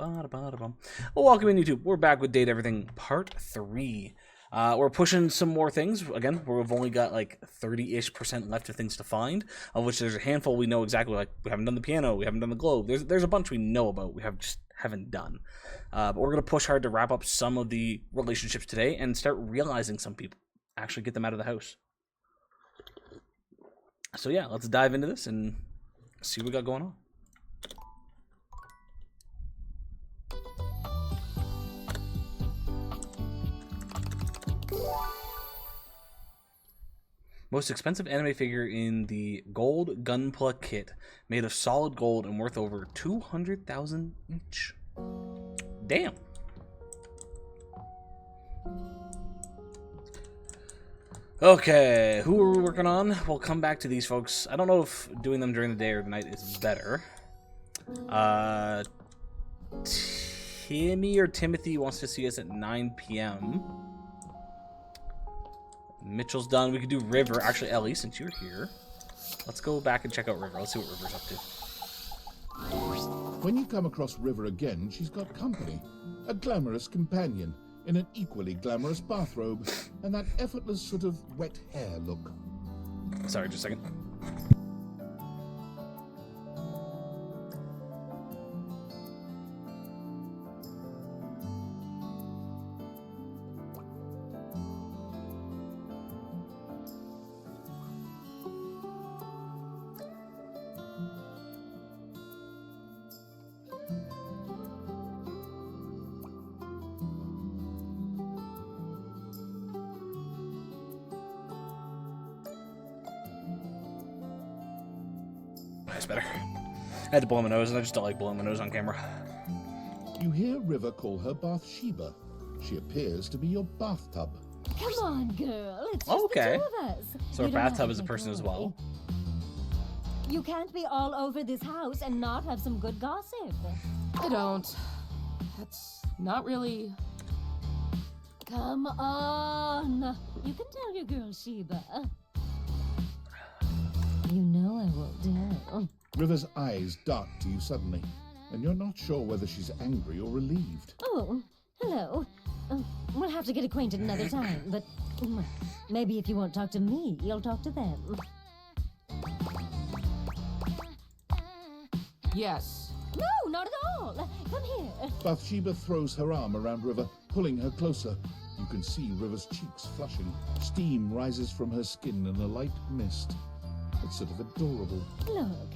Welcome in, YouTube. We're back with Date Everything Part 3. We're pushing some more things. Again, we've only got like 30-ish% left of things to find, of which there's a handful we know exactly. Like, we haven't done the piano, we haven't done the globe. There's a bunch we know about, we just haven't done. But we're going to push hard to wrap up some of the relationships today and start realizing some people. Actually get them out of the house. So yeah, let's dive into this and see what we got going on. Most expensive anime figure in the gold Gunpla kit, made of solid gold and worth over 200,000 each. Damn. Okay, who are we working on? We'll come back to these folks. I don't know if doing them during the day or the night is better. Timmy or Timothy wants to see us at 9 p.m. Mitchell's done. We could do River. Actually, Ellie, since you're here, let's go back and check out River. Let's see what River's up to. When you come across River again, she's got company. A glamorous companion in an equally glamorous bathrobe and that effortless sort of wet hair look. Sorry, just a second. That's better. I had to blow my nose, and I just don't like blowing my nose on camera. You hear River call her Bathsheba. She appears to be your bathtub. Come on, girl. It's just Okay. the two of us. So You our don't have bathtub to is a make person a as well. You can't be all over this house and not have some good gossip. I don't. That's not really... Come on. You can tell your girl Sheba. You know I won't dare. River's eyes dart to you suddenly, and you're not sure whether she's angry or relieved. Oh, hello. We'll have to get acquainted another time, but maybe if you won't talk to me, you'll talk to them. Yes. No, not at all. Come here. Bathsheba throws her arm around River, pulling her closer. You can see River's cheeks flushing. Steam rises from her skin in a light mist. It's sort of adorable. Look,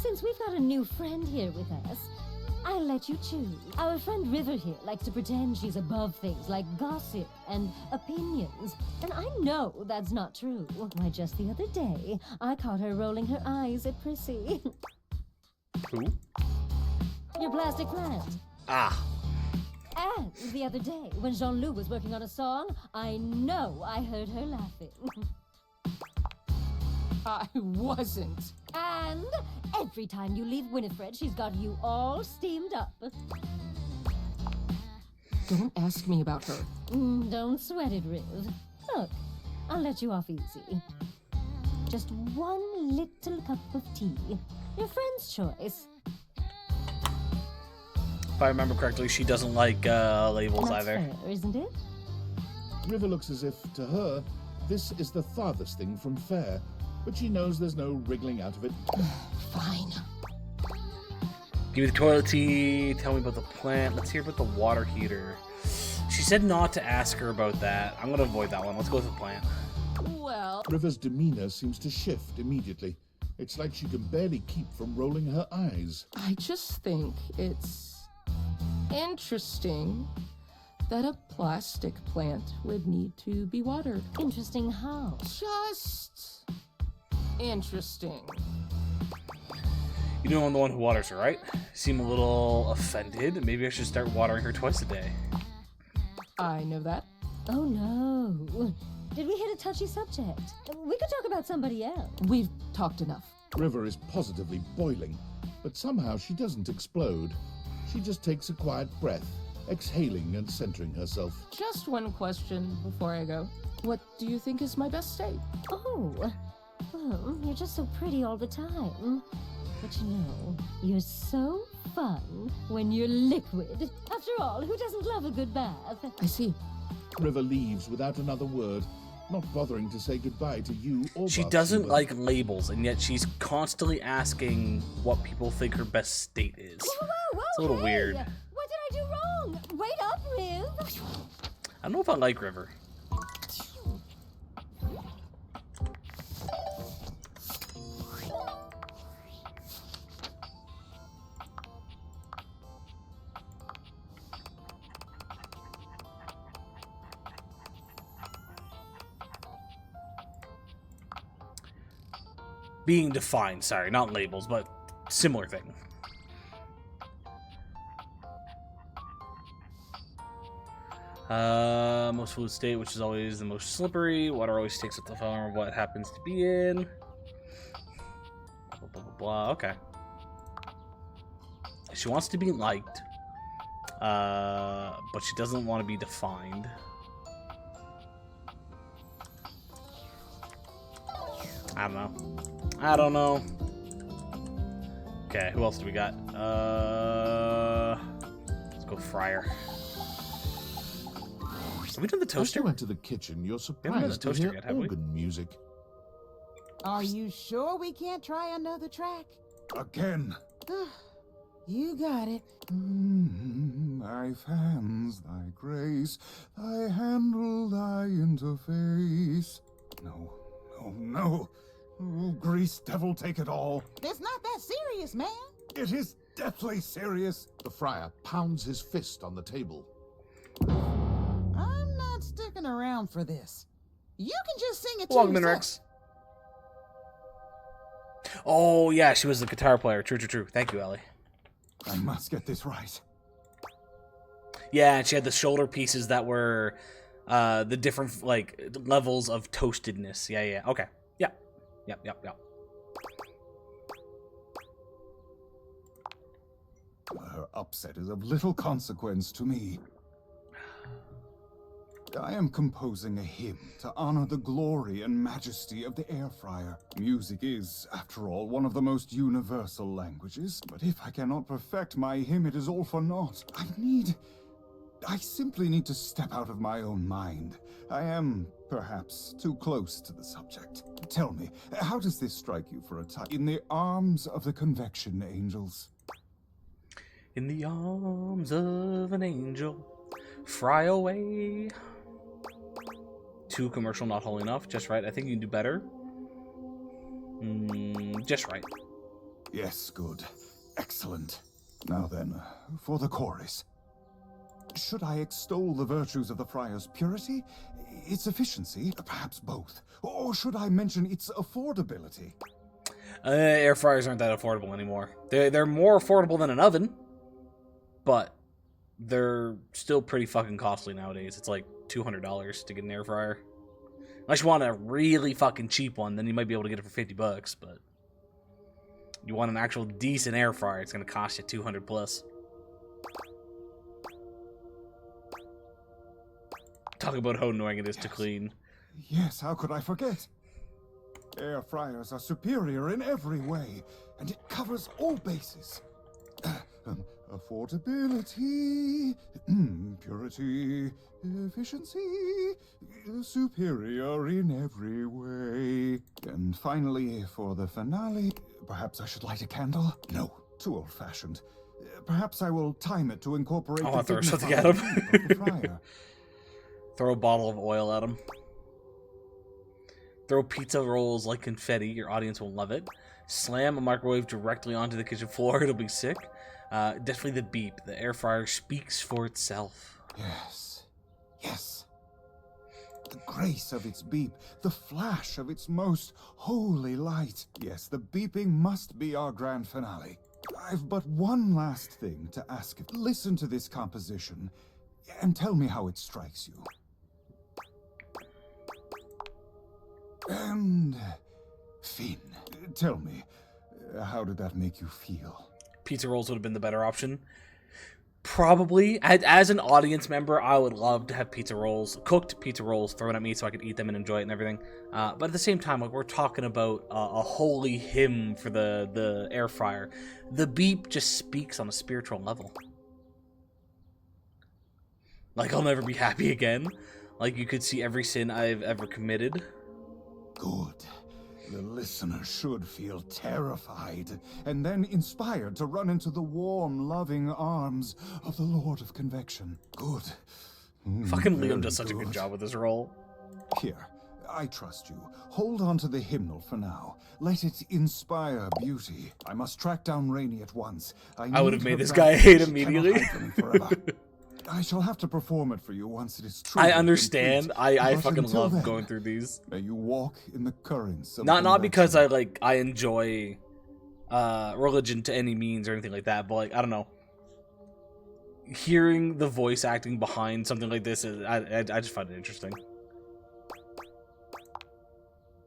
since we've got a new friend here with us, I'll let you choose. Our friend River here likes to pretend she's above things like gossip and opinions. And I know that's not true. Why, just the other day, I caught her rolling her eyes at Prissy. Who? Your plastic plant. Ah. And the other day, when Jean-Loup was working on a song, I know I heard her laughing. I wasn't. And every time you leave Winifred, she's got you all steamed up. Don't ask me about her. Don't sweat it, Riv. Look, I'll let you off easy. Just one little cup of tea. Your friend's choice. If I remember correctly, she doesn't like labels That's either. fair, isn't it? River looks as if, to her, this is the farthest thing from fair, but she knows there's no wriggling out of it. Fine. Give me the toilet tea. Tell me about the plant. Let's hear about the water heater. She said not to ask her about that. I'm going to avoid that one. Let's go with the plant. Well... River's demeanor seems to shift immediately. It's like she can barely keep from rolling her eyes. I just think it's... interesting that a plastic plant would need to be watered. Interesting how? Just... interesting. You know I'm the one who waters her, right? Seem a little offended. Maybe I should start watering her twice a day. I know that. Oh no. Did we hit a touchy subject? We could talk about somebody else. We've talked enough. River is positively boiling, but somehow she doesn't explode. She just takes a quiet breath, exhaling and centering herself. Just one question before I go. What do you think is my best state? Oh, well, you're just so pretty all the time. But you know, you're so fun when you're liquid. After all, who doesn't love a good bath? I see. River leaves without another word, not bothering to say goodbye to you or She Bathsheba. doesn't like labels, and yet she's constantly asking what people think her best state is. Whoa, whoa, whoa, It's a little hey! weird. What did I do wrong? Wait up, Riv! I don't know if I like River. Being defined, sorry, not labels, but similar thing. Most fluid state, which is always the most slippery. Water always takes up the form of what happens to be in. Blah, blah, blah, blah. Okay. She wants to be liked, but she doesn't want to be defined. I don't know. I don't know. Okay, who else do we got? Let's go Friar. Have we done the As toaster? you enter the kitchen, you're haven't done the surprised to toaster hear yet, have we? organ music. Are you sure we can't try another track? Again. You got it. Thy fans, thy grace, thy handle, thy interface. No, no, no. Oh, grease devil, take it all. It's not that serious, man. It is deathly serious. The friar pounds his fist on the table. I'm not sticking around for this. You can just sing it to Welcome in, yourself. Rex. Oh, yeah, she was the guitar player. True, true, true. Thank you, Ellie. I must get this right. Yeah, and she had the shoulder pieces that were the different, like, levels of toastedness. Yeah, yeah. Okay. Yeah. Yep. Her upset is of little consequence to me. I am composing a hymn to honor the glory and majesty of the air fryer. Music is, after all, one of the most universal languages. But if I cannot perfect my hymn, it is all for naught. I simply need to step out of my own mind. I am, perhaps, too close to the subject. Tell me, how does this strike you for a time? In the arms of the convection angels. In the arms of an angel, fry away. Too commercial, not whole enough. Just right. I think you can do better. Just right. Yes, good. Excellent. Now then, for the chorus. Should I extol the virtues of the friar's purity, its efficiency, perhaps both? Or should I mention its affordability? Air fryers aren't that affordable anymore. They're more affordable than an oven, but they're still pretty fucking costly nowadays. It's like $200 to get an air fryer. Unless you want a really fucking cheap one, then you might be able to get it for $50, but you want an actual decent air fryer, it's going to cost you $200 plus. Talk about how annoying it is to clean. Yes, how could I forget? Air fryers are superior in every way, and it covers all bases. Affordability, purity, efficiency, superior in every way. And finally, for the finale, perhaps I should light a candle? No, too old-fashioned. Perhaps I will time it to incorporate I'll the throw something dignified at him. beep of the fryer. Throw a bottle of oil at them. Throw pizza rolls like confetti. Your audience will love it. Slam a microwave directly onto the kitchen floor. It'll be sick. Definitely the beep. The air fryer speaks for itself. Yes. Yes. The grace of its beep, the flash of its most holy light. Yes, the beeping must be our grand finale. I've but one last thing to ask of. Listen to this composition and tell me how it strikes you. And Finn, tell me, how did that make you feel? Pizza rolls would have been the better option. Probably. As an audience member, I would love to have pizza rolls, cooked pizza rolls thrown at me so I could eat them and enjoy it and everything. But at the same time, like, we're talking about a holy hymn for the air fryer. The beep just speaks on a spiritual level. Like, I'll never be happy again. Like, you could see every sin I've ever committed. Good. The listener should feel terrified, and then inspired to run into the warm, loving arms of the Lord of Convection. Good. Fucking Very Liam does such a good job with this role. Here, I trust you. Hold on to the hymnal for now. Let it inspire beauty. I must track down Rainey at once. I would have need made her this back. guy hate She cannot immediately. hide from me forever. I shall have to perform it for you once it is true. I understand. I But fucking until love then, going through these. May you walk in the currents of Not because convection. I enjoy religion to any means or anything like that, but like, I don't know. Hearing the voice acting behind something like this is I just find it interesting.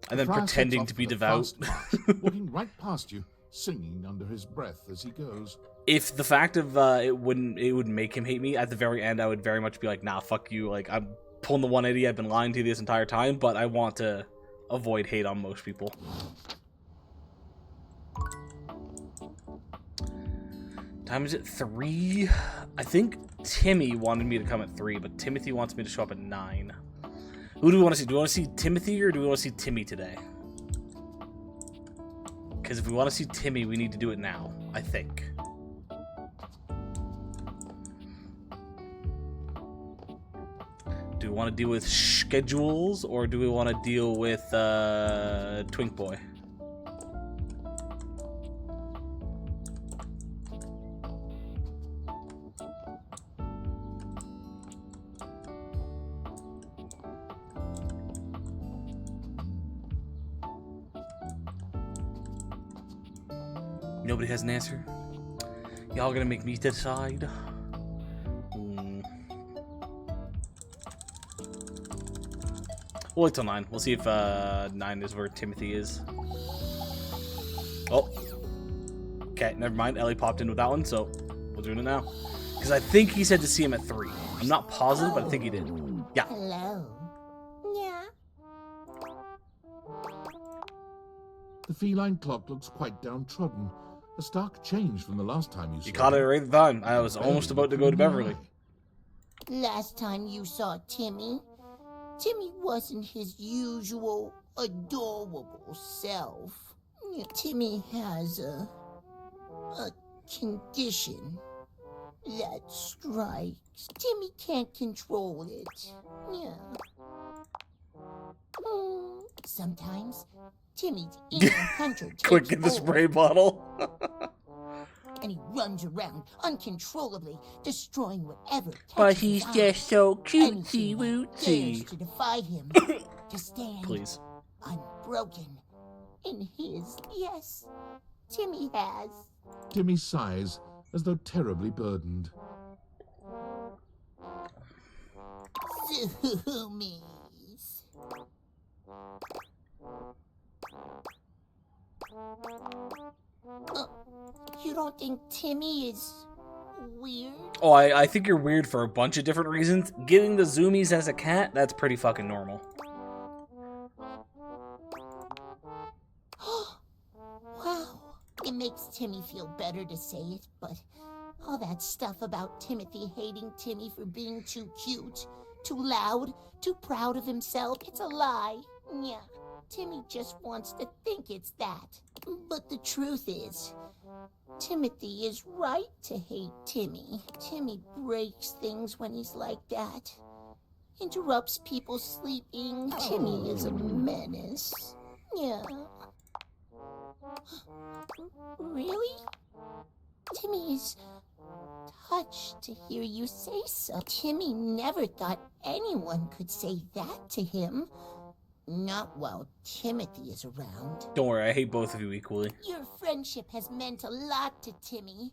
And then Friar sets pretending off to be with a devout. fast march, walking right past you, singing under his breath as he goes. If the fact of it would make him hate me at the very end, I would very much be like, nah, fuck you. Like, I'm pulling the 180. I've been lying to you this entire time, but I want to avoid hate on most people. Time is it 3? I think Timmy wanted me to come at 3, but Timothy wants me to show up at 9. Who do we want to see? Do we want to see Timothy or do we want to see Timmy today? Because if we want to see Timmy, we need to do it now, I think. Do we want to deal with schedules or do we want to deal with Twink Boy? Nobody has an answer. Y'all gonna make me decide? We'll wait till 9. We'll see if 9 is where Timothy is. Oh. Okay, never mind. Ellie popped in with that one, so we're doing it now. Because I think he said to see him at 3. I'm not positive, but I think he did. Yeah. Hello. Yeah. The feline clock looks quite downtrodden. A stark change from the last time you saw You caught it him. right at the time. I was almost about to go to Beverly. Last time you saw Timmy, Timmy wasn't his usual adorable self. Timmy has a condition that strikes. Timmy can't control it. Yeah. Sometimes Timmy's inner hunter takes Quick, get the over, spray bottle. and he runs around uncontrollably, destroying whatever But catches he's his eye. just so cutesy Anything that dares wootsy. to defy him, to stand Please. unbroken in his. Yes, Timmy has. Timmy sighs, as though terribly burdened. Zoomies. You don't think Timmy is weird? Oh, I think you're weird for a bunch of different reasons. Getting the zoomies as a cat, that's pretty fucking normal. Wow. It makes Timmy feel better to say it, but all that stuff about Timothy hating Timmy for being too cute, too loud, too proud of himself, it's a lie. Yeah, Timmy just wants to think it's that. But the truth is, Timothy is right to hate Timmy. Timmy breaks things when he's like that. Interrupts people sleeping. Timmy is a menace. Yeah. Really? Timmy is touched to hear you say so. Timmy never thought anyone could say that to him. Not while Timothy is around. Don't worry, I hate both of you equally. Your friendship has meant a lot to Timmy.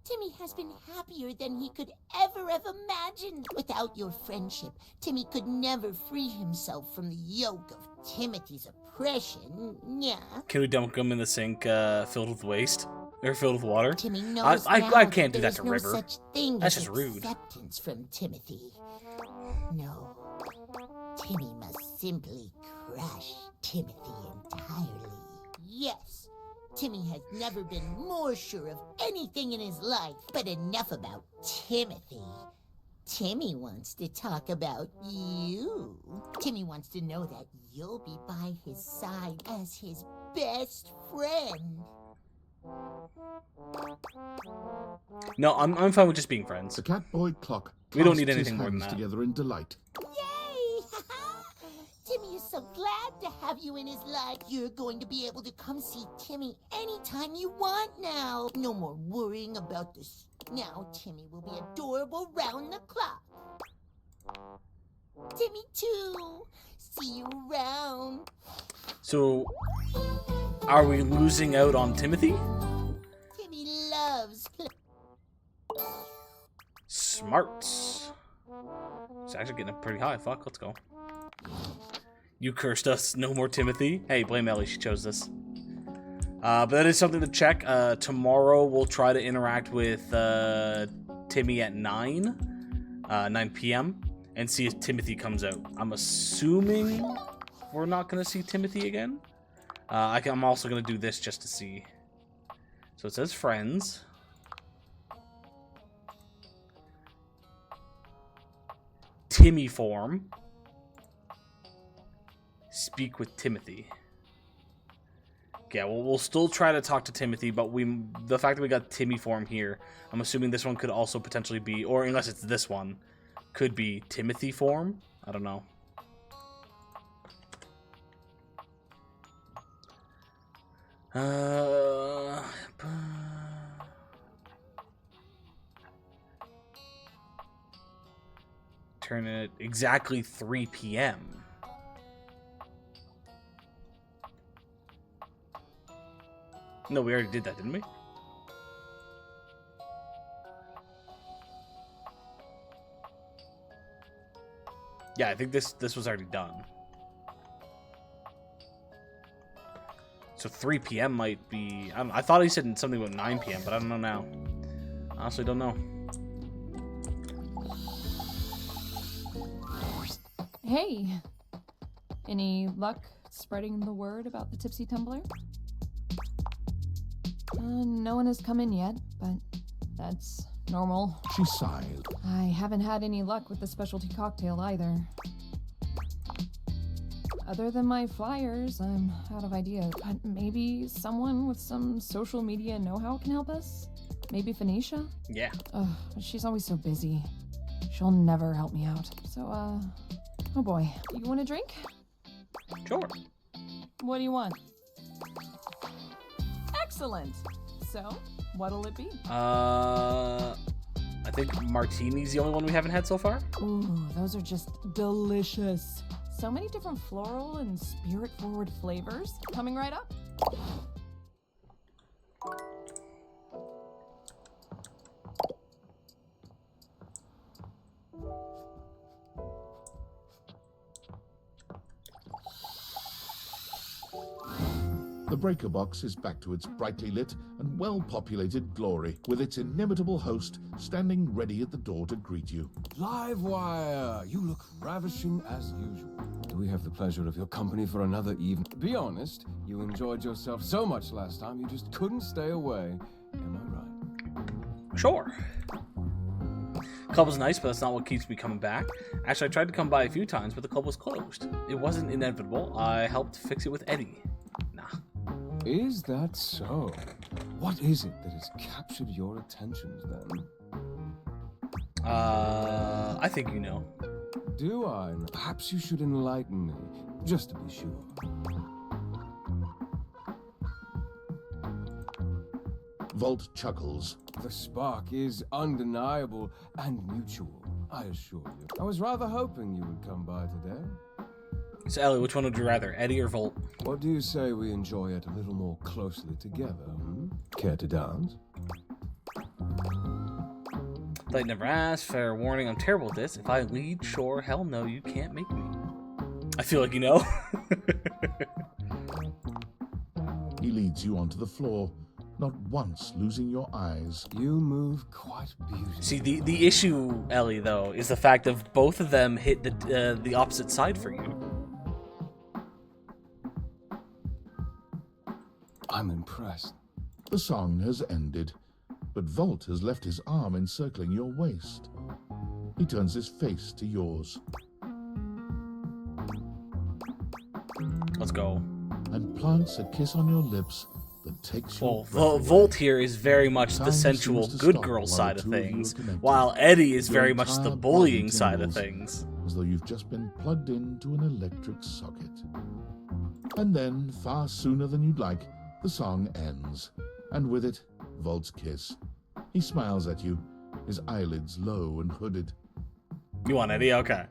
Timmy has been happier than he could ever have imagined. Without your friendship, Timmy could never free himself from the yoke of Timothy's oppression. Yeah. Can we dunk him in the sink filled with waste? They're filled with water. Timmy knows I now can't do that there's to no River. such thing That's as just rude. acceptance from Timothy. No, Timmy must simply crush Timothy entirely. Yes, Timmy has never been more sure of anything in his life. But enough about Timothy. Timmy wants to talk about you. Timmy wants to know that you'll be by his side as his best friend. No, I'm fine with just being friends. The Catboy clock We don't need clasps anything his more than hands that. together in delight. Yay! Timmy is so glad to have you in his life. You're going to be able to come see Timmy anytime you want now. No more worrying about this. Now Timmy will be adorable round the clock. Timmy too. See you around. So, are we losing out on Timothy? Timmy loves Smarts. It's actually getting up pretty high. Fuck, let's go. You cursed us. No more Timothy. Hey, blame Ellie. She chose this. But that is something to check. Tomorrow we'll try to interact with Timmy at 9 p.m. and see if Timothy comes out. I'm assuming we're not going to see Timothy again. I'm also going to do this just to see. So it says friends. Timmy form. Speak with Timothy. Yeah, well, we'll still try to talk to Timothy, but the fact that we got Timmy form here, I'm assuming this one could also potentially be, or unless it's this one, could be Timothy form. I don't know. Turn it exactly 3 p.m. No, we already did that, didn't we? Yeah, I think this was already done. So 3 p.m. might be... I thought he said something about 9 p.m., but I don't know now. Honestly, don't know. Hey, any luck spreading the word about the Tipsy Tumbler? No one has come in yet, but that's normal. She sighed. I haven't had any luck with the specialty cocktail either. Other than my flyers, I'm out of ideas. But maybe someone with some social media know-how can help us? Maybe Phoenicia? Yeah. Ugh, but she's always so busy. She'll never help me out. So, oh boy. You want a drink? Sure. What do you want? Excellent. So, what'll it be? I think Martini's the only one we haven't had so far. Ooh, those are just delicious. So many different floral and spirit-forward flavors. Coming right up. The breaker box is back to its brightly lit and well-populated glory, with its inimitable host standing ready at the door to greet you. Livewire! You look ravishing as usual. Do we have the pleasure of your company for another evening? Be honest, you enjoyed yourself so much last time you just couldn't stay away. Am I right? Sure. Club was nice, but that's not what keeps me coming back. Actually, I tried to come by a few times, but the club was closed. It wasn't inevitable. I helped fix it with Eddie. Nah. Is that so? What is it that has captured your attentions then? I think you know. Do I? Perhaps you should enlighten me, just to be sure. Volt chuckles. The spark is undeniable and mutual, I assure you. I was rather hoping you would come by today. So, Ellie, which one would you rather, Eddie or Volt? What do you say we enjoy it a little more closely together, hmm? Care to dance? Light never asked. Fair warning, I'm terrible at this. If I lead, sure, hell no, you can't make me. I feel like you know. He leads you onto the floor. not once losing your eyes. You move quite beautifully. See, the issue, Ellie, though, is the fact of both of them hit the opposite side for you. I'm impressed. The song has ended, but Volt has left his arm encircling your waist. He turns his face to yours Let's go. and plants a kiss on your lips that takes your Well, breath away. Volt here is very much the Time sensual seems to good stop girl while side the of two of you things, are connected. while Eddie is Your very much the entire bullying body side of tingles. things. As though you've just been plugged into an electric socket. And then, far sooner than you'd like, the song ends, and with it, Volt's kiss. He smiles at you, his eyelids low and hooded. You want Eddie? Okay.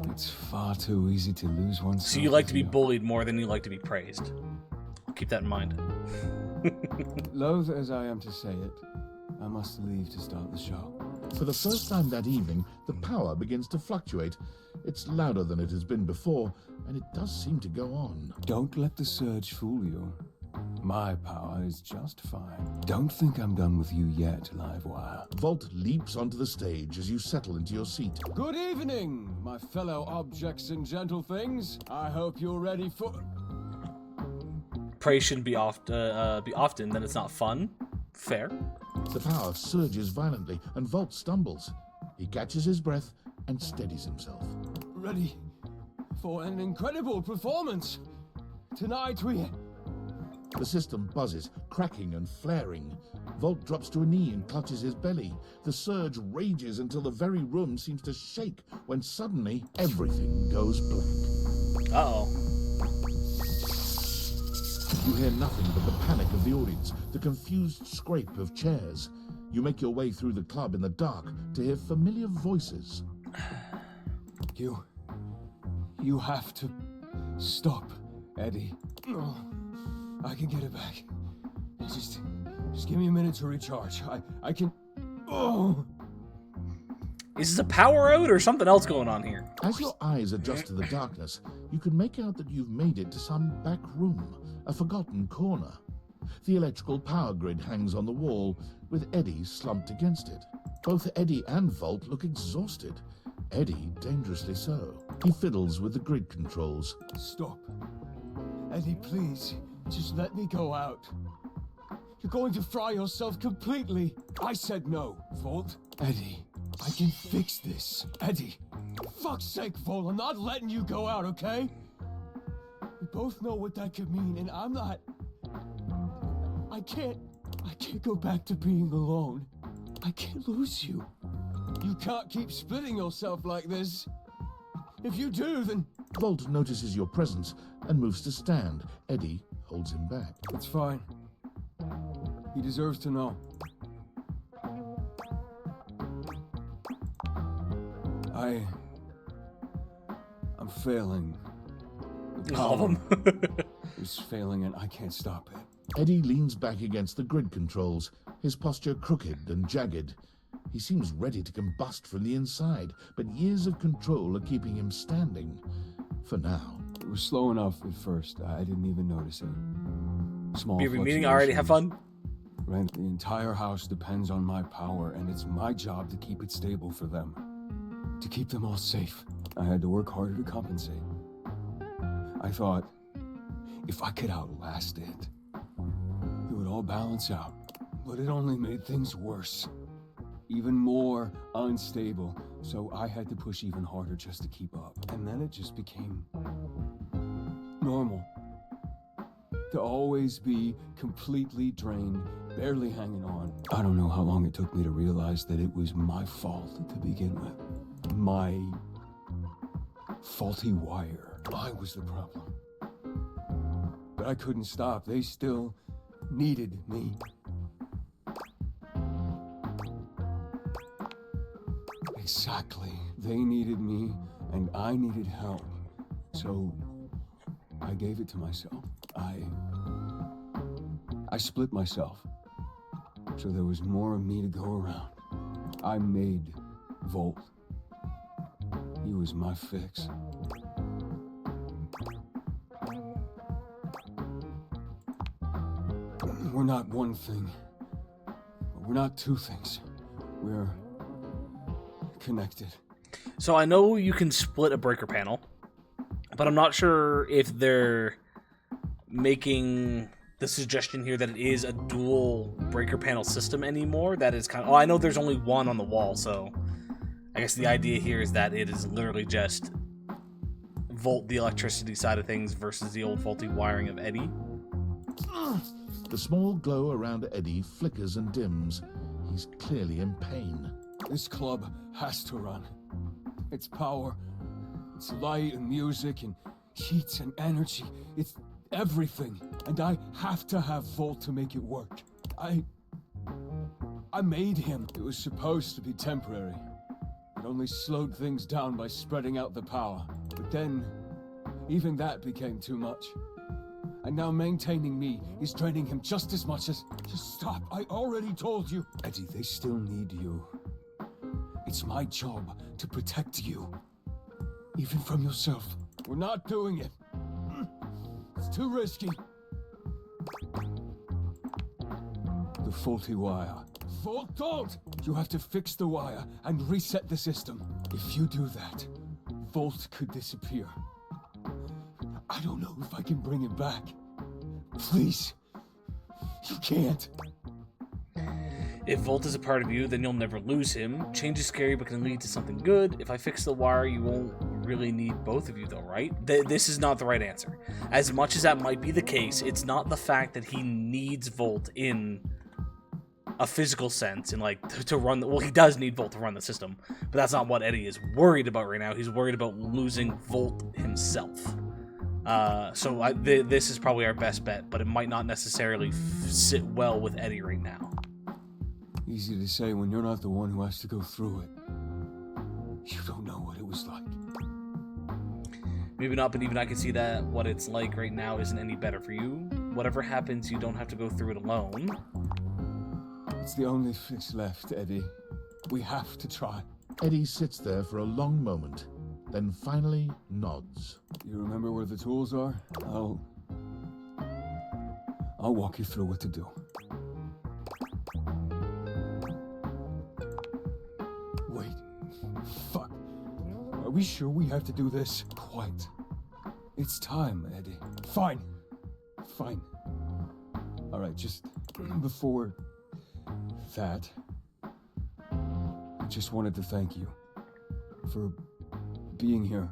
It's far too easy to lose oneself. So you like to be isn't it? bullied more than you like to be praised. Keep that in mind. Loath as I am to say it, I must leave to start the show. For the first time that evening, the power begins to fluctuate. It's louder than it has been before, and it does seem to go on. Don't let the surge fool you. My power is just fine. Don't think I'm done with you yet, Livewire. Volt leaps onto the stage as you settle into your seat. Good evening, my fellow objects and gentle things. I hope you're ready for... Praise shouldn't be often, then it's not fun. Fair. The power surges violently, and Volt stumbles. He catches his breath and steadies himself. Ready for an incredible performance. Tonight we... The system buzzes, cracking and flaring. Volt drops to a knee and clutches his belly. The surge rages until the very room seems to shake, when suddenly everything goes black. Uh-oh. You hear nothing but the panic of the audience, the confused scrape of chairs. You make your way through the club in the dark to hear familiar voices. You have to stop, Eddie. Oh, I can get it back. Just give me a minute to recharge. I can... Oh! Is this a power out or something else going on here? As your eyes adjust to the darkness, you can make out that you've made it to some back room, a forgotten corner. The electrical power grid hangs on the wall, with Eddie slumped against it. Both Eddie and Volt look exhausted. Eddie dangerously so. He fiddles with the grid controls. Stop. Eddie, please. Just let me go out. You're going to fry yourself completely. I said no, Volt. Eddie, I can fix this. Eddie, fuck's sake, Volt, I'm not letting you go out, okay? We both know what that could mean, and I'm not... I can't go back to being alone. I can't lose you. You can't keep splitting yourself like this. If you do, then... Volt notices your presence and moves to stand. Eddie holds him back. It's fine. He deserves to know. I'm failing. The All of them. is failing and I can't stop it. Eddie leans back against the grid controls, his posture crooked and jagged. He seems ready to combust from the inside, but years of control are keeping him standing. For now. It was slow enough at first. I didn't even notice it. Small Be meeting already. Have fun. Rent, the entire house depends on my power, and it's my job to keep it stable for them. To keep them all safe. I had to work harder to compensate. I thought, if I could outlast it would all balance out. But it only made things worse. Even more unstable. So I had to push even harder just to keep up. And then it just became normal. To always be completely drained, barely hanging on. I don't know how long it took me to realize that it was my fault to begin with. My faulty wire. I was the problem. But I couldn't stop. They still needed me. Exactly. They needed me, and I needed help. So I gave it to myself. I split myself. So there was more of me to go around. I made Volt. He was my fix. We're not one thing. But we're not two things. We're connected. So I know you can split a breaker panel, but I'm not sure if they're making the suggestion here that it is a dual breaker panel system anymore. That is kind of... Oh, I know there's only one on the wall, so I guess the idea here is that it is literally just Volt, the electricity side of things, versus the old faulty wiring of Eddie. The small glow around Eddie flickers and dims. He's clearly in pain. This club has to run. It's power, it's light and music and heat and energy. It's everything. And I have to have Volt to make it work. I made him. It was supposed to be temporary. It only slowed things down by spreading out the power. But then, even that became too much. And now maintaining me is draining him just as much as... Just stop, I already told you. Eddie, they still need you. It's my job to protect you. Even from yourself. We're not doing it. It's too risky. The faulty wire. Volt, don't! You have to fix the wire and reset the system. If you do that, Volt could disappear. I don't know if I can bring it back. Please. You can't. If Volt is a part of you, then you'll never lose him. Change is scary but can lead to something good. If I fix the wire, you won't really need both of you though, right? This is not the right answer. As much as that might be the case, it's not the fact that he needs Volt in a physical sense and like to run well, he does need Volt to run the system, but that's not what Eddie is worried about right now. He's worried about losing Volt himself. This is probably our best bet, but it might not necessarily sit well with Eddie right now. Easy to say when you're not the one who has to go through it. You don't know what it was like. Maybe not, but even I can see that what it's like right now isn't any better for you. Whatever happens, you don't have to go through it alone. It's the only fix left, Eddie. We have to try. Eddie sits there for a long moment, then finally nods. You remember where the tools are? I'll walk you through what to do. Wait. Fuck. Are we sure we have to do this? Quite. It's time, Eddie. Fine. Fine. Alright, just before that, I just wanted to thank you for being here,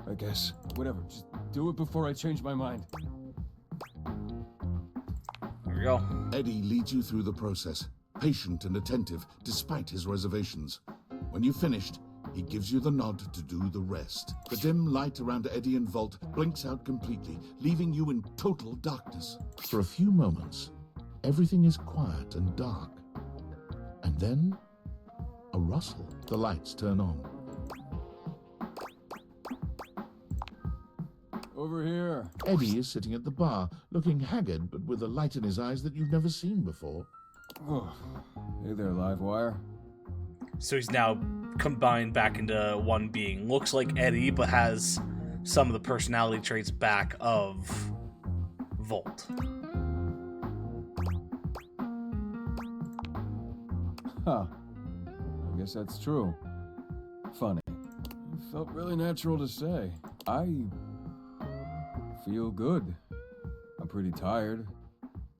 I guess. Whatever, just do it before I change my mind. Here we go. Eddie leads you through the process, patient and attentive despite his reservations. When you've finished, he gives you the nod to do the rest. The dim light around Eddie and Volt blinks out completely, leaving you in total darkness. For a few moments, everything is quiet and dark. And then, a rustle. The lights turn on. Over here. Eddie is sitting at the bar, looking haggard but with a light in his eyes that you've never seen before. Oh, hey there, Livewire. So he's now combined back into one being. Looks like Eddie, but has some of the personality traits back of Volt. Huh. I guess that's true. Funny. It felt really natural to say. I feel good. I'm pretty tired.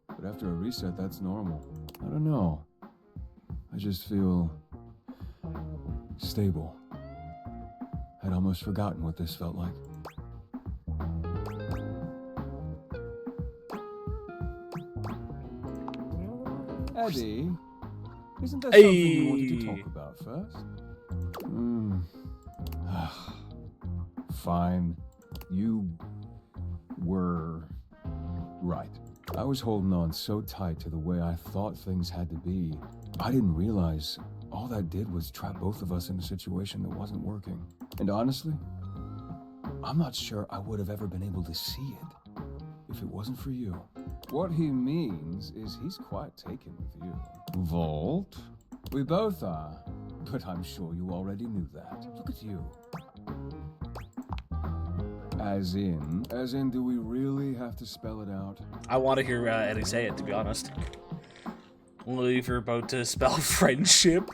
But after a reset, that's normal. I don't know. I just feel stable. I'd almost forgotten what this felt like. Eddie, isn't there something you wanted to talk about first? Fine. You were right. I was holding on so tight to the way I thought things had to be. I didn't realize all that did was trap both of us in a situation that wasn't working. And honestly, I'm not sure I would have ever been able to see it if it wasn't for you. What he means is he's quite taken with you. Volt? We both are, but I'm sure you already knew that. Look at you. As in, do we really have to spell it out? I want to hear Eddie say it, to be honest. Only if you're about to spell friendship.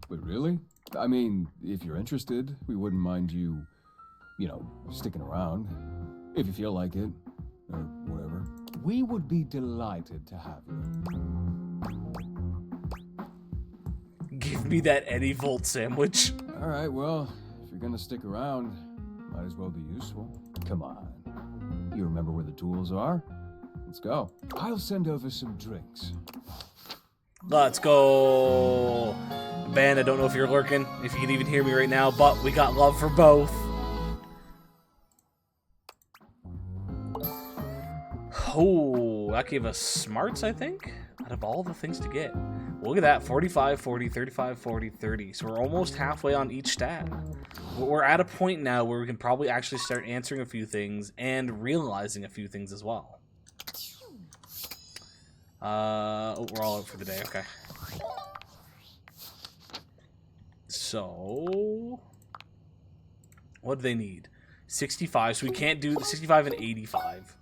Wait, really? I mean, if you're interested, we wouldn't mind you, sticking around. If you feel like it, or whatever. We would be delighted to have you. Give me that Eddie Volt sandwich. Alright, well, if you're gonna stick around, might as well be useful. Come on. You remember where the tools are? Let's go. I'll send over some drinks. Let's go. Ben, I don't know if you're lurking, if you can even hear me right now, but we got love for both. Oh, that gave us smarts, I think, out of all the things to get. Look at that, 45, 40, 35, 40, 30. So we're almost halfway on each stat. We're at a point now where we can probably actually start answering a few things and realizing a few things as well. Oh, we're all out for the day, okay. So, what do they need? 65, so we can't do 65 and 85.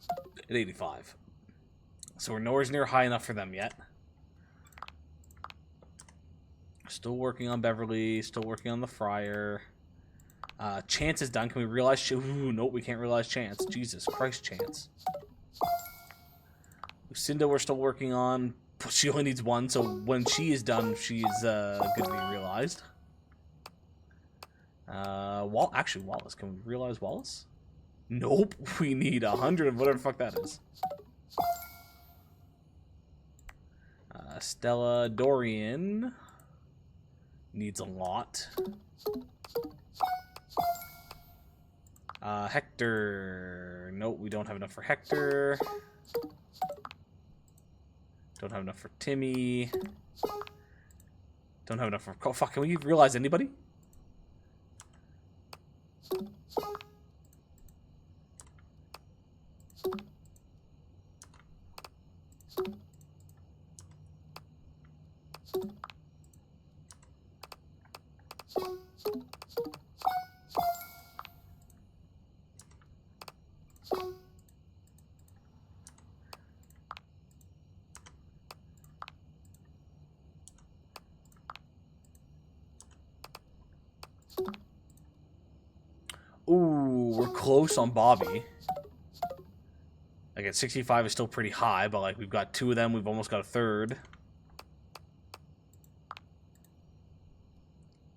At 85. So we're nowhere near high enough for them yet. Still working on Beverly, still working on the Friar. Chance is done. Can we realize? Ooh, nope, we can't realize Chance. Jesus Christ, Chance. Lucinda, we're still working on. She only needs one, so when she is done, she's going to be realized. Actually, Wallace. Can we realize Wallace? Nope. We need 100 of whatever the fuck that is. Stella, Dorian needs a lot. Hector. Nope, we don't have enough for Hector. Don't have enough for Timmy. Don't have enough for... Oh, fuck, can we realize anybody? Ooh, we're close on Bobby. Like at 65 is still pretty high, but like we've got two of them, we've almost got a third.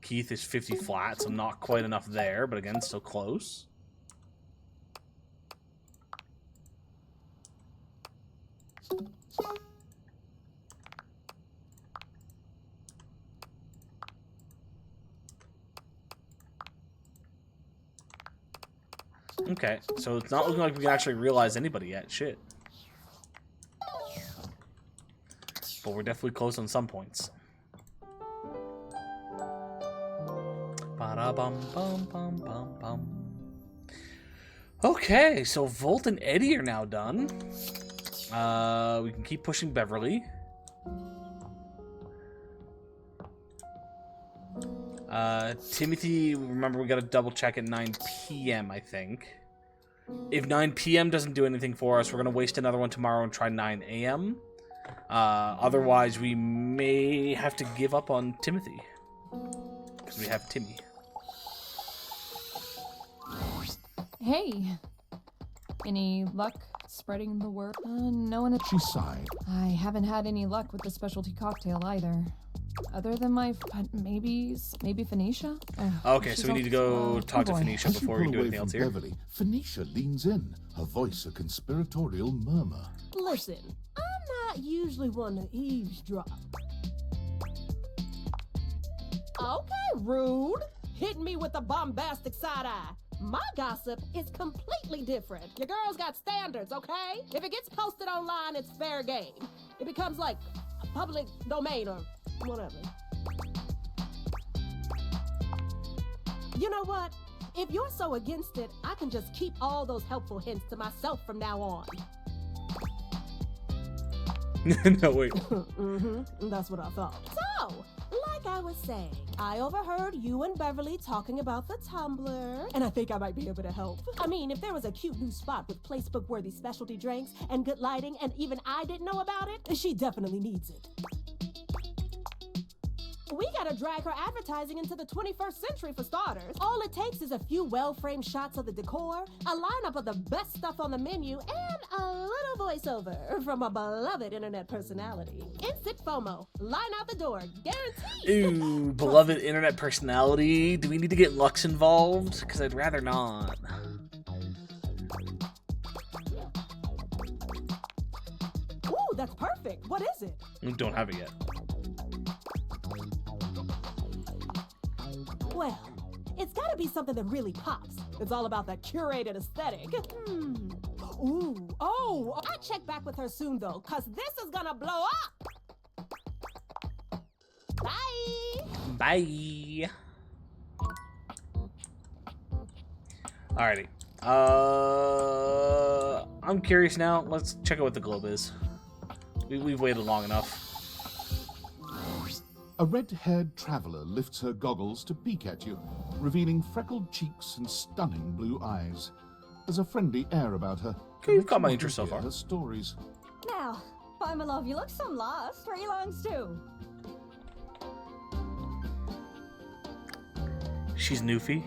Keith is 50 flat, so not quite enough there, but again, still close. Okay, so it's not looking like we can actually realize anybody yet. Shit. But we're definitely close on some points. Ba-da-bum-bum-bum-bum-bum. Okay, so Volt and Eddie are now done. We can keep pushing Beverly. Timothy, remember we gotta double check at 9 p.m. I think. If 9 p.m. doesn't do anything for us, we're gonna waste another one tomorrow and try 9 a.m. Otherwise, we may have to give up on Timothy. Because we have Timmy. Hey, any luck spreading the word? No one. She sighed. I haven't had any luck with the specialty cocktail either. Other than my maybe Phoenicia. Okay, so we need to go talk to Phoenicia As you before we pull do away anything else from here. Beverly, Phoenicia leans in, her voice a conspiratorial murmur. Listen, I'm not usually one to eavesdrop. Okay, rude. Hitting me with a bombastic side eye. My gossip is completely different. Your girl's got standards, okay? If it gets posted online, it's fair game. It becomes like a public domain or whatever. You know what? If you're so against it, I can just keep all those helpful hints to myself from now on. No, wait. That's what I thought. So, like I was saying, I overheard you and Beverly talking about the Tumblr, and I think I might be able to help. I mean, if there was a cute new spot with Facebook-worthy specialty drinks and good lighting, and even I didn't know about it, she definitely needs it. We gotta drag her advertising into the 21st century for starters. All it takes is a few well-framed shots of the decor, a lineup of the best stuff on the menu, and a little voiceover from a beloved internet personality. Instant FOMO. Line out the door. Guaranteed. Ooh, beloved internet personality. Do we need to get Lux involved? Because I'd rather not. Ooh, that's perfect. What is it? We don't have it yet. Well, it's gotta be something that really pops. It's all about that curated aesthetic. Ooh, oh, I'll check back with her soon though, cause this is gonna blow up. Bye. Bye. Alrighty. I'm curious now. Let's check out what the globe is. We've waited long enough. A red-haired traveler lifts her goggles to peek at you, revealing freckled cheeks and stunning blue eyes. There's a friendly air about her. Okay, you've Makes got you my want interest to so hear far. Her stories. Now, by my love, you look some lost. Where are you longs to? She's Newfie.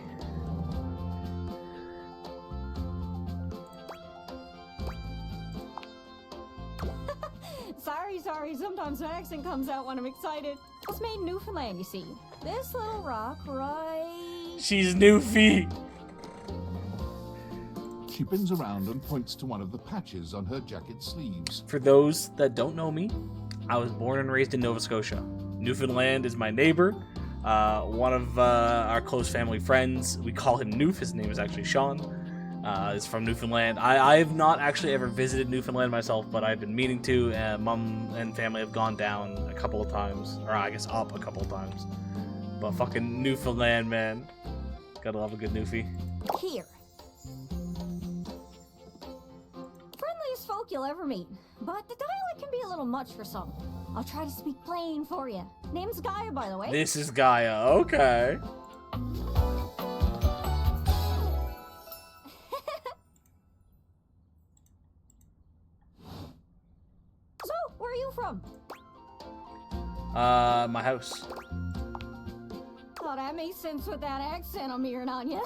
Sorry, sometimes my accent comes out when I'm excited. It's made in Newfoundland, you see. This little rock right... She's Newfie. She bends around and points to one of the patches on her jacket sleeves. For those that don't know me, I was born and raised in Nova Scotia. Newfoundland is my neighbor. One of our close family friends, we call him Noof. His name is actually Sean. Is from Newfoundland. I've not actually ever visited Newfoundland myself, but I've been meaning to. Mom and family have gone down a couple of times, or I guess up a couple of times. But fucking Newfoundland, man. Gotta love a good Newfie. Here. Friendliest folk you'll ever meet, but the dialect can be a little much for some. I'll try to speak plain for you. Name's Gaia, by the way. This is Gaia, okay. So, where are you from? My house. Oh, that makes sense with that accent I'm hearing on you.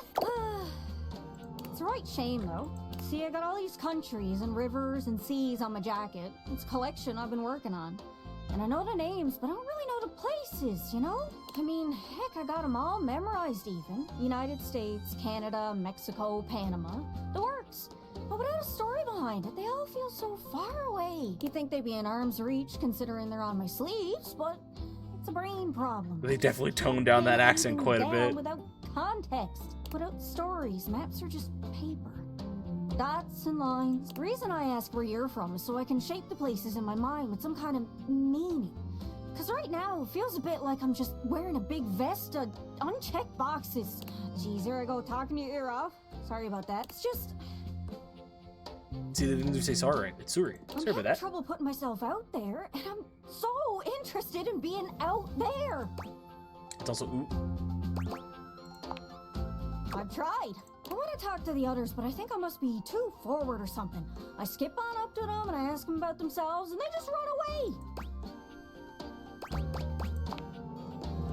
It's a right shame, though. See, I got all these countries and rivers and seas on my jacket. It's a collection I've been working on. And I know the names, but I don't really know the places, you know? I mean, heck, I got them all memorized even. United States, Canada, Mexico, Panama. The works. But without a story behind it, they all feel so far away. You'd think they'd be in arm's reach, considering they're on my sleeves, but it's a brain problem. They definitely toned down that accent quite a Down bit. Without context, without stories, maps are just paper. Dots and lines. The reason I ask where you're from is so I can shape the places in my mind with some kind of meaning. Because right now, it feels a bit like I'm just wearing a big vest of unchecked boxes. Geez, here I go, talking your ear off. Sorry about that. It's just... See, they didn't even say sorry right. It's Suri. I'm Sorry about having that. trouble putting myself out there, and I'm so interested in being out there. It's also ooh. I've tried. I want to talk to the others, but I think I must be too forward or something. I skip on up to them and I ask them about themselves, and they just run away.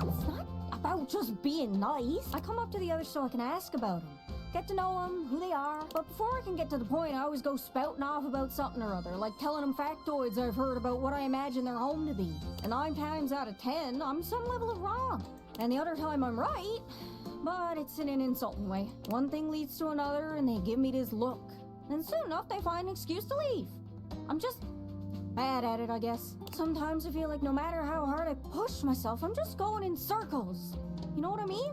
It's not about just being nice. I come up to the others so I can ask about them. Get to know them, who they are. But before I can get to the point, I always go spouting off about something or other, like telling them factoids I've heard about what I imagine their home to be. And 9 times out of 10, I'm some level of wrong. And the other time I'm right, but it's in an insulting way. One thing leads to another, and they give me this look. And soon enough, they find an excuse to leave. I'm just bad at it, I guess. Sometimes I feel like no matter how hard I push myself, I'm just going in circles. You know what I mean?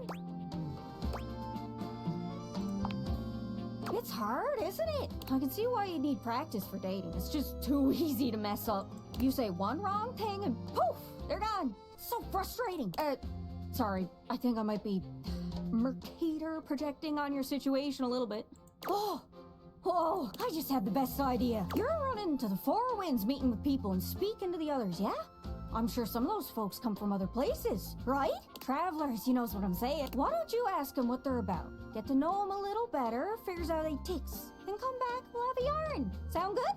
It's hard, isn't it? I can see why you need practice for dating. It's just too easy to mess up. You say one wrong thing and poof, they're gone. So frustrating. Sorry, I think I might be Mercator projecting on your situation a little bit. Oh, I just had the best idea. You're running to the Four Winds meeting with people and speaking to the others, yeah? I'm sure some of those folks come from other places, right? Travelers, you knows what I'm saying. Why don't you ask them what they're about? Get to know them a little better, figures out they ticks. Then come back, we'll have a yarn. Sound good?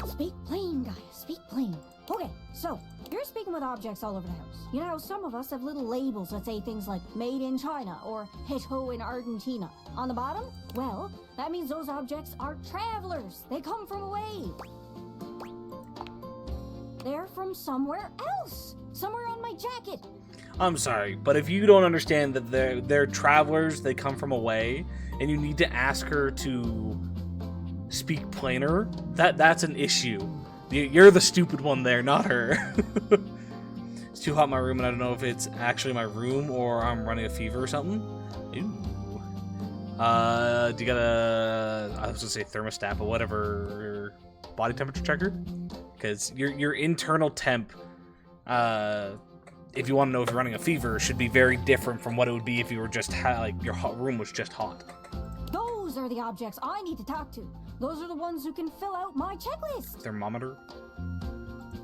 Speak plain, guys, speak plain. Okay, so, you're speaking with objects all over the house. You know how some of us have little labels that say things like made in China or Heto in Argentina. On the bottom? Well, that means those objects are travelers. They come from away. They're from somewhere else. Somewhere on my jacket. I'm sorry, but if you don't understand that they're travelers, they come from away, and you need to ask her to speak plainer, that's an issue. You're the stupid one there, not her. It's too hot in my room, and I don't know if it's actually my room or I'm running a fever or something. Ooh. Do you got I was gonna say thermostat, but whatever, body temperature checker? Because your internal temp, if you want to know if you're running a fever, should be very different from what it would be if you were just like your room was just hot. Those are the objects I need to talk to. Those are the ones who can fill out my checklist. Thermometer.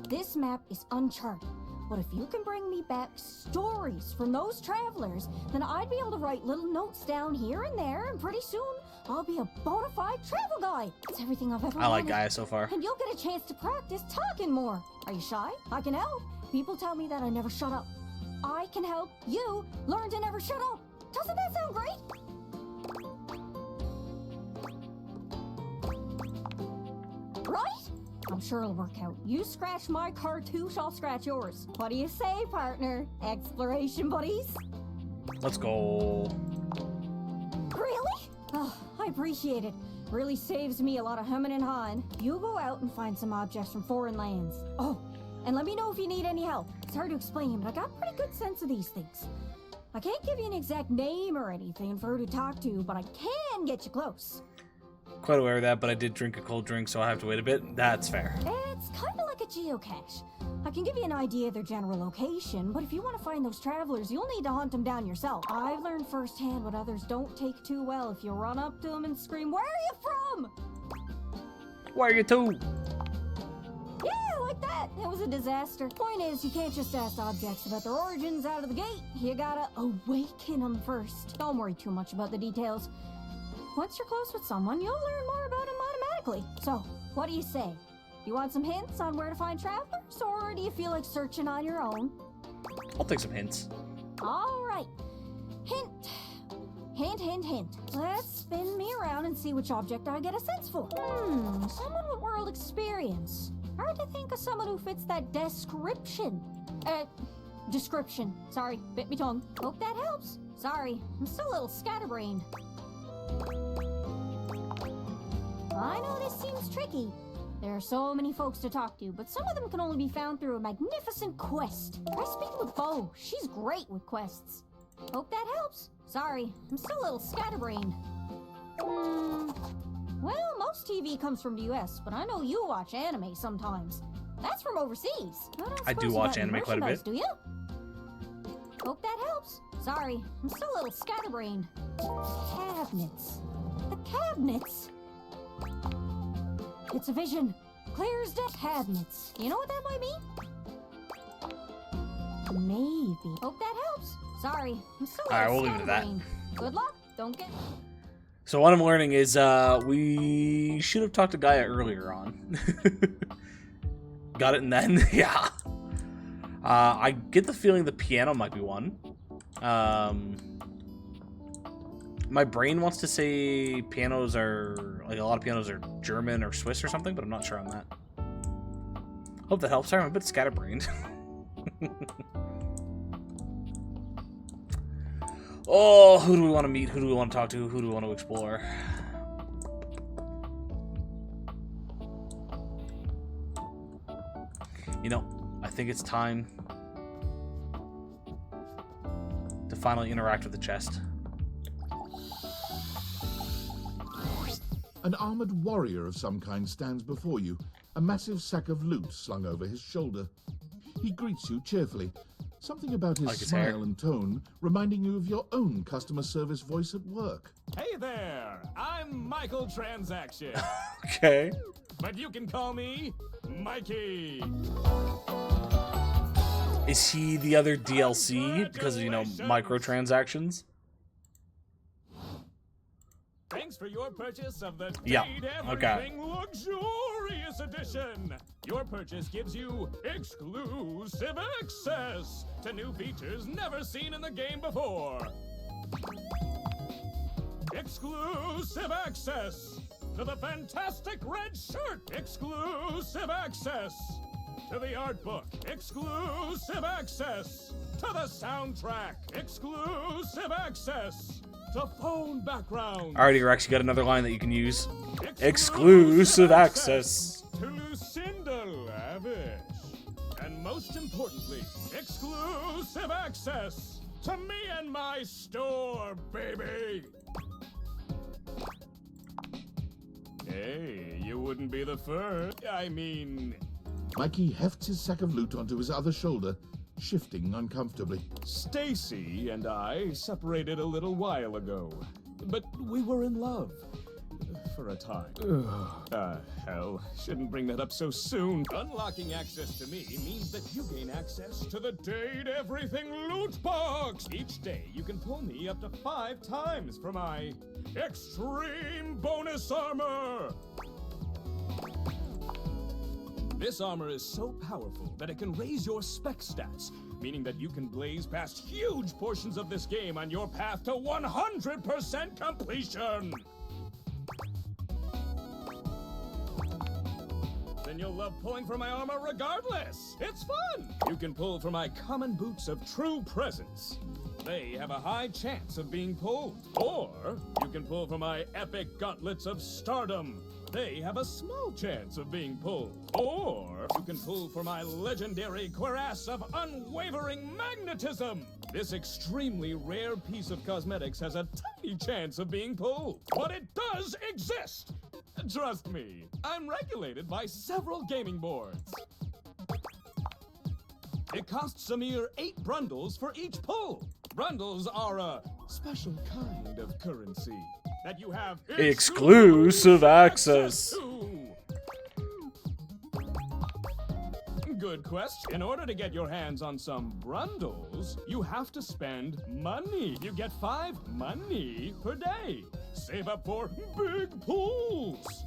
This map is uncharted, but if you can bring me back stories from those travelers, then I'd be able to write little notes down here and there, and pretty soon I'll be a bona fide travel guide. It's everything I've ever wanted. I like Gaia so far. And you'll get a chance to practice talking more. Are you shy? I can help. People tell me that I never shut up. I can help you learn to never shut up. Doesn't that sound great? Right? I'm sure it'll work out. You scratch my cartouche, I'll scratch yours. What do you say, partner? Exploration buddies? Let's go. Really? Oh, I appreciate it. Really saves me a lot of humming and hawing. You go out and find some objects from foreign lands. Oh, and let me know if you need any help. It's hard to explain, but I got a pretty good sense of these things. I can't give you an exact name or anything for her to talk to, but I can get you close. Quite aware of that, but I did drink a cold drink, so I have to wait a bit. That's fair. It's kind of like a geocache. I can give you an idea of their general location, but if you want to find those travelers, you'll need to hunt them down yourself. I've learned firsthand what others don't take too well if you run up to them and scream, "Where are you from?" Where are you to? Yeah, like that. It was a disaster. Point is, you can't just ask objects about their origins out of the gate. You gotta awaken them first. Don't worry too much about the details. Once you're close with someone, you'll learn more about them automatically. So, what do you say? Do you want some hints on where to find travelers, or do you feel like searching on your own? I'll take some hints. All right. Hint. Hint, hint, hint. Let's spin me around and see which object I get a sense for. Someone with world experience. Hard to think of someone who fits that description. Description. Sorry, bit me tongue. Hope that helps. Sorry, I'm still a little scatterbrained. I know this seems tricky. There are so many folks to talk to, but some of them can only be found through a magnificent quest. Try speaking with Bo. She's great with quests. Hope that helps. Sorry, I'm still a little scatterbrained. Well, most TV comes from the US, but I know you watch anime sometimes. That's from overseas. I do watch anime quite a bit. Do you? Hope that helps. Sorry, I'm still a little scatterbrained. Cabinets. The cabinets? It's a vision. Clear as day. Cabinets. You know what that might mean? Maybe. Hope that helps. Sorry, I'm still a little we'll leave it at that. scatterbrained. Good luck. Don't get... So what I'm learning is we should have talked to Gaia earlier on. Got it, and then yeah. I get the feeling the piano might be one. My brain wants to say pianos are, like, a lot of pianos are German or Swiss or something, but I'm not sure on that. Hope that helps. Sorry, I'm a bit scatterbrained. Oh, who do we want to meet? Who do we want to talk to? Who do we want to explore? You know, I think it's time to finally interact with the chest. An armored warrior of some kind stands before you, a massive sack of loot slung over his shoulder. He greets you cheerfully, something about his Like his hair. smile and tone reminding you of your own customer service voice at work. Hey there, I'm Michael Transaction, Okay. but you can call me Mikey. Is he the other DLC because of, microtransactions? Thanks for your purchase of the Yeah, Date okay. Everything Luxurious Edition. Your purchase gives you exclusive access to new features never seen in the game before. Exclusive access to the fantastic red shirt. Exclusive access to the art book. Exclusive access to the soundtrack. Exclusive access to phone background. Alrighty, Rex, you got another line that you can use. Exclusive access. To Lucinda Lavish. And most importantly, exclusive access to me and my store, baby. Hey, you wouldn't be the first. I mean... Mikey hefts his sack of loot onto his other shoulder, shifting uncomfortably. Stacy and I separated a little while ago, but we were in love. For a time. Hell, shouldn't bring that up so soon. Unlocking access to me means that you gain access to the Date Everything loot box. Each day, you can pull me up to 5 times for my extreme bonus armor. This armor is so powerful that it can raise your spec stats, meaning that you can blaze past huge portions of this game on your path to 100% completion. Then you'll love pulling for my armor regardless. It's fun. You can pull for my common boots of true presence. They have a high chance of being pulled. Or you can pull for my epic gauntlets of stardom. They have a small chance of being pulled. Or you can pull for my legendary cuirass of unwavering magnetism. This extremely rare piece of cosmetics has a tiny chance of being pulled. But it does exist. Trust me, I'm regulated by several gaming boards. It costs a mere 8 brundles for each pull. Brundles are a special kind of currency that you have Exclusive access. to. Good question. In order to get your hands on some brundles, you have to spend money. You get 5 money per day. Save up for big pulls.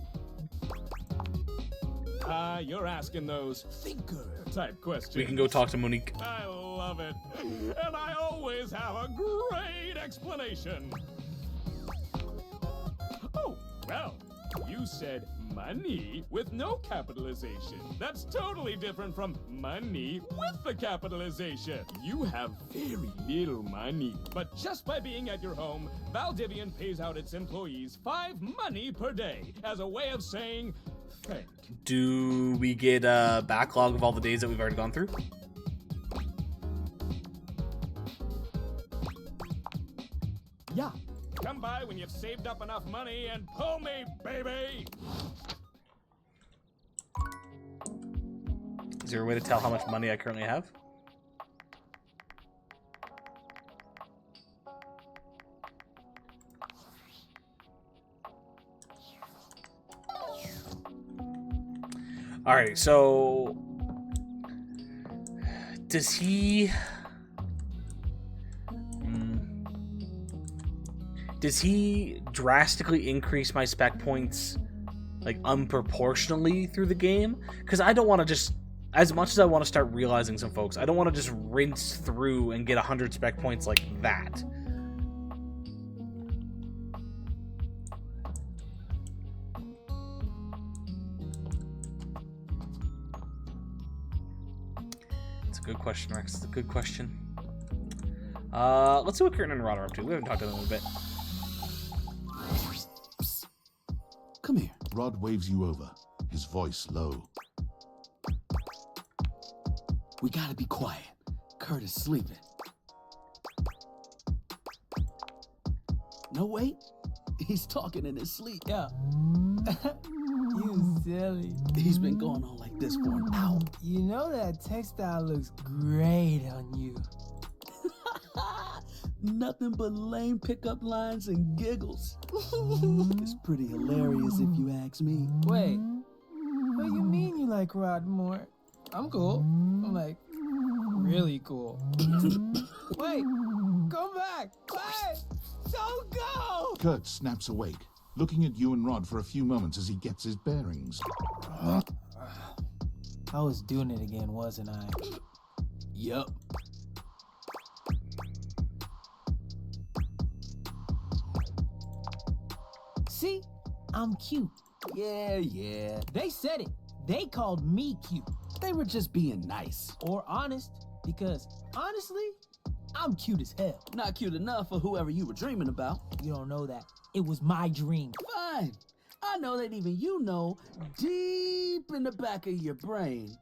You're asking those thinker-type questions. We can go talk to Monique. I love it. And I always have a great explanation. Oh, well, you said money with no capitalization. That's totally different from money with the capitalization. You have very little money, but just by being at your home, Valdivian pays out its employees 5 money per day as a way of saying thank you. Do we get a backlog of all the days that we've already gone through? Yeah. Come by when you've saved up enough money and pull me, baby! Is there a way to tell how much money I currently have? Alright, so... Does he... Does he drastically increase my spec points, like, unproportionally through the game? Because I don't want to just... As much as I want to start realizing some folks, I don't want to just rinse through and get 100 spec points like that. It's a good question, Rex. It's a good question. Let's see what Curtin and Rod are up to. We haven't talked to them in a bit. Come here. Rod waves you over, his voice low. We gotta be quiet. Kurt is sleeping. No, wait. He's talking in his sleep. Yeah. You silly. He's been going on like this for an hour. You know that textile looks great on you. Nothing but lame pickup lines and giggles. It's pretty hilarious if you ask me. Wait. What do you mean you like Rod more. I'm cool. I'm like, really cool. Wait, come back! Wait! Don't go! Kurt snaps awake, looking at you and Rod for a few moments as he gets his bearings. I was doing it again, wasn't I? Yup. See? I'm cute. Yeah. They said it. They called me cute. They were just being nice. Or honest. Because, honestly, I'm cute as hell. Not cute enough for whoever you were dreaming about. You don't know that. It was my dream. Fine. I know that even you know, deep in the back of your brain,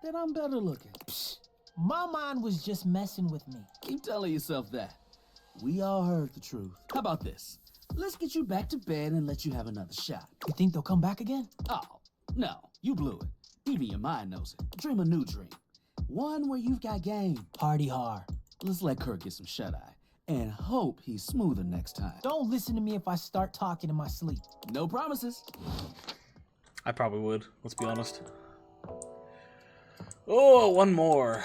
that I'm better looking. Psh, my mind was just messing with me. Keep telling yourself that. We all heard the truth. How about this? Let's get you back to bed and let you have another shot. You think they'll come back again? Oh, no. You blew it. Even your mind knows it. Dream a new dream. One where you've got game. Party hard. Let's let Kurt get some shut-eye. And hope he's smoother next time. Don't listen to me if I start talking in my sleep. No promises. I probably would, let's be honest. Oh, one more.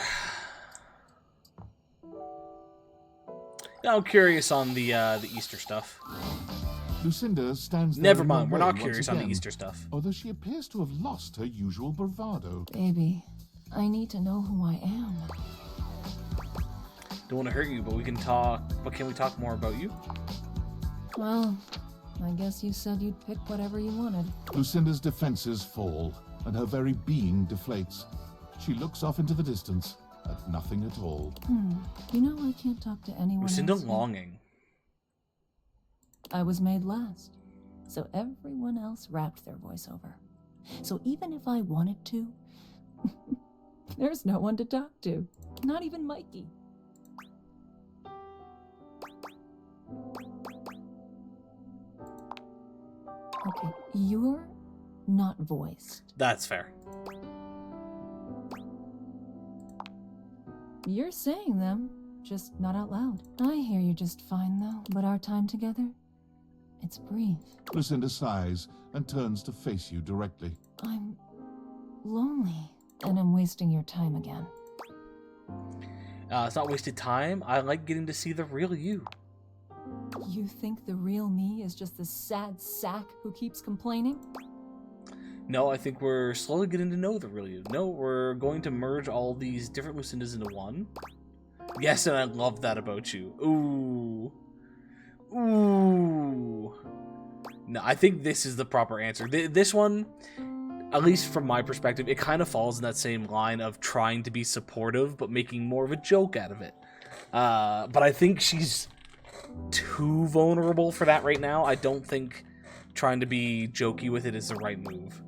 Now I'm curious on the Easter stuff. Lucinda stands there. Never in her mind, we're way not once curious on the again, Easter stuff. Although she appears to have lost her usual bravado. Baby, I need to know who I am. Don't want to hurt you, but we can talk. But can we talk more about you? Well, I guess you said you'd pick whatever you wanted. Lucinda's defenses fall, and her very being deflates. She looks off into the distance, at nothing at all. You know I can't talk to anyone Lucinda else. longing. I was made last, so everyone else wrapped their voiceover. So even if I wanted to, there's no one to talk to. Not even Mikey. Okay, you're not voiced. That's fair. You're saying them, just not out loud. I hear you just fine, though. But our time together, it's brief. Lucinda sighs and turns to face you directly. I'm lonely, and I'm wasting your time again. It's not wasted time. I like getting to see the real you. You think the real me is just the sad sack who keeps complaining? No, I think we're slowly getting to know the real you. No, we're going to merge all these different Lucindas into one. Yes, and I love that about you. Ooh. Ooh. No, I think this is the proper answer. This one, at least from my perspective, it kind of falls in that same line of trying to be supportive, but making more of a joke out of it. But I think she's too vulnerable for that right now. I don't think trying to be jokey with it is the right move.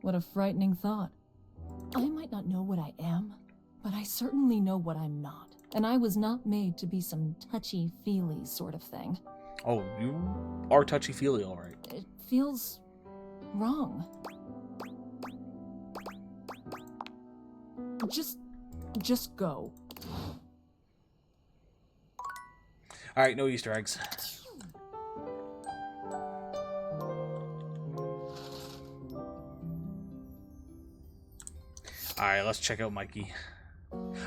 What a frightening thought. I might not know what I am, but I certainly know what I'm not. And I was not made to be some touchy-feely sort of thing. Oh, you are touchy-feely, all right. It feels wrong. Just go. All right, no Easter eggs. All right, let's check out Mikey.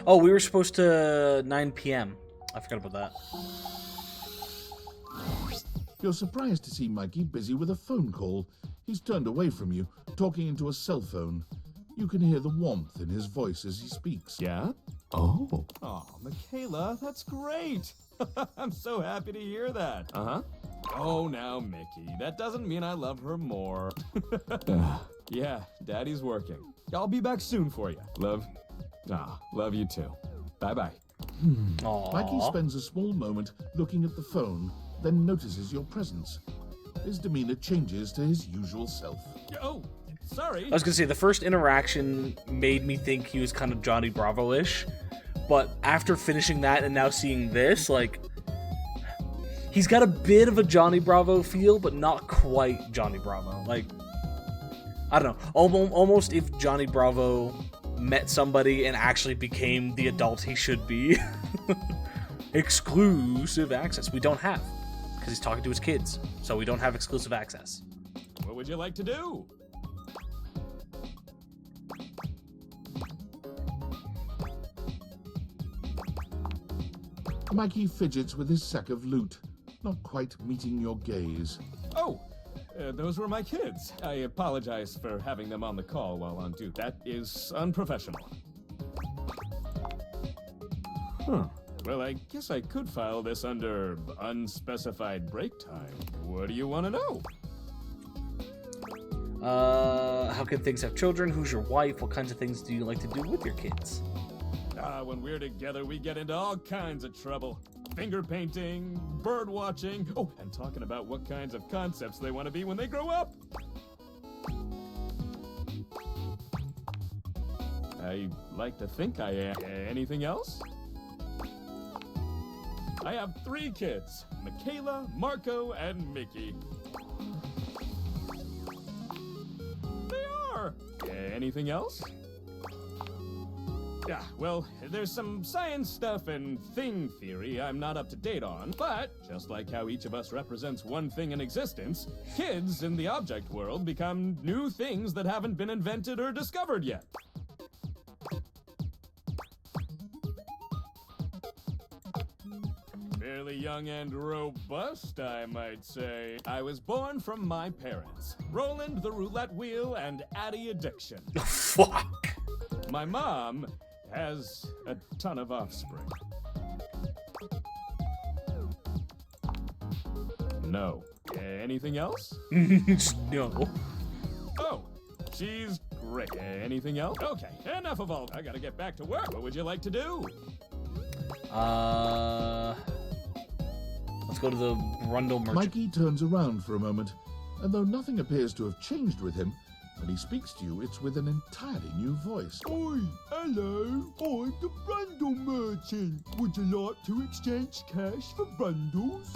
Oh, we were supposed to 9 p.m. I forgot about that. You're surprised to see Mikey busy with a phone call. He's turned away from you, talking into a cell phone. You can hear the warmth in his voice as he speaks. Yeah? Oh. Oh, Michaela, that's great. I'm so happy to hear that. Uh-huh. Oh, now, Mickey, that doesn't mean I love her more. Yeah, Daddy's working. I'll be back soon for you. Love you too. Bye-bye. Aww. Mikey spends a small moment looking at the phone, then notices your presence. His demeanor changes to his usual self. Oh, sorry. I was gonna say, the first interaction made me think he was kind of Johnny Bravo-ish, but after finishing that and now seeing this, like, he's got a bit of a Johnny Bravo feel, but not quite Johnny Bravo. Like, I don't know, almost if Johnny Bravo met somebody and actually became the adult he should be. Exclusive access. We don't have, because he's talking to his kids, so we don't have exclusive access. What would you like to do? Mikey fidgets with his sack of loot, not quite meeting your gaze. Oh, those were my kids. I apologize for having them on the call while on duty. That is unprofessional. Huh. Well, I guess I could file this under unspecified break time. What do you want to know? How can things have children? Who's your wife? What kinds of things do you like to do with your kids? When we're together, we get into all kinds of trouble. Finger painting, bird watching, oh, and talking about what kinds of concepts they want to be when they grow up. I like to think I am. Anything else? I have 3 kids, Michaela, Marco, and Mickey. They are. Anything else? Yeah, well, there's some science stuff and thing theory I'm not up to date on, but just like how each of us represents one thing in existence, kids in the object world become new things that haven't been invented or discovered yet. Fairly young and robust, I might say. I was born from my parents, Roland the Roulette Wheel and Addie Addiction. Fuck. My mom has a ton of offspring. No. Anything else? No. Oh, she's great. Anything else? Okay, enough of all. I gotta get back to work. What would you like to do? Let's go to the Brundle merchant. Mikey turns around for a moment, and though nothing appears to have changed with him, when he speaks to you, it's with an entirely new voice. Oi, hello, I'm the Brundle merchant. Would you like to exchange cash for bundles?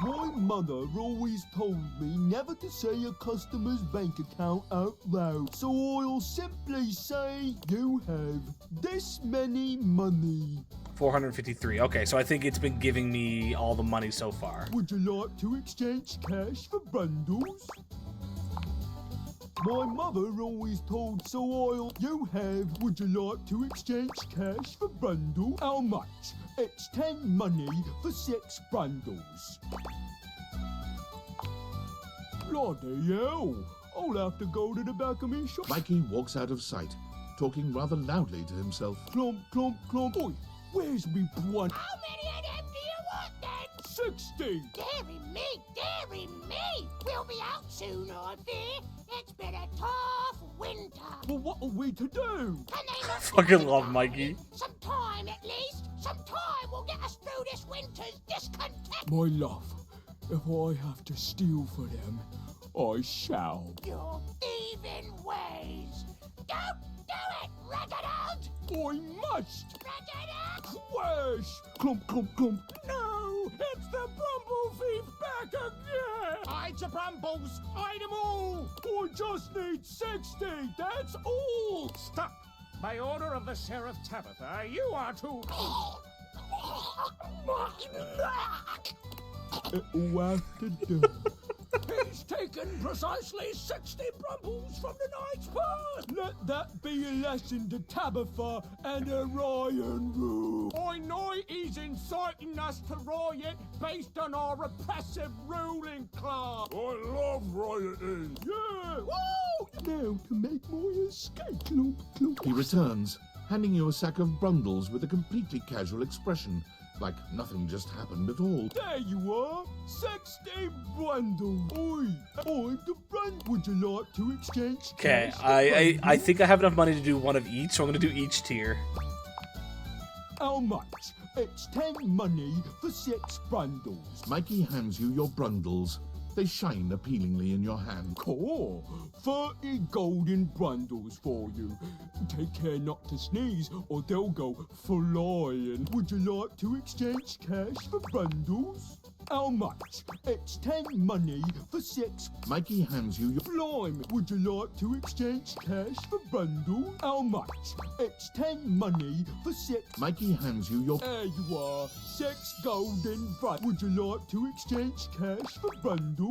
My mother always told me never to say a customer's bank account out loud, so I'll simply say you have this many money. 453. Okay, so I think it's been giving me all the money so far. Would you like to exchange cash for bundles? My mother always told, so you have. Would you like to exchange cash for bundle? How much? It's 10 money for 6 bundles. Bloody hell! I'll have to go to the back of me shop. Mikey walks out of sight, talking rather loudly to himself. Clomp, clomp, clomp. Oi, where's me blunt? How many of them do you want then? 60! Dearie me, dearie me! We'll be out soon, I fear. It's been a tough winter. Well, what are we to do? Can they not Fucking love Mikey. Some time at least. Some time will get us through this winter's discontent. My love, if I have to steal for them, I shall. Your thieving ways. Don't do it, Reginald! I must! Reginald! Where's? Clump, clump, clump. No! It's the Brumble Thief back again! Hide your Brumbles! Hide them all! I just need 60, that's all! Stop! By order of the Sheriff Tabitha, you are to... It'll have to do. He's taken precisely 60 Brumbles from the night's past! Let that be a lesson to Tabitha and Orion Rule. I know he's inciting us to riot based on our repressive ruling class. I love rioting. Yeah! Woo! Now to make my escape. Clomp, clomp. He returns, handing you a sack of bundles with a completely casual expression, like nothing just happened at all. There you are, 60 bundles. Oi, I'm the brand. Would you like to exchange? Okay, cash for I bundles? think I have enough money to do one of each, so I'm gonna do each tier. How much? It's 10 money for 6 bundles. Mikey hands you your bundles. They shine appealingly in your hand. Cool. 30 golden bundles for you. Take care not to sneeze or they'll go flying. Would you like to exchange cash for bundles? How much? It's 10 money for 6. Mikey hands you your... Blimey. Would you like to exchange cash for bundles? How much? It's 10 money for 6. Mikey hands you your... There you are. 6 golden bundles. Would you like to exchange cash for bundles?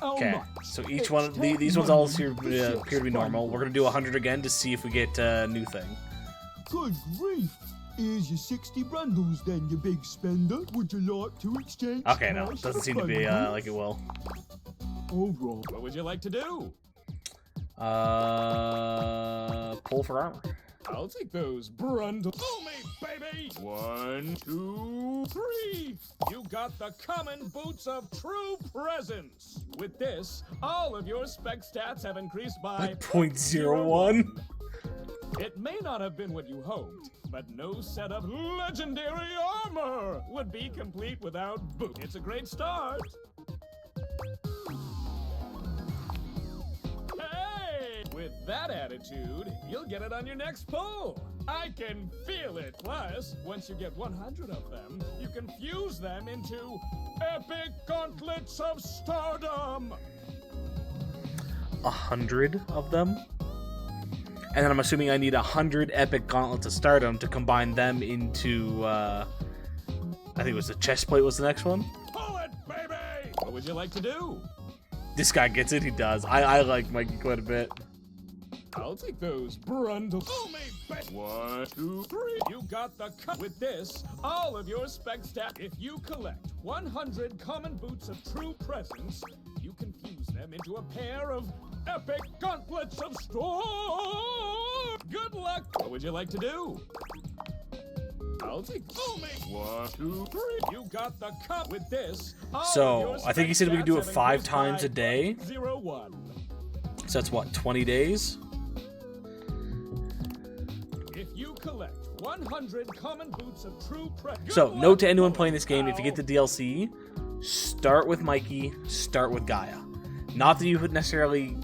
How Okay, much? so each It's one, 10 these ones all money appear for to 6 be normal. bundles. We're gonna do 100 again to see if we get a new thing. Good grief. Here's your 60 brundles then, you big spender. Would you like to exchange Okay, no, cash doesn't for seem to be bundles? like it will. All right. What would you like to do? Pull for armor. I'll take those brundles. Pull me, baby! 1, 2, 3. You got the common boots of true presence. With this, all of your spec stats have increased by 0.01. It may not have been what you hoped, but no set of legendary armor would be complete without boots. It's a great start. Hey! With that attitude, you'll get it on your next pull. I can feel it. Plus, once you get 100 of them, you can fuse them into epic gauntlets of stardom. 100 of them. And then I'm assuming I need 100 epic gauntlets of stardom to combine them into, I think it was the chest plate was the next one. Pull it, baby! What would you like to do? This guy gets it, he does. I like Mikey quite a bit. I'll take those brundles. Pull me, baby! 1, 2, 3. You got the cut. With this, all of your spec stats. If you collect 100 common boots of true presence, you can fuse them into a pair of epic gauntlets of storm. Good luck. What would you like to do? I'll take. Pull me. 1, 2, 3. You got the cut. With this. So I think he said we could do it 5 times a day. 0, 1. So that's what, 20 days? If you collect 100 common boots of true presence. So, note to anyone playing this game, if you get the DLC, start with Mikey, start with Gaia. Not that you would necessarily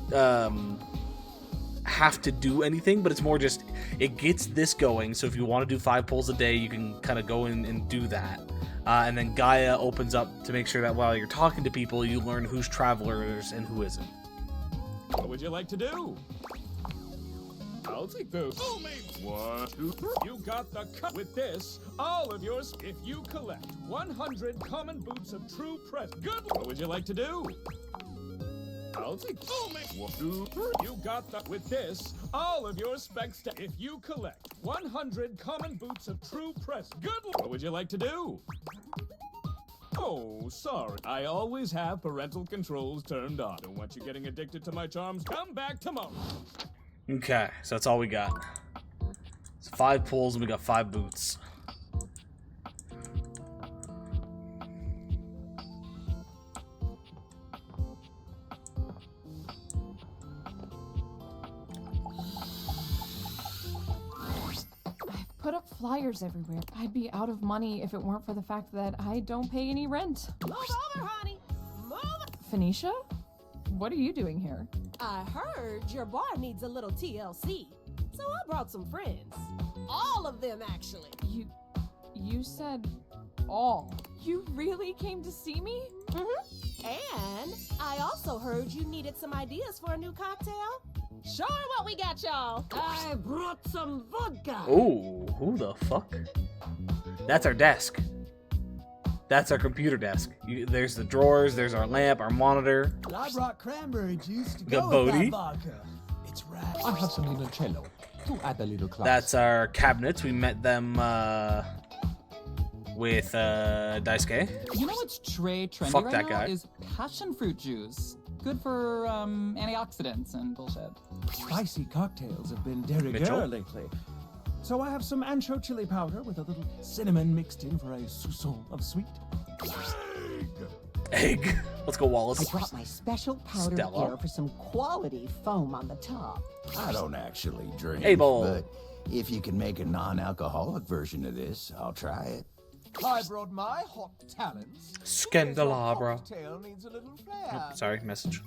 have to do anything, but it's more just, it gets this going, so if you want to do 5 pulls a day, you can kind of go in and do that. And then Gaia opens up to make sure that while you're talking to people, you learn who's travelers and who isn't. What would you like to do? I'll take those. Pull me. 1, 2, 3. You got the cut. With this, all of yours. If you collect 100 common boots of true presence. Good. What would you like to do? I'll take. Pull me. 1, 2, 3. You got the. With this, all of your spec stats. If you collect 100 common boots of true presence. Good. What would you like to do? Oh, sorry. I always have parental controls turned on. Don't want you getting addicted to my charms. Come back tomorrow. Okay, so that's all we got. It's 5 pulls and we got 5 boots. Put up flyers everywhere. I'd be out of money if it weren't for the fact that I don't pay any rent. Move over, honey. Move. Phoenicia? What are you doing here? I heard your bar needs a little TLC, so I brought some friends. All of them, actually. You said all. You really came to see me? Mm-hmm. And I also heard you needed some ideas for a new cocktail. Show her what we got, y'all. I brought some vodka. Oh, who the fuck? That's our desk. That's our computer desk. There's the drawers, there's our lamp, our monitor. I brought cranberry juice to Got go with Bodhi. that vodka. It's rad. I have some limoncello to add a little class. That's our cabinets. We met them with Daisuke. You know what's trendy Fuck right that now guy. is passion fruit juice. Good for antioxidants and bullshit. Spicy cocktails have been de rigueur Mitchell? lately. So I have some ancho chili powder with a little cinnamon mixed in for a soupçon of sweet. Egg. Let's go, Wallace. I brought my special powdered Stella. air for some quality foam on the top. I don't actually drink, Hey, Bull. but if you can make a non-alcoholic version of this, I'll try it. I brought my hot talents. Scandelabra. Cocktail needs a little flair. Oh, sorry, message.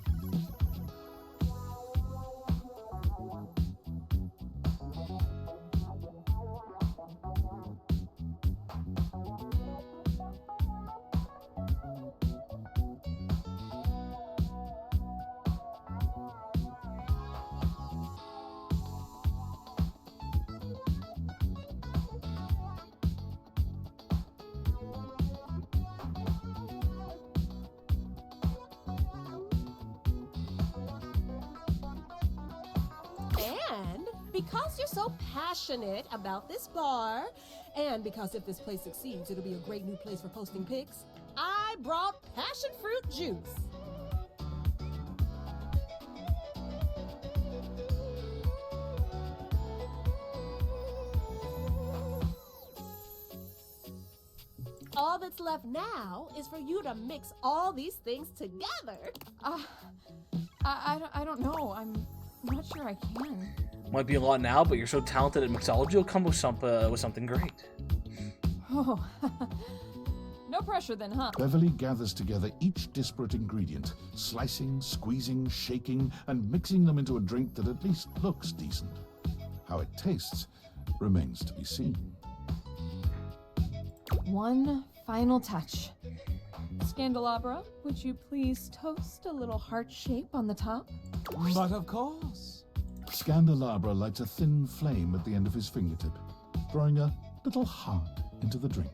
because you're so passionate about this bar, and because if this place succeeds, it'll be a great new place for posting pics, I brought passion fruit juice. All that's left now is for you to mix all these things together. I don't know. I'm not sure I can. Might be a lot now, but you're so talented at mixology, you'll come with something great. Oh, no pressure then, huh? Beverly gathers together each disparate ingredient, slicing, squeezing, shaking, and mixing them into a drink that at least looks decent. How it tastes remains to be seen. One final touch. Scandelabra, would you please toast a little heart shape on the top? But of course. Scandelabra lights a thin flame at the end of his fingertip, throwing a little heart into the drink.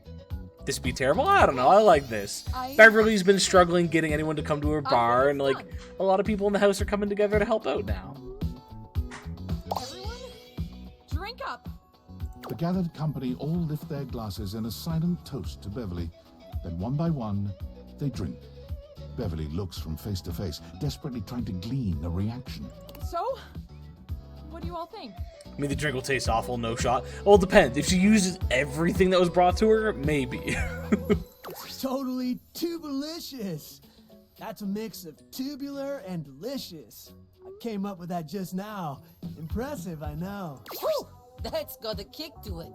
This would be terrible? I don't know. I like this. Beverly's been struggling getting anyone to come to her bar, and like a lot of people in the house are coming together to help out now. Everyone, drink up. The gathered company all lift their glasses in a silent toast to Beverly. Then one by one, they drink. Beverly looks from face to face, desperately trying to glean a reaction. So, what do you all think? I mean, the drink will taste awful, no shot. Well, it depends. If she uses everything that was brought to her, maybe. It's totally tubulicious. That's a mix of tubular and delicious. I came up with that just now. Impressive, I know. Whew, that's got a kick to it.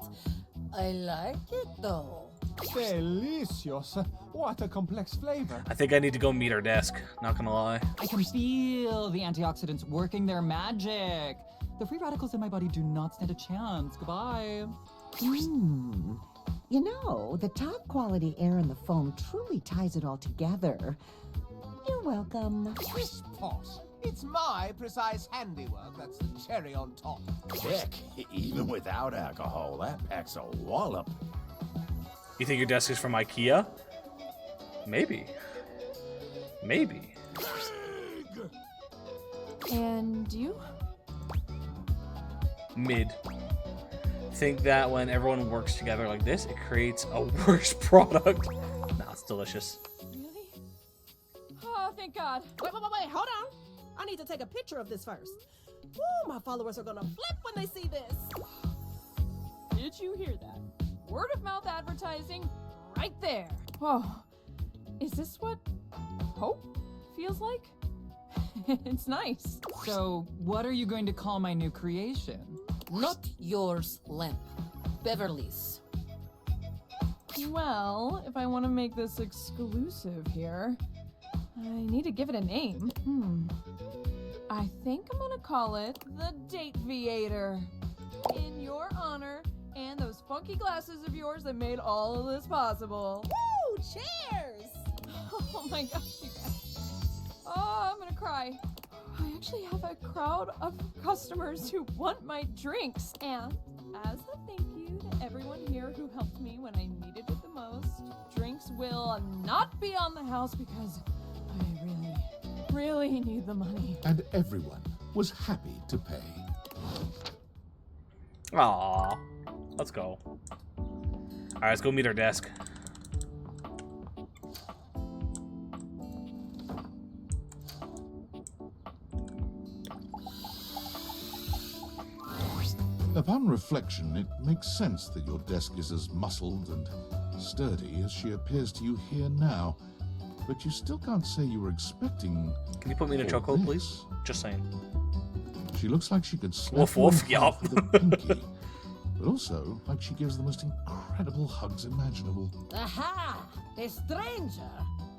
I like it though. Delicious. What a complex flavor. I think I need to go meet her desk, not gonna lie. I can feel the antioxidants working their magic. The free radicals in my body do not stand a chance. Goodbye. You know, the top quality air in the foam truly ties it all together. You're welcome. This pot. It's my precise handiwork. That's the cherry on top. Heck, even without alcohol, that packs a wallop. You think your desk is from IKEA? Maybe. Maybe. And you? Mid. Think that when everyone works together like this, it creates a worse product. Nah, it's delicious. Really? Oh, thank God. Wait, hold on. I need to take a picture of this first. Woo, my followers are gonna flip when they see this. Did you hear that? Word of mouth advertising right there. Oh, is this what hope feels like? It's nice. So, what are you going to call my new creation? Not yours, Lamp. Beverly's. Well, if I want to make this exclusive here, I need to give it a name. I think I'm gonna call it the Dateviator. In your honor, and those funky glasses of yours that made all of this possible. Woo! Cheers! Oh my gosh, you guys. Oh, I'm gonna cry. I actually have a crowd of customers who want my drinks. And as a thank you to everyone here who helped me when I needed it the most, drinks will not be on the house because I really need the money. And everyone was happy to pay. Aww. Let's go. Alright, let's go meet our desk. Upon reflection, it makes sense that your desk is as muscled and sturdy as she appears to you here now. But you still can't say you were expecting... Can you put me in a chokehold, please? Just saying. She looks like she could slap Woof you woof, in half yup. with a pinky, but also like she gives the most incredible hugs imaginable. Aha! A stranger.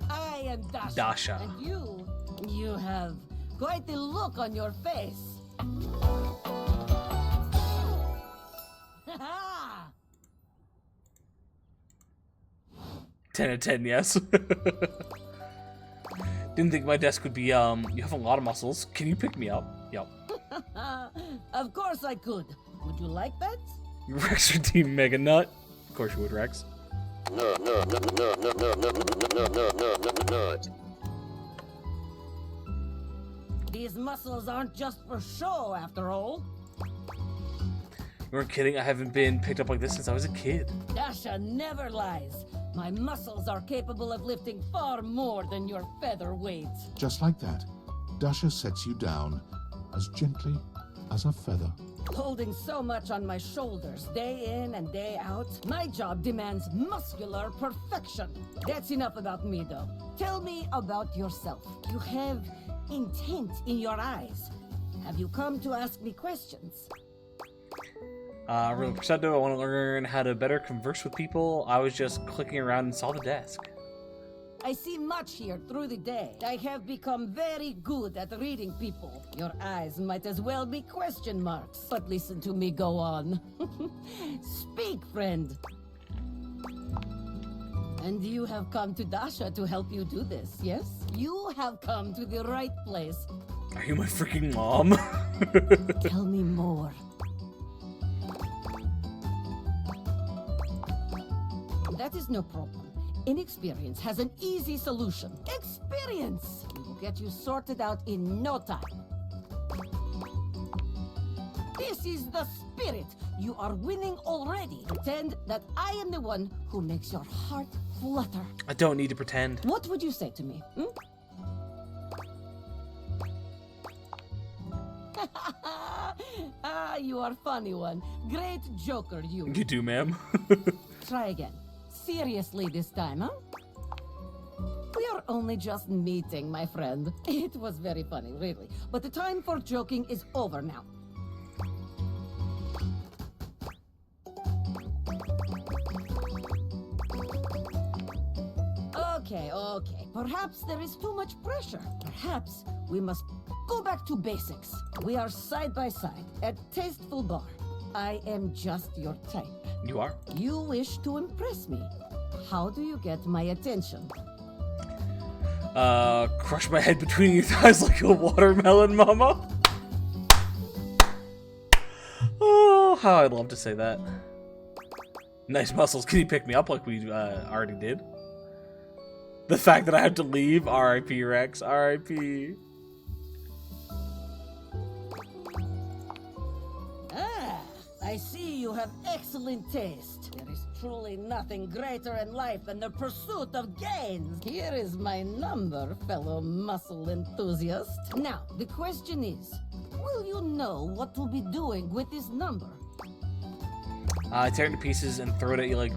I am Dasha. Dasha. And you have quite the look on your face. 10 out of 10, yes. Didn't think my desk would be, you have a lot of muscles. Can you pick me up? Yep. Of course I could. Would you like that? Rex or Team Mega Nut? Of course you would, Rex. No. These muscles aren't just for show, after all. You weren't kidding. I haven't been picked up like this since I was a kid. Dasha never lies. My muscles are capable of lifting far more than your featherweight. Just like that, Dasha sets you down as gently as a feather. Holding so much on my shoulders, day in and day out, my job demands muscular perfection. That's enough about me, though. Tell me about yourself. You have intent in your eyes. Have you come to ask me questions? Real Percepto, I want to learn how to better converse with people. I was just clicking around and saw the desk. I see much here through the day. I have become very good at reading people. Your eyes might as well be question marks. But listen to me go on. Speak, friend. And you have come to Dasha to help you do this, yes? You have come to the right place. Are you my freaking mom? Tell me more. That is no problem. Inexperience has an easy solution. Experience! We will get you sorted out in no time. This is the spirit. You are winning already. Pretend that I am the one who makes your heart flutter. I don't need to pretend. What would you say to me? You are funny one. Great joker, you. You do, ma'am. Try again. Seriously this time, huh? We are only just meeting, my friend. It was very funny, really. But the time for joking is over now. Okay. Perhaps there is too much pressure. Perhaps we must go back to basics. We are side by side at Tasteful Bar. I am just your type. You are? You wish to impress me. How do you get my attention? Crush my head between your thighs like a watermelon, mama. Oh, how I'd love to say that. Nice muscles. Can you pick me up like we already did? The fact that I have to leave. R.I.P. Rex. R.I.P. I see you have excellent taste. There is truly nothing greater in life than the pursuit of gains. Here is my number, fellow muscle enthusiast. Now, the question is, will you know what to be doing with this number? I tear it into pieces and throw it at you like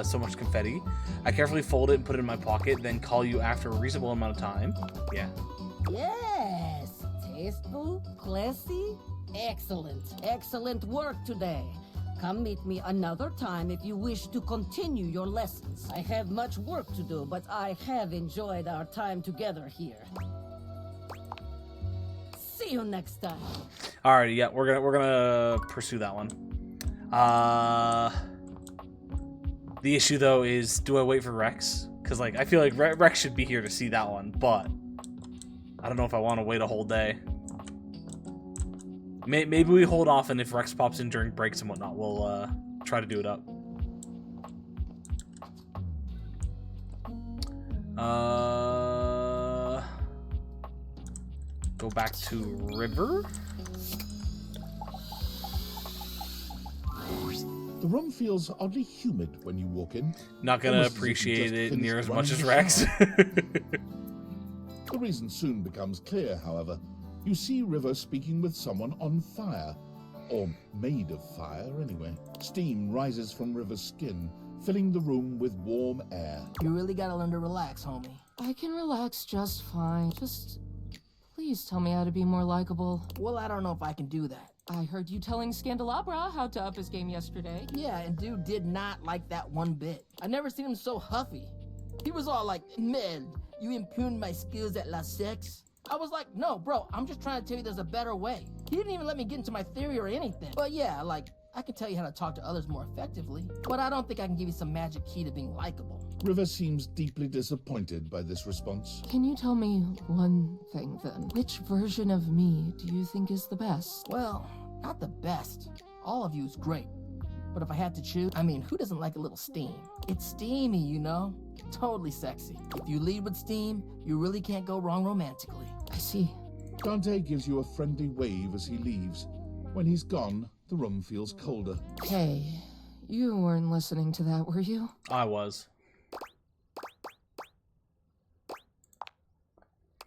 so much confetti. I carefully fold it and put it in my pocket, then call you after a reasonable amount of time. Yeah. Yes! Tasteful, classy, excellent. Excellent work today. Come meet me another time if you wish to continue your lessons. I have much work to do, but I have enjoyed our time together here. See you next time. Alrighty, yeah, we're gonna pursue that one. The issue though is, do I wait for Rex? Because like I feel like Rex should be here to see that one, but I don't know if I want to wait a whole day. Maybe we hold off, and if Rex pops in during breaks and whatnot, we'll try to do it up. Go back to River. The room feels oddly humid when you walk in. Not gonna Almost as if you appreciate just it finished near as running much as the Rex. shower. The reason soon becomes clear, however. You see River speaking with someone on fire. Or made of fire, anyway. Steam rises from River's skin, filling the room with warm air. You really gotta learn to relax, homie. I can relax just fine. Just please tell me how to be more likable. Well, I don't know if I can do that. I heard you telling Scandelabra how to up his game yesterday. Yeah, and dude did not like that one bit. I never seen him so huffy. He was all like, man, you impugned my skills at La Sex? I was like, no, bro, I'm just trying to tell you there's a better way. He didn't even let me get into my theory or anything. But yeah, like, I can tell you how to talk to others more effectively, but I don't think I can give you some magic key to being likable. River seems deeply disappointed by this response. Can you tell me one thing then? Which version of me do you think is the best? Well, not the best. All of you is great. But if I had to choose, I mean, who doesn't like a little steam? It's steamy, you know? Totally sexy. If you lead with steam, you really can't go wrong romantically. I see. Dante gives you a friendly wave as he leaves. When he's gone, The room feels colder. Hey, you weren't listening to that, were you? I was.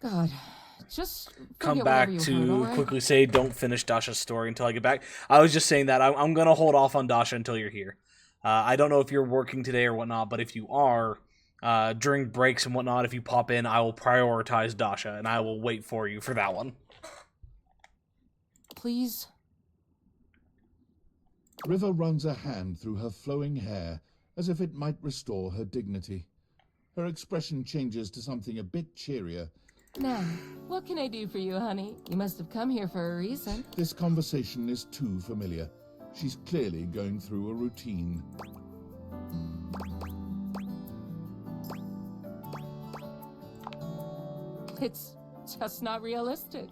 God, just Come forget back whatever you heard, to all right? quickly say don't finish Dasha's story until I get back. I was just saying that I'm going to hold off on Dasha until you're here. I don't know if you're working today or whatnot, but if you are, during breaks and whatnot, if you pop in, I will prioritize Dasha, and I will wait for you for that one. Please? River runs a hand through her flowing hair as if it might restore her dignity. Her expression changes to something a bit cheerier. Now, what can I do for you, honey? You must have come here for a reason. This conversation is too familiar. She's clearly going through a routine. It's just not realistic.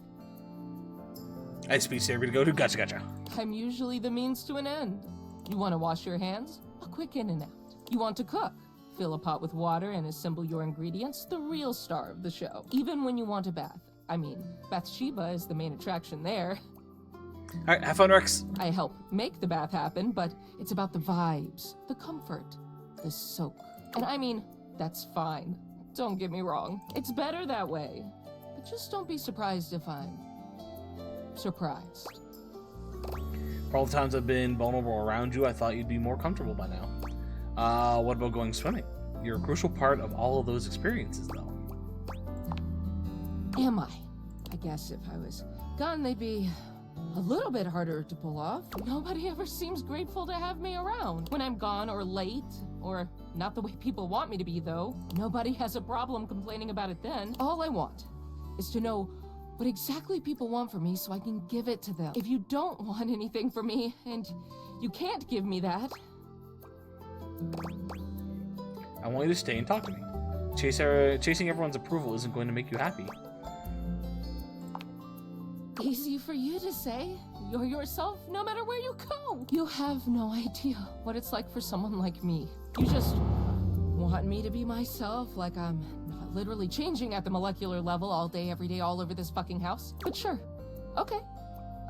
SP Saber to go to. Gotcha. I'm usually the means to an end. You want to wash your hands? A quick in and out. You want to cook? Fill a pot with water and assemble your ingredients, the real star of the show. Even when you want a bath. I mean, Bathsheba is the main attraction there. Alright, have fun, Rex. I help make the bath happen, but it's about the vibes, the comfort, the soak. And I mean, that's fine. Don't get me wrong. It's better that way. But just don't be surprised if I'm surprised. For all the times I've been vulnerable around you, I thought you'd be more comfortable by now. What about going swimming? You're a crucial part of all of those experiences, though. Am I? I guess if I was gone, they'd be a little bit harder to pull off. Nobody ever seems grateful to have me around. When I'm gone or late, or not the way people want me to be, though, nobody has a problem complaining about it then. All I want is to know what exactly people want from me so I can give it to them. If you don't want anything from me, and you can't give me that, I want you to stay and talk to me. Chasing everyone's approval isn't going to make you happy. easy for you to say. You're yourself no matter where you go. You have no idea what it's like for someone like me. You just want me to be myself, like I'm not literally changing at the molecular level all day, every day, all over this fucking house. But sure, okay.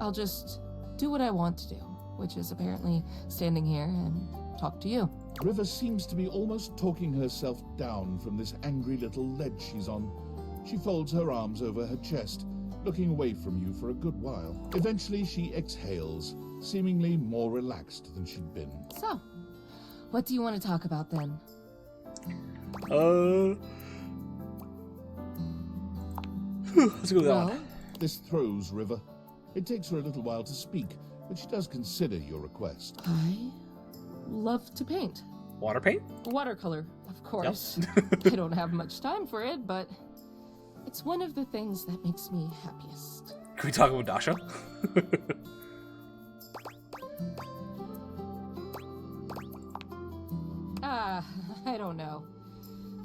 I'll just do what I want to do, which is apparently standing here and talk to you. River seems to be almost talking herself down from this angry little ledge she's on. She folds her arms over her chest, looking away from you for a good while. Eventually she exhales, seemingly more relaxed than she'd been. So, what do you want to talk about then? Let's go with that one. This throws River. It takes her a little while to speak, but she does consider your request. I love to paint. Water paint? Watercolor, of course. I don't have much time for it, but it's one of the things that makes me happiest. Can we talk about Dasha? I don't know.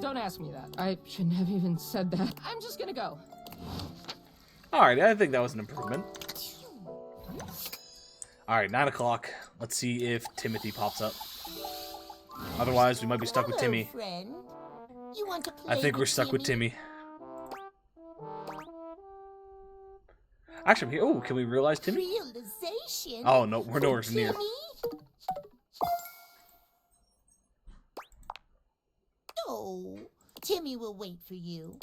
Don't ask me that. I shouldn't have even said that. I'm just gonna go. Alright, I think that was an improvement. Alright, 9 o'clock. Let's see if Timothy pops up. Otherwise, we might be stuck with Timmy. Friend. You want to play I think we're stuck with Timmy. Actually, I'm here. Oh, can we realize Timmy? Realization. Oh, no, we're nowhere near. Oh, Timmy will wait for you.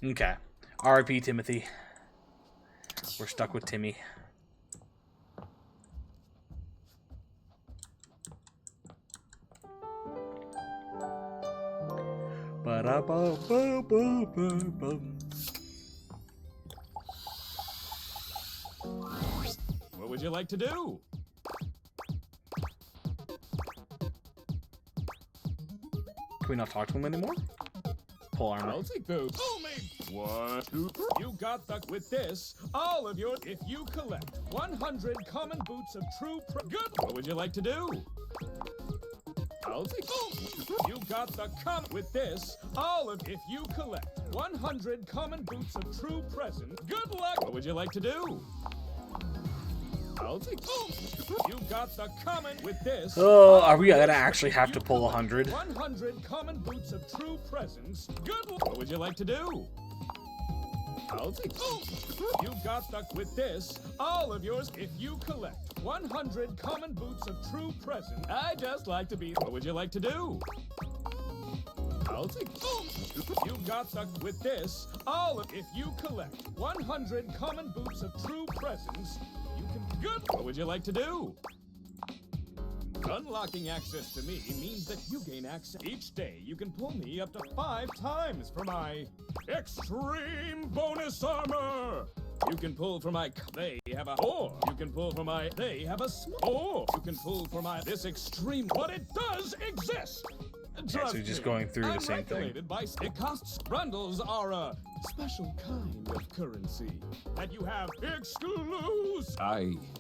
Okay. R.I.P. Timothy. We're stuck with Timmy. What would you like to do? Can we not talk to him anymore? Pull armor. I'll take those. Only 1, 2, 3. You got the with this. All of your. If you collect 100 common boots of true. Good. What would you like to do? I'll take. You got the with this. All of. If you collect 100 common boots of true present. Good luck. What would you like to do? I'll take. You got the common with this. Oh, are we gonna actually have to pull 100? 100 common boots of true presence. Good luck. What would you like to do? I'll take You got stuck with this. All of yours if you collect 100 common boots of true presence. I just like to be. What would you like to do? I'll take You got stuck with this. All of if you collect 100 common boots of true presence, you can good. What would you like to do? Unlocking access to me means that you gain access. Each day, you can pull me up to 5 times for my extreme bonus armor. You can pull for my they have a or you can pull for my they have a small or you can pull for my this extreme but it does exist. So you're just going through the same thing. It costs bundles are a special kind of currency that you have exclusive.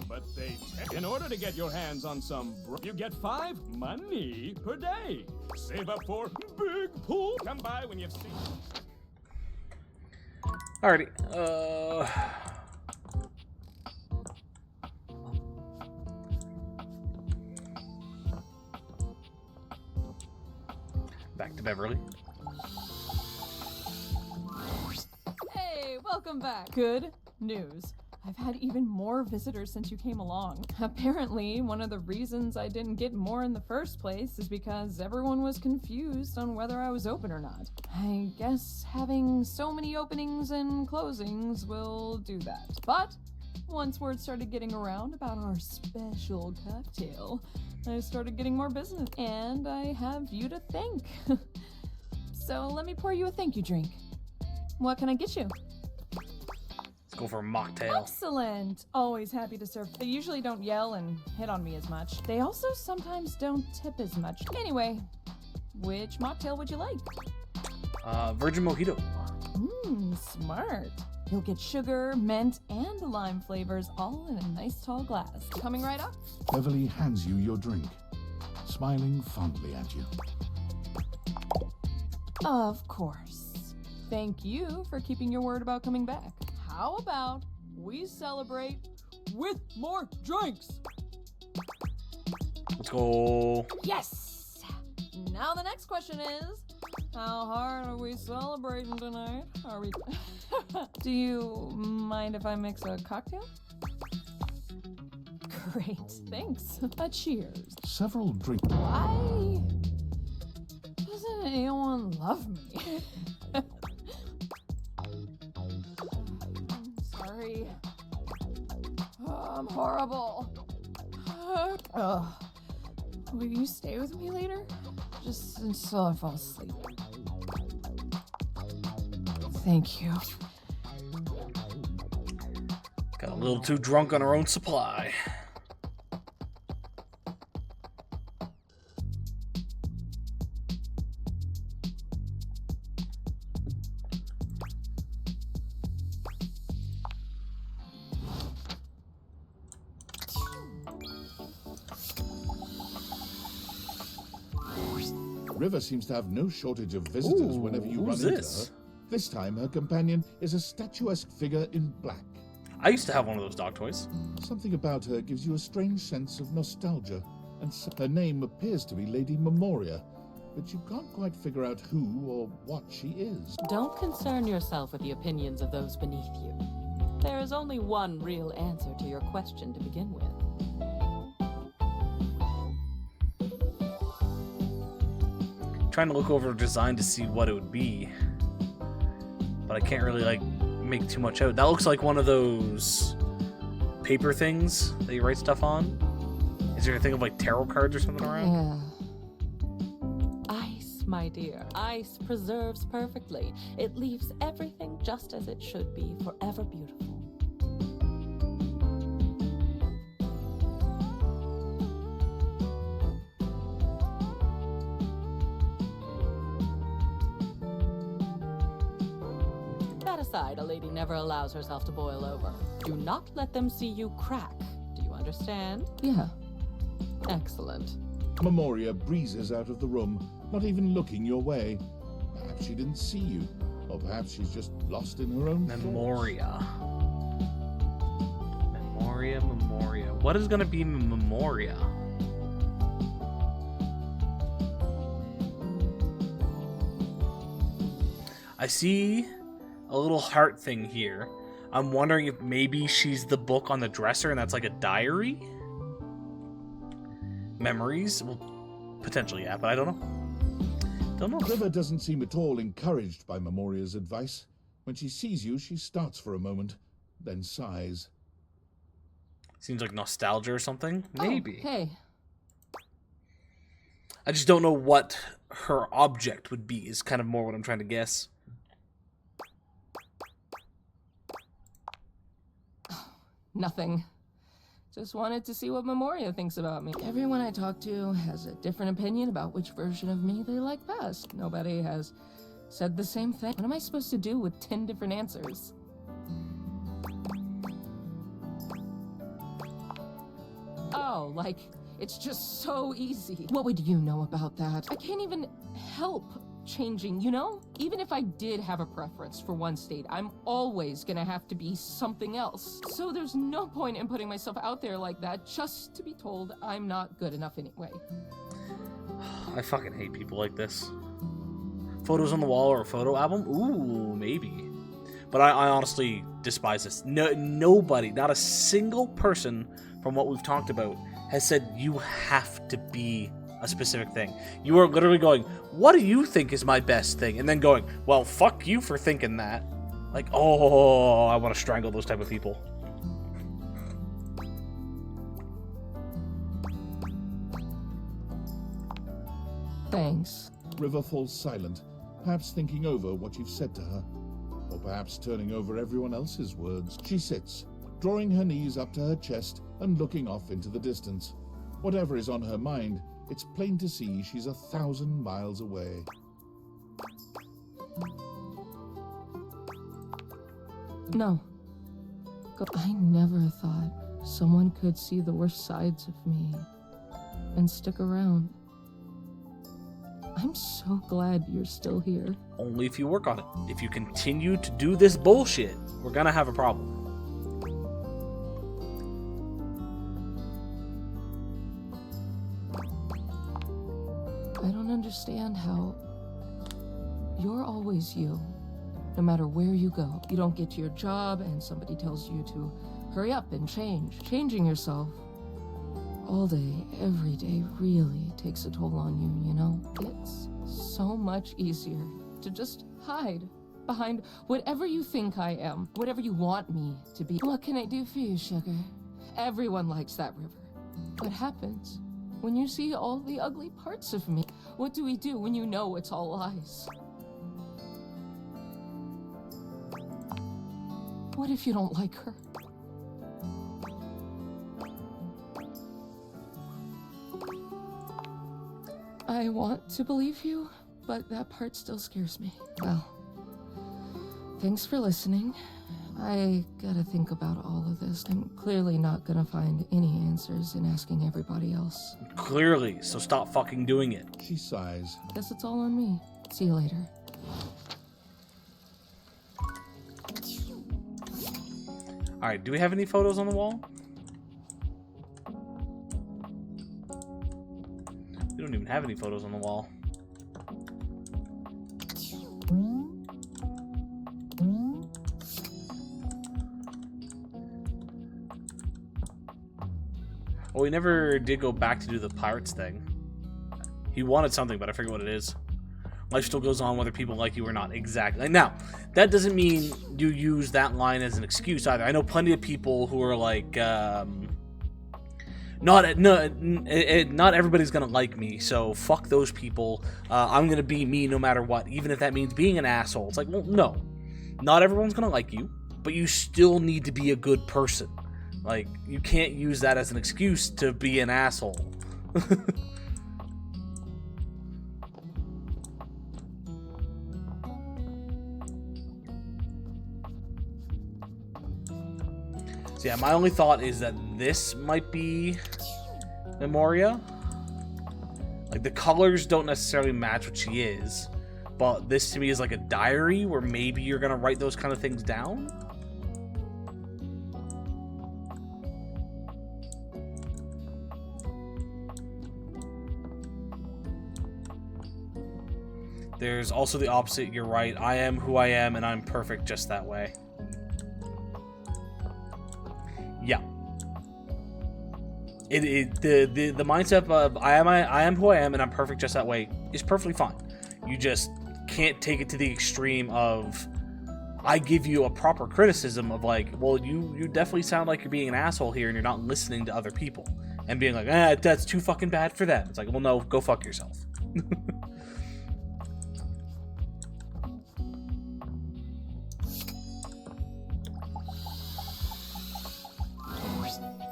But they in order to get your hands on some you get 5 money per day. Save up for big pull. Come by when you've seen. Alrighty. Back to Beverly. Hey, welcome back. Good news. I've had even more visitors since you came along. Apparently, one of the reasons I didn't get more in the first place is because everyone was confused on whether I was open or not. I guess having so many openings and closings will do that. But once word started getting around about our special cocktail, I started getting more business, and I have you to thank. So let me pour you a thank you drink. What can I get you? Let's go for a mocktail. Excellent! Always happy to serve. They usually don't yell and hit on me as much. They also sometimes don't tip as much. Anyway, which mocktail would you like? Virgin Mojito. Smart. You'll get sugar, mint, and lime flavors all in a nice tall glass. Coming right up. Beverly hands you your drink, smiling fondly at you. Of course. Thank you for keeping your word about coming back. How about we celebrate with more drinks? Let's go. Yes! Now the next question is, how hard are we celebrating tonight? Are we... Do you mind if I mix a cocktail? Great, thanks. A cheers. Several drinks. Why doesn't anyone love me? Sorry. Oh, I'm horrible. Will you stay with me later? Just until I fall asleep. Thank you. Got a little too drunk on our own supply. River seems to have no shortage of visitors whenever you run into her. This time, her companion is a statuesque figure in black. I used to have one of those dog toys. Something about her gives you a strange sense of nostalgia, and her name appears to be Lady Memoria, but you can't quite figure out who or what she is. Don't concern yourself with the opinions of those beneath you. There is only one real answer to your question to begin with. Trying to look over her design to see what it would be, but I can't really like make too much out. That looks like one of those paper things that you write stuff on. Is there a thing of like tarot cards or something around? Ice, my dear. Ice preserves perfectly. It leaves everything just as it should be, forever beautiful. Aside, a lady never allows herself to boil over. Do not let them see you crack. Do you understand? Yeah. Excellent. Memoria breezes out of the room, not even looking your way. Perhaps she didn't see you, or perhaps she's just lost in her own Memoria. Memoria, Memoria. What is gonna be Memoria? I see a little heart thing here. I'm wondering if maybe she's the book on the dresser and that's like a diary? Memories? Well, potentially, yeah, but I don't know. Don't know. River doesn't seem at all encouraged by Memoria's advice. When she sees you, she starts for a moment, then sighs. Seems like nostalgia or something? Maybe. Oh, hey. I just don't know what her object would be, is kind of more what I'm trying to guess. Nothing. Just wanted to see what Memoria thinks about me. Everyone I talk to has a different opinion about which version of me they like best. Nobody has said the same thing. What am I supposed to do with 10 different answers? Oh, like, it's just so easy. What would you know about that? I can't even help changing, you know? Even if I did have a preference for one state, I'm always gonna have to be something else. So there's no point in putting myself out there like that just to be told I'm not good enough anyway. I fucking hate people like this. Photos on the wall or a photo album? Ooh, maybe. But I honestly despise this. Nobody, not a single person from what we've talked about has said you have to be a specific thing. You are literally going, what do you think is my best thing? And then going, well, fuck you for thinking that. Like, oh, I want to strangle those type of people. Thanks. River falls silent, perhaps thinking over what you've said to her, or perhaps turning over everyone else's words. She sits, drawing her knees up to her chest and looking off into the distance. Whatever is on her mind, it's plain to see she's 1,000 miles away. No. I never thought someone could see the worst sides of me and stick around. I'm so glad you're still here. Only if you work on it. If you continue to do this bullshit, we're gonna have a problem. I don't understand how you're always you, no matter where you go. You don't get to your job and somebody tells you to hurry up and change. Changing yourself all day, every day really takes a toll on you, you know? It's so much easier to just hide behind whatever you think I am, whatever you want me to be. What can I do for you, sugar? Everyone likes that river. What happens when you see all the ugly parts of me? What do we do when you know it's all lies? What if you don't like her? I want to believe you, but that part still scares me. Well, thanks for listening. I gotta think about all of this. I'm clearly not gonna find any answers in asking everybody else. Clearly, so stop fucking doing it. She sighs. Guess it's all on me. See you later. Alright, do we have any photos on the wall? We don't even have any photos on the wall. Well, we never did go back to do the pirates thing. He wanted something, but I forget what it is. Life still goes on whether people like you or not. Exactly. Now, that doesn't mean you use that line as an excuse either. I know plenty of people who are like, not everybody's gonna like me, so fuck those people. I'm gonna be me no matter what, even if that means being an asshole. It's like, well, no. Not everyone's gonna like you, but you still need to be a good person. Like, you can't use that as an excuse to be an asshole. So yeah, my only thought is that this might be Memoria. Like, the colors don't necessarily match what she is, but this to me is like a diary where maybe you're gonna write those kind of things down. There's also the opposite. You're right. I am who I am, and I'm perfect just that way. Yeah. The mindset of I am who I am, and I'm perfect just that way is perfectly fine. You just can't take it to the extreme of I give you a proper criticism of like, well, you definitely sound like you're being an asshole here, and you're not listening to other people, and being like, that's too fucking bad for them. It's like, well, no, go fuck yourself.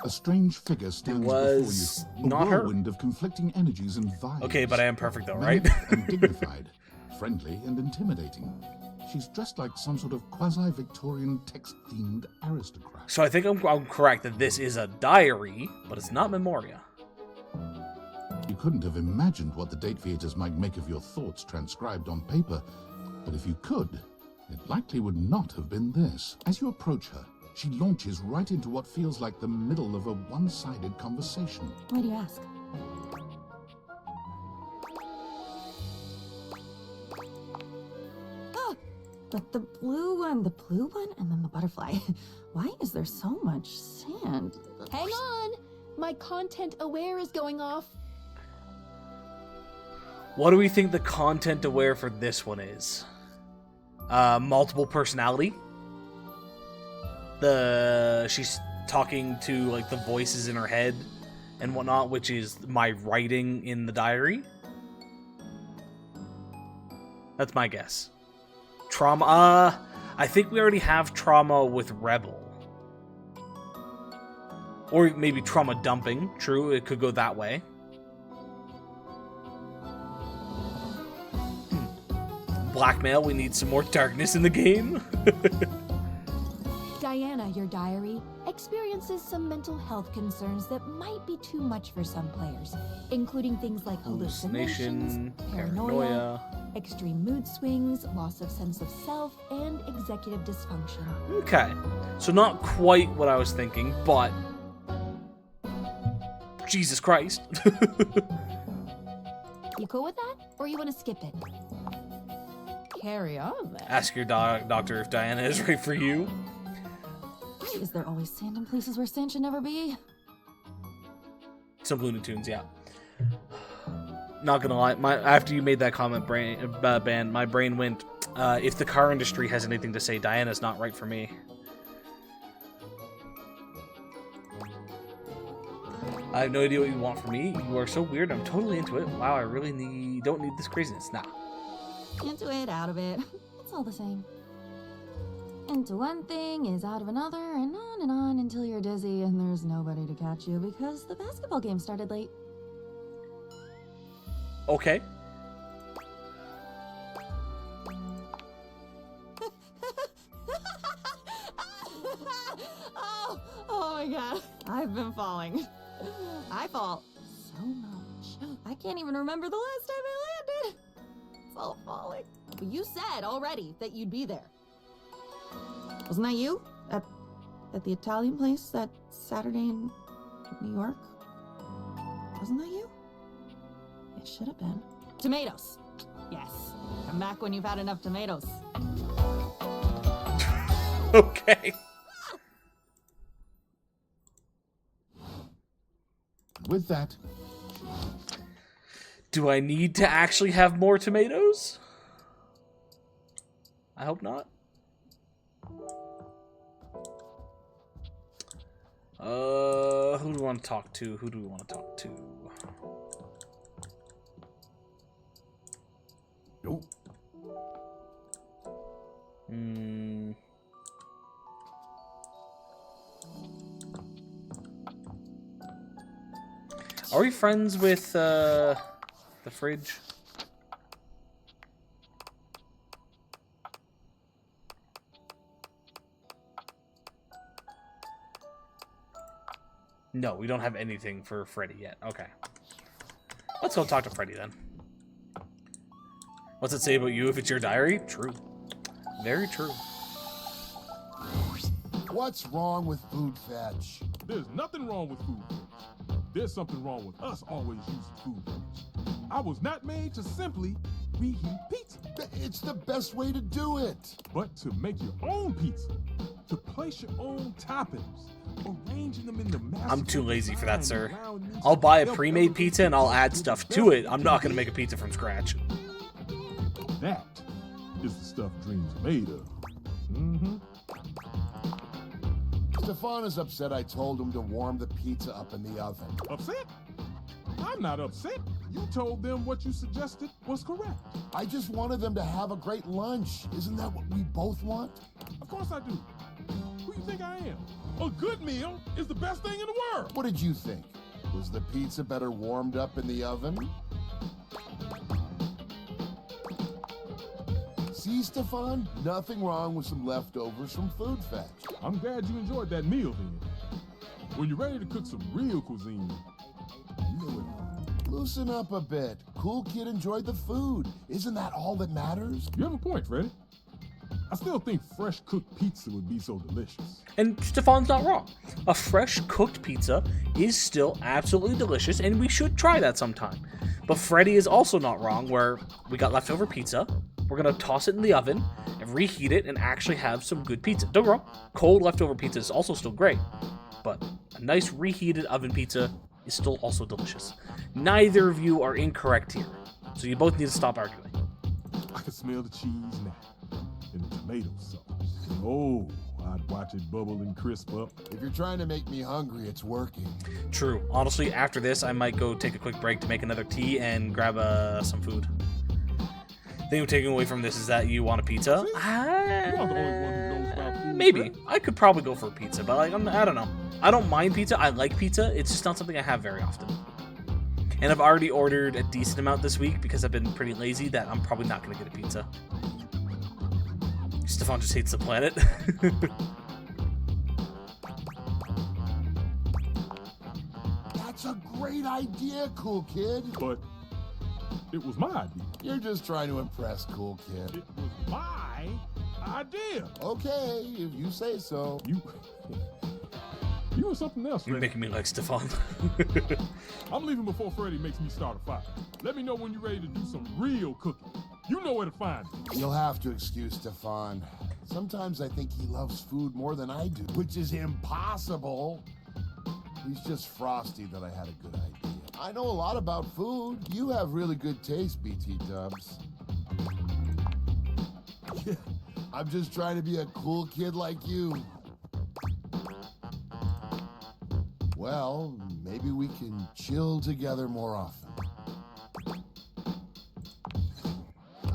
A strange figure stands before you, a not her. whirlwind of conflicting energies and vibes. Okay, but I am perfect though, right? Manic and dignified, friendly and intimidating. She's dressed like some sort of quasi-Victorian text-themed aristocrat. So I think I'm correct that this is a diary, but it's not Memoria. You couldn't have imagined what the Date Theaters might make of your thoughts transcribed on paper, but if you could, it likely would not have been this. As you approach her, she launches right into what feels like the middle of a one-sided conversation. Why do you ask? Oh, but the blue one, and then the butterfly. Why is there so much sand? Hang on! My content aware is going off. What do we think the content aware for this one is? Multiple personality? She's talking to like the voices in her head and whatnot, which is my writing in the diary. That's my guess. Trauma. I think we already have trauma with Rebel, or maybe trauma dumping. True, it could go that way. Blackmail. We need some more darkness in the game. Diana, your diary, experiences some mental health concerns that might be too much for some players, including things like hallucinations, paranoia, extreme mood swings, loss of sense of self, and executive dysfunction. Okay, so not quite what I was thinking, but Jesus Christ. You cool with that? Or you want to skip it? Carry on then. Ask your doctor if Diana is right for you. Why is there always sand in places where sand should never be? Some Looney Tunes, yeah. Not gonna lie, after you made that comment, Ben, my brain went, if the car industry has anything to say, Diana's not right for me. I have no idea what you want from me. You are so weird. I'm totally into it. Wow, I really don't need this craziness. Nah. Into it, out of it. It's all the same. Into one thing is out of another, and on until you're dizzy and there's nobody to catch you because the basketball game started late. Okay. Oh my god. I've been falling. I fall so much. I can't even remember the last time I landed. It's all falling. But you said already that you'd be there. Wasn't that you? At the Italian place that Saturday in New York? Wasn't that you? It should have been. Tomatoes. Yes. Come back when you've had enough tomatoes. Okay. With that, do I need to actually have more tomatoes? I hope not. Who do we want to talk to? Who do we want to talk to? Nope. Are we friends with the fridge? No, we don't have anything for Freddy yet. Okay. Let's go talk to Freddy then. What's it say about you if it's your diary? True. Very true. What's wrong with food fetch? There's nothing wrong with food fetch. There's something wrong with us always using food fetch. I was not made to simply reheat pizza. It's the best way to do it. But to make your own pizza, to place your own toppings, arranging them in the master I'm too lazy for that, sir. allowing me to I'll buy a help pre-made everybody pizza and I'll add to stuff the to best it. I'm not gonna make a pizza from scratch. That is the stuff dreams are made of. Mm-hmm. Stefan is upset I told him to warm the pizza up in the oven. Upset? I'm not upset. You told them what you suggested was correct. I just wanted them to have a great lunch. Isn't that what we both want? Of course I do. Who you think I am? A good meal is the best thing in the world. What did you think? Was the pizza better warmed up in the oven? See, Stefan? Nothing wrong with some leftovers from Food Fetch. I'm glad you enjoyed that meal then. When you're ready to cook some real cuisine, you know what? Loosen up a bit. Cool Kid enjoyed the food. Isn't that all that matters? You have a point, Freddy. I still think fresh cooked pizza would be so delicious. And Stefan's not wrong. A fresh cooked pizza is still absolutely delicious, and we should try that sometime. But Freddy is also not wrong, where we got leftover pizza, we're gonna toss it in the oven and reheat it and actually have some good pizza. Don't get me wrong, cold leftover pizza is also still great, but a nice reheated oven pizza is still also delicious. Neither of you are incorrect here, so you both need to stop arguing. I can smell the cheese now, and the tomato sauce. Oh, I'd watch it bubble and crisp up. If you're trying to make me hungry, it's working. True. Honestly, after this, I might go take a quick break to make another tea and grab some food. The thing we're taking away from this is that you want a pizza. You're not the only one who knows about food. Maybe. Fred. I could probably go for a pizza, but like I don't know. I don't mind pizza. I like pizza. It's just not something I have very often. And I've already ordered a decent amount this week because I've been pretty lazy that I'm probably not going to get a pizza. Stefan just hates the planet. That's a great idea, Cool Kid. But it was my idea. You're just trying to impress, Cool Kid. It was my idea. Okay, if you say so. You were something else, You're Freddy. making me like Stefan. I'm leaving before Freddy makes me start a fire. Let me know when you're ready to do some real cooking. You know where to find me. You'll have to excuse Stefan. Sometimes I think he loves food more than I do, which is impossible. He's just frosty that I had a good idea. I know a lot about food. You have really good taste, BT Dubs. I'm just trying to be a cool kid like you. Well, maybe we can chill together more often.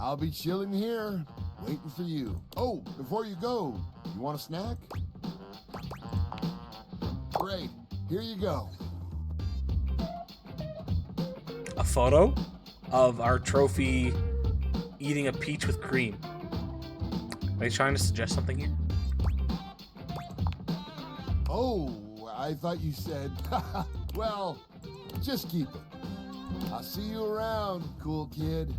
I'll be chilling here, waiting for you. Oh, before you go, you want a snack? Great, here you go. A photo of our trophy eating a peach with cream. Are you trying to suggest something here? Oh, I thought you said, well, just keep it. I'll see you around, cool kid.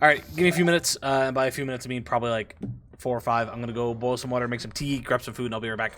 All right, give me a few minutes. And by a few minutes, I mean probably like 4 or 5. I'm gonna go boil some water, make some tea, grab some food, and I'll be right back.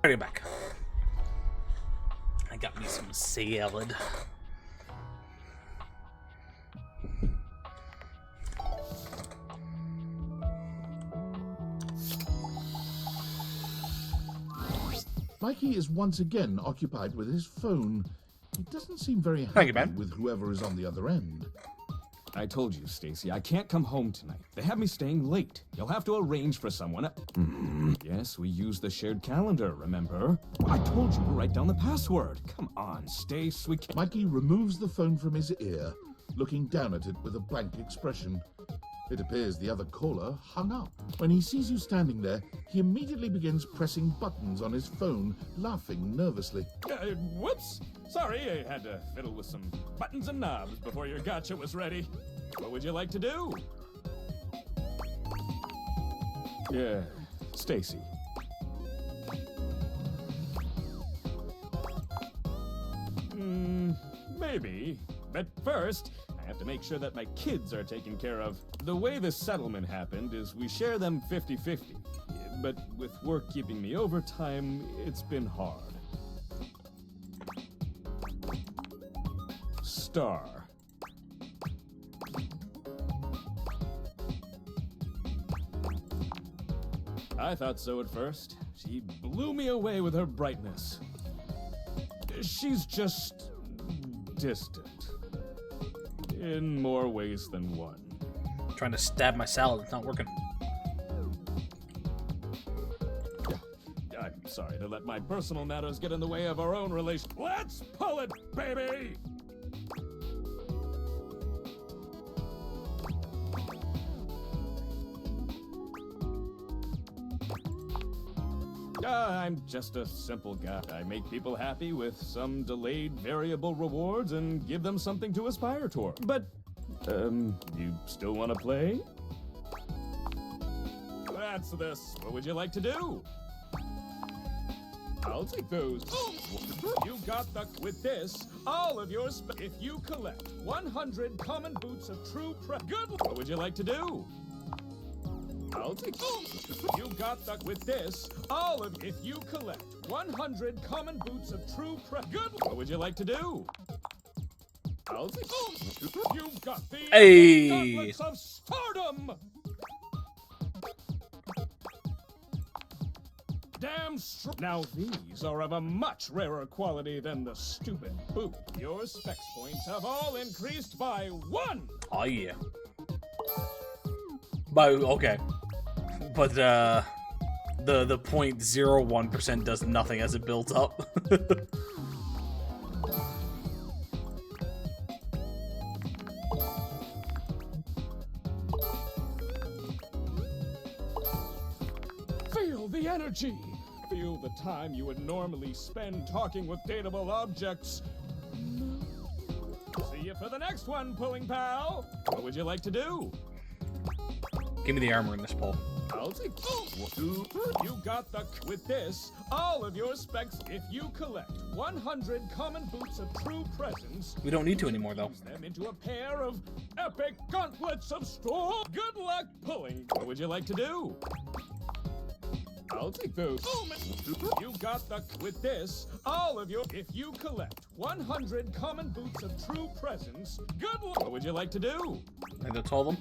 Alright, back. I got me some salad. Mikey is once again occupied with his phone. He doesn't seem very Thank you, happy Ben. with whoever is on the other end. I told you, Stacy, I can't come home tonight. They have me staying late. You'll have to arrange for someone. Yes, we use the shared calendar, remember? I told you to write down the password. Come on, Stace, we can't. Mikey removes the phone from his ear, looking down at it with a blank expression. It appears the other caller hung up. When he sees you standing there, he immediately begins pressing buttons on his phone, laughing nervously. Whoops! Sorry, I had to fiddle with some buttons and knobs before your gotcha was ready. What would you like to do? Yeah, Stacy. Maybe. But first, I have to make sure that my kids are taken care of. The way the settlement happened is we share them 50-50. But with work keeping me overtime, it's been hard. Star. I thought so at first. She blew me away with her brightness. She's just distant. In more ways than one. Trying to stab my salad, it's not working. I'm sorry to let my personal matters get in the way of our own relation. Let's pull it, baby! I'm just a simple guy. I make people happy with some delayed variable rewards and give them something to aspire toward. But, you still want to play? That's this. What would you like to do? I'll take those. You got the... With this, all of your... If you collect 100 common boots of true good... What would you like to do? I'll take... You got the... With this, all of... If you collect 100 common boots of true good... What would you like to do? I'll take... You've got the... Hey! Gauntlets of Stardom! Damn Now these are of a much rarer quality than the stupid boot. Your specs points have all increased by 1! Oh yeah. But okay. But the 0.01% does nothing as it builds up. Feel the energy! Feel the time you would normally spend talking with dateable objects. See you for the next one, Pulling Pal! What would you like to do? Give me the armor in this poll. I'll take... You got the... With this, all of your specs, if you collect 100 common boots of true presence... We don't need to anymore, though. ...them into a pair of epic gauntlets of storm. Good luck pulling. What would you like to do? I'll take those. You got the... With this, all of your... If you collect 100 common boots of true presence... Good luck. What would you like to do? I just told them.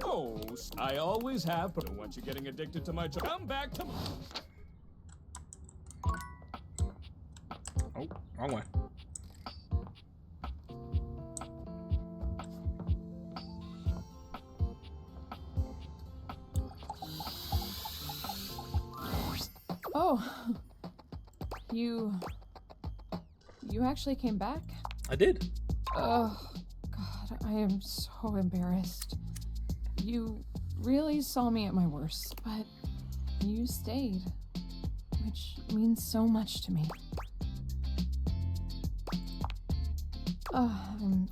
Oh, I always have, but I don't want you getting addicted to my job. Come back to... Oh, wrong way. Oh, you actually came back? I did. Oh, God, I am so embarrassed. You really saw me at my worst, but you stayed, which means so much to me. Oh, I'm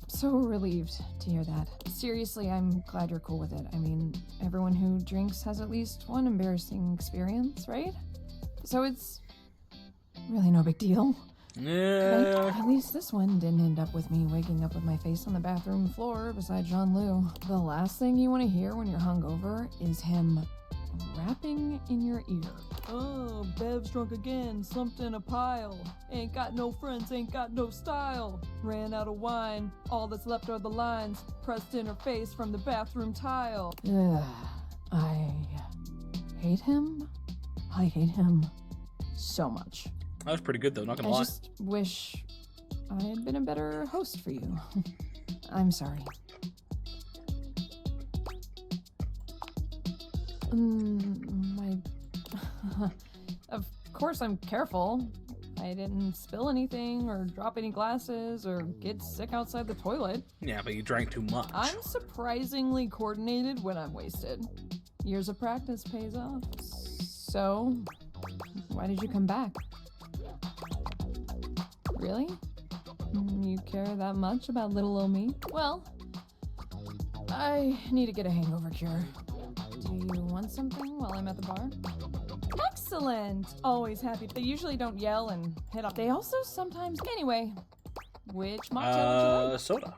so relieved to hear that. Seriously, I'm glad you're cool with it. I mean, everyone who drinks has at least one embarrassing experience, right? So it's really no big deal. Yeah. Right? At least this one didn't end up with me waking up with my face on the bathroom floor beside Jean-Lou. The last thing you want to hear when you're hungover is him rapping in your ear. Oh, Bev's drunk again, slumped in a pile. Ain't got no friends, ain't got no style. Ran out of wine, all that's left are the lines pressed in her face from the bathroom tile. Ugh, I hate him. I hate him so much. That was pretty good, though, not gonna lie. I just wish I had been a better host for you. I'm sorry. Of course I'm careful. I didn't spill anything or drop any glasses or get sick outside the toilet. Yeah, but you drank too much. I'm surprisingly coordinated when I'm wasted. Years of practice pays off. So, why did you come back? Really? You care that much about little old me? Well, I need to get a hangover cure. Do you want something while I'm at the bar? Excellent! Always happy. They usually don't yell and hit up. They also sometimes... Anyway, which mocktail would you like? Soda.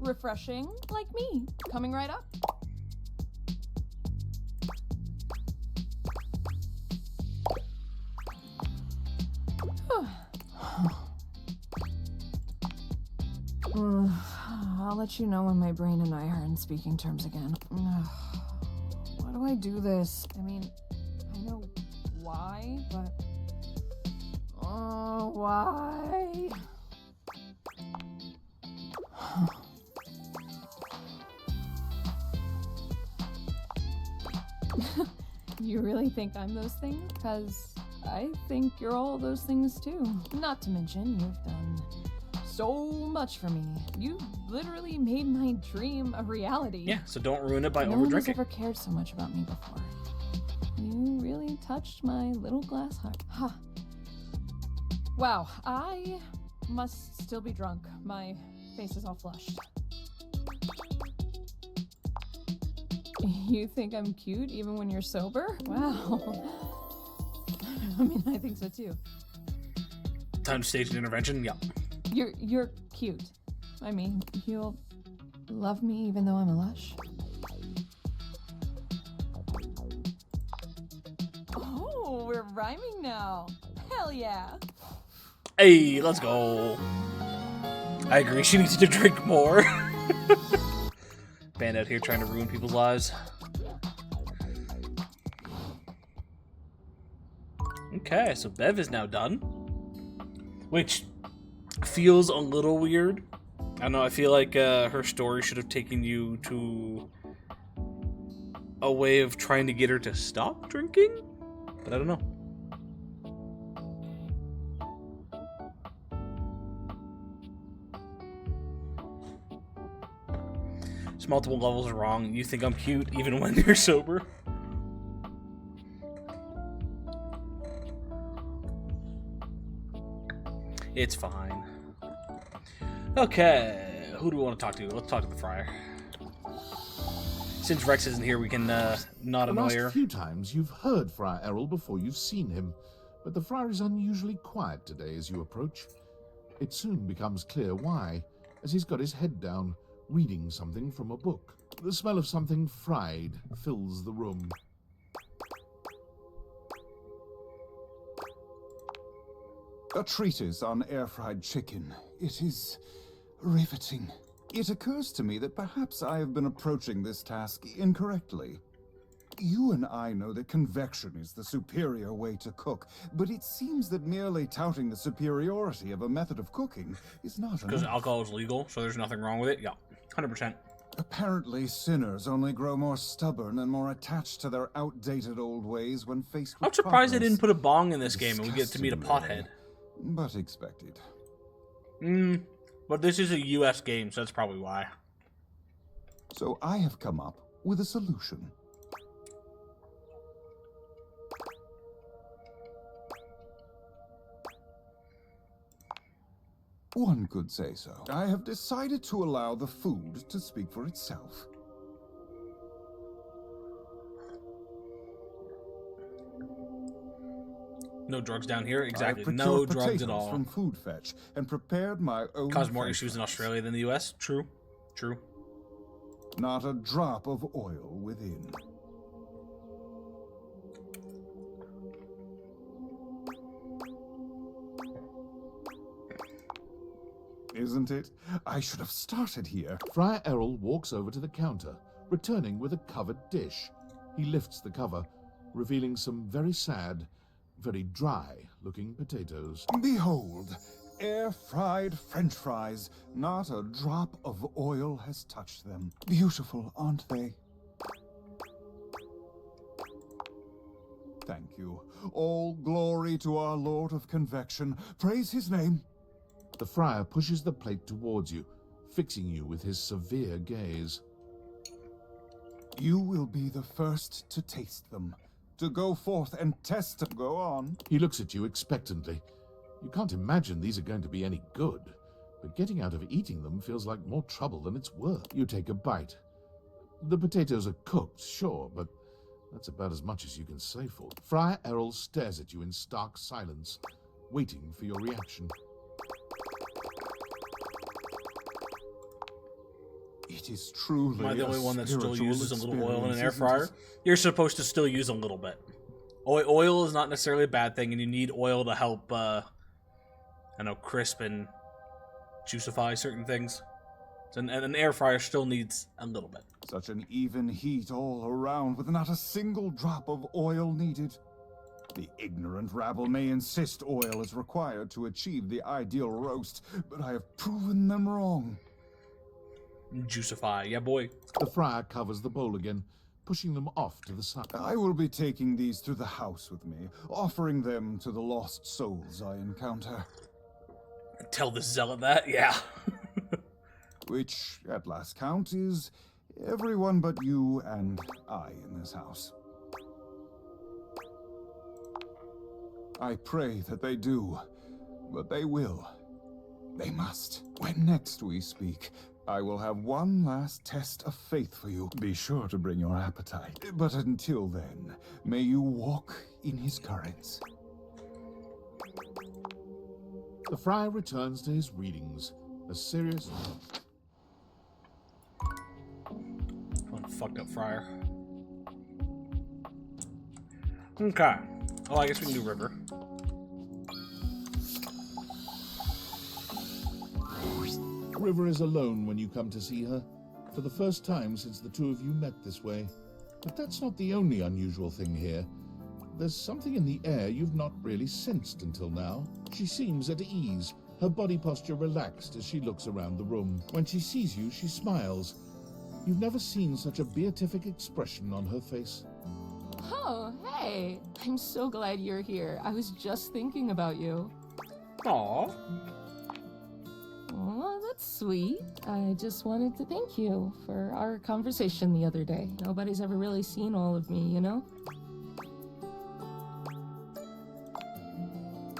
Refreshing, like me. Coming right up. I'll let you know when my brain and I are in speaking terms again. Why do I do this? I mean, I know why, but... Oh, why? You really think I'm those things? Because I think you're all those things too. Not to mention, you've done so much for me. You literally made my dream a reality. Yeah, so don't ruin it by No one has over-drinking. ever cared so much about me before. You really touched my little glass heart. Huh. Wow, I must still be drunk. My face is all flushed. You think I'm cute even when you're sober? Wow. I mean, I think so too. Time to stage an intervention? Yeah. You're cute. I mean, you'll love me even though I'm a lush. Oh, we're rhyming now. Hell yeah. Hey, let's go. I agree, she needs to drink more. Band out here trying to ruin people's lives. Okay, so Bev is now done. Which feels a little weird. I don't know, I feel like her story should have taken you to a way of trying to get her to stop drinking? But I don't know. There's multiple levels wrong. You think I'm cute even when you're sober? It's fine. Okay, who do we want to talk to? Let's talk to the Friar. Since Rex isn't here, we can not The annoy last her. few times you've heard Friar Errol before you've seen him, but the Friar is unusually quiet today as you approach. It soon becomes clear why, as he's got his head down, reading something from a book. The smell of something fried fills the room. A treatise on air-fried chicken. It is riveting. It occurs to me that perhaps I have been approaching this task incorrectly. You and I know that convection is the superior way to cook, but it seems that merely touting the superiority of a method of cooking is not Because enough. alcohol is legal, so there's nothing wrong with it. Yeah, 100%. Apparently, sinners only grow more stubborn and more attached to their outdated old ways when faced with I'm surprised they progress. didn't put a bong in this game and we get to meet a pothead. But expected. But this is a US game, so that's probably why. So I have come up with a solution. One could say so. I have decided to allow the food to speak for itself. No drugs down here, exactly. I have No procured drugs at potatoes all. from Food Fetch and prepared my own. Cause more french issues in fries. Australia than the US. True. True. Not a drop of oil within. isn't it? I should have started here. Friar Errol walks over to the counter, returning with a covered dish. He lifts the cover, revealing some very sad, very dry-looking potatoes. Behold, air-fried French fries. Not a drop of oil has touched them. Beautiful, aren't they? Thank you. All glory to our Lord of Convection. Praise his name. The friar pushes the plate towards you, fixing you with his severe gaze. You will be the first to taste them, to go forth and test them. Go on. He looks at you expectantly. You can't imagine these are going to be any good, but getting out of eating them feels like more trouble than it's worth. You take a bite. The potatoes are cooked, sure, but that's about as much as you can say for them. Friar Errol stares at you in stark silence, waiting for your reaction. It is truly. Am I the only one that still spiritual uses a little oil in an air experience, fryer? isn't it? You're supposed to still use a little bit. Oil is not necessarily a bad thing, and you need oil to help, crisp and juicify certain things. And an air fryer still needs a little bit. Such an even heat all around, with not a single drop of oil needed. The ignorant rabble may insist oil is required to achieve the ideal roast, but I have proven them wrong. Juicify, yeah boy. The friar covers the bowl again, pushing them off to the side. I will be taking these through the house with me, offering them to the lost souls I encounter. Tell the zealot that, yeah. Which, at last count, is everyone but you and I in this house. I pray that they do, but they will. They must. When next we speak, I will have one last test of faith for you. Be sure to bring your appetite. But until then, may you walk in his currents. The friar returns to his readings, a serious... One fucked up friar. Okay. Oh, I guess we can do river. River is alone when you come to see her, for the first time since the two of you met this way. But that's not the only unusual thing here. There's something in the air you've not really sensed until now. She seems at ease, her body posture relaxed as she looks around the room. When she sees you, she smiles. You've never seen such a beatific expression on her face. Oh, hey! I'm so glad you're here. I was just thinking about you. Aww. Oh, that's sweet. I just wanted to thank you for our conversation the other day. Nobody's ever really seen all of me, you know?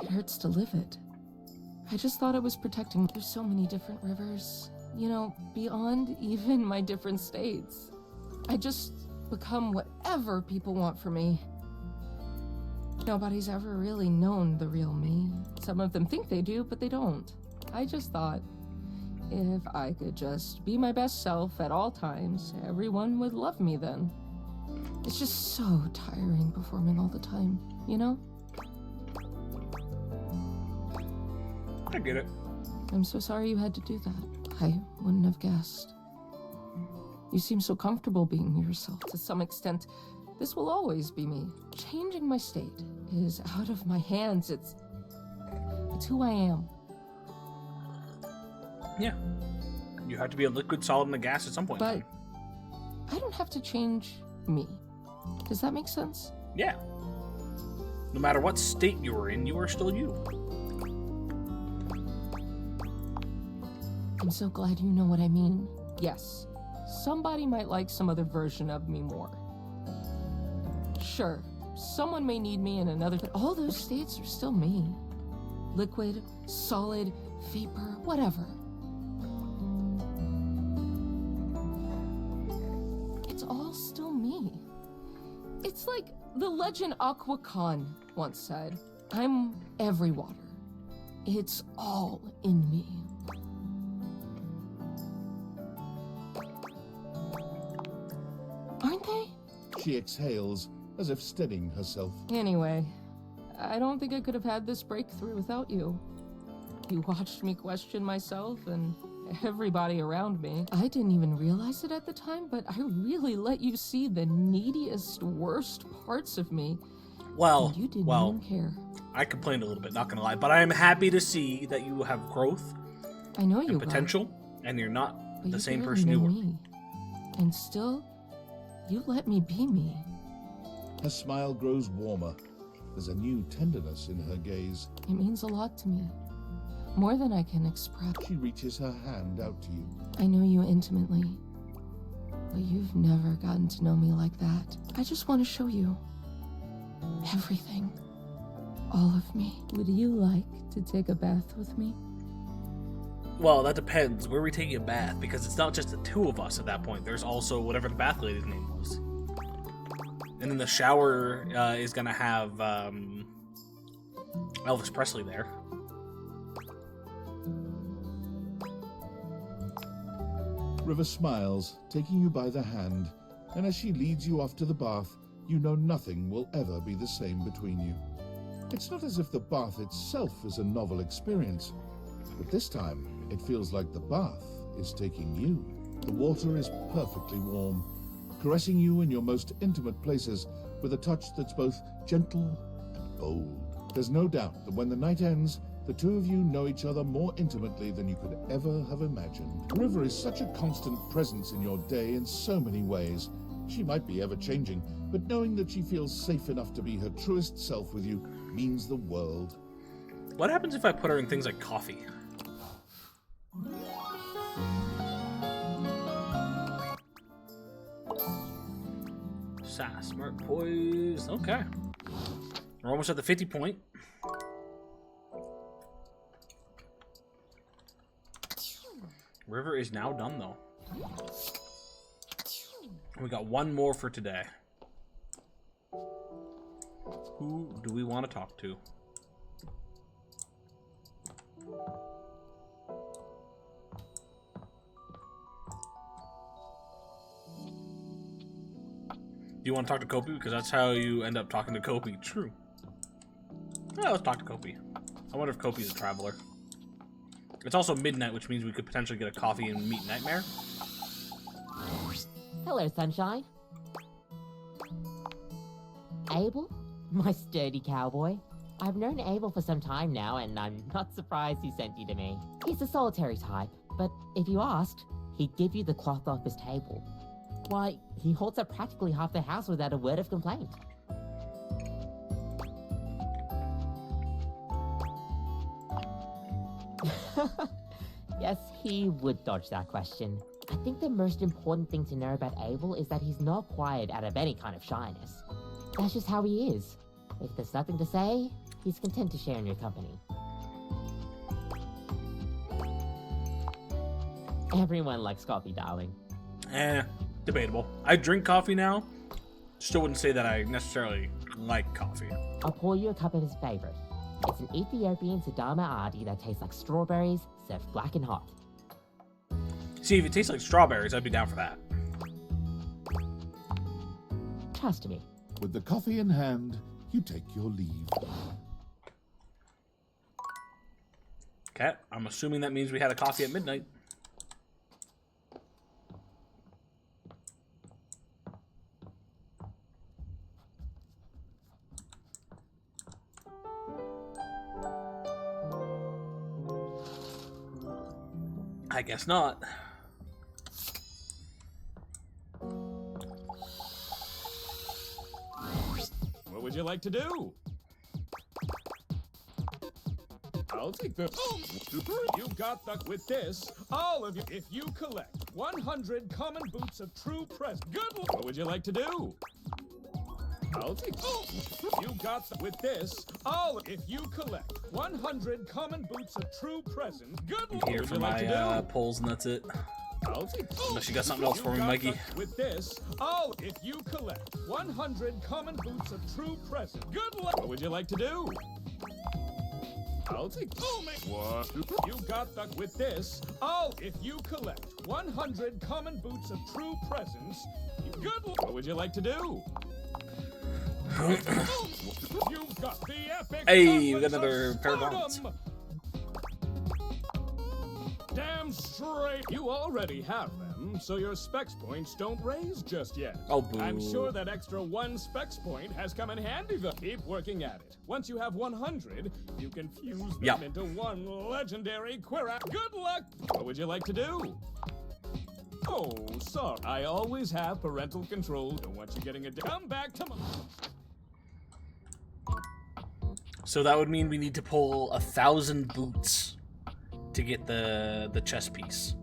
It hurts to live it. I just thought I was protecting. There's so many different rivers, you know, beyond even my different states. I just become whatever people want from me. Nobody's ever really known the real me. Some of them think they do, but they don't. I just thought, if I could just be my best self at all times, everyone would love me then. It's just so tiring performing all the time, you know? I get it. I'm so sorry you had to do that. I wouldn't have guessed. You seem so comfortable being yourself. To some extent, this will always be me. Changing my state is out of my hands. It's who I am. Yeah. You have to be a liquid, solid, and a gas at some point. But I don't have to change me. Does that make sense? Yeah. No matter what state you are in, you are still you. I'm so glad you know what I mean. Yes, somebody might like some other version of me more. Sure, someone may need me in another, but all those states are still me. Liquid, solid, vapor, whatever. It's all still me. It's like the legend Aqua Khan once said, I'm every water. It's all in me. Aren't they? She exhales, as if steadying herself. Anyway, I don't think I could have had this breakthrough without you. You watched me question myself and everybody around me. I didn't even realize it at the time, but I really let you see the neediest, worst parts of me. Well, and you didn't well, even care. I complained a little bit, not gonna lie, but I am happy to see that you have growth I know you and will, potential, and you're not but the you same barely person know you were. me. And still, you let me be me. Her smile grows warmer. There's a new tenderness in her gaze. It means a lot to me. More than I can express. She reaches her hand out to you. I know you intimately, but you've never gotten to know me like that. I just want to show you everything. All of me. Would you like to take a bath with me? Well, that depends. Where are we taking a bath? Because it's not just the two of us at that point. There's also whatever the bath lady's name was. And then the shower is gonna have Elvis Presley there. River smiles, taking you by the hand, and as she leads you off to the bath, you know nothing will ever be the same between you. It's not as if the bath itself is a novel experience, but this time it feels like the bath is taking you. The water is perfectly warm, caressing you in your most intimate places with a touch that's both gentle and bold. There's no doubt that when the night ends, the two of you know each other more intimately than you could ever have imagined. River is such a constant presence in your day in so many ways. She might be ever-changing, but knowing that she feels safe enough to be her truest self with you means the world. What happens if I put her in things like coffee? Sass, smart, poise. Okay. We're almost at the 50 point. River is now done, though. We got one more for today. Who do we want to talk to? Do you want to talk to Kopi? Because that's how you end up talking to Kopi. True. Yeah, let's talk to Kopi. I wonder if Kopi's a traveler. It's also midnight, which means we could potentially get a coffee and meet Nightmare. Hello, Sunshine. Abel? My sturdy cowboy. I've known Abel for some time now, and I'm not surprised he sent you to me. He's a solitary type, but if you asked, he'd give you the cloth off his table. Why, he holds up practically half the house without a word of complaint. Yes, he would dodge that question. I think the most important thing to know about Abel is that he's not quiet out of any kind of shyness. That's just how he is. If there's nothing to say, he's content to share in your company. Everyone likes coffee, darling. Debatable. I drink coffee now. Still wouldn't say that I necessarily like coffee. I'll pour you a cup of his favorite. It's an Ethiopian Sidama Adi that tastes like strawberries, served black and hot. See, if it tastes like strawberries, I'd be down for that. Trust me. With the coffee in hand, you take your leave. Okay, I'm assuming that means we had a coffee at midnight. I guess not. What would you like to do? I'll take the... You got the... With this, all of you, if you collect 100 common boots of true present. Good. What would you like to do? I'll take... You got the... With this, all... If you collect 100 common boots of true present. Good. I'm What here would for you like to my do? polls, and that's it. I'll take... Unless you got something else for me, got Mikey. With this, all... If you collect 100 common boots of true present. Good luck. What would you like to do? I'll take... What? You got the... With this, all... If you collect 100 common boots of true presents. Good luck. What would you like to do? You've got the epic... Hey, we got another pair of gauntlets. Damn straight! You already have them, so your specs points don't raise just yet. Oh, boo. I'm sure that extra 1 specs point has come in handy though. Keep working at it. Once you have 100, you can fuse them into one legendary Quirrell. Good luck! What would you like to do? Oh, sorry. I always have parental control. Don't want you getting a... Come back tomorrow. So that would mean we need to pull 1,000 boots to get the chess piece.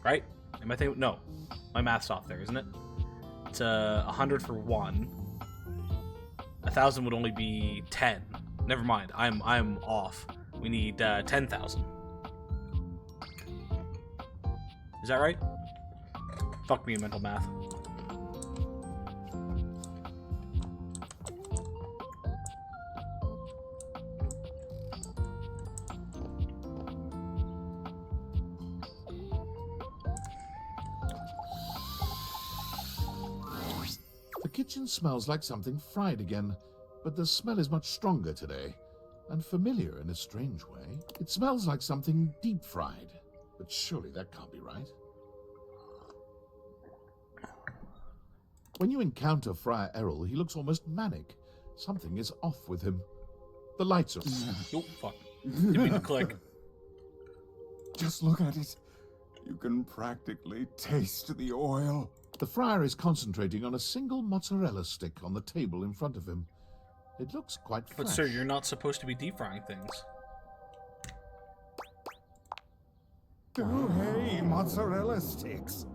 Right? Am I thinking? No. My math's off there, isn't it? It's 100 for 1. 1,000 would only be 10. Never mind. I'm off. We need 10,000. Is that right? Fuck me in mental math. The kitchen smells like something fried again, but the smell is much stronger today, and familiar in a strange way. It smells like something deep fried, but surely that can't be right. When you encounter Friar Errol, he looks almost manic. Something is off with him. The lights are... Oh, fuck. Didn't mean to click. Just look at it. You can practically taste the oil. The friar is concentrating on a single mozzarella stick on the table in front of him. It looks quite fresh. But sir, you're not supposed to be deep frying things. Oh, hey, mozzarella sticks.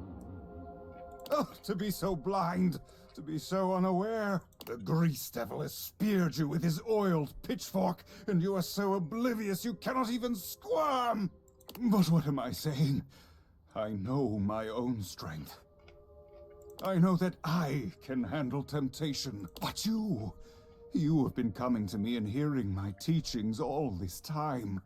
Oh, to be so blind, to be so unaware. The grease devil has speared you with his oiled pitchfork, and you are so oblivious you cannot even squirm. But what am I saying? I know my own strength. I know that I can handle temptation. But you have been coming to me and hearing my teachings all this time.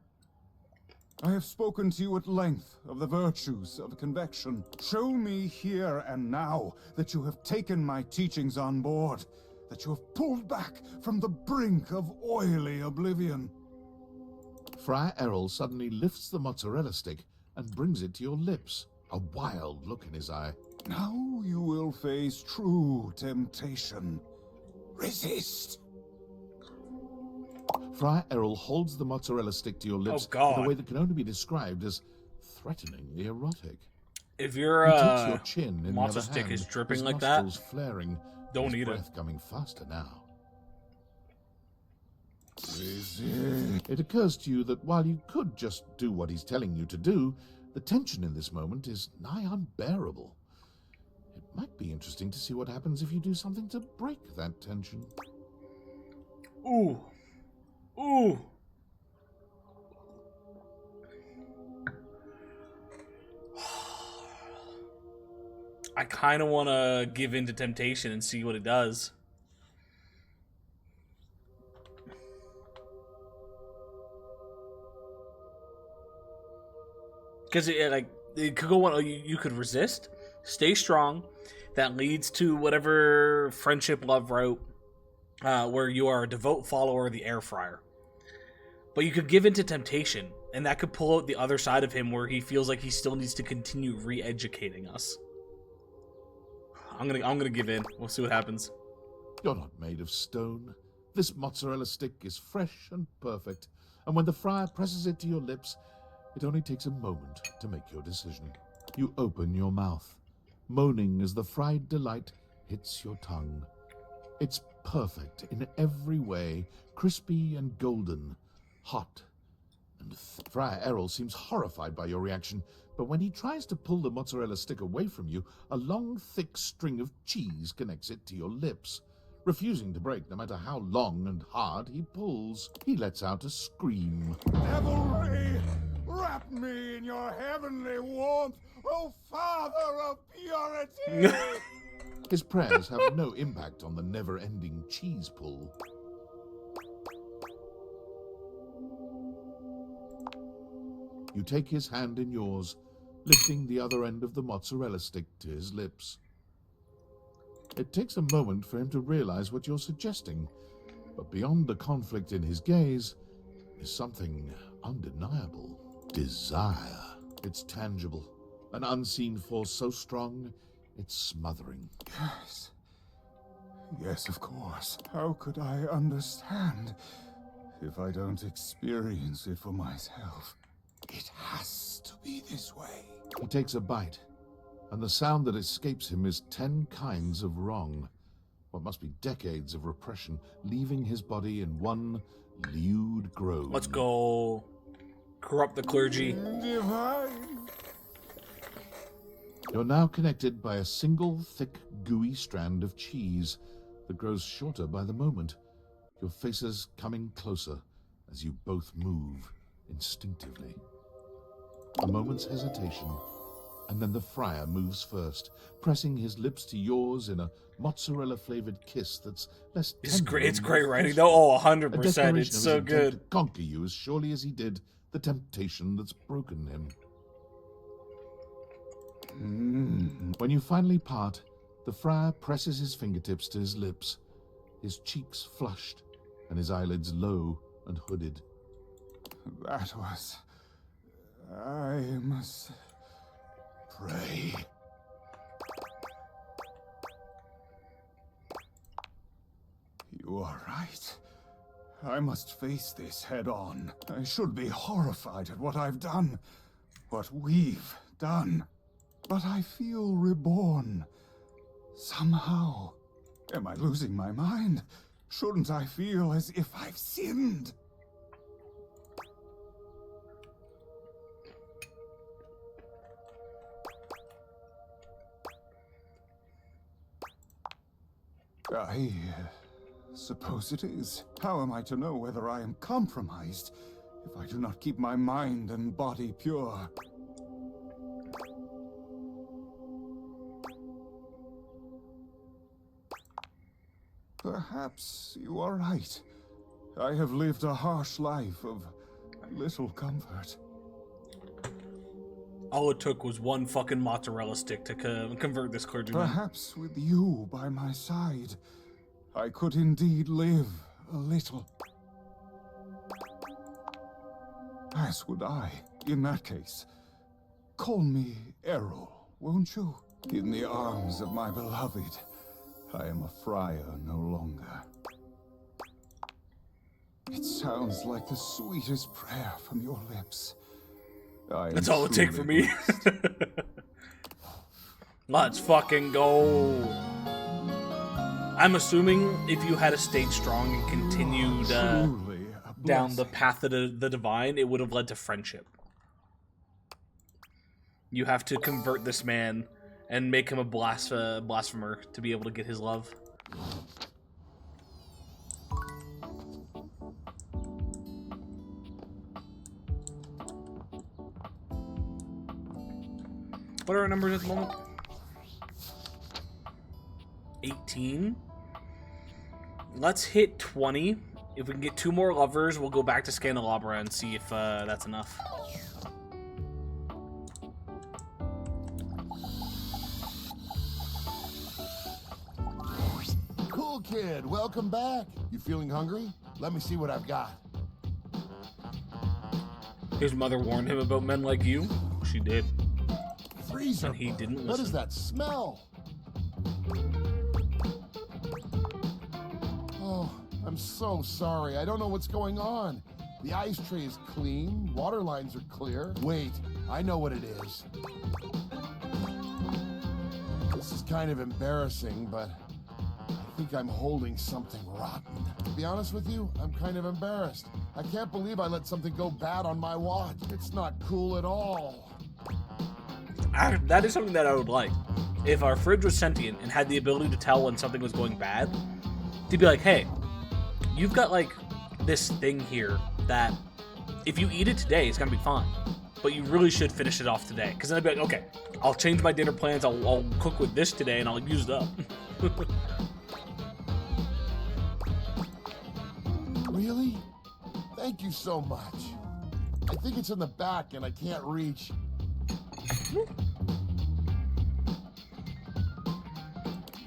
I have spoken to you at length of the virtues of convection. Show me here and now that you have taken my teachings on board, that you have pulled back from the brink of oily oblivion. Friar Errol suddenly lifts the mozzarella stick and brings it to your lips, a wild look in his eye. Now you will face true temptation. Resist. Friar Errol holds the mozzarella stick to your lips in a way that can only be described as threateningly erotic. If your matzo stick is dripping like that, flaring, don't eat breath coming faster now. It occurs to you that while you could just do what he's telling you to do, the tension in this moment is nigh unbearable. It might be interesting to see what happens if you do something to break that tension. Ooh. Ooh. I kind of want to give in to temptation and see what it does. Because it could go one. You could resist, stay strong. That leads to whatever friendship love route, where you are a devout follower of the air fryer. But you could give in to temptation, and that could pull out the other side of him, where he feels like he still needs to continue re-educating us. I'm gonna give in. We'll see what happens. You're not made of stone. This mozzarella stick is fresh and perfect, and when the friar presses it to your lips, it only takes a moment to make your decision. You open your mouth, moaning as the fried delight hits your tongue. It's perfect in every way, crispy and golden, hot and Friar Errol seems horrified by your reaction, but when he tries to pull the mozzarella stick away from you, a long, thick string of cheese connects it to your lips. Refusing to break no matter how long and hard he pulls, he lets out a scream. Devilry, wrap me in your heavenly warmth, O Father of Purity! His prayers have no impact on the never-ending cheese pull. You take his hand in yours, lifting the other end of the mozzarella stick to his lips. It takes a moment for him to realize what you're suggesting, but beyond the conflict in his gaze is something undeniable. Desire. It's tangible. An unseen force so strong, it's smothering. Yes. Yes, of course. How could I understand if I don't experience it for myself? It has to be this way. He takes a bite, and the sound that escapes him is 10 kinds of wrong. What must be decades of repression, leaving his body in one lewd groan. Let's go. Corrupt the clergy. Divine. You're now connected by a single thick, gooey strand of cheese that grows shorter by the moment, your faces coming closer as you both move instinctively. A moment's hesitation, and then the friar moves first, pressing his lips to yours in a mozzarella-flavored kiss that's less It's tender great. It's and great more writing, forceful. though. Oh, A 100%. declaration It's of his so intent good. to conquer you as surely as he did the temptation that's broken him. When you finally part, the friar presses his fingertips to his lips, his cheeks flushed and his eyelids low and hooded. That was... I must... Pray. You are right. I must face this head on. I should be horrified at what I've done. What we've done. But I feel reborn. Somehow. Am I losing my mind? Shouldn't I feel as if I've sinned? I suppose it is. How am I to know whether I am compromised if I do not keep my mind and body pure? Perhaps you are right. I have lived a harsh life of little comfort. All it took was one fucking mozzarella stick to convert this clergyman. Perhaps with you by my side, I could indeed live a little. As would I, in that case. Call me Errol, won't you? In the arms of my beloved, I am a friar no longer. It sounds like the sweetest prayer from your lips. That's all it takes for me. Let's fucking go. I'm assuming if you had stayed strong and continued down the path of the divine, it would have led to friendship. You have to convert this man and make him a blasphemer to be able to get his love. What are our numbers at the moment? 18. Let's hit 20. If we can get 2 more lovers, we'll go back to Scandalabra and see if that's enough. Cool kid, welcome back. You feeling hungry? Let me see what I've got. His mother warned him about men like you. She did. Freezer. And he didn't listen. What is that smell? Oh, I'm so sorry. I don't know what's going on. The ice tray is clean, water lines are clear. Wait, I know what it is. This is kind of embarrassing, but I think I'm holding something rotten. To be honest with you, I'm kind of embarrassed. I can't believe I let something go bad on my watch. It's not cool at all. That is something that I would like. If our fridge was sentient and had the ability to tell when something was going bad, to be like, hey, you've got like this thing here that if you eat it today, it's gonna be fine. But you really should finish it off today. Because then I'd be like, okay, I'll change my dinner plans, I'll cook with this today, and I'll use it up. Really? Thank you so much. I think it's in the back and I can't reach.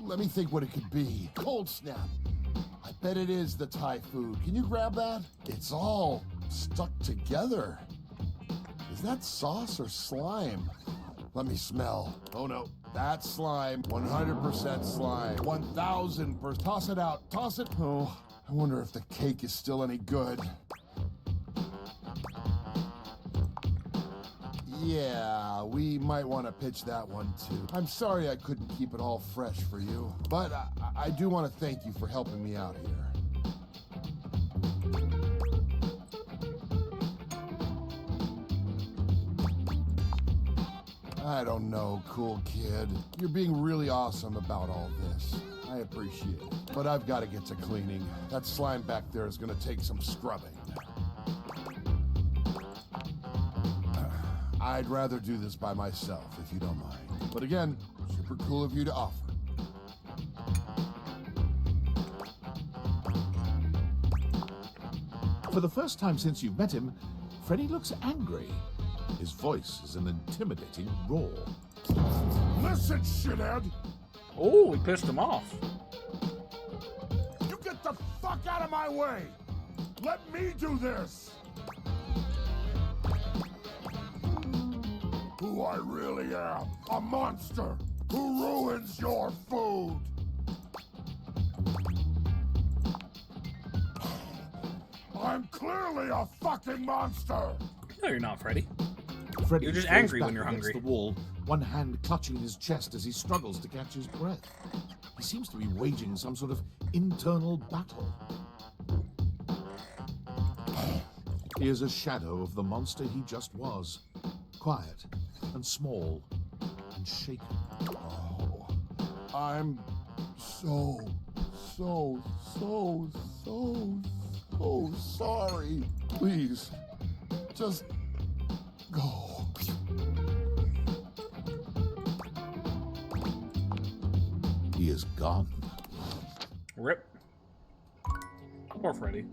Let me think what it could be. Cold Snap. I bet it is the Thai food. Can you grab that? It's all stuck together. Is that sauce or slime? Let me smell. Oh no, that's slime. 100% slime. 1000%. Toss it out. Toss it. Oh, I wonder if the cake is still any good. Yeah, we might want to pitch that one too. I'm sorry I couldn't keep it all fresh for you, but I do want to thank you for helping me out here. I don't know, cool kid. You're being really awesome about all this. I appreciate it. But I've got to get to cleaning. That slime back there is going to take some scrubbing. I'd rather do this by myself, if you don't mind. But again, super cool of you to offer. For the first time since you've met him, Freddy looks angry. His voice is an intimidating roar. Listen, shithead! Oh, we pissed him off. You get the fuck out of my way! Let me do this! Who I really am, a monster who ruins your food! I'm clearly a fucking monster! No, you're not, Freddy. Freddy You're just falls angry back when you're against hungry. the wall, one hand clutching his chest as he struggles to catch his breath. He seems to be waging some sort of internal battle. He is a shadow of the monster he just was. Quiet and small and shaken. Oh, I'm so sorry. Please, just go. He is gone. Rip. Poor Freddy.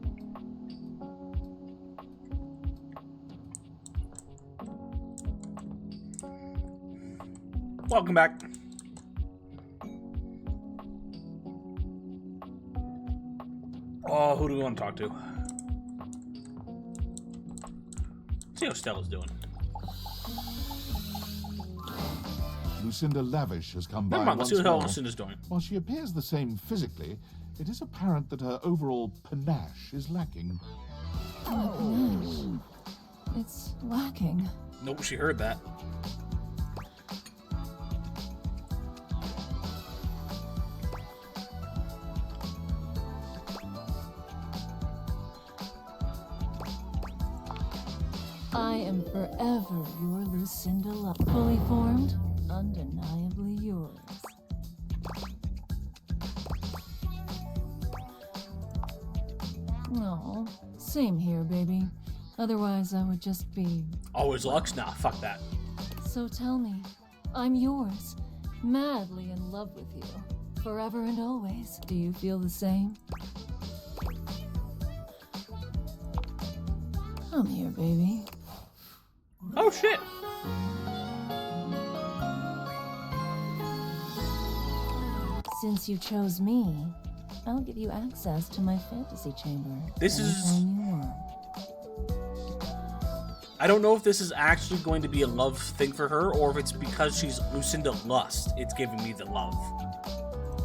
Welcome back. Oh, who do we want to talk to? See how Stella's doing. Lucinda Lavish has come by. Never mind, let's see once how more. Lucinda's doing. While she appears the same physically, it is apparent that her overall panache is lacking. Oh, panache. It's lacking. Nope, she heard that. I am forever your Lucinda Love. Fully formed, undeniably yours. No, same here, baby. Otherwise, I would just be... Always Lux? Nah, fuck that. So tell me, I'm yours, madly in love with you, forever and always. Do you feel the same? Come here, baby. Oh, shit. Since you chose me, I'll give you access to my fantasy chamber. This is... anytime you want. I don't know if this is actually going to be a love thing for her, or if it's because she's Lucinda Lust, it's giving me the love.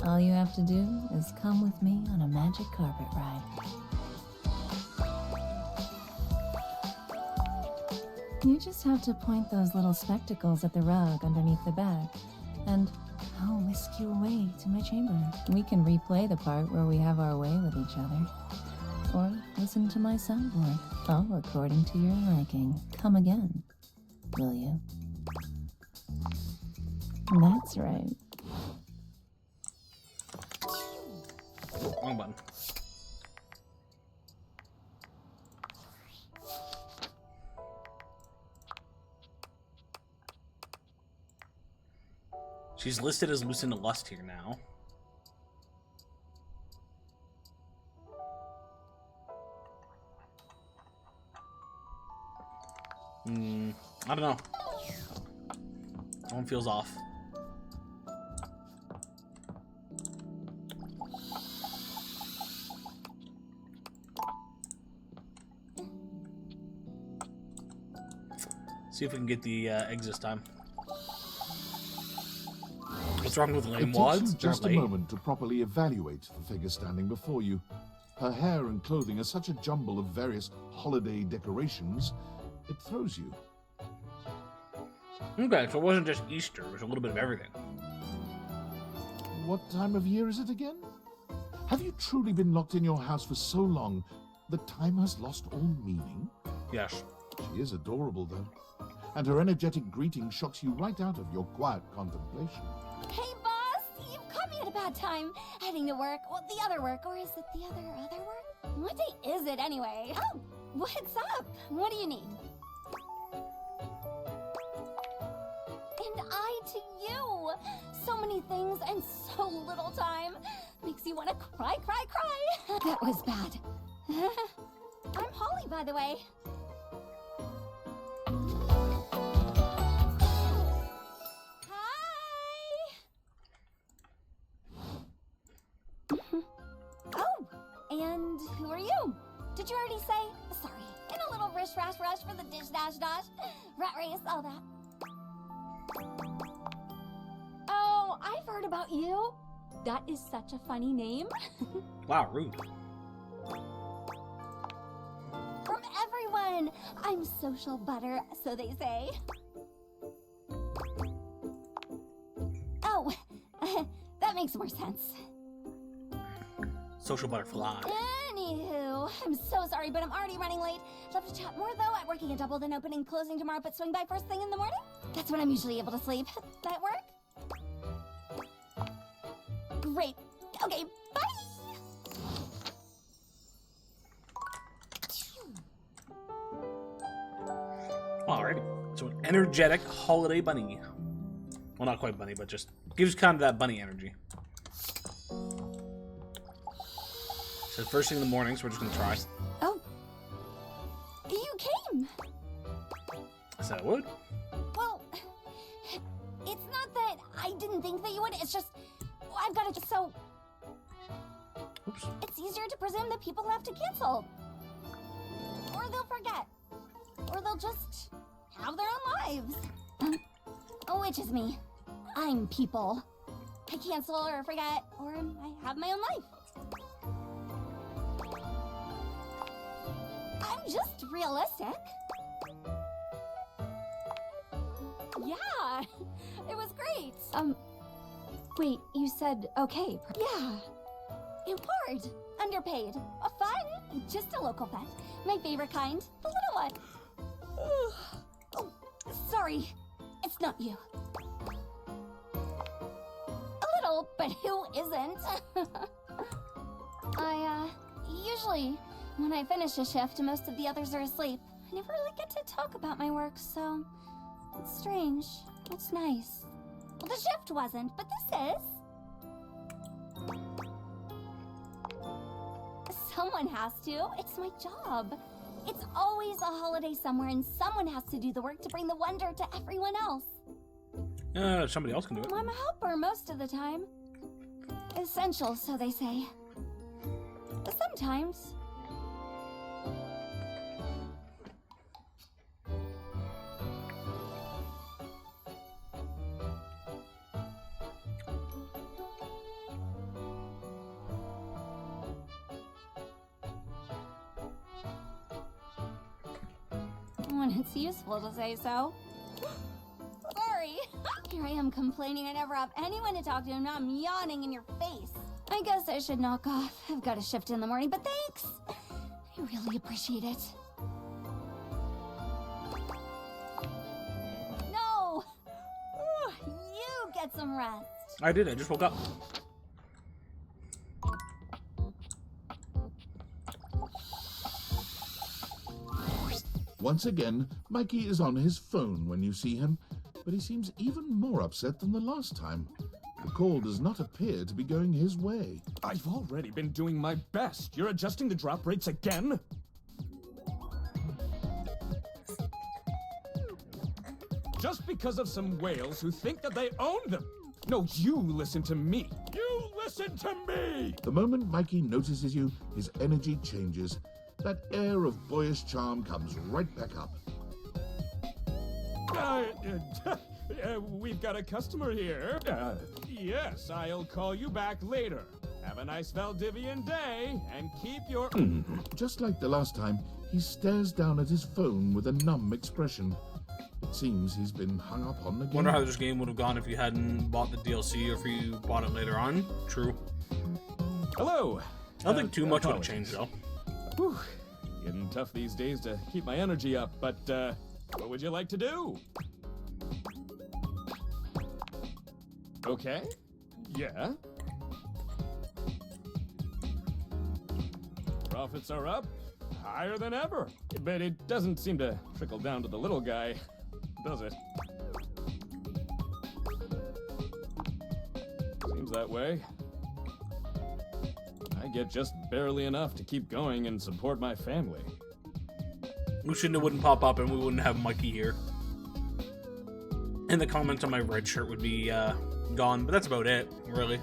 All you have to do is come with me on a magic carpet ride. You just have to point those little spectacles at the rug underneath the bed, and I'll whisk you away to my chamber. We can replay the part where we have our way with each other. Or listen to my soundboard, all according to your liking. Come again, will you? That's right. Wrong button. She's listed as Lucinda Lust here now. I don't know. One feels off. See if we can get the eggs this time. What's wrong with It lame takes wads? you just a They're lame. moment to properly evaluate the figure standing before you. Her hair and clothing are such a jumble of various holiday decorations, it throws you. Okay, so it wasn't just Easter, it was a little bit of everything. What time of year is it again? Have you truly been locked in your house for so long that time has lost all meaning? Yes. She is adorable, though, and her energetic greeting shocks you right out of your quiet contemplation. Hey, boss! You've caught me at a bad time. Heading to work. Well, the other work. Or is it the other work? What day is it, anyway? Oh, what's up? What do you need? And I to you. So many things and so little time. Makes you want to cry. That was bad. I'm Holly, by the way. Oh, and who are you? Did you already say? Sorry, in a little rush for the dish dash. Rat race, all that. Oh, I've heard about you. That is such a funny name. Wow, rude. From everyone. I'm social butter, so they say. Oh, that makes more sense. Social butterfly. Anywho, I'm so sorry, but I'm already running late. Love to chat more, though. I'm working a double, then opening, closing tomorrow, but swing by first thing in the morning. That's when I'm usually able to sleep. That work? Great. Okay, bye! Alrighty. So an energetic holiday bunny. Well, not quite bunny, but just gives kind of that bunny energy. So first thing in the morning, so we're just gonna try. Oh. You came! I said I would. Well, it's not that I didn't think that you would, it's just, I've got to, so... Oops. It's easier to presume that people have to cancel. Or they'll forget. Or they'll just have their own lives. Which is me. I'm people. I cancel or forget, or I have my own life. I'm just realistic. Yeah, it was great. Wait, you said okay. Yeah. Award. Underpaid. Fun. Just a local pet. My favorite kind. The little one. Oh, sorry. It's not you. A little, but who isn't? Usually, when I finish a shift, most of the others are asleep. I never really get to talk about my work, so... It's strange. It's nice. Well, the shift wasn't, but this is. Someone has to. It's my job. It's always a holiday somewhere, and someone has to do the work to bring the wonder to everyone else. Somebody else can do it. I'm a helper most of the time. Essential, so they say. But sometimes. When it's useful to say so. Sorry. Here I am complaining I never have anyone to talk to, and now I'm yawning in your face. I guess I should knock off. I've got a shift in the morning, but thanks. I really appreciate it. No! You get some rest. I did, I just woke up. Once again, Mikey is on his phone when you see him, but he seems even more upset than the last time. The call does not appear to be going his way. I've already been doing my best. You're adjusting the drop rates again? Just because of some whales who think that they own them. No, you listen to me. You listen to me! The moment Mikey notices you, his energy changes. That air of boyish charm comes right back up. We've got a customer here. Yes, I'll call you back later. Have a nice Valdivian day, and keep your... Just like the last time, he stares down at his phone with a numb expression. It seems he's been hung up on again. Wonder how this game would have gone if you hadn't bought the DLC or if you bought it later on. True. Hello. I don't think too much would have changed, though. Whew. Getting tough these days to keep my energy up, but what would you like to do? Okay. Yeah. Profits are up, higher than ever. But it doesn't seem to trickle down to the little guy, does it? Seems that way. I get just barely enough to keep going and support my family. Lucinda wouldn't pop up and we wouldn't have Mikey here. And the comments on my red shirt would be gone, but that's about it, really.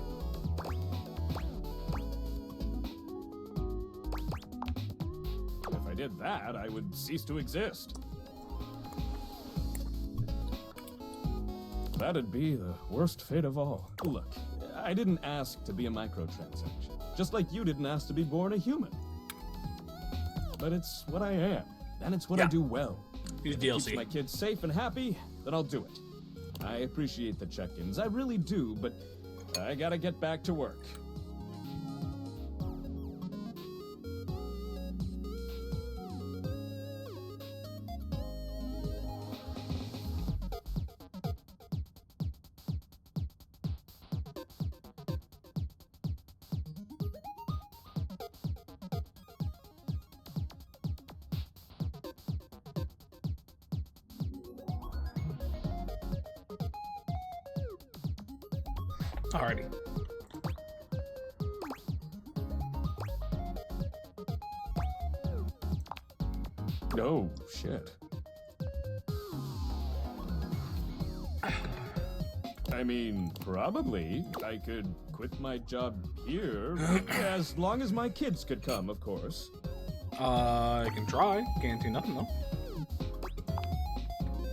If I did that, I would cease to exist. That'd be the worst fate of all. Look, I didn't ask to be a microtransaction, just like you didn't ask to be born a human. But it's what I am, and it's what I do well. Use If it DLC. keeps my kids safe and happy, then I'll do it. I appreciate the check-ins, I really do, but I gotta get back to work. Alrighty. Oh, shit. I mean, probably. I could quit my job here, as long as my kids could come, of course. I can try. Can't do nothing, though.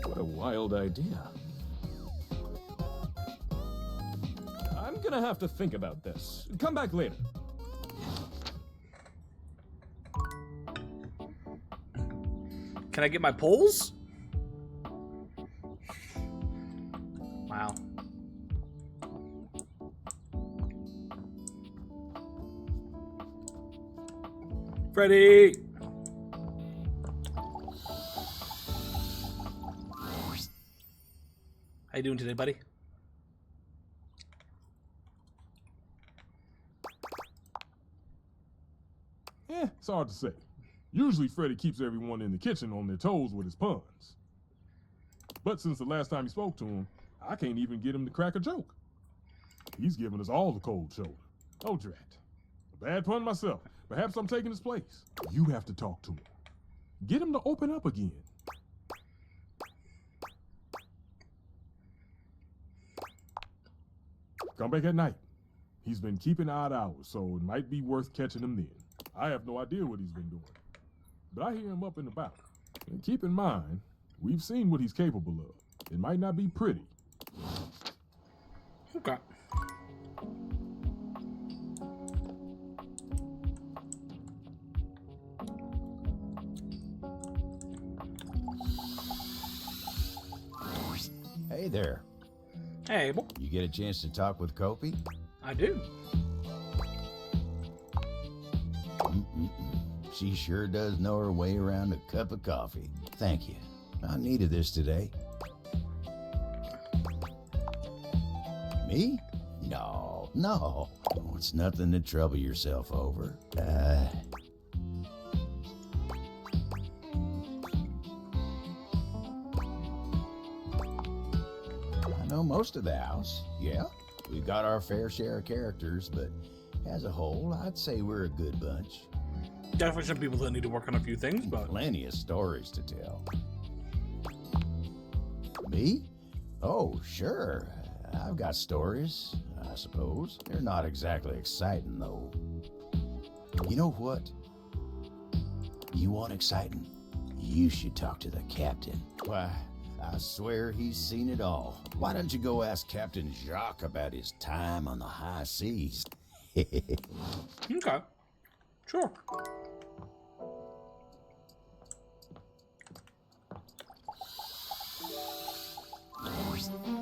What a wild idea. I'm gonna have to think about this. Come back later. Can I get my polls? Wow. Freddy! How you doing today, buddy? It's hard to say. Usually Freddy keeps everyone in the kitchen on their toes with his puns. But since the last time you spoke to him, I can't even get him to crack a joke. He's giving us all the cold shoulder. Oh, drat. A bad pun myself. Perhaps I'm taking his place. You have to talk to him. Get him to open up again. Come back at night. He's been keeping odd hours, so it might be worth catching him then. I have no idea what he's been doing, but I hear him up and about. And keep in mind, we've seen what he's capable of. It might not be pretty. Okay. Hey there. Hey, Abel. You get a chance to talk with Kopi? I do. She sure does know her way around a cup of coffee. Thank you. I needed this today. Me? No. Oh, it's nothing to trouble yourself over. I know most of the house, yeah. We've got our fair share of characters, but as a whole, I'd say we're a good bunch. Definitely some people that need to work on a few things, but... Plenty of stories to tell. Me? Oh, sure. I've got stories, I suppose. They're not exactly exciting, though. You know what? You want exciting? You should talk to the captain. Why, I swear he's seen it all. Why don't you go ask Captain Jacques about his time on the high seas? Okay. Sure.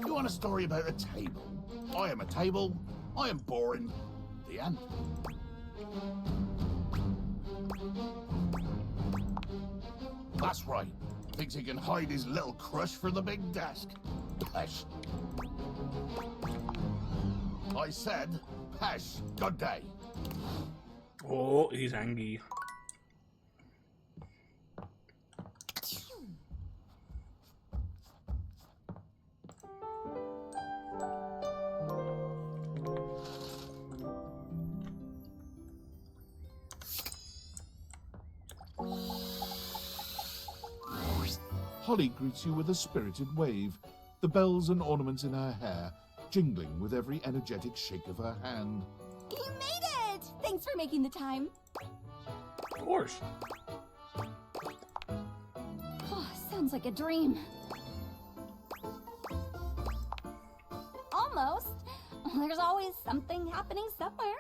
You want a story about a table? I am a table. I am boring. The end. That's right. Thinks he can hide his little crush for the big desk. Pesh. I said, Pesh. Good day. Oh, he's angry. Holly greets you with a spirited wave, the bells and ornaments in her hair jingling with every energetic shake of her hand. You made it! Thanks for making the time. Of course. Oh, sounds like a dream. Almost. There's always something happening somewhere.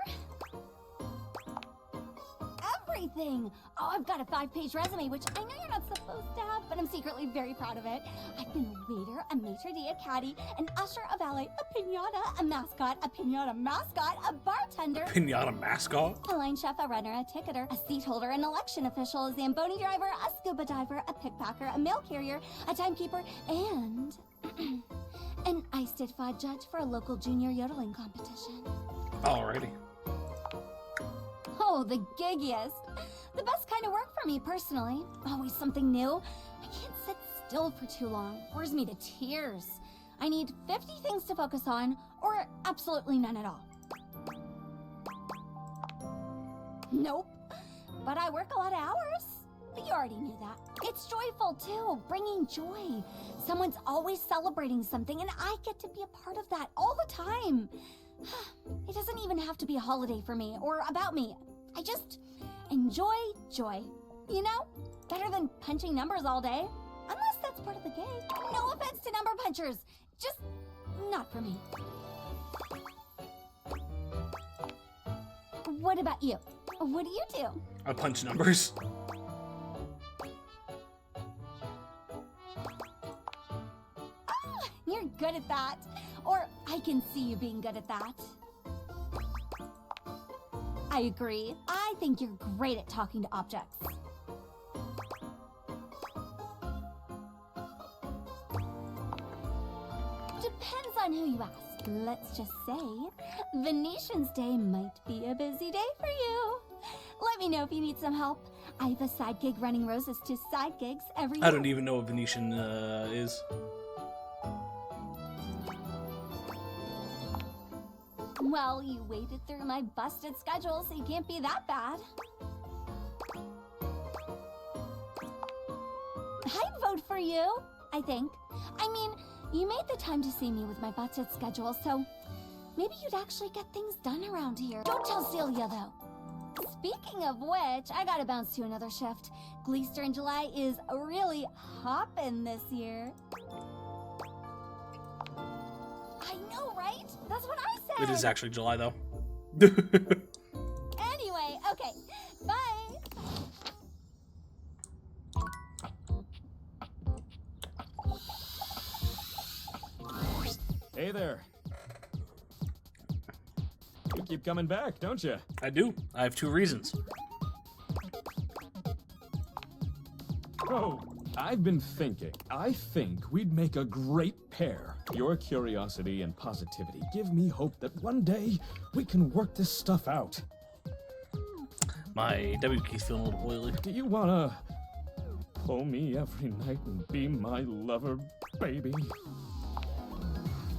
Everything! Oh, I've got a 5-page resume, which I know you're not supposed to have, but I'm secretly very proud of it. I've been a waiter, a maitre d', a caddy, an usher, a valet, a pinata, a mascot, a bartender, Pinata mascot? a line chef, a runner, a ticketer, a seat holder, an election official, a Zamboni driver, a scuba diver, a pickpacker, a mail carrier, a timekeeper, and an ice-certified judge for a local junior yodeling competition. Alrighty. Oh, the giggiest. The best kind of work for me, personally. Always something new. I can't sit still for too long. Bores me to tears. I need 50 things to focus on, or absolutely none at all. Nope. But I work a lot of hours. But you already knew that. It's joyful, too. Bringing joy. Someone's always celebrating something, and I get to be a part of that all the time. It doesn't even have to be a holiday for me, or about me. I just enjoy joy. You know? Better than punching numbers all day. Unless that's part of the game. No offense to number punchers. Just not for me. What about you? What do you do? I punch numbers. You're good at that. Or I can see you being good at that. I agree. I think you're great at talking to objects. Depends on who you ask. Let's just say, Venetian's Day might be a busy day for you. Let me know if you need some help. I have a side gig running roses to side gigs every year. I don't even know what Venetian is. Well, you waded through my busted schedule, so you can't be that bad. I'd vote for you, I think. I mean, you made the time to see me with my busted schedule, so maybe you'd actually get things done around here. Don't tell Celia, though. Speaking of which, I gotta bounce to another shift. Gleester in July is really hoppin' this year. I know, right? That's what I said. It is actually July, though. Anyway, okay. Bye. Hey there. You keep coming back, don't you? I do. I have 2 reasons. Oh, I've been thinking. I think we'd make a great pair. Your curiosity and positivity give me hope that one day we can work this stuff out. My W key's feeling a little oily. Do you wanna pull me every night and be my lover, baby?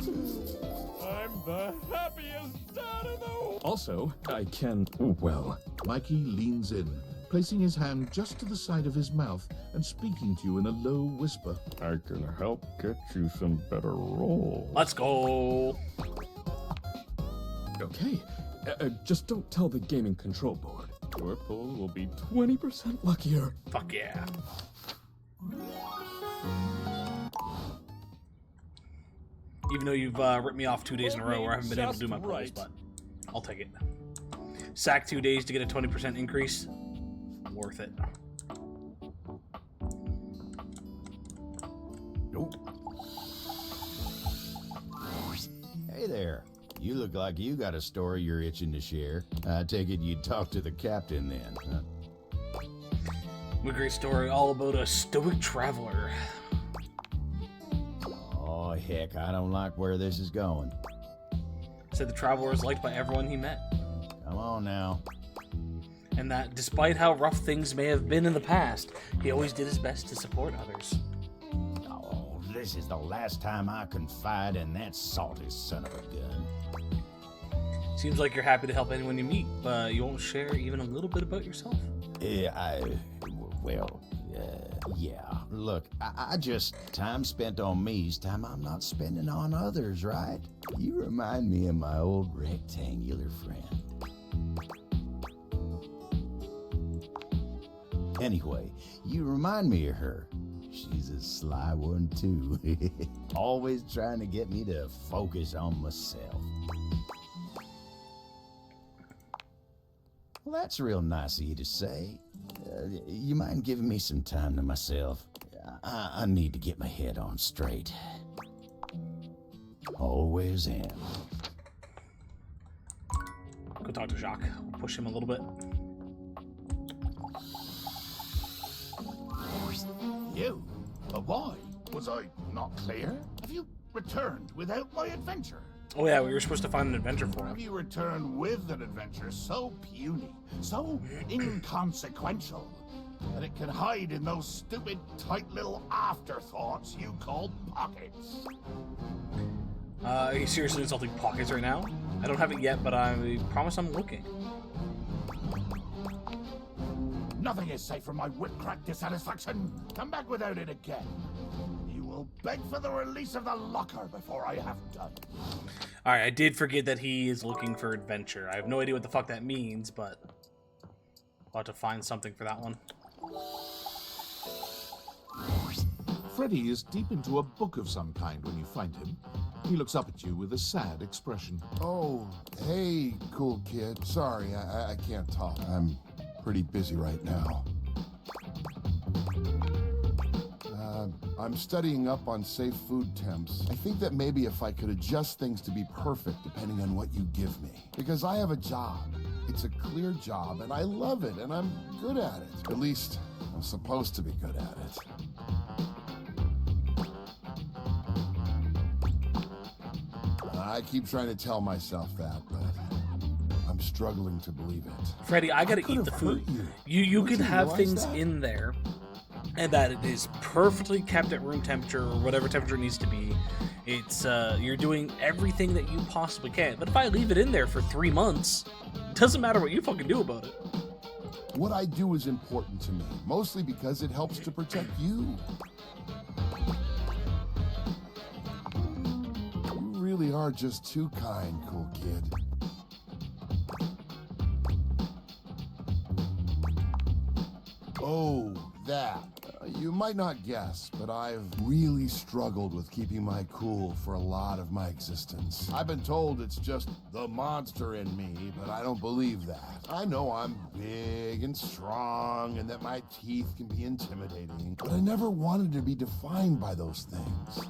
I'm the happiest dad in the world. Also, I can, well... Mikey leans in, placing his hand just to the side of his mouth and speaking to you in a low whisper. I can help get you some better roles. Let's go. Okay, just don't tell the gaming control board. Your pull will be 20% luckier. Fuck yeah. Even though you've ripped me off 2 days in a row where I haven't been able to do my polls, but I'll take it. Sack 2 days to get a 20% increase. Worth it. Nope. Hey there. You look like you got a story you're itching to share. I take it you'd talk to the captain then, huh? A great story all about a stoic traveler. Oh, heck, I don't like where this is going. Said the traveler is liked by everyone he met. Come on now. And that despite how rough things may have been in the past, he always did his best to support others. Oh, this is the last time I confide in that salty son of a gun. Seems like you're happy to help anyone you meet, but you won't share even a little bit about yourself. Yeah. Look, I just, time spent on me's time I'm not spending on others, right? You remind me of my old rectangular friend. Anyway, you remind me of her. She's a sly one, too. Always trying to get me to focus on myself. Well, that's real nice of you to say. You mind giving me some time to myself? I need to get my head on straight. Always am. Go talk to Jacques. We'll push him a little bit. You? But why? Was I not clear? Have you returned without my adventure? Oh yeah, we were supposed to find an adventure for him. Have you returned with an adventure so puny, so inconsequential, that it can hide in those stupid, tight little afterthoughts you call pockets? Are you seriously insulting pockets right now? I don't have it yet, but I promise I'm looking. Nothing is safe from my whip-crack dissatisfaction. Come back without it again. You will beg for the release of the locker before I have done. Alright, I did forget that he is looking for adventure. I have no idea what the fuck that means, but I'll have to find something for that one. Freddy is deep into a book of some kind when you find him. He looks up at you with a sad expression. Oh, hey, cool kid. Sorry, I can't talk. I'm pretty busy right now. I'm studying up on safe food temps. I think that maybe if I could adjust things to be perfect depending on what you give me. Because I have a job. It's a clear job, and I love it, and I'm good at it. At least, I'm supposed to be good at it. I keep trying to tell myself that, but I'm struggling to believe it. Freddy, I gotta eat the food. You can have things that? in there, and that it is perfectly kept at room temperature or whatever temperature it needs to be. It's you're doing everything that you possibly can. But if I leave it in there for 3 months, it doesn't matter what you fucking do about it. What I do is important to me, mostly because it helps to protect you. You really are just too kind, cool kid. Oh, that. You might not guess, but I've really struggled with keeping my cool for a lot of my existence. I've been told it's just the monster in me, but I don't believe that. I know I'm big and strong and that my teeth can be intimidating, but I never wanted to be defined by those things.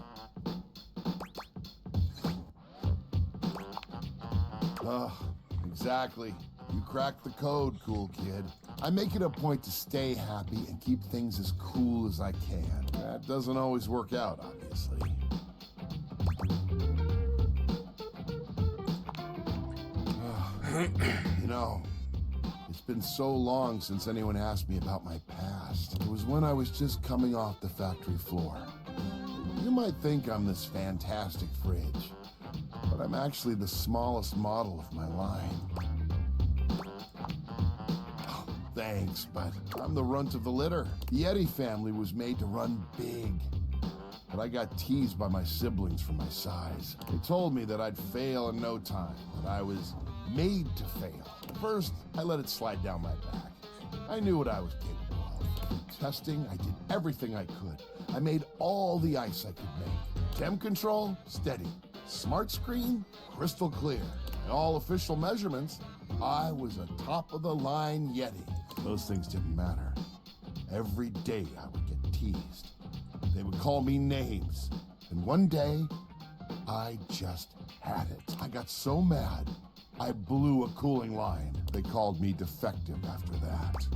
Exactly. You cracked the code, cool kid. I make it a point to stay happy and keep things as cool as I can. That doesn't always work out, obviously. You know, it's been so long since anyone asked me about my past. It was when I was just coming off the factory floor. You might think I'm this fantastic fridge, but I'm actually the smallest model of my line. Thanks, but I'm the runt of the litter. The Eddie family was made to run big, but I got teased by my siblings for my size. They told me that I'd fail in no time, that I was made to fail. At first, I let it slide down my back. I knew what I was capable of. In testing, I did everything I could. I made all the ice I could make. Temp control, steady. Smart screen, crystal clear. By all official measurements, I was a top-of-the-line Yeti. Those things didn't matter. Every day I would get teased. They would call me names. And one day, I just had it. I got so mad, I blew a cooling line. They called me defective after that.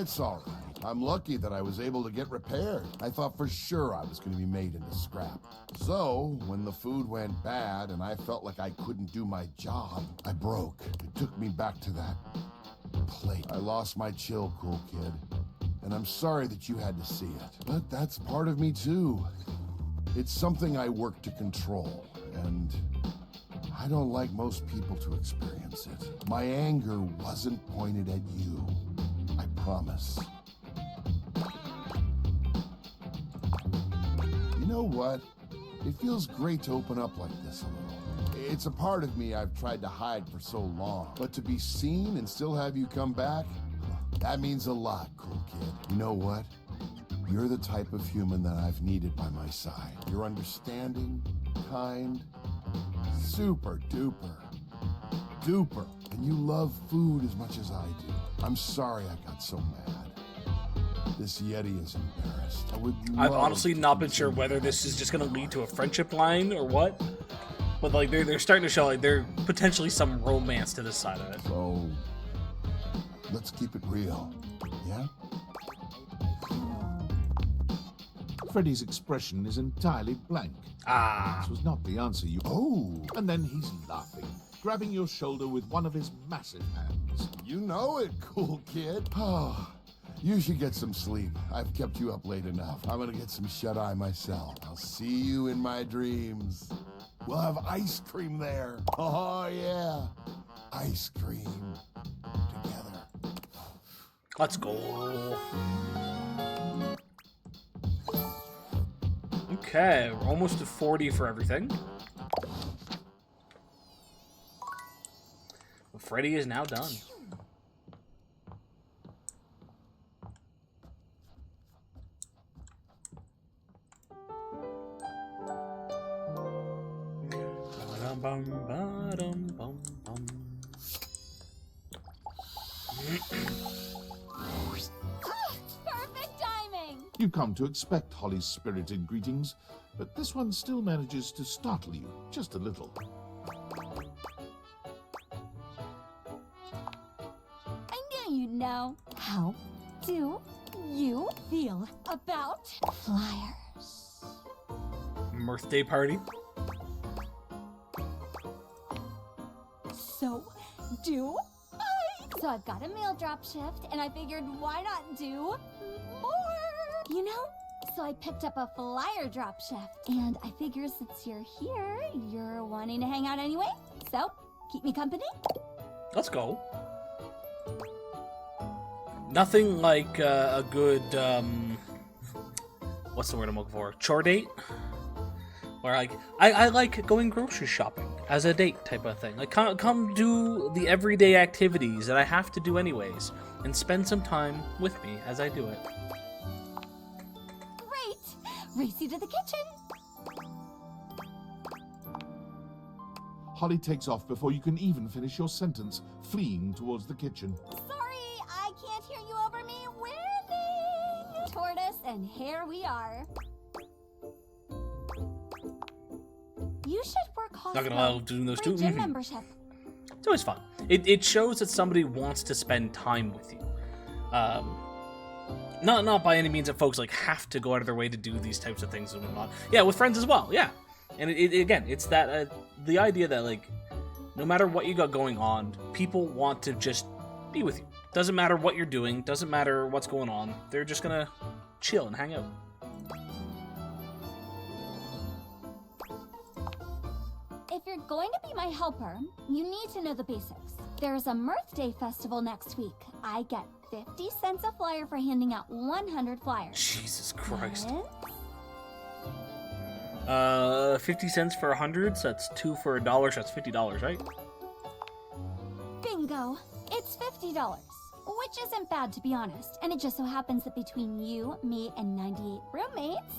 It's all right. I'm lucky that I was able to get repaired. I thought for sure I was going to be made into scrap. So, when the food went bad and I felt like I couldn't do my job, I broke. It took me back to that plate. I lost my chill, cool kid. And I'm sorry that you had to see it. But that's part of me too. It's something I work to control, and I don't like most people to experience it. My anger wasn't pointed at you. I promise. You know what? It feels great to open up like this a little. It's a part of me I've tried to hide for so long. But to be seen and still have you come back, that means a lot, cool kid. You know what? You're the type of human that I've needed by my side. You're understanding, kind, super duper. Duper. And you love food as much as I do. I'm sorry I got so mad. This Yeti is embarrassed. I've honestly not been sure whether this is just going to lead to a friendship line or what. But like they're starting to show like there's potentially some romance to this side of it. So let's keep it real, yeah? Freddy's expression is entirely blank. This was not the answer you... Oh! And then he's laughing, grabbing your shoulder with one of his massive hands. You know it, cool kid. Oh, you should get some sleep. I've kept you up late enough. I'm gonna get some shut-eye myself. I'll see you in my dreams. We'll have ice cream there. Oh, yeah. Ice cream. Together. Let's go. Okay, we're almost to 40 for everything. Well, Freddy is now done. Perfect timing! You come to expect Holly's spirited greetings, but this one still manages to startle you just a little. I knew you'd know. How do you feel about flyers? Birthday party. So do I. So I've got a mail drop shift, and I figured why not do more? You know? So I picked up a flyer drop shift, and I figure since you're here, you're wanting to hang out anyway. So, keep me company? Let's go. Nothing like a good, what's the word I'm looking for? Chore date? Where like, I like going grocery shopping as a date type of thing. Like, come do the everyday activities that I have to do anyways, and spend some time with me as I do it. Race you to the kitchen. Holly takes off before you can even finish your sentence, fleeing towards the kitchen. Sorry, I can't hear you over me whizzing toward us, and here we are. You should work hard. Not gonna allow doing those two. Gym membership. It's always fun. It shows that somebody wants to spend time with you. Not by any means that folks like have to go out of their way to do these types of things and whatnot. Yeah, with friends as well. Yeah, and again, it's that the idea that like no matter what you got going on, people want to just be with you. Doesn't matter what you're doing. Doesn't matter what's going on. They're just gonna chill and hang out. If you're going to be my helper, you need to know the basics. There's a Mirth Day festival next week. I get 50 cents a flyer for handing out 100 flyers. Jesus Christ. Yes? 50 cents for 100, so that's 2 for $1, so that's $50, right? Bingo. It's $50, which isn't bad to be honest. And it just so happens that between you, me, and 98 roommates,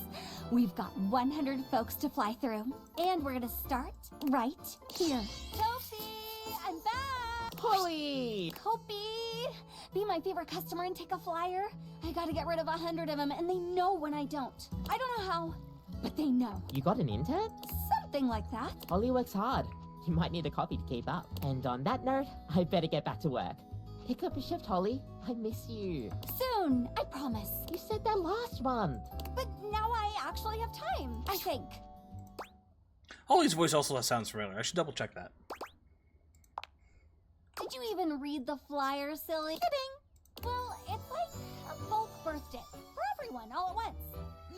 We've got 100 folks to fly through, and we're gonna start right here. Sophie, I'm back! Holly! Kopi! Be my favorite customer and take a flyer. I gotta get rid of 100 of them, and they know when I don't. I don't know how, but they know. You got an intern? Something like that. Holly works hard. You might need a copy to keep up. And on that note, I better get back to work. Pick up a shift, Holly. I miss you. Soon, I promise. You said that last month. But now I actually have time, I think. Holly's voice also sounds familiar. I should double check that. Did you even read the flyer, silly? Kidding. Well, it's like a bulk birthday for everyone all at once.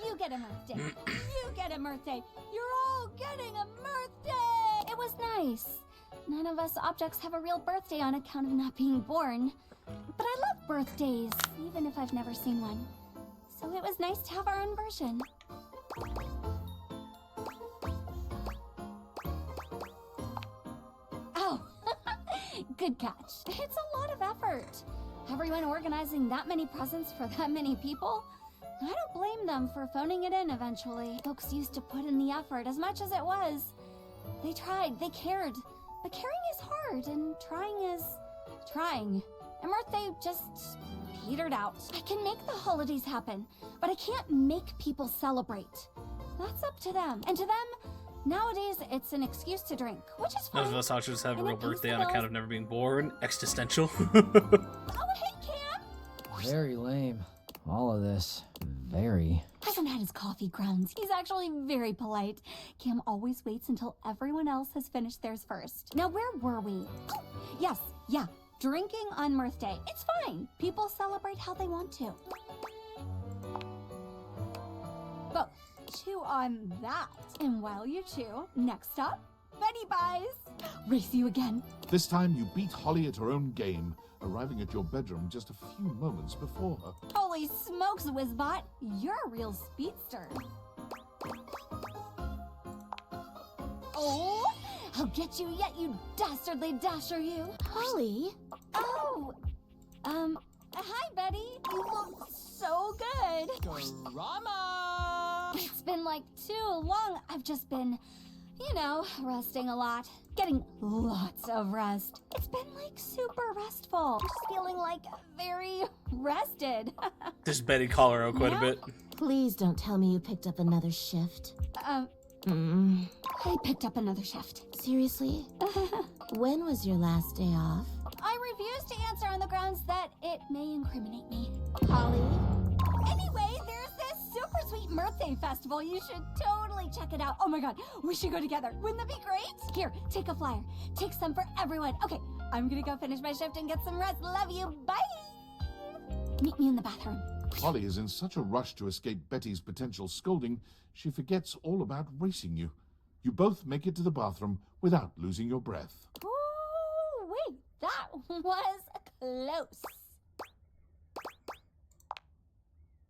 You get a birthday. You get a birthday. You're all getting a birthday. It was nice. None of us objects have a real birthday on account of not being born. But I love birthdays, even if I've never seen one. So it was nice to have our own version. Oh, good catch. It's a lot of effort. Everyone organizing that many presents for that many people? I don't blame them for phoning it in eventually. Folks used to put in the effort as much as it was. They tried, they cared. But caring is hard, and trying is trying. And birthday just petered out. I can make the holidays happen, but I can't make people celebrate. That's up to them. And to them, nowadays, it's an excuse to drink, which is fine. None of us Hotchers have a And real it pays birthday the on account bills. of never being born. Existential. Oh, hey, Cam! Very lame. All of this. Very. Hasn't had his coffee grounds. He's actually very polite. Cam always waits until everyone else has finished theirs first. Now, where were we? Oh, yes, yeah. Drinking on Mirth Day. It's fine. People celebrate how they want to. Both. Chew on that. And while you chew, next up, Betty buys. Race you again. This time you beat Holly at her own game, arriving at your bedroom just a few moments before her. Holy smokes, Wizbot. You're a real speedster. Oh, I'll get you yet, you dastardly dasher, you. Holly? Oh, hi, Betty. You look so good. Drama! It's been like too long. I've just been, you know, resting a lot. Getting lots of rest. It's been like super restful. Just feeling like very rested. This Betty call her out quite a bit. Please don't tell me you picked up another shift. I picked up another shift. Seriously? When was your last day off? I refuse to answer on the grounds that it may incriminate me. Holly? Anyway, there's this super sweet Mirth Day festival. You should totally check it out. Oh my god, we should go together. Wouldn't that be great? Here, take a flyer. Take some for everyone. Okay, I'm gonna go finish my shift and get some rest. Love you. Bye! Meet me in the bathroom. Holly is in such a rush to escape Betty's potential scolding, she forgets all about racing you. You both make it to the bathroom without losing your breath. Ooh, wait, that was close.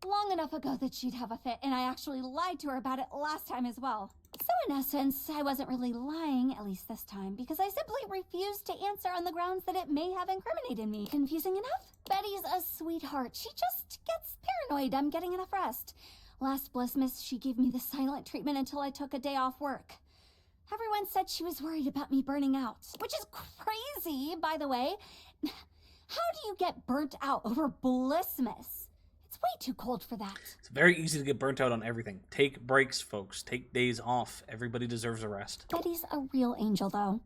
Long enough ago that she'd have a fit, and I actually lied to her about it last time as well. So in essence, I wasn't really lying, at least this time, because I simply refused to answer on the grounds that it may have incriminated me. Confusing enough? Betty's a sweetheart. She just gets paranoid I'm getting enough rest. Last Blissmas, she gave me the silent treatment until I took a day off work. Everyone said she was worried about me burning out, which is crazy, by the way. How do you get burnt out over Blissmas? It's way too cold for that. It's very easy to get burnt out on everything. Take breaks, folks. Take days off. Everybody deserves a rest. Betty's a real angel, though.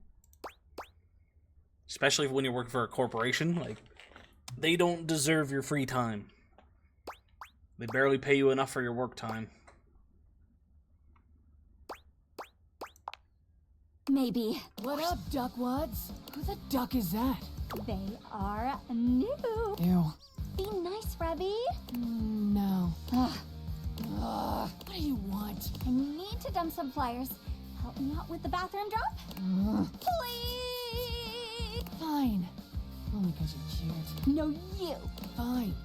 Especially when you're working for a corporation. Like, they don't deserve your free time. They barely pay you enough for your work time. Maybe. What up, duckwads? Who the duck is that? They are new. Ew. Be nice, Revy. No. Ugh. What do you want? I need to dump some flyers. Help me out with the bathroom drop? Please! Fine. Only because you're cute. No, you. Fine.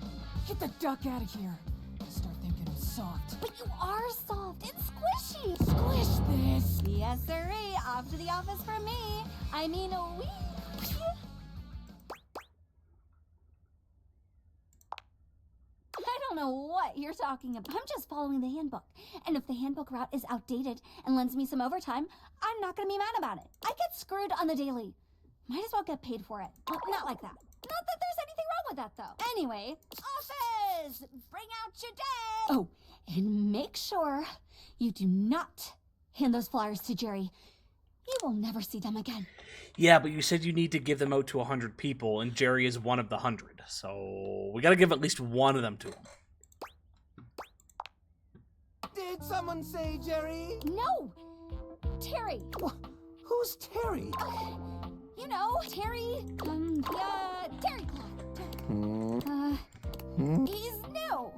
Get the duck out of here. Start thinking I'm soft. But you are soft. It's squishy. Squish this. Yes, sirree. Off to the office for me. I mean, we. I don't know what you're talking about. I'm just following the handbook. And if the handbook route is outdated and lends me some overtime, I'm not gonna be mad about it. I get screwed on the daily. Might as well get paid for it. Well, not like that. Not that there's anything wrong with that, though. Anyway, office! Bring out your day! Oh, and make sure you do not hand those flyers to Jerry. You will never see them again. Yeah, but you said you need to give them out to 100 people, and Jerry is one of the 100. So we gotta give at least one of them to him. Did someone say Jerry? No! Terry! Who's Terry? You know, Terry, Terry Cloud. He's new.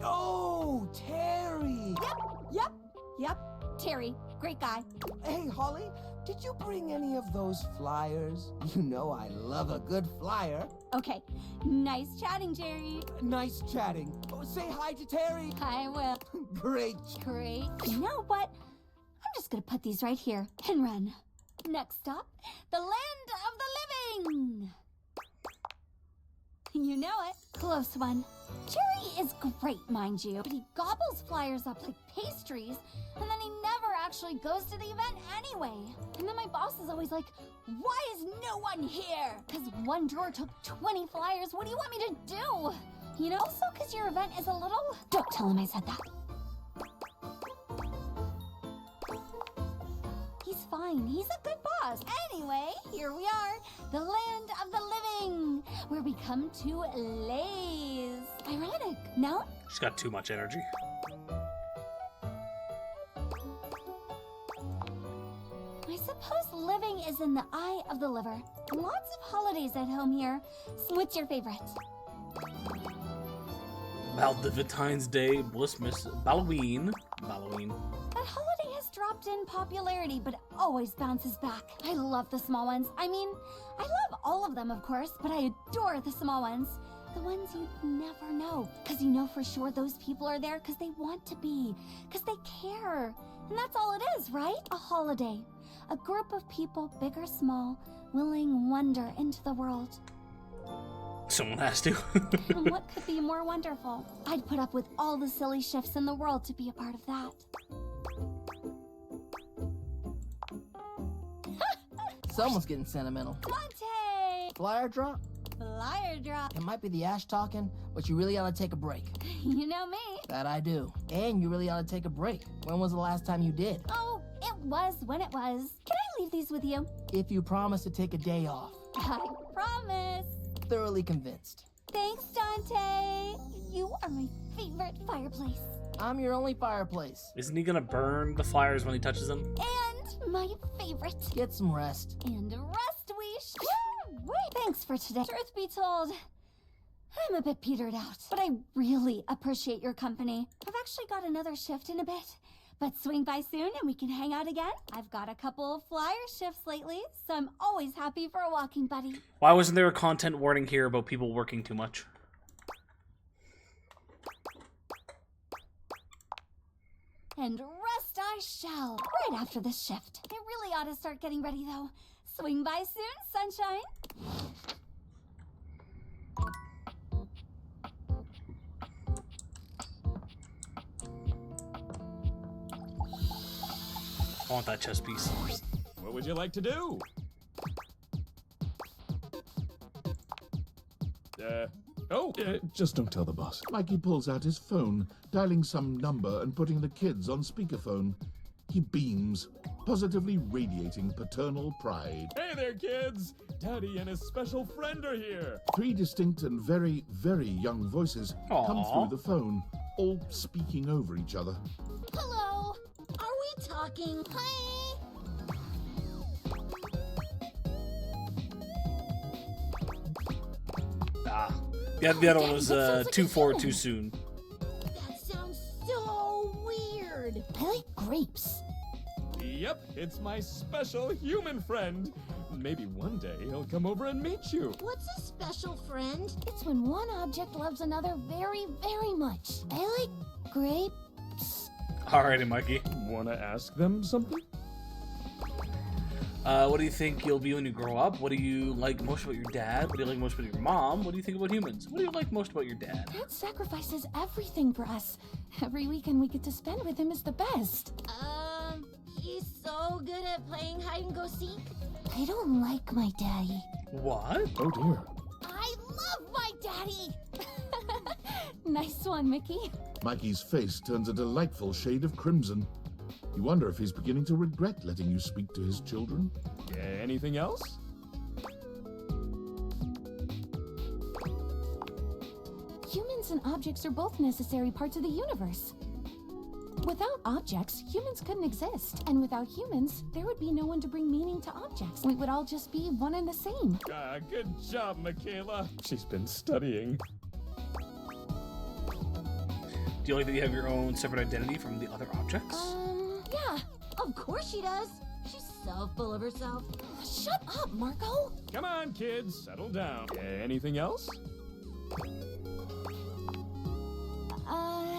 Oh, Terry! Yep, Terry, great guy. Hey, Holly, did you bring any of those flyers? You know I love a good flyer. Okay, nice chatting, Jerry. Nice chatting. Oh, say hi to Terry. I will. Great. You know what? I'm just gonna put these right here and run. Next stop, the land of the living. You know it. Close one. Jerry is great, mind you, but he gobbles flyers up like pastries, and then he never actually goes to the event anyway. And then my boss is always like, why is no one here? Because one drawer took 20 flyers. What do you want me to do? You know, also because your event is a little... Don't tell him I said that. He's fine. He's a good boss. Anyway, here we are. The land of the living, where we come to laze. Ironic, no? She's got too much energy. I suppose living is in the eye of the liver. Lots of holidays at home here. So what's your favorite? Valentine's Day, Blissmas, Halloween. That holiday has dropped in popularity, but it always bounces back. I love the small ones. I mean, I love all of them, of course, but I adore the small ones. The ones you never know. Because you know for sure those people are there because they want to be. Because they care. And that's all it is, right? A holiday. A group of people, big or small, willing wonder into the world. Someone has to. And what could be more wonderful? I'd put up with all the silly shifts in the world to be a part of that. Someone's getting sentimental. Monte! Flyer drop? Flyer drop. It might be the Ash talking, but you really ought to take a break. You know me. That I do. And you really ought to take a break. When was the last time you did? Oh, it was when it was. Can I leave these with you? If you promise to take a day off. I promise. Thoroughly convinced. Thanks, Dante. You are my favorite fireplace. I'm your only fireplace. Isn't he gonna burn the flyers when he touches them? And my favorite. Get some rest. And rest we shall. Wait, thanks for today. Truth be told, I'm a bit petered out, but I really appreciate your company. I've actually got another shift in a bit, but swing by soon and we can hang out again. I've got a couple of flyer shifts lately, so I'm always happy for a walking buddy. Why wasn't there a content warning here about people working too much? And rest I shall, right after this shift. I really ought to start getting ready, though. Swing by soon, sunshine. I want that chess piece. What would you like to do? Just don't tell the boss. Mikey pulls out his phone, dialing some number and putting the kids on speakerphone. He beams, positively radiating paternal pride. Hey there, kids! Daddy and his special friend are here! 3 distinct and very, very young voices come through the phone, all speaking over each other. Hello? Are we talking? Hi! Yeah, the other one was too forward too soon. That sounds so weird. I like grapes. Yep, it's my special human friend. Maybe one day he'll come over and meet you. What's a special friend? It's when one object loves another very, very much. I like grapes. Alrighty, Mikey. Wanna ask them something? What do you think you'll be when you grow up? What do you like most about your dad? What do you like most about your mom? What do you think about humans? What do you like most about your dad? Dad sacrifices everything for us. Every weekend we get to spend with him is the best. He's so good at playing hide and go seek. I don't like my daddy. What? Oh dear. I love my daddy. Nice one, Mickey. Mikey's face turns a delightful shade of crimson. You wonder if he's beginning to regret letting you speak to his children. Yeah, anything else? Humans and objects are both necessary parts of the universe. Without objects, humans couldn't exist. And without humans, there would be no one to bring meaning to objects. We would all just be one and the same. Good job, Michaela. She's been studying. Do you like that you have your own separate identity from the other objects? Yeah, of course she does. She's so full of herself. Shut up, Marco. Come on, kids, settle down. Yeah, anything else?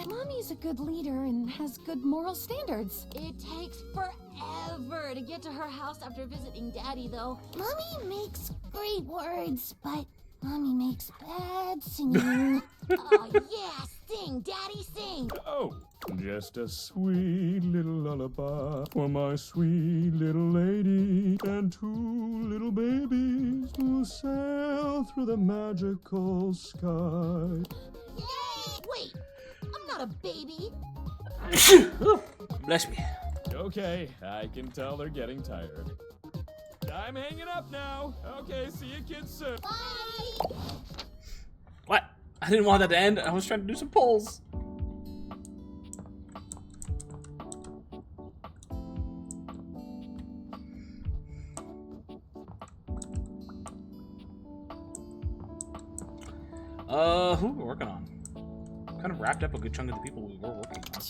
Mommy's a good leader and has good moral standards. It takes forever to get to her house after visiting Daddy, though. Mommy makes great words, but Mommy makes bad singing. Oh, yeah, sing, Daddy, sing. Oh, just a sweet little lullaby for my sweet little lady and 2 little babies who sail through the magical sky. Yay! Wait, I'm not a baby. Bless me. Okay, I can tell they're getting tired. I'm hanging up now. Okay, see you kids soon. Bye! What? I didn't want that to end. I was trying to do some polls. Who are we working on? Kind of wrapped up a good chunk of the people we were working on.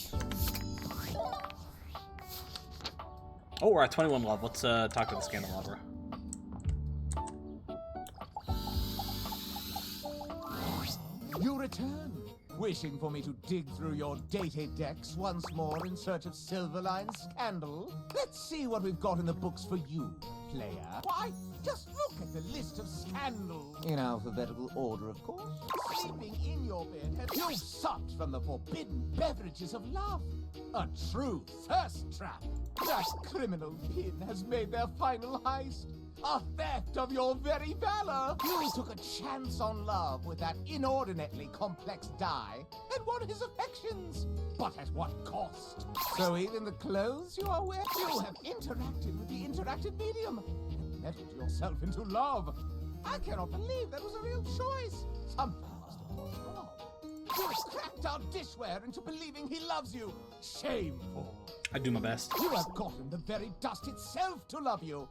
Oh, we're at 21 love. Let's talk to the scandal lover. You return, wishing for me to dig through your data decks once more in search of Silverline scandal. Let's see what we've got in the books for you, player. Why, just look at the list of scandals. In alphabetical order, of course. Sleeping in your bed, have you supped from the forbidden beverages of love? A true thirst trap. That criminal pin has made their final heist. A theft of your very valor! You took a chance on love with that inordinately complex die and won his affections. But at what cost? So even the clothes you are wearing, you have interacted with the interactive medium and meddled yourself into love. I cannot believe that was a real choice. Something must have gone wrong. You cracked our dishware into believing he loves you. Shameful. I do my best. You have gotten the very dust itself to love you.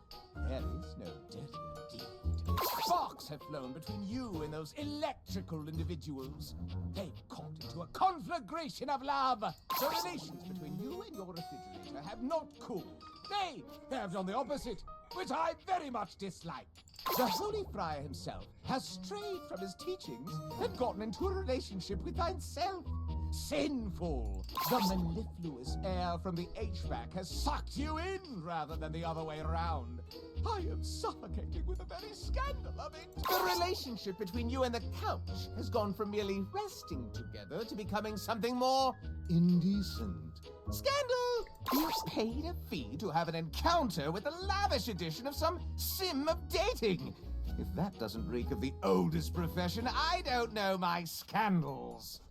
There is no dirtier deed. Sparks have flown between you and those electrical individuals. They've caught into a conflagration of love. The relations between you and your refrigerator have not cooled. They have done the opposite, which I very much dislike. The Holy Friar himself has strayed from his teachings and gotten into a relationship with thyself. Sinful! The mellifluous air from the HVAC has sucked you in rather than the other way around. I am suffocating with the very scandal of it. The relationship between you and the couch has gone from merely resting together to becoming something more indecent. Scandal! You paid a fee to have an encounter with a lavish edition of some sim of dating. If that doesn't reek of the oldest profession, I don't know my scandals.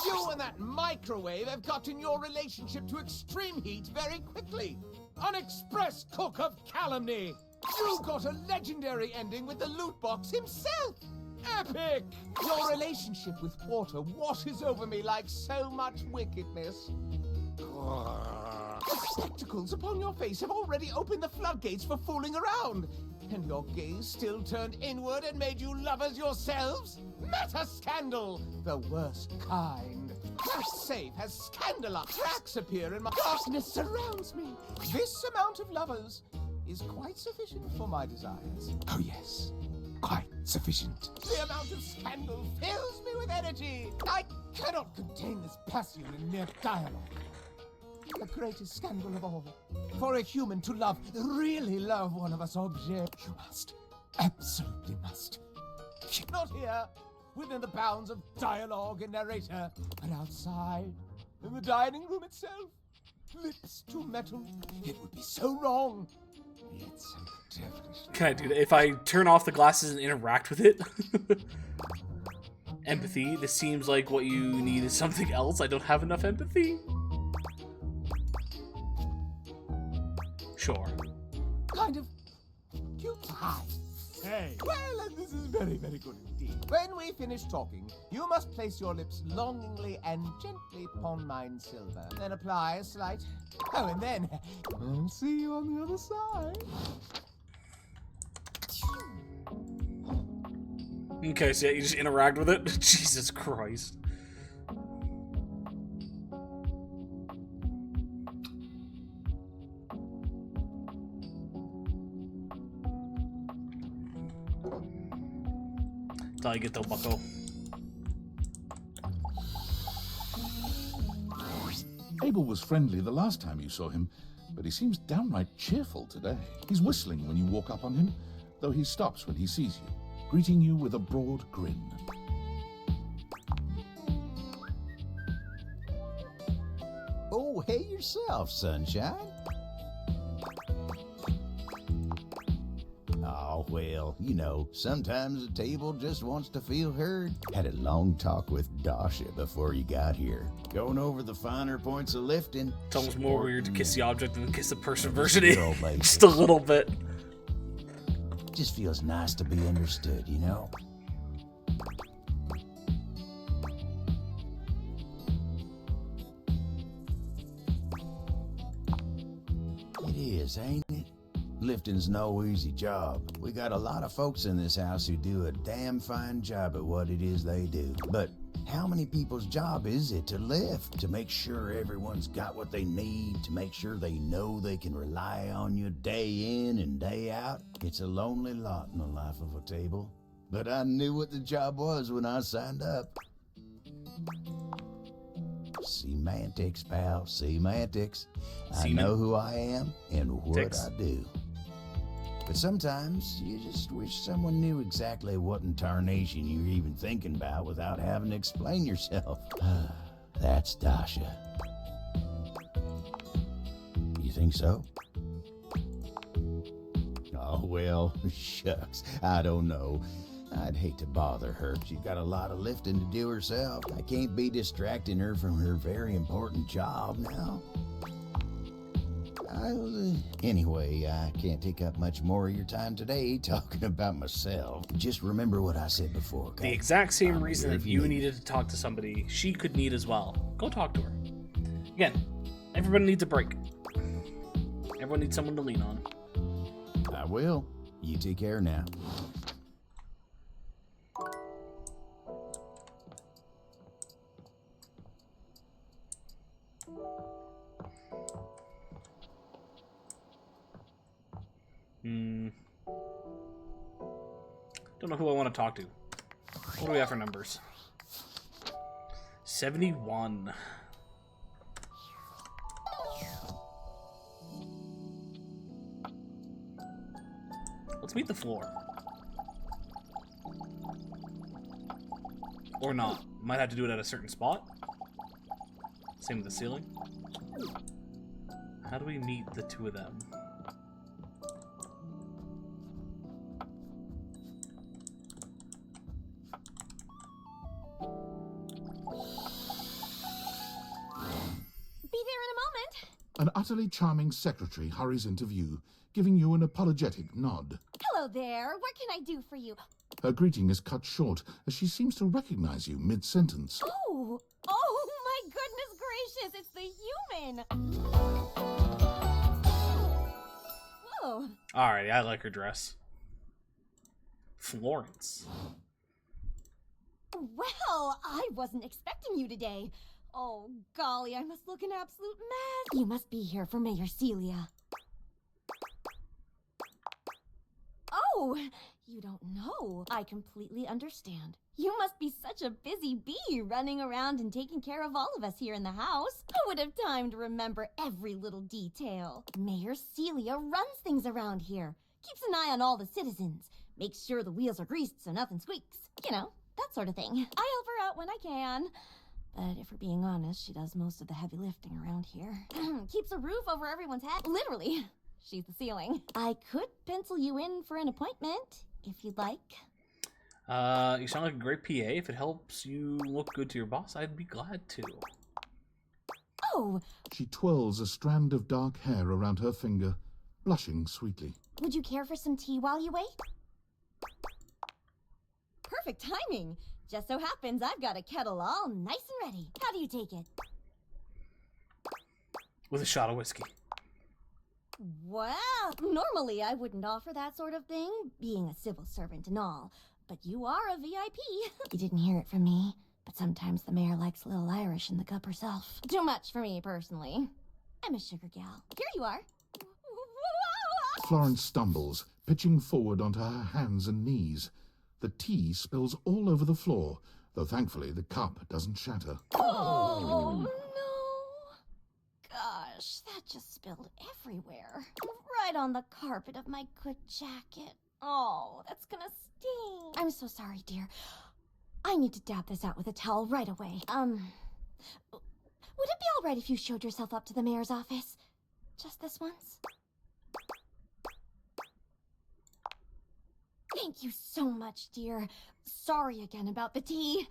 You and that microwave have gotten your relationship to extreme heat very quickly. An express cook of calumny. You got a legendary ending with the loot box himself. Epic! Your relationship with water washes over me like so much wickedness. The spectacles upon your face have already opened the floodgates for fooling around. And your gaze still turned inward and made you lovers yourselves? Meta scandal! The worst kind. That safe has scandalous cracks appear and my darkness surrounds me. This amount of lovers is quite sufficient for my desires. Oh yes, quite sufficient. The amount of scandal fills me with energy. I cannot contain this passion in mere dialogue. the greatest scandal of all. For a human to love, really love one of us objects, you must, absolutely must. Not here, within the bounds of dialogue and narrator, but outside, in the dining room itself. Lips to metal. It would be so wrong. It's so devilish. Can I do that? If I turn off the glasses and interact with it? Empathy. This seems like what you need is something else. I don't have enough empathy. Sure. Kind of cute. Hi. Hey. Well, this is very, very good indeed. When we finish talking, you must place your lips longingly and gently upon mine silver. Then apply a slight... Oh, and then I'll see you on the other side. Okay, so yeah, you just interact with it? Jesus Christ. Till I get the bucko. Abel was friendly the last time you saw him, but he seems downright cheerful today. He's whistling when you walk up on him, though he stops when he sees you, greeting you with a broad grin. Oh, hey yourself, Sunshine. Oh, well, you know, sometimes a table just wants to feel heard. Had a long talk with Dasha before you got here, going over the finer points of lifting. It's almost more weird to kiss the object than kiss the person versus Good it. old lady. Just a little bit. Just feels nice to be understood, you know? It is, ain't it? Lifting's no easy job. We got a lot of folks in this house who do a damn fine job at what it is they do. But how many people's job is it to lift? To make sure everyone's got what they need? To make sure they know they can rely on you day in and day out? It's a lonely lot in the life of a table. But I knew what the job was when I signed up. Semantics, pal. Semantics. I know who I am and what I do. But sometimes you just wish someone knew exactly what in tarnation you're even thinking about without having to explain yourself. That's Dasha. You think so? Oh, well, shucks. I don't know. I'd hate to bother her. She's got a lot of lifting to do herself. I can't be distracting her from her very important job now. Anyway, I can't take up much more of your time today talking about myself. Just remember what I said before, okay? The exact same reason that you needed to talk to somebody, she could need as well. Go talk to her. Again, everybody needs a break. Everyone needs someone to lean on. I will. You take care now. Don't know who I want to talk to. What do we have for numbers? 71. Let's meet the floor. Or not. Might have to do it at a certain spot. Same with the ceiling. How do we meet the two of them? An utterly charming secretary hurries into view, giving you an apologetic nod. Hello there. What can I do for you? Her greeting is cut short as she seems to recognize you mid-sentence. Oh my goodness gracious! It's the human. Whoa. Alright, I like her dress. Florence. Well, I wasn't expecting you today. Oh, golly, I must look an absolute mess. You must be here for Mayor Celia. Oh, Oh, you don't know. I completely understand. You must be such a busy bee running around and taking care of all of us here in the house. Who would have time to remember every little detail? Mayor Celia runs things around here. Keeps an eye on all the citizens. Makes sure the wheels are greased so nothing squeaks. You know, that sort of thing. I help her out when I can. But if we're being honest, she does most of the heavy lifting around here. Keeps a roof over everyone's head. Literally. She's the ceiling. I could pencil you in for an appointment, if you'd like. You sound like a great PA. If it helps you look good to your boss, I'd be glad to. Oh! She twirls a strand of dark hair around her finger, blushing sweetly. Would you care for some tea while you wait? Perfect timing. Just so happens I've got a kettle all nice and ready. How do you take it? With a shot of whiskey. Well, normally I wouldn't offer that sort of thing, being a civil servant and all. But you are a VIP. You didn't hear it from me, but sometimes the mayor likes a little Irish in the cup herself. Too much for me, personally. I'm a sugar gal. Here you are. Florence stumbles, pitching forward onto her hands and knees. The tea spills all over the floor, though thankfully the cup doesn't shatter. Oh, no. Gosh, that just spilled everywhere. Right on the carpet of my good jacket. Oh, that's gonna sting. I'm so sorry, dear. I need to dab this out with a towel right away. Would it be all right if you showed yourself up to the mayor's office? Just this once? Thank you so much, dear. Sorry again about the tea.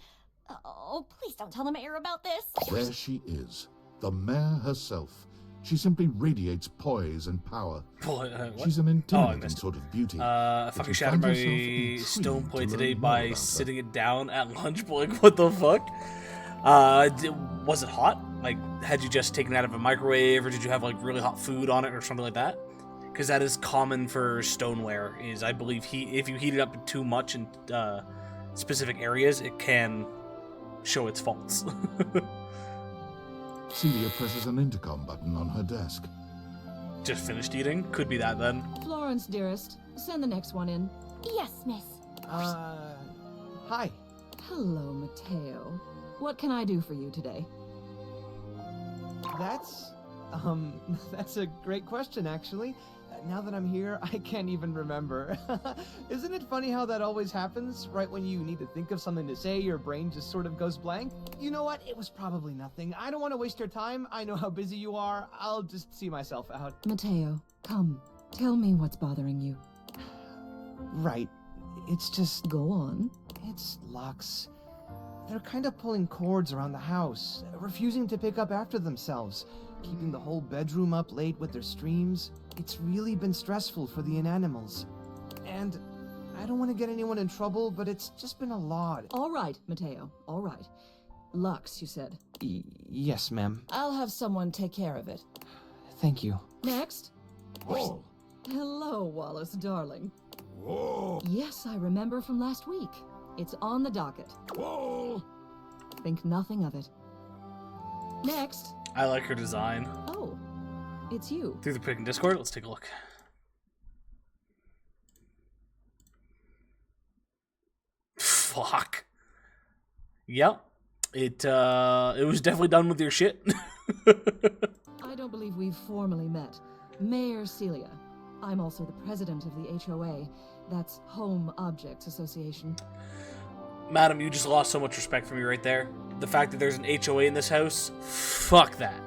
Oh, please don't tell the mayor about this. There she is, the mayor herself. She simply radiates poise and power. She's an intimidating sort of beauty. I fucking shattered my stone plate today by sitting it down at lunch. But like, what the fuck? Was it hot? Like, had you just taken it out of a microwave, or did you have like really hot food on it, or something like that? Because that is common for stoneware. Is I believe if you heat it up too much in specific areas, it can show its faults. Celia presses an intercom button on her desk. Just finished eating? Could be that then. Florence, dearest, send the next one in. Yes, miss. Hi. Hello, Mateo. What can I do for you today? That's a great question, actually. Now that I'm here, I can't even remember. Isn't it funny how that always happens? Right when you need to think of something to say, your brain just sort of goes blank? You know what? It was probably nothing. I don't want to waste your time. I know how busy you are. I'll just see myself out. Mateo, come. Tell me what's bothering you. Right. It's just... Go on. It's Lux. They're kind of pulling cords around the house, refusing to pick up after themselves, keeping the whole bedroom up late with their streams. It's really been stressful for the inanimals. And I don't want to get anyone in trouble, but it's just been a lot. All right, Mateo. All right. Lux, you said. Yes, ma'am. I'll have someone take care of it. Thank you. Next. Whoa. Hello, Wallace, darling. Whoa. Yes, I remember from last week. It's on the docket. Whoa. Think nothing of it. Next. I like her design. Oh, it's you. Through the picking Discord, let's take a look. Fuck. Yep. It was definitely done with your shit. I don't believe we've formally met. Mayor Celia. I'm also the president of the HOA. That's Home Objects Association. Madam, you just lost so much respect for me right there. The fact that there's an HOA in this house, fuck that.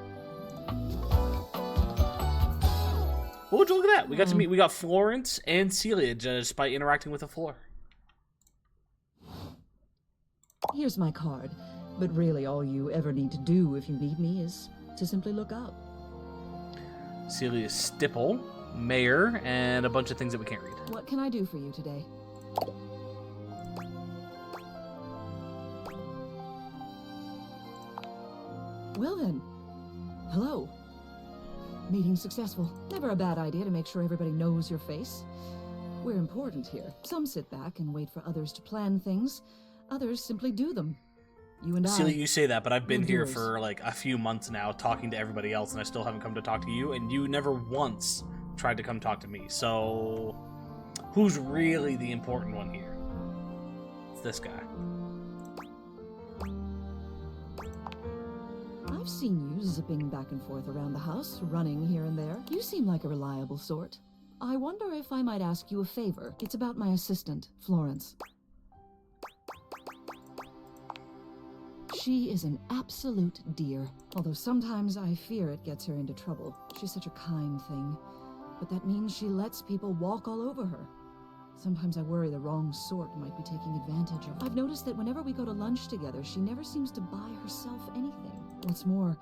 Well, would you look at that? We got to meet, we got Florence and Celia just by interacting with the floor. Here's my card, but really all you ever need to do if you need me is to simply look up. Celia Stipple, Mayor, and a bunch of things that we can't read. What can I do for you today? Well then, hello. Meeting successful. Never a bad idea to make sure everybody knows your face. We're important here. Some sit back and wait for others to plan things. Others simply do them. You and Celia, you say that, but I've been we're here doers. for like a few months now talking to everybody else, and I still haven't come to talk to you, and you never once tried to come talk to me. So, who's really the important one here? It's this guy. I've seen you zipping back and forth around the house, running here and there. You seem like a reliable sort. I wonder if I might ask you a favor. It's about my assistant, Florence. She is an absolute dear, although sometimes I fear it gets her into trouble. She's such a kind thing, but that means she lets people walk all over her. Sometimes I worry the wrong sort might be taking advantage of her. I've noticed that whenever we go to lunch together, she never seems to buy herself anything. What's more,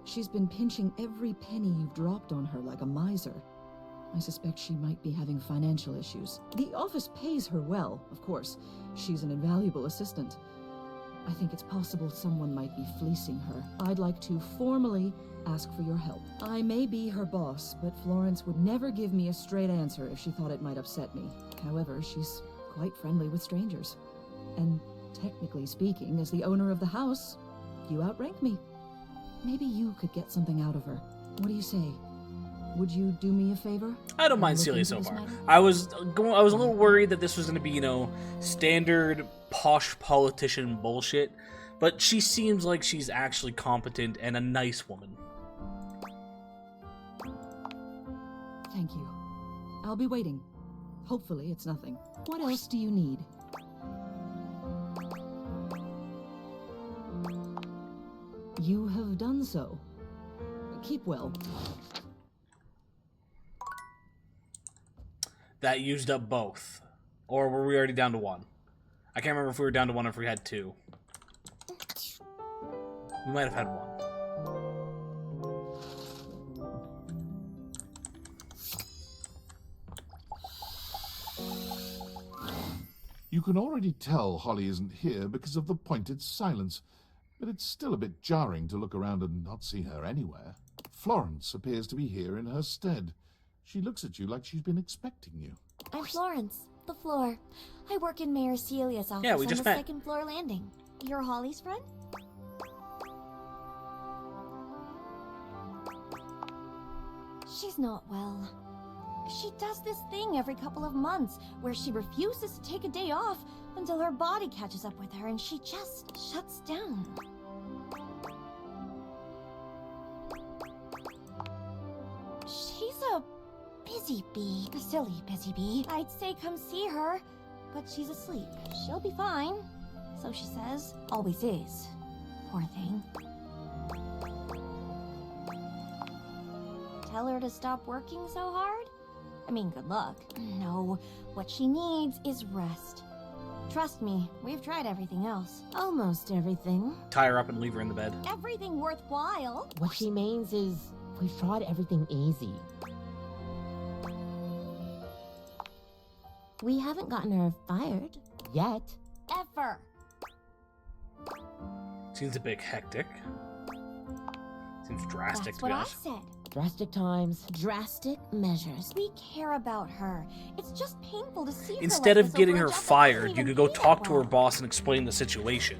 she's been pinching every penny you've dropped on her like a miser. I suspect she might be having financial issues. The office pays her well, of course. She's an invaluable assistant. I think it's possible someone might be fleecing her. I'd like to formally ask for your help. I may be her boss, but Florence would never give me a straight answer if she thought it might upset me. However, she's quite friendly with strangers. And technically speaking, as the owner of the house, you outrank me. Maybe you could get something out of her. What do you say? Would you do me a favor? I don't mind Celia so far. I was a little worried that this was going to be, you know, standard posh politician bullshit, but she seems like she's actually competent and a nice woman. Thank you. I'll be waiting. Hopefully it's nothing. What else do you need? You have done so. Keep well. That used up both. Or were we already down to one? I can't remember if we were down to one or if we had two. We might have had one. You can already tell Holly isn't here because of the pointed silence, but it's still a bit jarring to look around and not see her anywhere. Florence appears to be here in her stead. She looks at you like she's been expecting you. I'm Florence, the floor. I work in Mayor Celia's office Yeah, we on just the met. second floor landing. You're Holly's friend? She's not well. She does this thing every couple of months where she refuses to take a day off until her body catches up with her and she just shuts down. She's a busy bee. A silly busy bee. I'd say come see her, but she's asleep. She'll be fine. So she says. Always is. Poor thing. Tell her to stop working so hard? I mean, good luck. No, what she needs is rest. Trust me, we've tried everything else. Almost everything. Tie her up and leave her in the bed. Everything worthwhile. What she means is, we've tried everything easy. We haven't gotten her fired. Yet. Ever. Seems a bit hectic. Seems drastic, That's to be what I honest. said. Drastic times. Drastic measures. We care about her. It's just painful to see Instead her of like this getting over her a job that doesn't fired, you even could go pay that talk to her well. boss and explain the situation.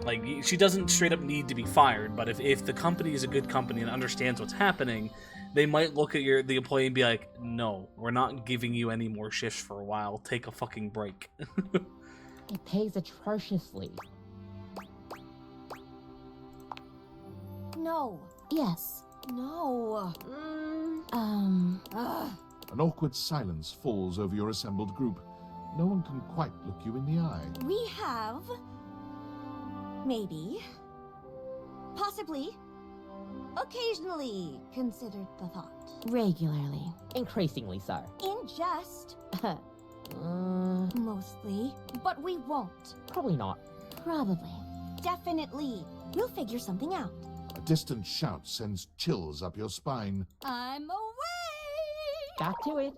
Like, she doesn't straight up need to be fired, but if the company is a good company and understands what's happening, they might look at the employee and be like, no, we're not giving you any more shifts for a while. Take a fucking break. It pays atrociously. No. Yes. No. An awkward silence falls over your assembled group. No one can quite look you in the eye. We have... maybe... possibly... occasionally considered the thought. Regularly. Increasingly so. In jest. Mostly. But we won't. Probably not. Probably. Definitely. We'll figure something out. A distant shout sends chills up your spine. I'm away! Back to it.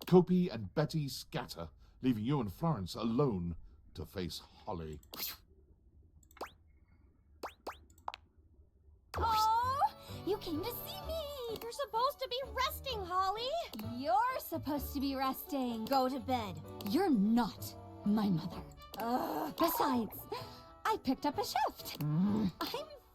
Kopi and Betty scatter, leaving you and Florence alone to face Holly. Oh, you came to see me! You're supposed to be resting, Holly! You're supposed to be resting. Go to bed. You're not my mother. Besides, I picked up a shift. I'm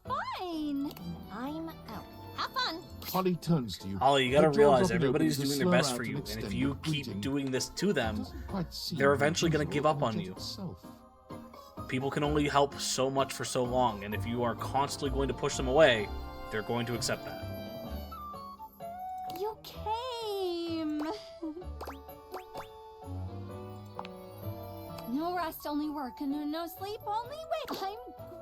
fine. I'm out. Have fun. Holly turns to you. Holly, you gotta Her jaw realize dropping everybody's open to doing their slur best out for an you, and if extended you keep greeting. doing this to them, Doesn't quite seem they're like eventually gonna usual give up on object you. itself. People can only help so much for so long, and if you are constantly going to push them away, they're going to accept that. You came. No rest, only work, and no sleep, only wait. I'm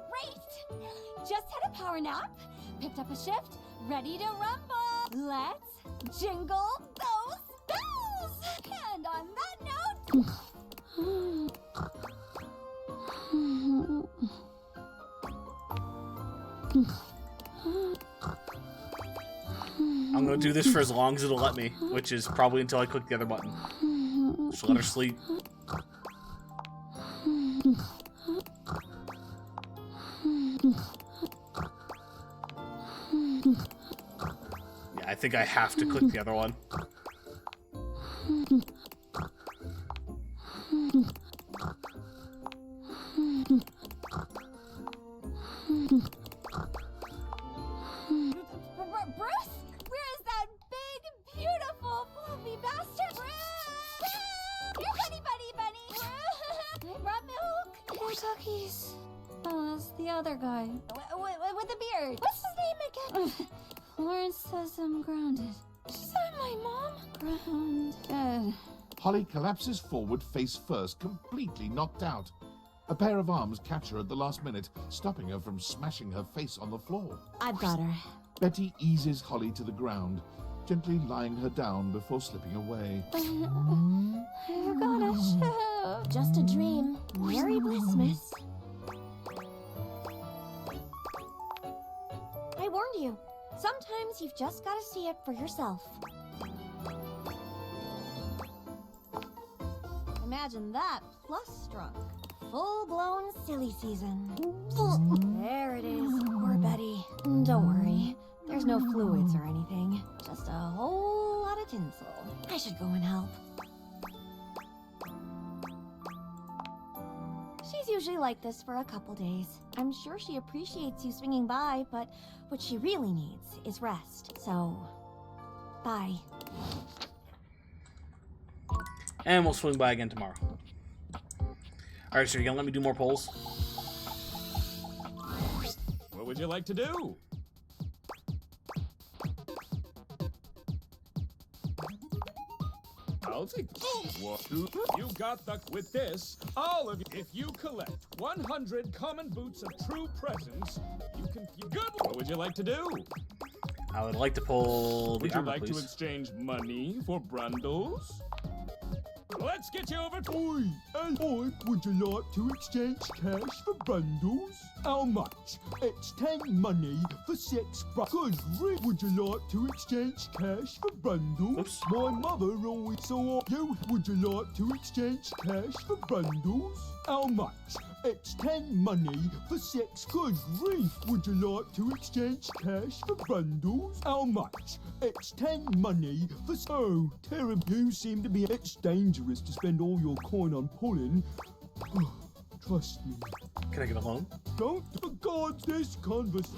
great. Just had a power nap, picked up a shift, ready to rumble. Let's jingle those bells. And on that note. I'm gonna do this for as long as it'll let me, which is probably until I click the other button. Just let her sleep. Yeah, I think I have to click the other one. Bruce? Where is that big, beautiful, fluffy bastard? Bruce! Here, bunny. I brought milk. More cookies. Oh, that's the other guy. With the beard. What's his name again? Lawrence says I'm grounded. Is that my mom? Grounded. Holly collapses forward face first, completely knocked out. A pair of arms catch her at the last minute, stopping her from smashing her face on the floor. I've got her. Betty eases Holly to the ground, gently lying her down before slipping away. I've got a show. Just a dream. Merry Blissmas. I warned you. Sometimes you've just got to see it for yourself. Imagine that, plus drunk. Full-blown silly season. There it is. Poor Betty. Don't worry. There's no fluids or anything. Just a whole lot of tinsel. I should go and help. She's usually like this for a couple days. I'm sure she appreciates you swinging by, but what she really needs is rest. So, bye. And we'll swing by again tomorrow. Alright, so you're gonna let me do more polls? What would you like to do? I'll take 1, 2. You got the with this. All of you. If you collect 100 common boots of true presence, you can. Good. What would you like to do? I would like to pull the Would you armor, like please. to exchange money for Brundles? Let's get you over to. Oi, and would you like to exchange cash for bundles? How much? It's 10 money for 6 bundles. Would you like to exchange cash for bundles? Oops. My mother always saw you. Would you like to exchange cash for bundles? How much? It's 10 money for 6. Good grief. Would you like to exchange cash for bundles? How much? It's 10 money for. Oh, terrible. You seem to be. It's dangerous to spend all your coin on pulling. Trust me. Can I get a loan? Don't regard this conversation.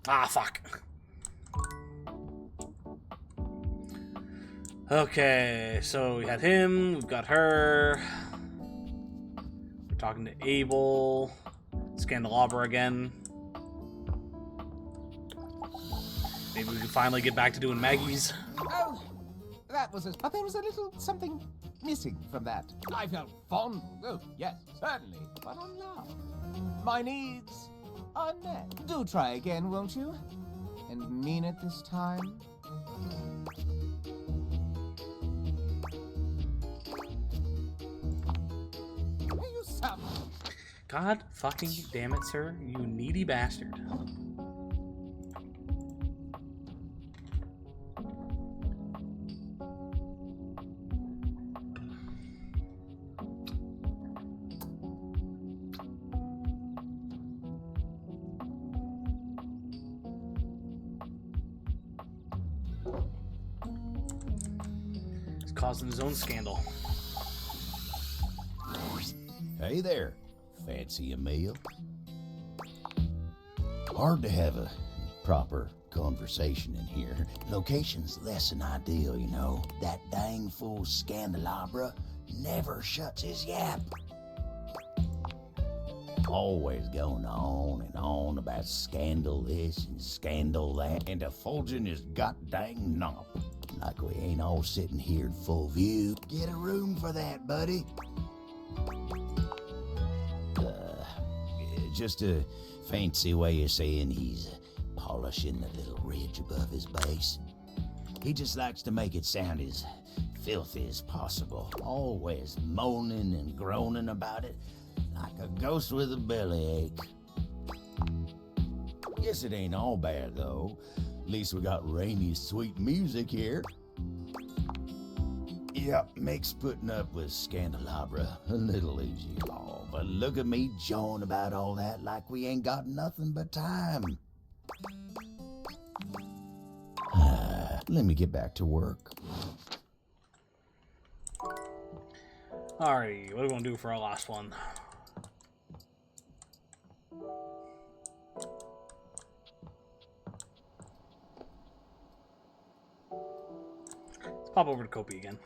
Ah, fuck. Okay, so we had him, we've got her. We're talking to Abel. Scandelabra again. Maybe we can finally get back to doing Maggie's. Oh, that was but there was a little something missing from that. I felt fond. Oh, yes, certainly, but unloved. My needs are met. Do try again, won't you? And mean it this time. You some. God fucking damn it, sir. You needy bastard. He's causing his own scandal. Hey there. Fancy a meal? Hard to have a proper conversation in here. Location's less than ideal, you know. That dang fool Scandelabra never shuts his yap. Always going on and on about scandal this and scandal that, and effulging his goddamn knob. Like we ain't all sitting here in full view. Get a room for that, buddy. Just a fancy way of saying he's polishing the little ridge above his base. He just likes to make it sound as filthy as possible, always moaning and groaning about it, like a ghost with a bellyache. Guess it ain't all bad, though. At least we got Rainy's sweet music here. Yep, makes putting up with Scandelabra a little easier. Oh, but look at me jawing about all that like we ain't got nothing but time. Let me get back to work. Alrighty, what are we gonna do for our last one? Let's pop over to Kopi again.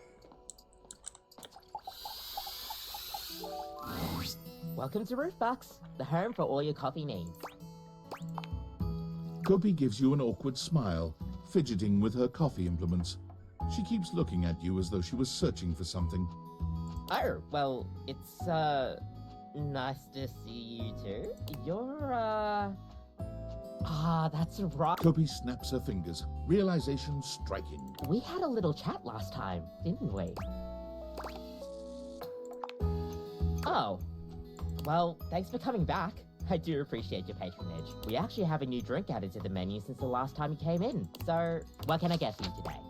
Welcome to Roofbox, the home for all your coffee needs. Kopi gives you an awkward smile, fidgeting with her coffee implements. She keeps looking at you as though she was searching for something. Oh, well, it's, nice to see you too. You're, that's right. Kopi snaps her fingers, realization striking. We had a little chat last time, didn't we? Oh. Well, thanks for coming back. I do appreciate your patronage. We actually have a new drink added to the menu since the last time you came in. So, what can I get for you today?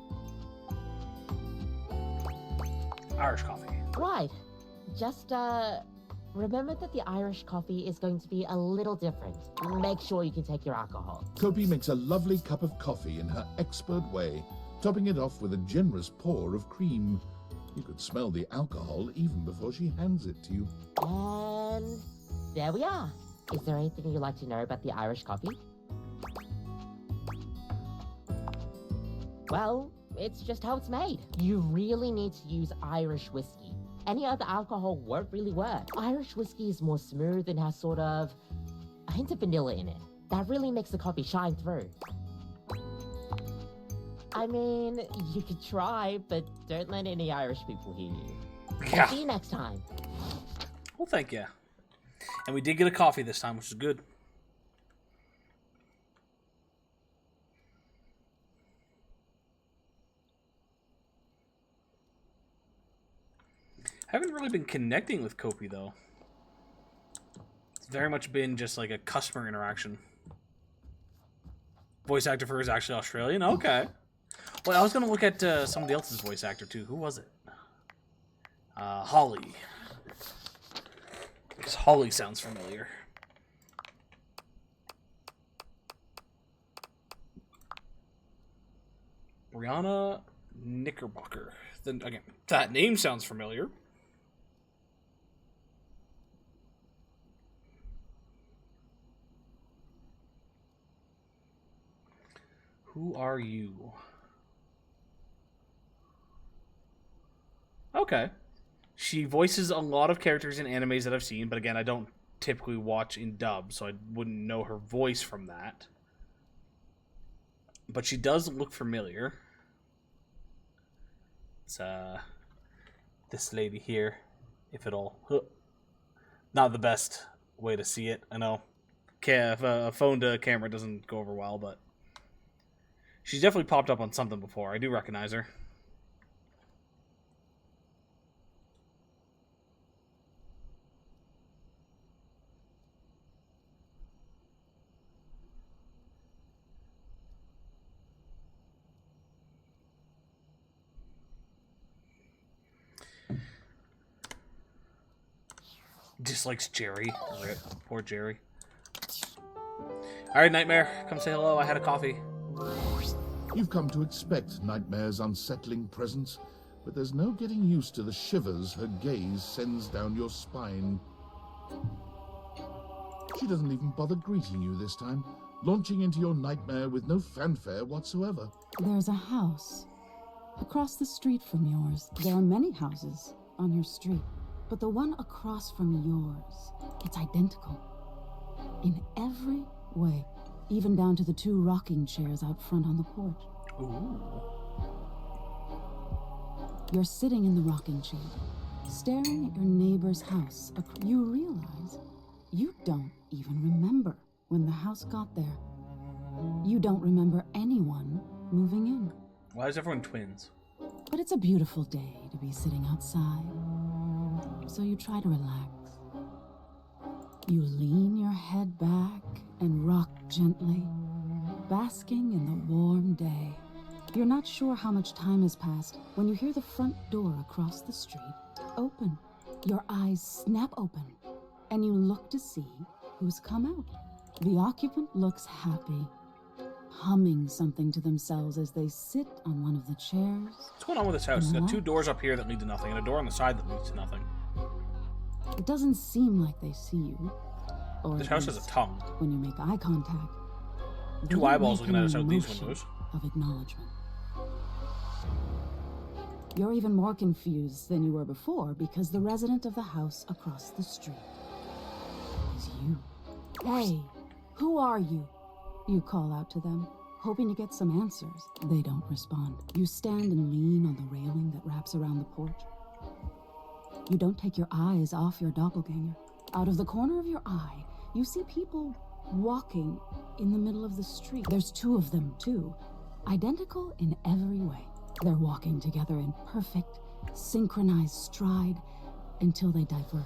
Irish coffee. Right. Just, remember that the Irish coffee is going to be a little different. Make sure you can take your alcohol. Kopi makes a lovely cup of coffee in her expert way, topping it off with a generous pour of cream. You could smell the alcohol even before she hands it to you. And there we are. Is there anything you'd like to know about the Irish coffee? Well, it's just how it's made. You really need to use Irish whiskey. Any other alcohol won't really work. Irish whiskey is more smooth and has sort of a hint of vanilla in it. That really makes the coffee shine through. I mean, you could try, but don't let any Irish people hear you. Yeah. See you next time. Well, thank you. And we did get a coffee this time, which is good. Haven't really been connecting with Kopi, though. It's very much been just like a customer interaction. Voice actor for her is actually Australian? Okay. Well, I was going to look at somebody else's voice actor, too. Who was it? Holly. Because Holly sounds familiar. Brianna Knickerbocker. Then again, that name sounds familiar. Who are you? Okay. She voices a lot of characters in animes that I've seen, but again, I don't typically watch in dub, so I wouldn't know her voice from that. But she does look familiar. It's this lady here, if at all. Not the best way to see it, I know. Phone to camera doesn't go over well, but she's definitely popped up on something before. I do recognize her. Dislikes Jerry. Rip. Poor Jerry. Alright, Nightmare. Come say hello. I had a coffee. You've come to expect Nightmare's unsettling presence, but there's no getting used to the shivers her gaze sends down your spine. She doesn't even bother greeting you this time, launching into your nightmare with no fanfare whatsoever. There's a house across the street from yours. There are many houses on your street, but the one across from yours, it's identical. In every way, even down to the 2 rocking chairs out front on the porch. Ooh. You're sitting in the rocking chair, staring at your neighbor's house. You realize you don't even remember when the house got there. You don't remember anyone moving in. Why is everyone twins? But it's a beautiful day to be sitting outside, so you try to relax. You lean your head back and rock gently, basking in the warm day. You're not sure how much time has passed when you hear the front door across the street open. Your eyes snap open, and you look to see who's come out. The occupant looks happy, humming something to themselves as they sit on one of the chairs. What's going on with this house? It's got 2 doors up here that lead to nothing, and a door on the side that leads to nothing. It doesn't seem like they see you. Or This house has a tongue. When you make eye contact, 2 eyeballs looking at us out these windows. Of acknowledgement. You're even more confused than you were before because the resident of the house across the street is you. Hey, who are you? You call out to them, hoping to get some answers. They don't respond. You stand and lean on the railing that wraps around the porch. You don't take your eyes off your doppelganger. Out of the corner of your eye, you see people walking in the middle of the street. There's 2 of them, too, identical in every way. They're walking together in perfect, synchronized stride until they diverge.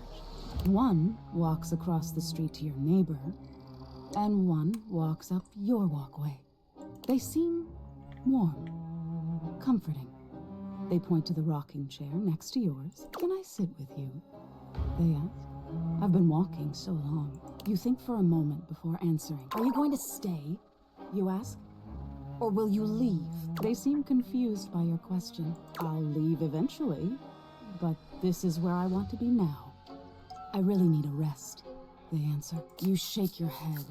One walks across the street to your neighbor, and one walks up your walkway. They seem warm, comforting. They point to the rocking chair next to yours. Can I sit with you? They ask. I've been walking so long. You think for a moment before answering. Are you going to stay? You ask. Or will you leave? They seem confused by your question. I'll leave eventually, but this is where I want to be now. I really need a rest, they answer. You shake your head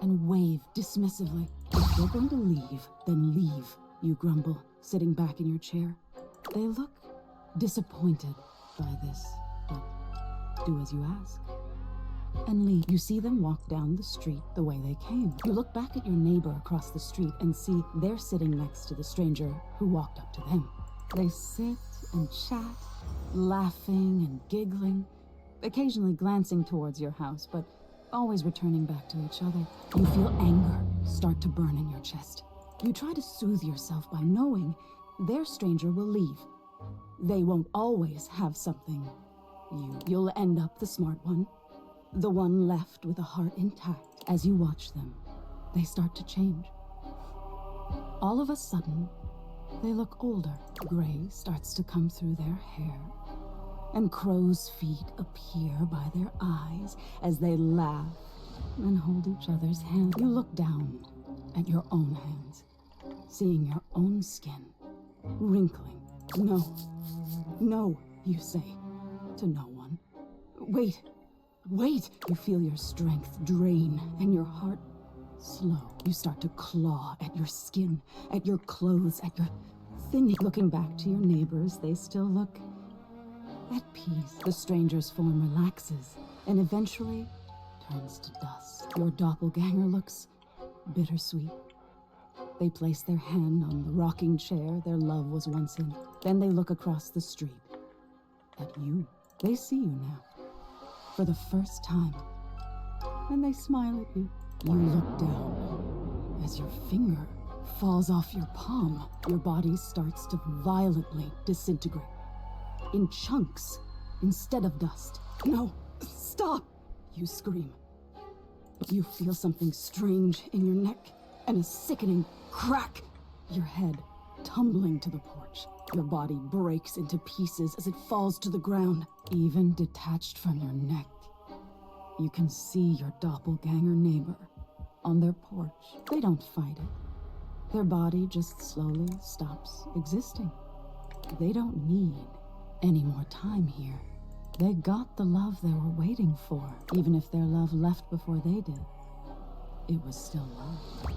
and wave dismissively. If you're going to leave, then leave, you grumble, sitting back in your chair. They look disappointed by this, but do as you ask and leave. You see them walk down the street the way they came. You look back at your neighbor across the street and see they're sitting next to the stranger who walked up to them. They sit and chat, laughing and giggling, occasionally glancing towards your house, but always returning back to each other. You feel anger start to burn in your chest. You try to soothe yourself by knowing their stranger will leave. They won't always have something. You'll end up the smart one, the one left with a heart intact. As you watch them, they start to change. All of a sudden, they look older. Gray starts to come through their hair, and crow's feet appear by their eyes as they laugh and hold each other's hands. You look down at your own hands, seeing your own skin wrinkling. No, you say to no one. Wait. You feel your strength drain and your heart slow. You start to claw at your skin, at your clothes, at your thinning. Looking back to your neighbors, they still look at peace. The stranger's form relaxes and eventually turns to dust. Your doppelganger looks bittersweet. They place their hand on the rocking chair their love was once in. Then they look across the street at you. They see you now for the first time, and they smile at you. You look down as your finger falls off your palm. Your body starts to violently disintegrate in chunks instead of dust. No, stop! You scream. You feel something strange in your neck and a sickening crack. Your head tumbling to the porch. Your body breaks into pieces as it falls to the ground. Even detached from your neck, you can see your doppelganger neighbor on their porch. They don't fight it. Their body just slowly stops existing. They don't need any more time here. They got the love they were waiting for, even if their love left before they did. it was still love.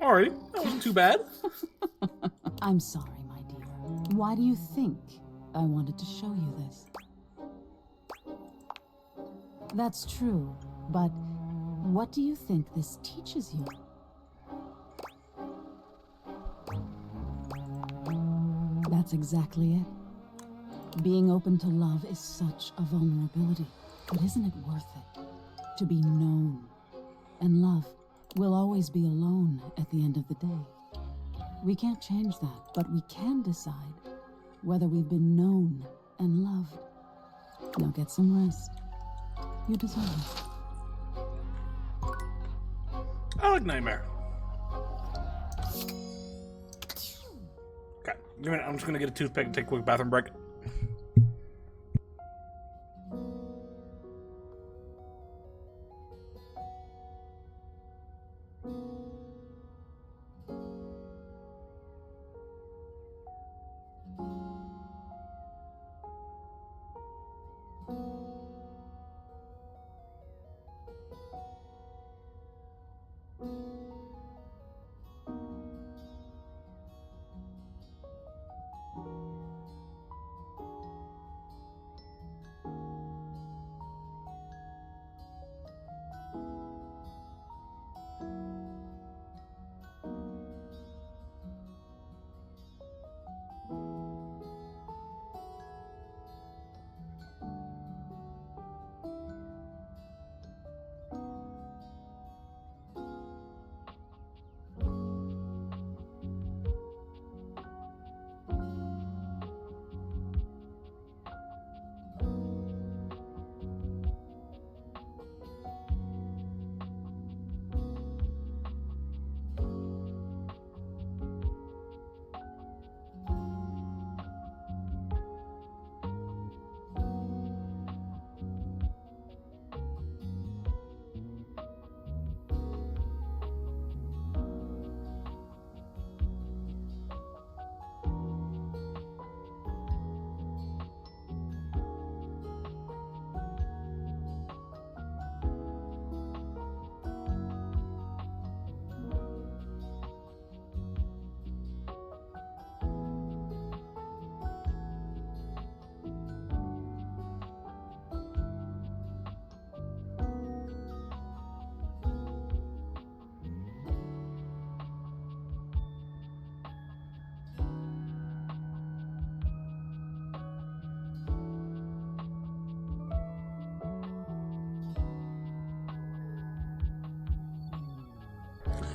Alright, that wasn't too bad. I'm sorry, my dear. Why do you think I wanted to show you this? That's true, but what do you think this teaches you? That's exactly it. Being open to love is such a vulnerability, but isn't it worth it? To be known. And love will always be alone at the end of the day. We can't change that, but we can decide whether we've been known and loved. Now get some rest. You deserve it. I like Nightmare. Okay, give me a minute. I'm just gonna get a toothpick and take a quick bathroom break.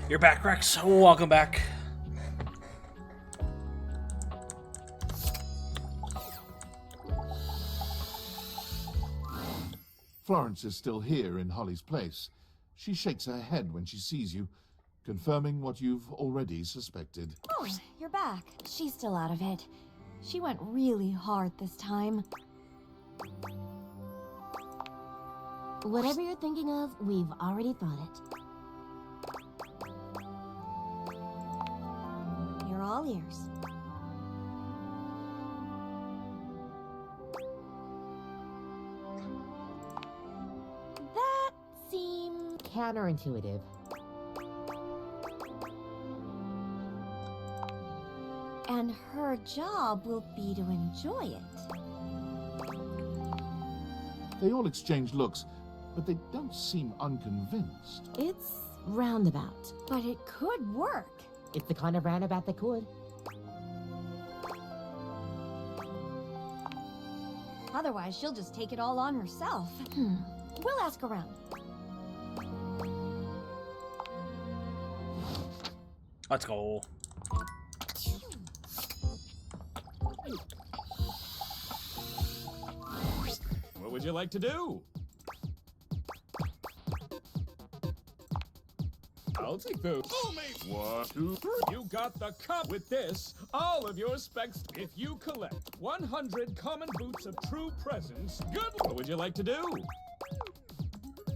You're back, Rex. Welcome back. Florence is still here in Holly's place. She shakes her head when she sees you, confirming what you've already suspected. Oh, you're back. She's still out of it. She went really hard this time. Whatever you're thinking of, we've already thought it. You're all ears. That seems counterintuitive. And her job will be to enjoy it. They all exchange looks, but they don't seem unconvinced. It's roundabout. But it could work. It's the kind of roundabout that could. Otherwise, she'll just take it all on herself. We'll ask around. Let's go. What would you like to do? I'll take those. 1, 2, 3. You got the cup. With this, all of your specs. If you collect 100 common boots of true presence, good. What would you like to do?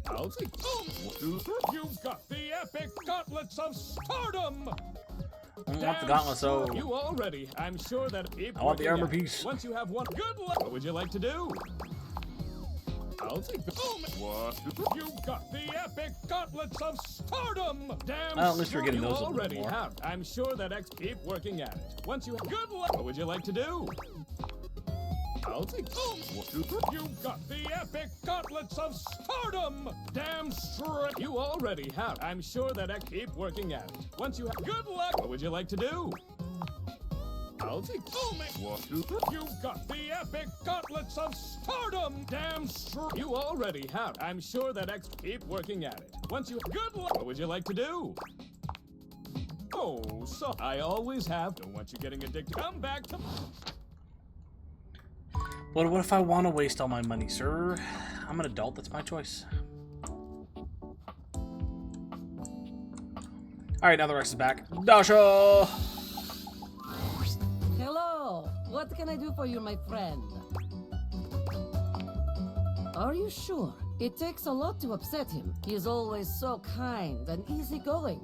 I'll take 1, 2, 3. You've got the epic gauntlets of stardom. I want the gauntlet, so You already. I'm sure that if I want the you armor get it, piece. Once you have one, good luck. What would you like to do? I'll take the. What? You got the epic gauntlets of stardom! Damn, Well, at least we're sure getting you those a little bit already more. have. I'm sure that X keep working at it. Once you have good luck, what would you like to do? I'll take. You got the epic gauntlets of stardom! Damn straight! You already have. I'm sure that X keep working at it. Once you have good luck, what would you like to do? I'll take. What? You got the epic gauntlets of stardom! Damn straight! You already have. I'm sure that X keep working at it. Once you have good luck, what would you like to do? Oh, so I always have. Don't want you getting addicted. Come back to. What if I want to waste all my money, sir? I'm an adult, that's my choice. Alright, now the Rex is back. Dasha! Hello! What can I do for you, my friend? Are you sure? It takes a lot to upset him. He is always so kind and easygoing.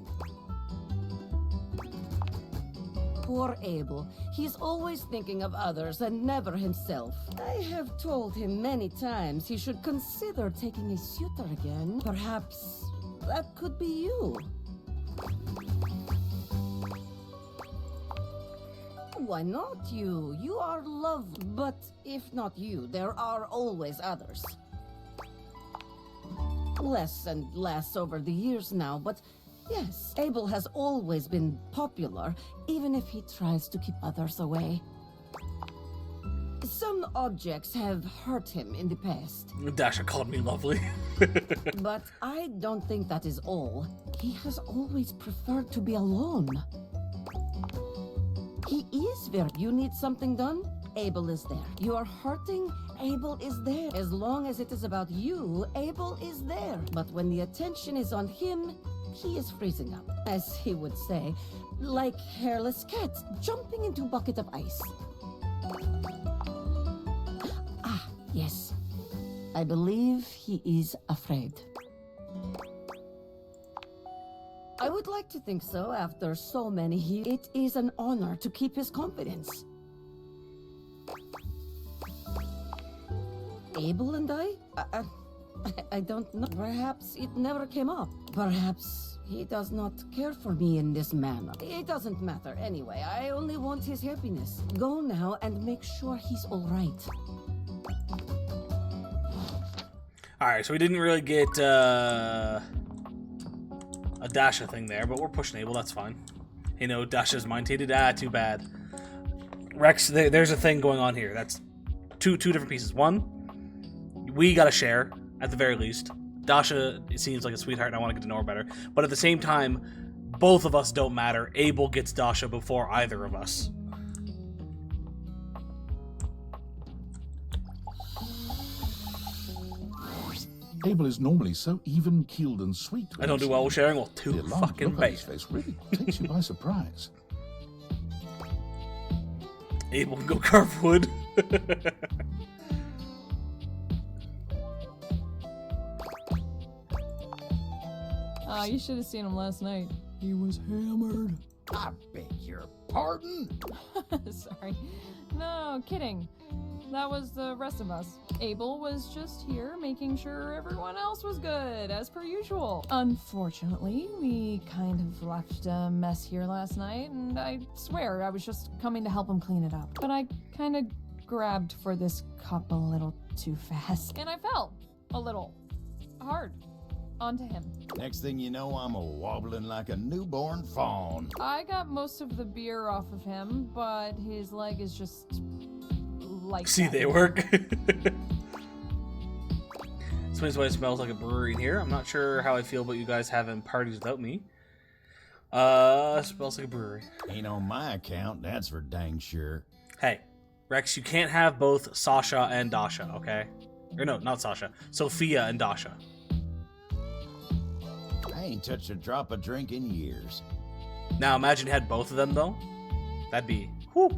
Poor Abel. He's always thinking of others and never himself. I have told him many times he should consider taking a suitor again. Perhaps that could be you. Why not you? You are lovely. But if not you, there are always others. Less and less over the years now, but yes, Abel has always been popular, even if he tries to keep others away. Some objects have hurt him in the past. Dasha called me lovely. But I don't think that is all. He has always preferred to be alone. He is very... You need something done? Abel is there. You are hurting? Abel is there. As long as it is about you, Abel is there. But when the attention is on him, he is freezing up, as he would say, like hairless cats jumping into a bucket of ice. Ah, yes. I believe he is afraid. I would like to think so after so many years. It is an honor to keep his confidence. Abel and I don't know. Perhaps it never came up. Perhaps he does not care for me in this manner. It doesn't matter anyway. I only want his happiness. Go now and make sure he's all right. Alright, so we didn't really get a Dasha thing there, but we're pushing Abel, that's fine. You know, Dasha's mind tainted. Ah, too bad. Rex, there's a thing going on here. That's two different pieces. One, we gotta share, at the very least. Dasha seems like a sweetheart and I want to get to know her better. But at the same time, both of us don't matter. Abel gets Dasha before either of us. Abel is normally so even-keeled and sweet. I don't do well with sharing. Well, The too alarmed fucking look on bad. his face really takes you by surprise. Abel can go carve wood. Oh, you should have seen him last night. He was hammered. I beg your pardon? Sorry. No, kidding. That was the rest of us. Abel was just here making sure everyone else was good, as per usual. Unfortunately, we kind of left a mess here last night, and I swear I was just coming to help him clean it up. But I kind of grabbed for this cup a little too fast, and I fell a little hard onto him. Next thing you know, I'm a wobbling like a newborn fawn. I got most of the beer off of him, but his leg is just like See, that. they work. Explains why it smells like a brewery in here. I'm not sure how I feel about you guys having parties without me. It smells like a brewery. Ain't on my account, that's for dang sure. Hey, Rex, you can't have both Sasha and Dasha, okay? Or no, not Sasha. Sophia and Dasha. I ain't touched a drop of drink in years. Now imagine you had both of them, though. That'd be... whew.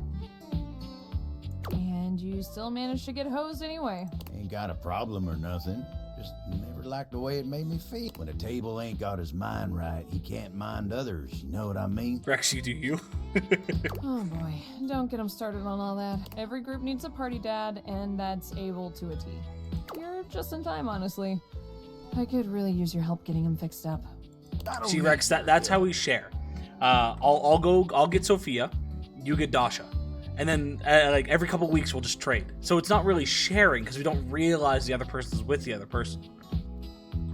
And you still managed to get hosed anyway. Ain't got a problem or nothing. Just never liked the way it made me feel. When a table ain't got his mind right, he can't mind others. You know what I mean? Rex, you do you. Oh boy, don't get him started on all that. Every group needs a party dad, and that's Abel to a T. You're just in time, honestly. I could really use your help getting him fixed up. See, Rex, that's how we share. I'll get Sophia, you get Dasha. And then, like, every couple weeks we'll just trade. So it's not really sharing, because we don't realize the other person's with the other person.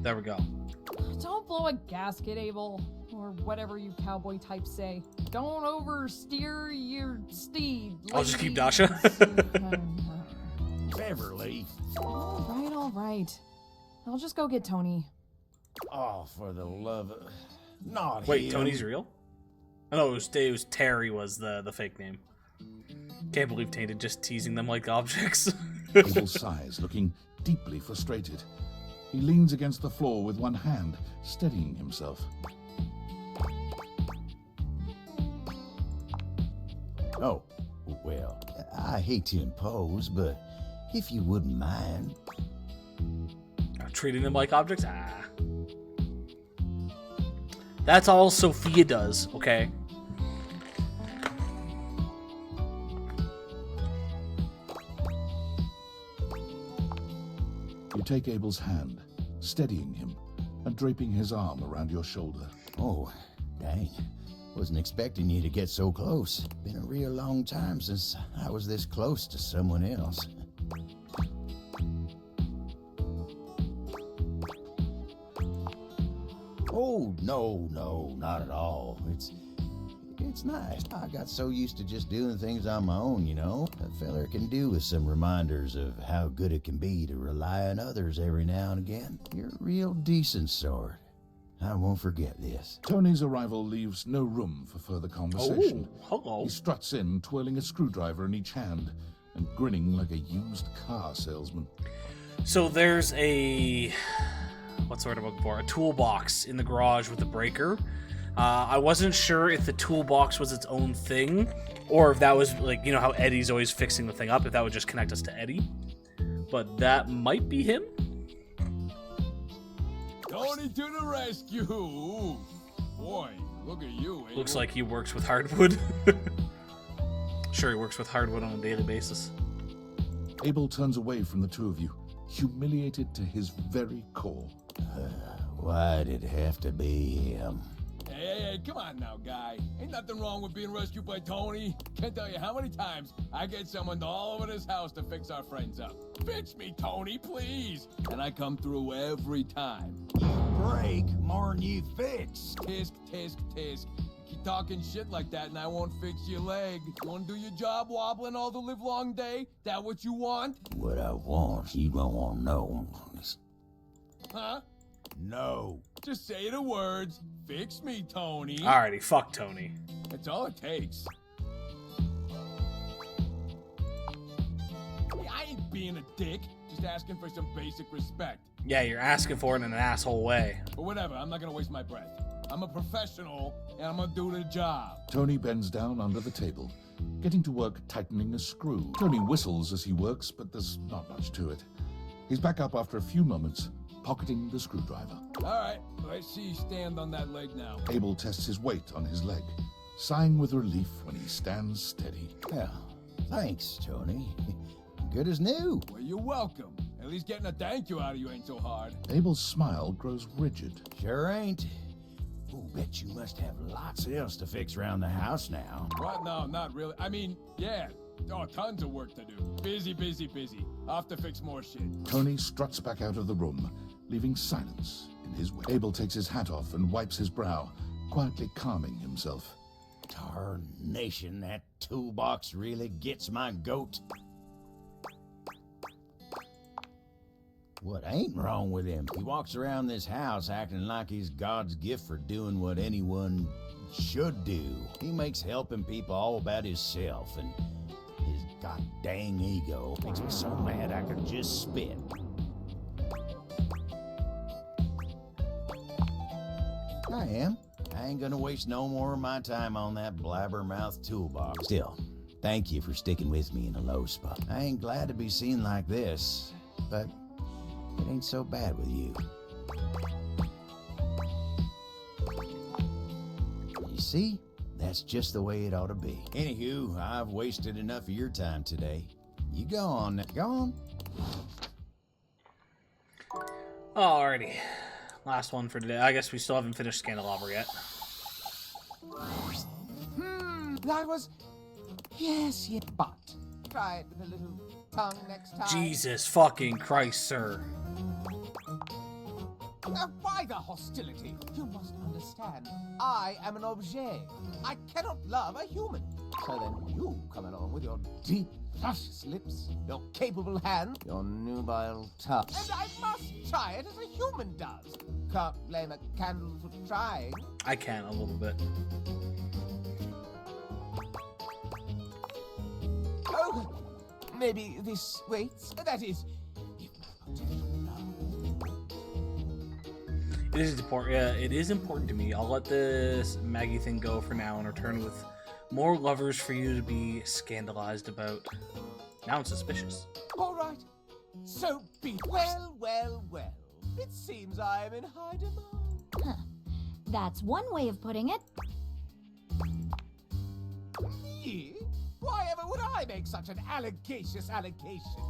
There we go. Don't blow a gasket, Abel. Or whatever you cowboy types say. Don't oversteer your steed. I'll just keep Dasha. Beverly. All right. I'll just go get Tony. Oh, for the love of... Not Wait, him. Tony's real? Oh, no, it was Terry was the fake name. Can't believe Tainted just teasing them like objects. Abel sighs, looking deeply frustrated. He leans against the floor with one hand, steadying himself. Oh, well, I hate to impose, but if you wouldn't mind... Treating them like objects? That's all Sophia does, okay? You take Abel's hand, steadying him, and draping his arm around your shoulder. Oh, dang. Wasn't expecting you to get so close. Been a real long time since I was this close to someone else. Oh, no, not at all. It's nice. I got so used to just doing things on my own, you know? A feller can do with some reminders of how good it can be to rely on others every now and again. You're a real decent sort. I won't forget this. Tony's arrival leaves no room for further conversation. Oh, hello. He struts in, twirling a screwdriver in each hand and grinning like a used car salesman. So there's a... What's the word I'm looking for? A toolbox in the garage with a breaker. I wasn't sure if the toolbox was its own thing, or if that was, like, you know how Eddie's always fixing the thing up, if that would just connect us to Eddie. But that might be him. Tony to the rescue! Boy, look at you, Abel. Looks like he works with hardwood. Sure, he works with hardwood on a daily basis. Abel turns away from the two of you, humiliated to his very core. Why did it have to be him? Hey, come on now, guy. Ain't nothing wrong with being rescued by Tony. Can't tell you how many times I get someone all over this house to fix our friends up. Fix me, Tony, please. And I come through every time. Break more'n you fix. Tisk, tisk, tisk. Keep talking shit like that and I won't fix your leg. You wanna do your job wobbling all the live long day? That what you want? What I want, you don't want to know. Huh? No. Just say the words, fix me, Tony. Alrighty, fuck Tony. That's all it takes. Hey, I ain't being a dick, just asking for some basic respect. Yeah, you're asking for it in an asshole way. But whatever, I'm not gonna waste my breath. I'm a professional, and I'm gonna do the job. Tony bends down under the table, getting to work tightening a screw. Tony whistles as he works, but there's not much to it. He's back up after a few moments, pocketing the screwdriver. All right, let's see you stand on that leg now. Abel tests his weight on his leg, sighing with relief when he stands steady. Yeah, thanks, Tony. Good as new. Well, you're welcome. At least getting a thank you out of you ain't so hard. Abel's smile grows rigid. Sure ain't. Oh, bet you must have lots else to fix around the house now. What? No, not really. I mean, yeah. Oh, tons of work to do. Busy, busy, busy. I'll have to fix more shit. Tony struts back out of the room, leaving silence in his wake. Abel takes his hat off and wipes his brow, quietly calming himself. Tarnation, that toolbox really gets my goat. What ain't wrong with him? He walks around this house acting like he's God's gift for doing what anyone should do. He makes helping people all about himself, and his god dang ego makes me so mad I could just spit. I am. I ain't gonna waste no more of my time on that blabbermouth toolbox. Still, thank you for sticking with me in a low spot. I ain't glad to be seen like this, but It ain't so bad with you. You see? That's just the way it ought to be. Anywho, I've wasted enough of your time today. You go on now. Go on. Alrighty. Last one for today. I guess we still haven't finished Scandalabra yet. That was... Yes, but... Try it with a little tongue next time. Jesus fucking Christ, sir. Why the hostility? You must understand. I am an objet. I cannot love a human. So then you come along with your deep, luscious lips, your capable hand, your nubile touch. And I must try it as a human does. Can't blame a candle for trying. I can a little bit. Oh, maybe this waits. That is, if my potential love. It is important. Yeah, it is important to me. I'll let this Maggie thing go for now and return with more lovers for you to be scandalized about. Now I'm suspicious. All right. So be well. It seems I am in high demand. Huh. That's one way of putting it. Me? Why ever would I make such an allegacious allegation?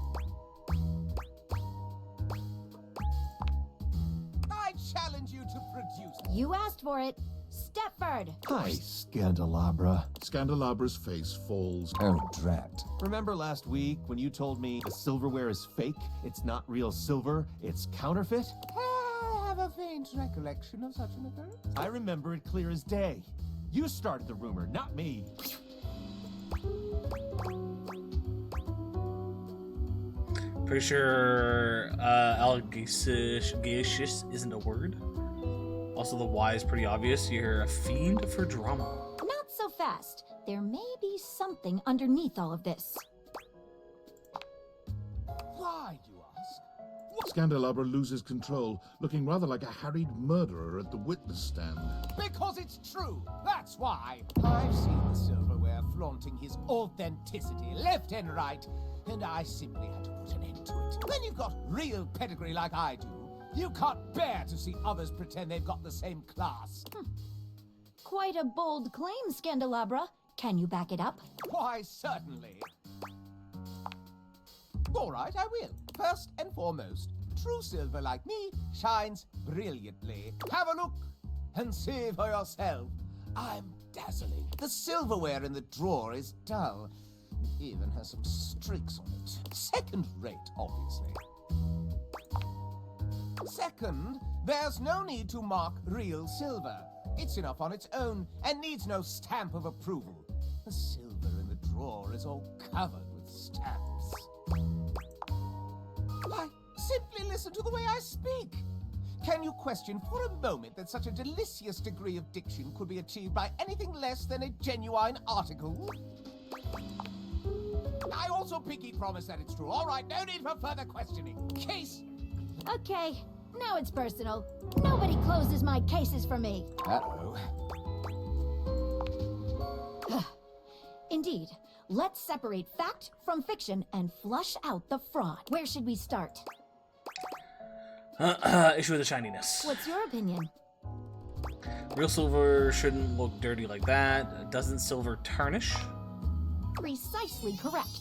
I challenge you to produce. You asked for it. Stepford. Hi, Scandalabra. Scandalabra's face falls. Oh, drat. Remember last week when you told me the silverware is fake? It's not real silver, it's counterfeit? I have a faint recollection of such an occurrence. I remember it clear as day. You started the rumor, not me. Pretty sure allegacious isn't a word. Also, the Y is pretty obvious. You're a fiend for drama. Not so fast. There may be something underneath all of this. Why, you ask? Scandalabra loses control, looking rather like a harried murderer at the witness stand. Because it's true. That's why. I've seen the silverware flaunting his authenticity left and right, and I simply had to put an end to it. When you've got real pedigree like I do, you can't bear to see others pretend they've got the same class. Quite a bold claim, Scandalabra. Can you back it up? Why, certainly. All right, I will. First and foremost, true silver like me shines brilliantly. Have a look and see for yourself. I'm dazzling. The silverware in the drawer is dull. It even has some streaks on it. Second rate, obviously. Second, there's no need to mark real silver. It's enough on its own and needs no stamp of approval. The silver in the drawer is all covered with stamps. Why, simply listen to the way I speak. Can you question for a moment that such a delicious degree of diction could be achieved by anything less than a genuine article? I also pinky promise that it's true. All right, no need for further questioning. Case. Okay, now it's personal. Nobody closes my cases for me. Uh-oh. Indeed. Let's separate fact from fiction and flush out the fraud. Where should we start? Issue with the shininess. What's your opinion? Real silver shouldn't look dirty like that. Doesn't silver tarnish? Precisely correct.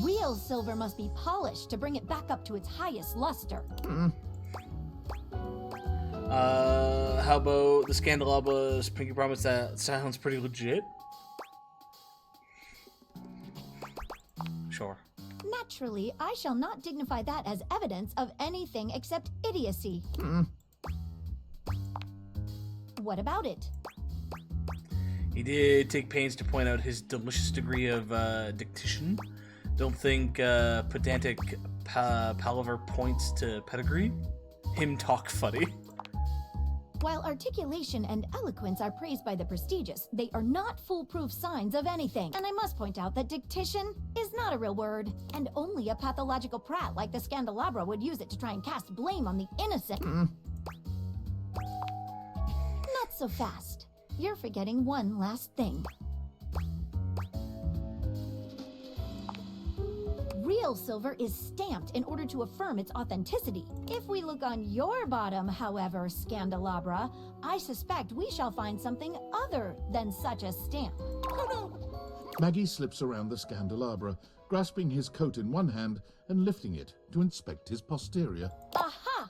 Real silver must be polished to bring it back up to its highest luster. How about the Scandalabra's pinky promise? That sounds pretty legit. Sure. Naturally, I shall not dignify that as evidence of anything except idiocy. What about it? He did take pains to point out his delicious degree of dictation. Don't think pedantic palaver points to pedigree. Him talk funny. While articulation and eloquence are praised by the prestigious, they are not foolproof signs of anything. And I must point out that dictation is not a real word, and only a pathological prat like the Scandalabra would use it to try and cast blame on the innocent. Not so fast. You're forgetting one last thing. Real real silver is stamped in order to affirm its authenticity. If we look on your bottom, however, Scandelabra, I suspect we shall find something other than such a stamp. Maggie slips around the Scandelabra, grasping his coat in one hand and lifting it to inspect his posterior. Aha!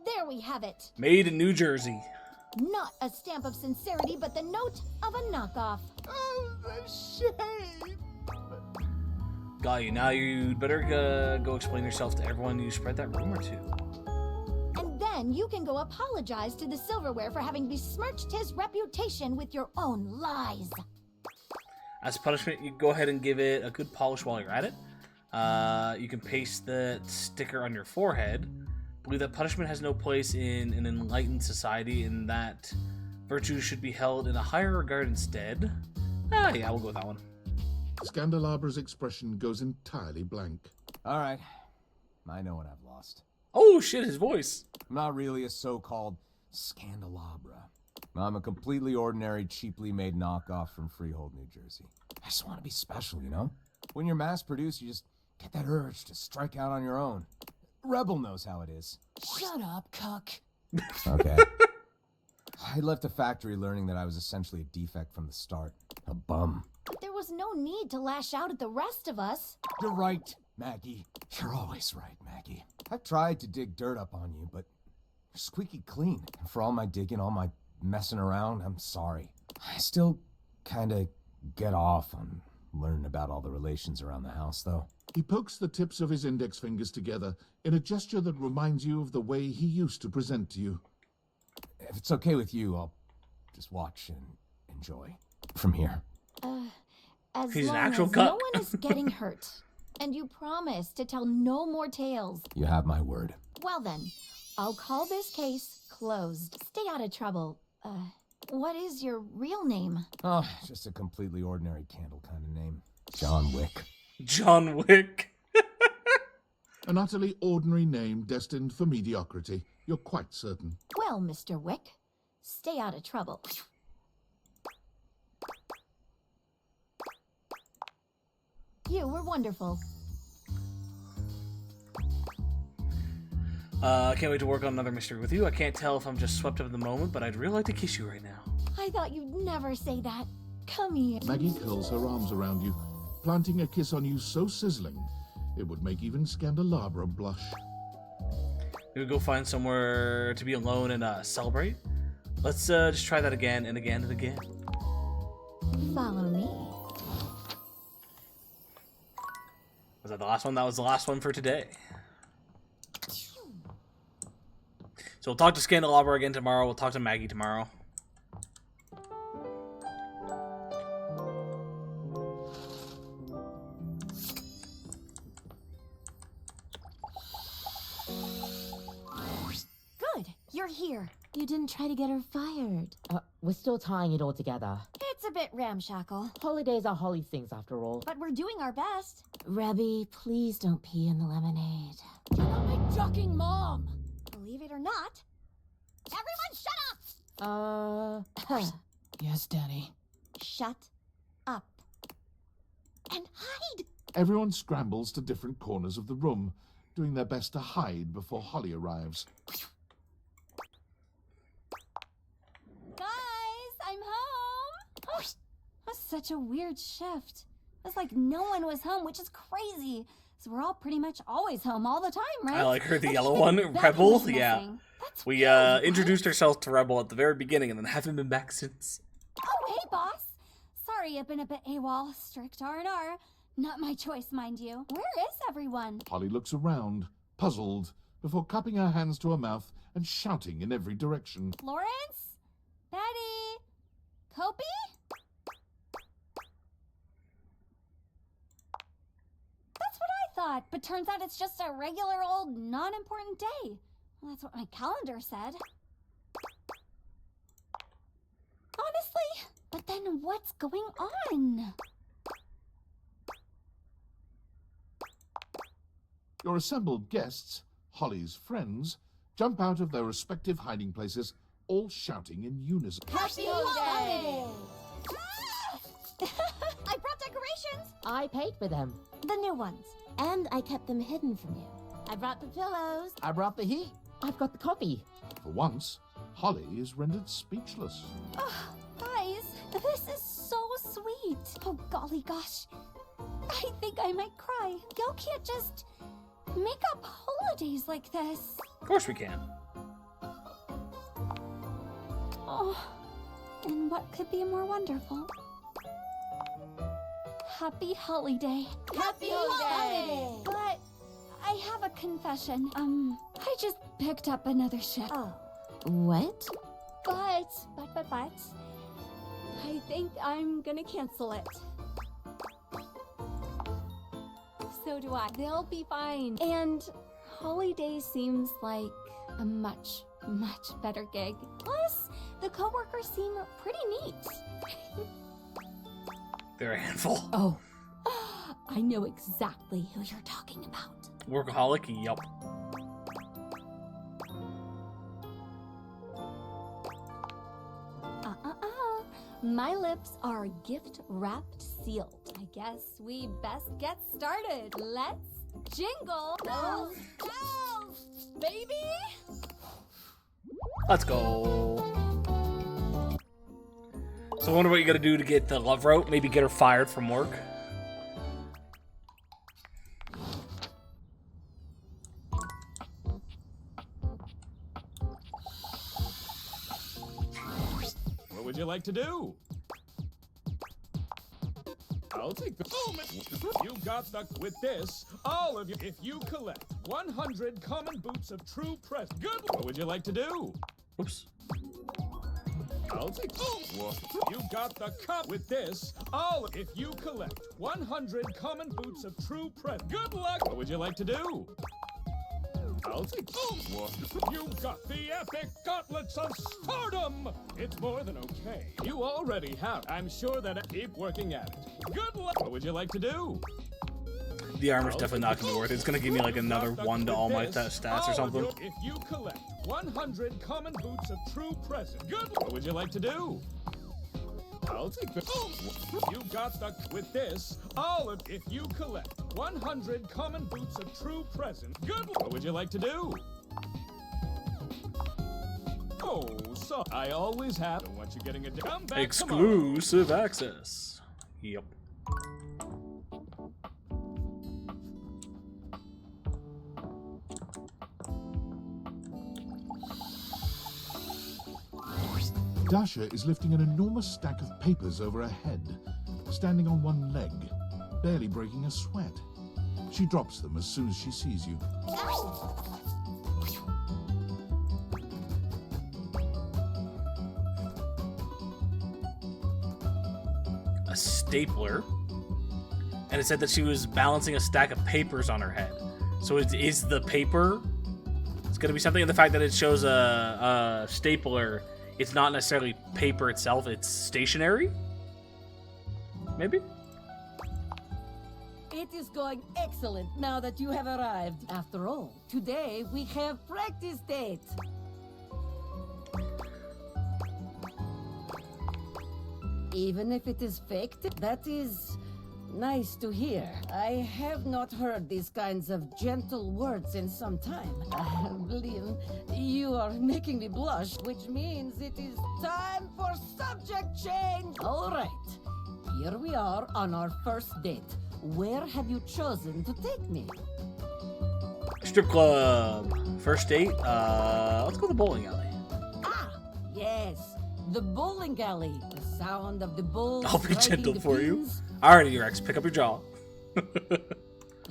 There we have it. Made in New Jersey. Not a stamp of sincerity, but the note of a knockoff. Oh, the shame! Got you. Now you'd better go explain yourself to everyone you spread that rumor to. And then you can go apologize to the silverware for having besmirched his reputation with your own lies. As punishment, you go ahead and give it a good polish while you're at it. You can paste the sticker on your forehead. Believe that punishment has no place in an enlightened society, and that virtue should be held in a higher regard instead. Yeah, we'll go with that one. Scandelabra's expression goes entirely blank. All right. I know what I've lost. Oh, shit, his voice. I'm not really a so-called Scandelabra. I'm a completely ordinary, cheaply made knockoff from Freehold, New Jersey. I just want to be special, you know? When you're mass-produced, you just get that urge to strike out on your own. Rebel knows how it is. Shut up, cuck. Okay. I left a factory learning that I was essentially a defect from the start. A bum. But there was no need to lash out at the rest of us. You're right, Maggie. You're always right, Maggie. I've tried to dig dirt up on you, but you're squeaky clean. And for all my digging, all my messing around, I'm sorry. I still kinda get off on learning about all the relations around the house, though. He pokes the tips of his index fingers together in a gesture that reminds you of the way he used to present to you. If it's okay with you, I'll just watch and enjoy from here. As He's an long actual as cuck. no one is getting hurt. And you promise to tell no more tales. You have my word. Well then, I'll call this case closed. Stay out of trouble. What is your real name? Oh, just a completely ordinary candle kind of name. John Wick. John Wick. An utterly ordinary name destined for mediocrity. You're quite certain. Well, Mr. Wick, stay out of trouble. You were wonderful. I can't wait to work on another mystery with you. I can't tell if I'm just swept up in the moment, but I'd really like to kiss you right now. I thought you'd never say that. Come here. Maggie curls her arms around you, planting a kiss on you so sizzling, it would make even Scandelabra blush. Maybe go find somewhere to be alone and celebrate. Let's just try that again and again and again. Follow me. Was that the last one? That was the last one for today. So we'll talk to Scandelabra again tomorrow. We'll talk to Maggie tomorrow. Good, you're here. You didn't try to get her fired. We're still tying it all together. It's a bit ramshackle. Holidays are Holly things after all. But we're doing our best. Rebby, please don't pee in the lemonade. You're not my ducking mom. Believe it or not. Everyone shut up! Yes, Danny. Shut up. And hide! Everyone scrambles to different corners of the room, doing their best to hide before Holly arrives. Guys, I'm home! Oh, that's such a weird shift. It's like no one was home, which is crazy. So we're all pretty much always home all the time, right? I like her, the And yellow even one, Becky Rebel. was Yeah. missing. That's We weird, introduced ourselves to Rebel at the very beginning and then haven't been back since. Oh, hey, boss. Sorry, I've been a bit AWOL. Strict R&R. Not my choice, mind you. Where is everyone? Holly looks around, puzzled, before cupping her hands to her mouth and shouting in every direction. Florence? Betty? Kopi? That's what I thought, but turns out it's just a regular old, non-important day. Well, that's what my calendar said. Honestly, but then what's going on? Your assembled guests, Holly's friends, jump out of their respective hiding places, all shouting in unison. Happy holiday! I brought decorations! I paid for them. The new ones. And I kept them hidden from you. I brought the pillows. I brought the heat. I've got the coffee. For once, Holly is rendered speechless. Oh, guys, this is so sweet. Oh, golly gosh. I think I might cry. Y'all can't just make up holidays like this. Of course we can. Oh, and what could be more wonderful? Happy holiday. Happy holiday! But I have a confession. I just picked up another ship. Oh. What? But, I think I'm gonna cancel it. So do I. They'll be fine. And holiday seems like a much better gig. Plus, the coworkers seem pretty neat. They're a handful. Oh, I know exactly who you're talking about. Workaholic? Yup. My lips are gift wrapped sealed. I guess we best get started. Let's jingle those bells, baby! Let's go. So I wonder what you gotta do to get the love route. Maybe get her fired from work. What would you like to do? I'll take the moment. You got the with this. All of you, if you collect 100 common boots of true press. Good. What would you like to do? Oops. I'll take. You got the cup with this. All if you collect 100 common boots of true press. Good luck. What would you like to do? I'll take. You got the epic gauntlets of stardom. It's more than okay. You already have. I'm sure that keep working at it. Good luck. What would you like to do? The armor's definitely not gonna be worth it. It's gonna give me like another 1 to all my stats or something. If you collect 100 common boots of true present. Good. What would you like to do? I'll take the. You got the with this. All of if you collect 100 common boots of true present. Good. What would you like to do? Oh, so I always have. Don't want you getting a come back Exclusive access. Yep. Dasha is lifting an enormous stack of papers over her head, standing on one leg, barely breaking a sweat. She drops them as soon as she sees you. A stapler. And it said that she was balancing a stack of papers on her head. So is the paper... It's going to be something in the fact that it shows a stapler. It's not necessarily paper itself, it's stationary? Maybe? It is going excellent now that you have arrived. After all, today we have practice date. Even if it is faked, that is nice to hear. I have not heard these kinds of gentle words in some time. Lynn, you are making me blush, which means it is time for subject change. All right, here we are on our first date. Where have you chosen to take me? Strip club. First date? Let's go to the bowling alley. Ah, yes, the bowling alley. The sound of the balls. I'll be striking gentle the for you. pins. Alrighty, Rex, pick up your jaw. The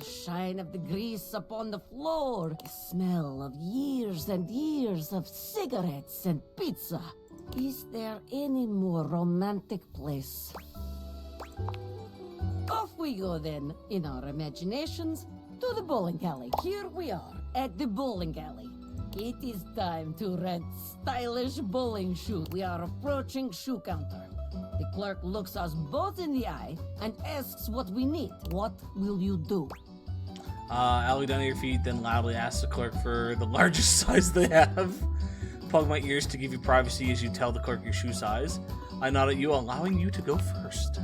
shine of the grease upon the floor. The smell of years and years of cigarettes and pizza. Is there any more romantic place? Off we go then, in our imaginations, to the bowling alley. Here we are, at the bowling alley. It is time to rent stylish bowling shoes. We are approaching shoe counter. The clerk looks us both in the eye and asks what we need. What will you do? Alley down to your feet, then loudly ask the clerk for the largest size they have. Plug my ears to give you privacy as you tell the clerk your shoe size. I nod at you, allowing you to go first.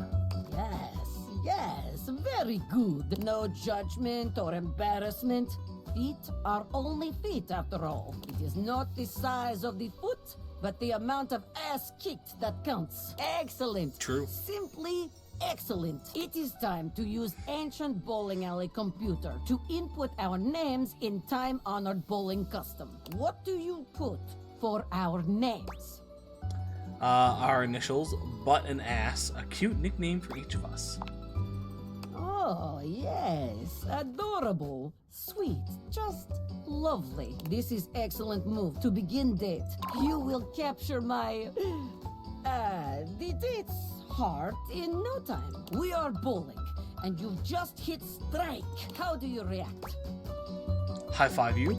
Yes, Very good. No judgment or embarrassment. Feet are only feet after all. It is not the size of the foot, but the amount of ass kicked that counts. Excellent. True. Simply excellent. It is time to use ancient bowling alley computer to input our names in time-honored bowling custom. What do you put for our names? Our initials, butt and ass, a cute nickname for each of us. Oh, yes. Adorable. Sweet. Just lovely. This is excellent move to begin date. You will capture my... the date's heart in no time. We are bowling, and you've just hit strike. How do you react? High five you.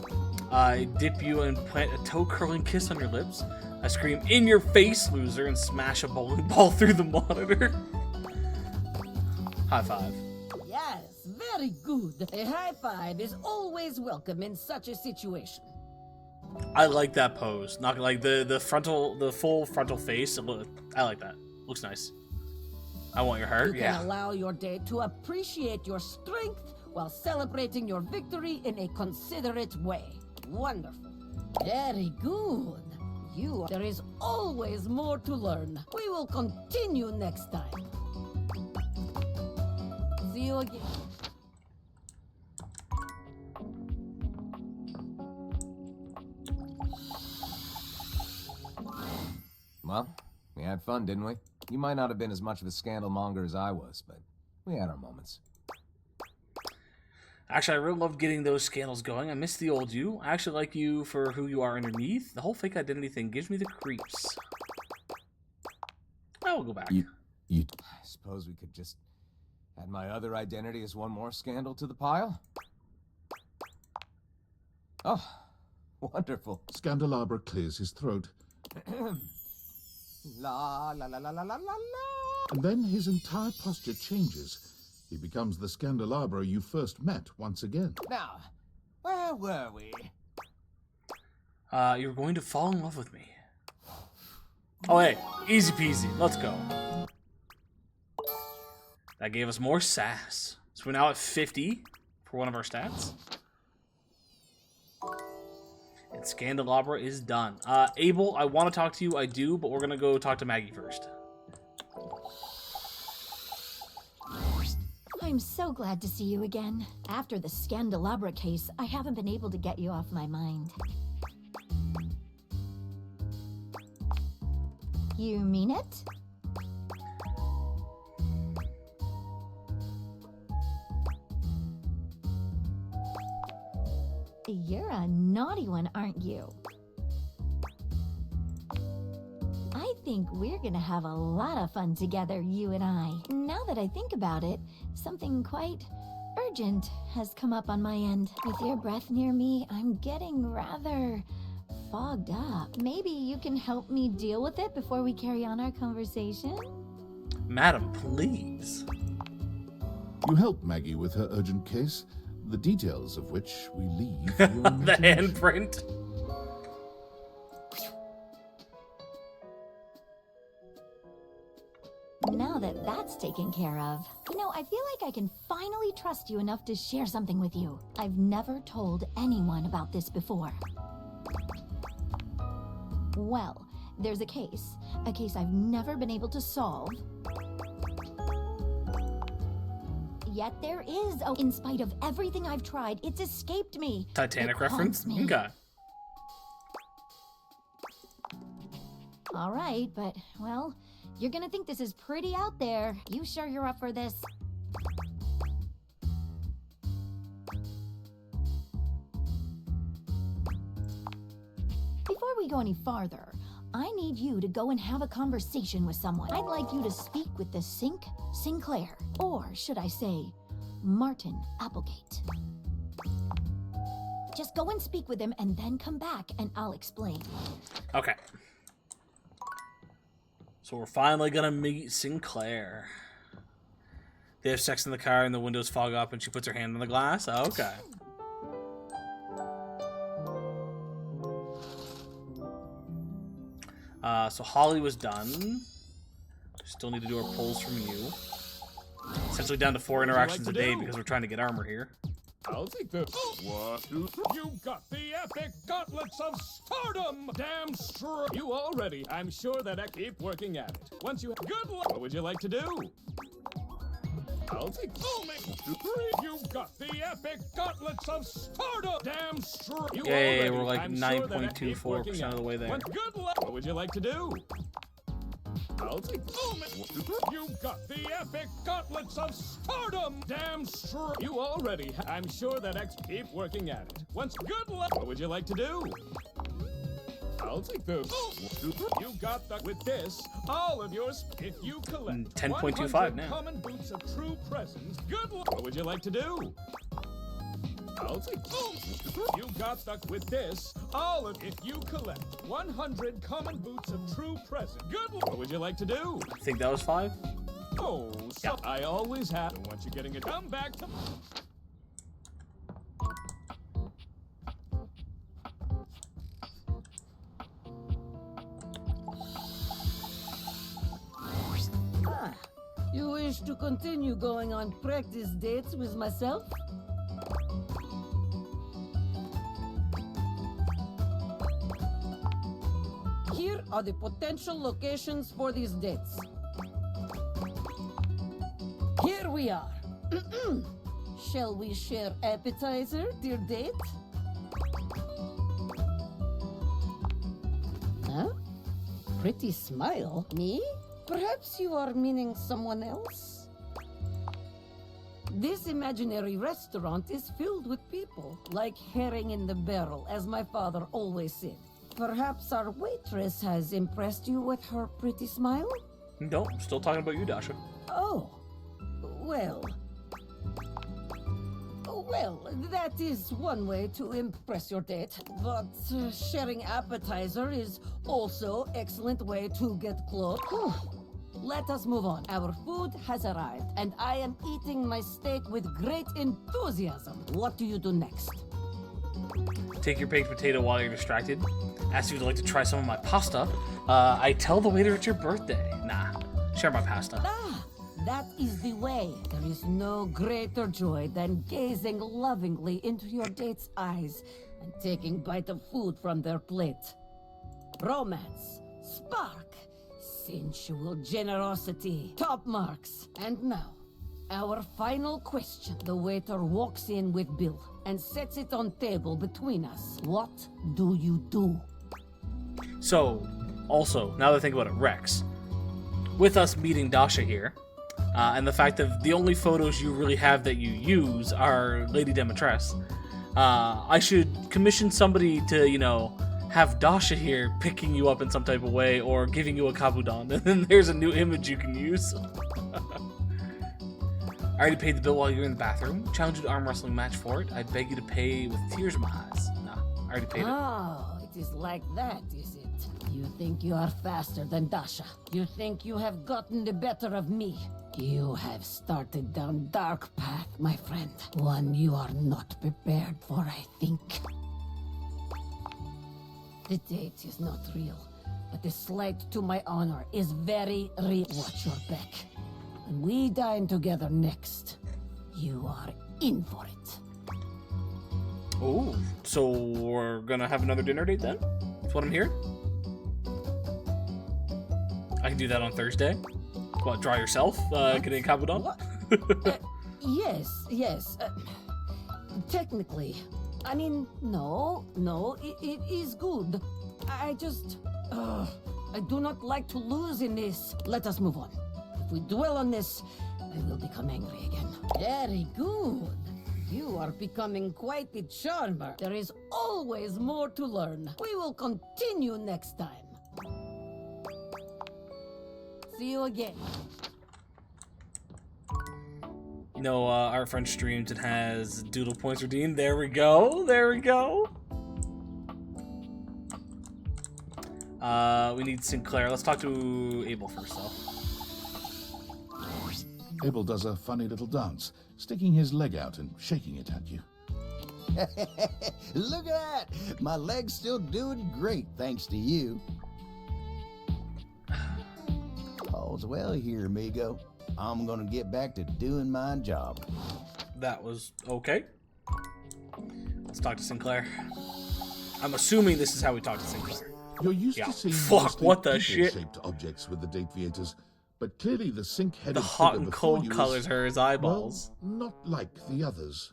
I dip you and plant a toe-curling kiss on your lips. I scream, "In your face, loser," and smash a bowling ball through the monitor. High five. Yes, very good. A high five is always welcome in such a situation. I like that pose. Not like the full frontal face. I like that. Looks nice. I want your heart. You can Yeah. allow your date to appreciate your strength while celebrating your victory in a considerate way. Wonderful. Very good. There is always more to learn. We will continue next time. See you again. Well, we had fun, didn't we? You might not have been as much of a scandal monger as I was, but we had our moments. Actually, I really loved getting those scandals going. I miss the old you. I actually like you for who you are underneath. The whole fake identity thing gives me the creeps. I will go back. I suppose we could just add my other identity as one more scandal to the pile? Oh, wonderful. Scandelabra clears his throat, La la la la la la la la. and then his entire posture changes. He becomes the Scandelabra you first met once again. Now, where were we? You're going to fall in love with me. Oh, hey, easy peasy. Let's go. That gave us more sass. So we're now at 50 for one of our stats. And Scandelabra is done. Abel, I want to talk to you. I do, but we're going to go talk to Maggie first. I'm so glad to see you again. After the Scandelabra case, I haven't been able to get you off my mind. You mean it? You're a naughty one, aren't you? I think we're gonna have a lot of fun together, you and I. Now that I think about it, something quite urgent has come up on my end. With your breath near me, I'm getting rather fogged up. Maybe you can help me deal with it before we carry on our conversation? Madam, please. You help Maggie with her urgent case, the details of which we leave to your The imagination. handprint. Now that that's taken care of, you know, I feel like I can finally trust you enough to share something with you. I've never told anyone about this before. Well, there's a case I've never been able to solve. Yet there is, in spite of everything I've tried, it's escaped me. Titanic It reference? haunts me. Okay. All right, but, well, you're gonna think this is pretty out there. You sure you're up for this? Before we go any farther, I need you to go and have a conversation with someone. I'd like you to speak with the Sinclair, or should I say, Martin Applegate. Just go and speak with him and then come back and I'll explain. Okay. So we're finally gonna meet Sinclair. They have sex in the car and the windows fog up and she puts her hand on the glass? Okay. So Holly was done. Still need to do our polls from you. Essentially down to 4 What would you interactions like a to day do? because we're trying to get armor here. I'll take the. What? You got the epic gauntlets of stardom! Damn straight! You already. I'm sure that I keep working at it. Once you have good luck, what would you like to do? I'll take. You got the epic gauntlets of stardom! Damn straight! You Yay, already. we're like I'm sure that I keep 9.24% working at of the way it. there. Once good luck, what would you like to do? I'll take. You got the epic gauntlets of stardom! Damn straight! You already. I'm sure that X keep working at it. Once good luck, what would you like to do? I'll take this. You got the. With this, all of yours. If you collect 10.25 100 now. common boots of true presence, good luck. What would you like to do? I'll take. You got the. With this, all of. If you collect 100 common boots of true presence, good luck. What would you like to do? I think that was 5. Oh, so I always have. Once you're getting it, come back to. Ah, you wish to continue going on practice dates with myself? Here are the potential locations for these dates. Here we are. Shall we share appetizer, dear date? Huh? Pretty smile. Me? Perhaps you are meaning someone else? This imaginary restaurant is filled with people, like herring in the barrel, as my father always said. Perhaps our waitress has impressed you with her pretty smile? Nope, still talking about you, Dasha. Oh, well. Well, that is one way to impress your date, but sharing appetizer is also excellent way to get close. Whew. Let us move on. Our food has arrived, and I am eating my steak with great enthusiasm. What do you do next? Take your baked potato while you're distracted. Ask if you'd like to try some of my pasta. I tell the waiter it's your birthday. Nah, share my pasta. Ah, that is the way. There is no greater joy than gazing lovingly into your date's eyes and taking bite of food from their plate. Romance, spark, sensual generosity, top marks. And now, our final question. The waiter walks in with bill and sets it on table between us. What do you do? So, also, now that I think about it, Rex, with us meeting Dasha here, and the fact that the only photos you really have that you use are Lady Demetress, I should commission somebody to, you know, have Dasha here picking you up in some type of way or giving you a Kabudan, and then there's a new image you can use. I already paid the bill while you were in the bathroom. Challenge you to arm wrestling match for it. I'd beg you to pay with tears in my eyes. Nah, I already paid it. Oh, it is like that, is it? You think you are faster than Dasha. You think you have gotten the better of me. You have started down dark path, my friend. One you are not prepared for, I think. The date is not real, but the slight to my honor is very real. Watch your back. When we dine together next, you are in for it. Oh, so we're gonna have another dinner date then? That's what I'm hearing? I can do that on Thursday. What, draw yourself? Getting a Kabudan? Yes. Technically. I mean, no, it is good. I just... I do not like to lose in this. Let us move on. If we dwell on this, I will become angry again. Very good. You are becoming quite the charmer. There is always more to learn. We will continue next time. See you again. You know, our friend streams and has doodle points redeemed. There we go. We need Sinclair. Let's talk to Abel first, though. Abel does a funny little dance, sticking his leg out and shaking it at you. Look at that! My leg's still doing great, thanks to you. All's well here, amigo. I'm gonna get back to doing my job. That was okay. Let's talk to Sinclair. I'm assuming this is how we talk to Sinclair. You're used Yeah. to seeing Fuck, mostly what the shit? people-shaped objects with the Dateviators, but clearly the sink-headed The hot figure and before cold you colors is, are his eyeballs. Well, not like the others.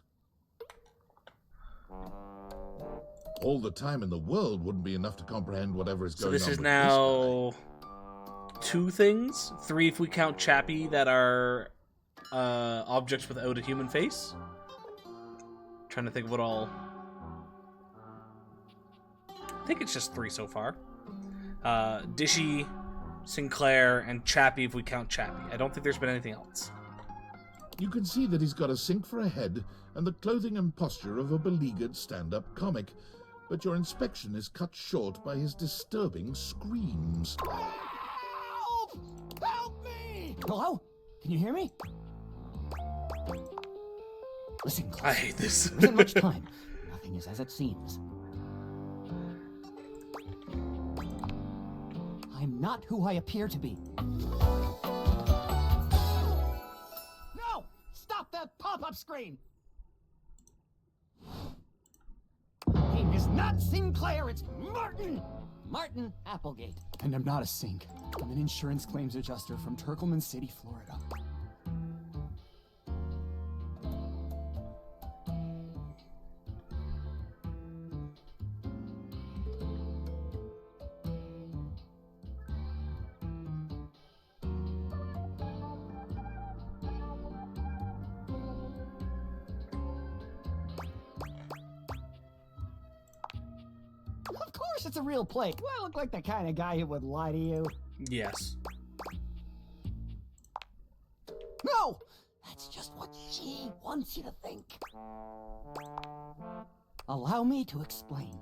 All the time in the world wouldn't be enough to comprehend whatever is So going on. this is with now 2 things, 3 if we count Chappie that are objects without a human face. Trying to think of what all. I think it's just 3 so far. Dishy, Sinclair, and Chappie if we count Chappie. I don't think there's been anything else. You can see that he's got a sink for a head and the clothing and posture of a beleaguered stand-up comic, but your inspection is cut short by his disturbing screams. Help! Help me! Hello? Can you hear me? Listen close. I hate this. There isn't much time. Nothing is as it seems. I'm not who I appear to be. No! Stop that pop-up screen! My name is not Sinclair, it's Martin! Martin Applegate. And I'm not a sink. I'm an insurance claims adjuster from Turkleman City, Florida. Of course it's a real plate. Do I look like the kind of guy who would lie to you? Yes. No! That's just what she wants you to think. Allow me to explain.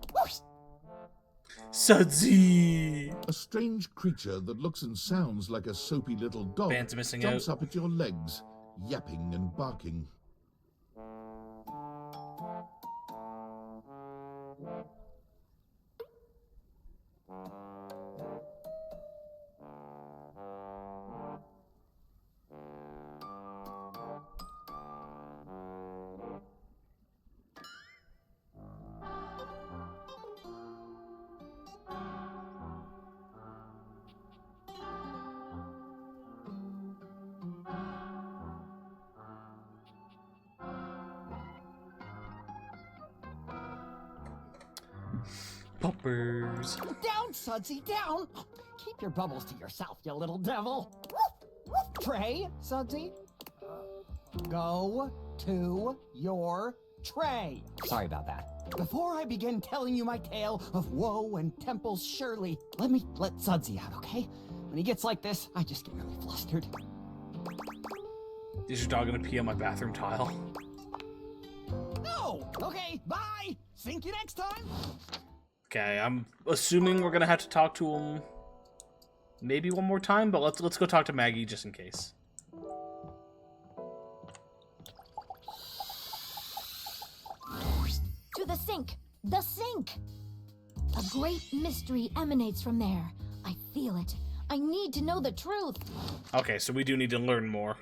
Sudsy! A strange creature that looks and sounds like a soapy little dog Band's missing jumps out. up at your legs, yapping and barking. Poppers. Down, Sudsy, down! Keep your bubbles to yourself, you little devil. Tray, Sudsy. Go to your tray. Sorry about that. Before I begin telling you my tale of woe and Temple's Shirley, let Sudsy out, okay? When he gets like this, I just get really flustered. Is your dog gonna pee on my bathroom tile? No! Okay, bye! Sink you next time! Okay, I'm assuming we're gonna have to talk to him maybe one more time, but let's go talk to Maggie just in case. To the sink! The sink! A great mystery emanates from there. I feel it. I need to know the truth. Okay, so we do need to learn more.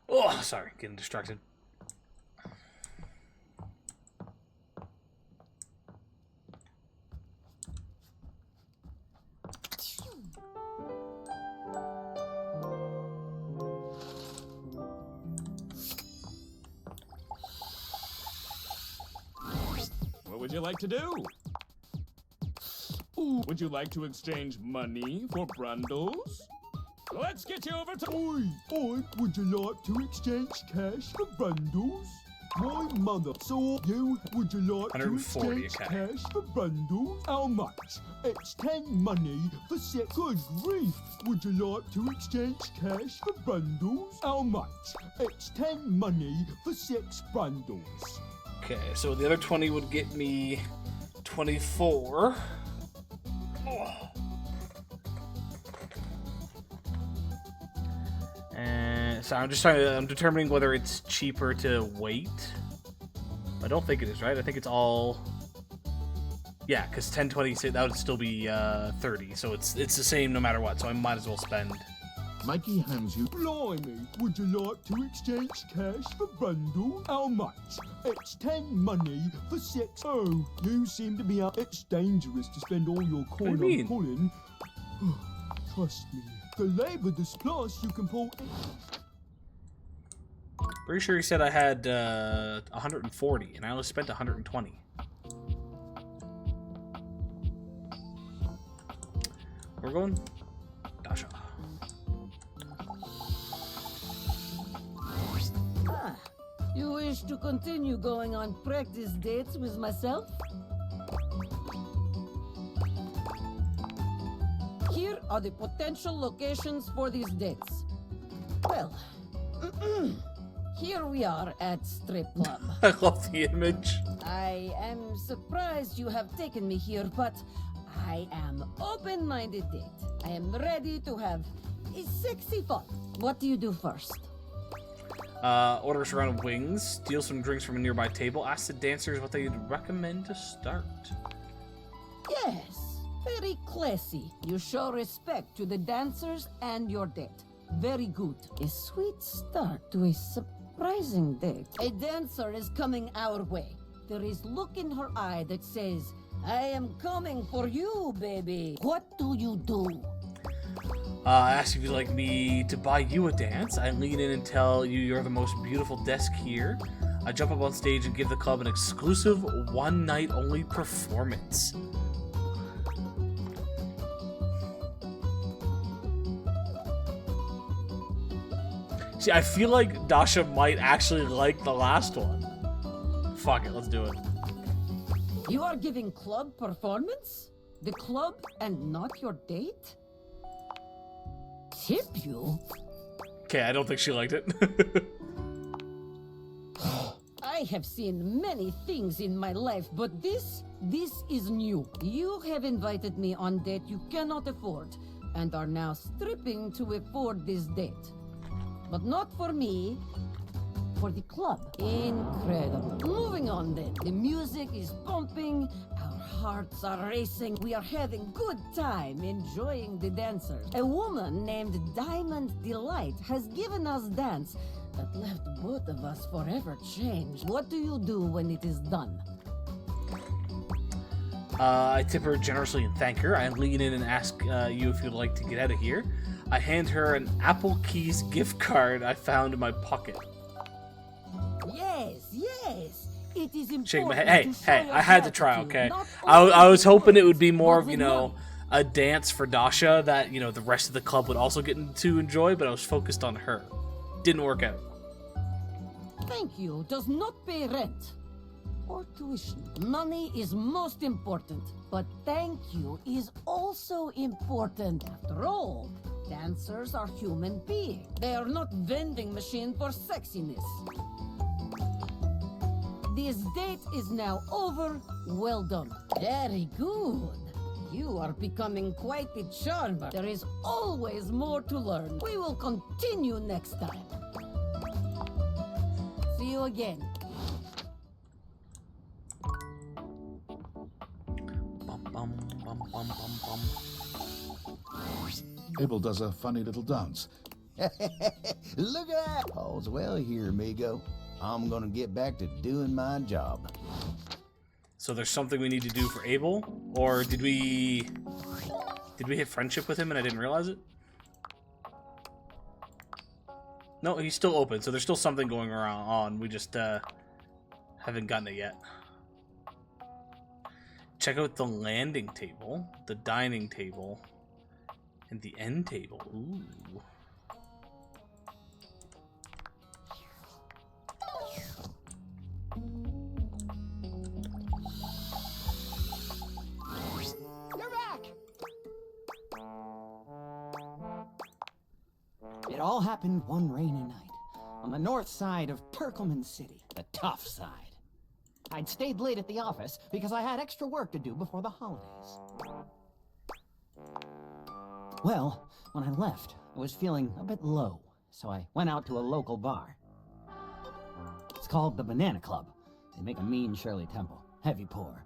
Oh, sorry, getting distracted. What would you like to do? Would you like to exchange money for Brundles? Let's get you over to... Oi, would you like to exchange cash for bundles? My mother saw you. Would you like to 140, exchange okay. cash for bundles? How much? It's 10 money for 6. Good grief. Would you like to exchange cash for bundles? How much? It's 10 money for 6 bundles. Okay, so the other 20 would get me 24. And so I'm determining whether it's cheaper to wait. I don't think it is, right? I think it's all... Yeah, because 10, 20, that would still be 30, so it's the same no matter what, so I might as well spend. Mikey hands you. Blimey, would you like to exchange cash for bundles? How much? It's 10 money for 6. Oh, you seem to be out. It's dangerous to spend all your coin do you on pulling. Trust me. For labor this plus, you can pull. Pretty sure he said I had 140, and I only spent 120. We're going Dasha. Ah, you wish to continue going on practice dates with myself? Here are the potential locations for these dates. Well, here we are at Strip Club. I love the image. I am surprised you have taken me here, but I am open-minded date. I am ready to have a sexy fun. What do you do first? Order us a round of wings, steal some drinks from a nearby table, ask the dancers what they'd recommend to start. Yes, very classy. You show respect to the dancers and your date. Very good. A sweet start to a surprising date. A dancer is coming our way. There is look in her eye that says, I am coming for you, baby. What do you do? I ask if you'd like me to buy you a dance. I lean in and tell you you're the most beautiful desk here. I jump up on stage and give the club an exclusive one-night-only performance. See, I feel like Dasha might actually like the last one. Fuck it, let's do it. You are giving club performance? The club and not your date? Tip you? Okay, I don't think she liked it. I have seen many things in my life, but this is new. You have invited me on date you cannot afford, and are now stripping to afford this date. But not for me, for the club. Incredible. Moving on then. The music is pumping, our hearts are racing, we are having good time enjoying the dancers. A woman named Diamond Delight has given us dance that left both of us forever changed. What do you do when it is done? I tip her generously and thank her. I lean in and ask you if you'd like to get out of here. I hand her an Apple Keys gift card I found in my pocket. Yes, yes. It is important. Shake my head. to show Hey, your I had to try, gratitude, okay? not I was only hoping it would be more of, but you with know, money. a dance for Dasha that, you know, the rest of the club would also get to enjoy, but I was focused on her. Didn't work out. Thank you does not pay rent or tuition. Money is most important, but thank you is also important. After all, dancers are human beings. They are not vending machine for sexiness. This date is now over. Well done. Very good. You are becoming quite the charmer. There is always more to learn. We will continue next time. See you again. Abel does a funny little dance. Look at that! All's well here, amigo. I'm gonna get back to doing my job. So there's something we need to do for Abel? Or did we hit friendship with him and I didn't realize it? No, he's still open, so there's still something going on. We just haven't gotten it yet. check out the landing table, the dining table, and the end table. Ooh. You're back! It all happened one rainy night on the north side of Turkleman City, the tough side. I'd stayed late at the office because I had extra work to do before the holidays. Well, when I left, I was feeling a bit low, so I went out to a local bar. It's called the Banana Club. They make a mean Shirley Temple, heavy pour.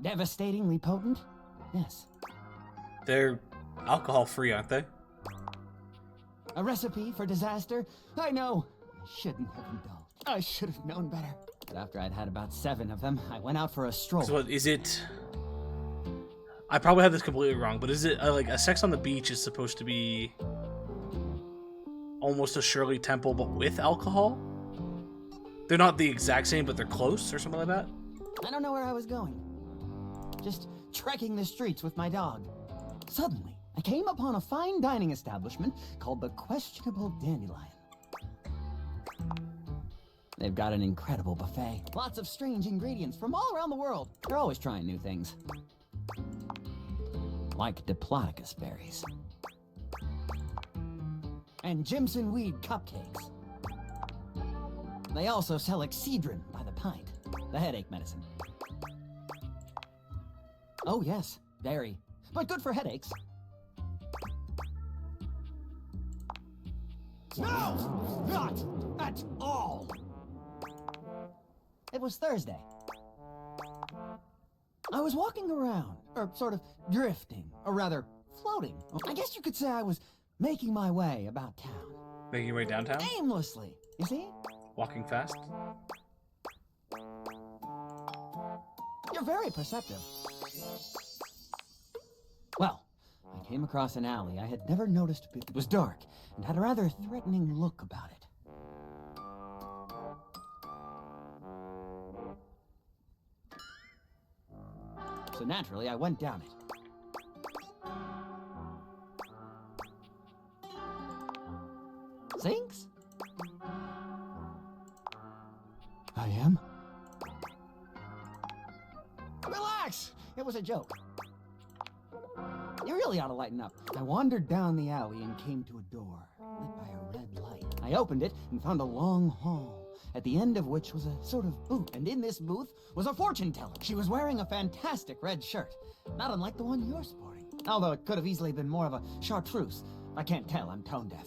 Devastatingly potent? Yes. They're alcohol-free, aren't they? A recipe for disaster? I know. I shouldn't have indulged. I should have known better. But after I'd had about 7 of them, I went out for a stroll. So what is it? I probably have this completely wrong, but is it like a Sex on the Beach is supposed to be almost a Shirley Temple, but with alcohol? They're not the exact same, but they're close, or something like that? I don't know where I was going. Just trekking the streets with my dog. Suddenly, I came upon a fine dining establishment called the Questionable Dandelion. They've got an incredible buffet. Lots of strange ingredients from all around the world. They're always trying new things. Like Diplodocus berries. And Jimson weed cupcakes. They also sell Excedrin by the pint, the headache medicine. Oh yes, very. But good for headaches. No! Not at all! It was Thursday. I was walking around, or sort of drifting, or rather, floating. I guess you could say I was making my way about town. Making your way downtown? Aimlessly, you see? Walking fast? You're very perceptive. Well, I came across an alley I had never noticed before. It was dark and had a rather threatening look about it. So naturally, I went down it. Sinks? I am? Relax! It was a joke. You really ought to lighten up. I wandered down the alley and came to a door, lit by a red light. I opened it and found a long hall, at the end of which was a sort of booth. And in this booth was a fortune teller. She was wearing a fantastic red shirt, not unlike the one you're sporting. Although it could have easily been more of a chartreuse. I can't tell, I'm tone deaf.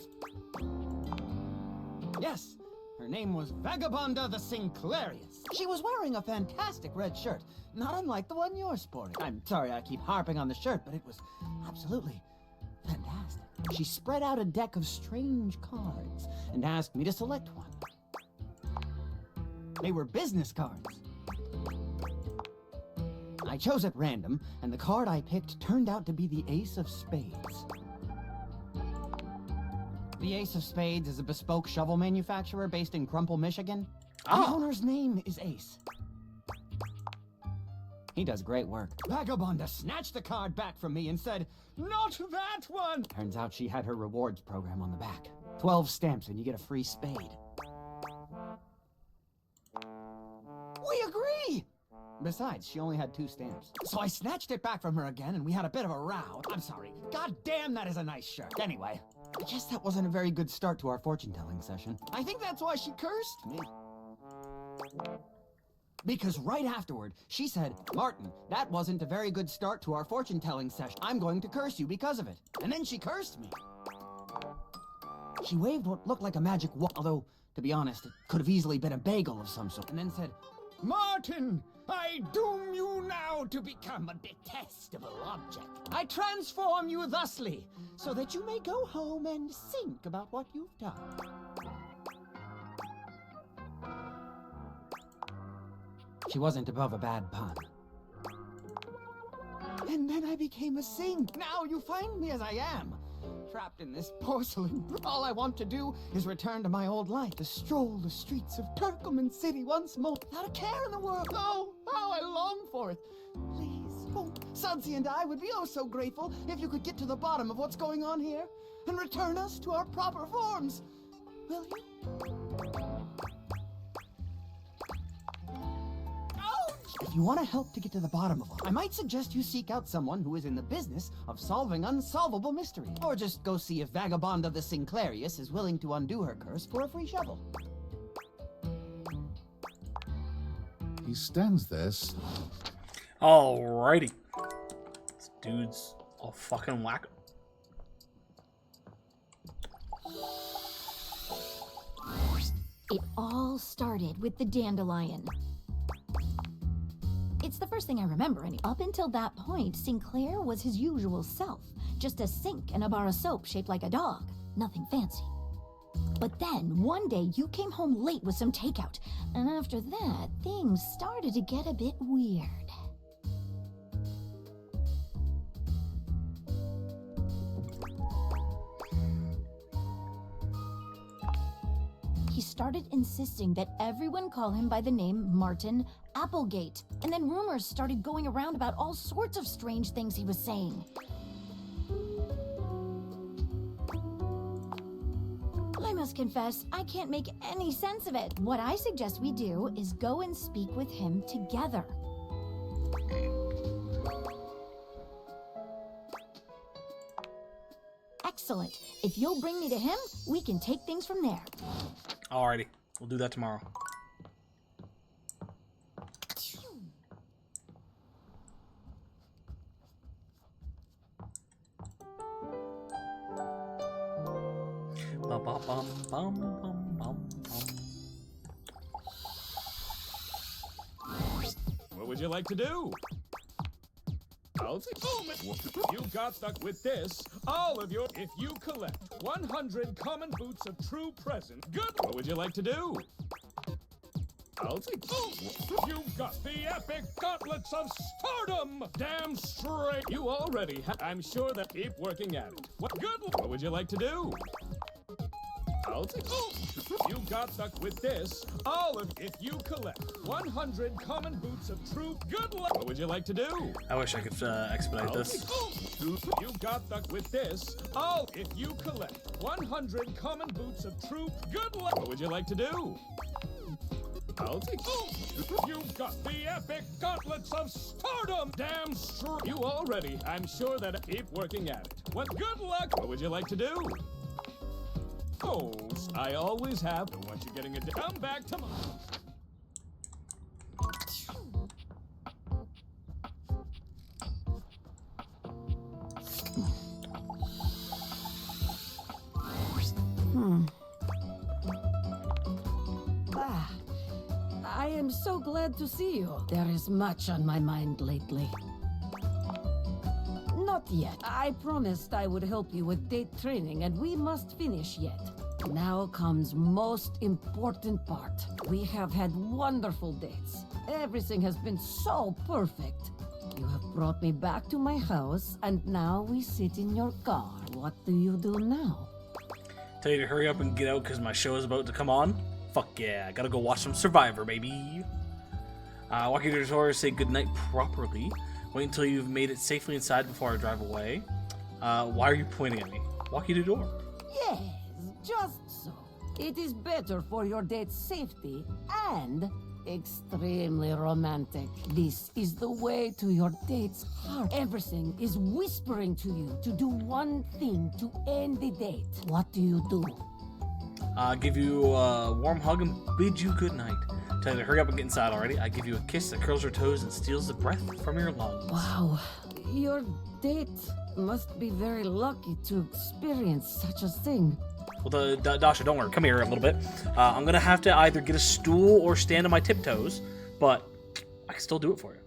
Yes, her name was Vagabonda the Sinclairius. She was wearing a fantastic red shirt, not unlike the one you're sporting. I'm sorry I keep harping on the shirt, but it was absolutely fantastic. She spread out a deck of strange cards and asked me to select one. They were business cards. I chose at random, and the card I picked turned out to be the Ace of Spades. The Ace of Spades is a bespoke shovel manufacturer based in Crumple, Michigan. The owner's name is Ace. He does great work. Vagabonda snatched the card back from me and said, "Not that one!" Turns out she had her rewards program on the back. 12 stamps and you get a free spade. We agree! Besides, she only had 2 stamps. So I snatched it back from her again and we had a bit of a row. I'm sorry. God damn, that is a nice shirt. Anyway, I guess that wasn't a very good start to our fortune-telling session. I think that's why she cursed me. Because right afterward, she said, "Martin, that wasn't a very good start to our fortune-telling session. I'm going to curse you because of it." And then she cursed me. She waved what looked like a magic wand, although, to be honest, it could have easily been a bagel of some sort, and then said, "Martin, I doom you now to become a detestable object. I transform you thusly, so that you may go home and think about what you've done." She wasn't above a bad pun. And then I became a sink. Now you find me as I am. trapped in this porcelain. All I want to do is return to my old life, to stroll the streets of Turkoman City once more, without a care in the world. Oh, how I long for it. Please, oh, Sudsy and I would be oh so grateful if you could get to the bottom of what's going on here and return us to our proper forms. Will you? If you want to help to get to the bottom of it, I might suggest you seek out someone who is in the business of solving unsolvable mysteries. Or just go see if Vagabond of the Sinclairius is willing to undo her curse for a free shovel. He stands there. Alrighty. This dude's a fucking wacko. It all started with the dandelion. It's the first thing I remember, and up until that point, Sinclair was his usual self. Just a sink and a bar of soap shaped like a dog. Nothing fancy. But then, one day, you came home late with some takeout, and after that, things started to get a bit weird. He started insisting that everyone call him by the name Martin Applegate, and then rumors started going around about all sorts of strange things he was saying. I must confess, I can't make any sense of it. What I suggest we do is go and speak with him together. Excellent. If you'll bring me to him, we can take things from there. Alrighty, we'll do that tomorrow. What would you like to do? I'll take you got stuck with this. All of your if you collect 100 common boots of true present. Good. What would you like to do? I'll take you got the epic gauntlets of stardom. Damn straight. You already have. I'm sure that keep working at it. What good? What would you like to do? I'll take you got stuck with this. All of if you collect 100 common boots of true good luck. What would you like to do? I wish I could expedite this. You got stuck with this. All if you collect 100 common boots of true good luck. What would you like to do? I'll take you got the epic gauntlets of stardom. Damn straight. You already. I'm sure that keep working at it. What good luck? What would you like to do? Oh, I always have. Don't want you getting a come back tomorrow. I am so glad to see you. There is much on my mind lately. Not yet. I promised I would help you with date training, and we must finish yet. Now comes most important part. We have had wonderful dates. Everything has been so perfect. You have brought me back to my house, and now we sit in your car. What do you do now? Tell you to hurry up and get out because my show is about to come on. Fuck yeah, I gotta go watch some Survivor, baby. Walk you to the door, say goodnight properly. Wait until you've made it safely inside before I drive away. Why are you pointing at me? Walk you to the door. Yes, just so. It is better for your date's safety and extremely romantic. This is the way to your date's heart. Everything is whispering to you to do one thing to end the date. What do you do? Give you a warm hug and bid you good night. Tell you to hurry up and get inside already. I give you a kiss that curls your toes and steals the breath from your lungs. Wow, your date must be very lucky to experience such a thing. Well, Dasha, don't worry. Come here a little bit. I'm gonna have to either get a stool or stand on my tiptoes, but I can still do it for you.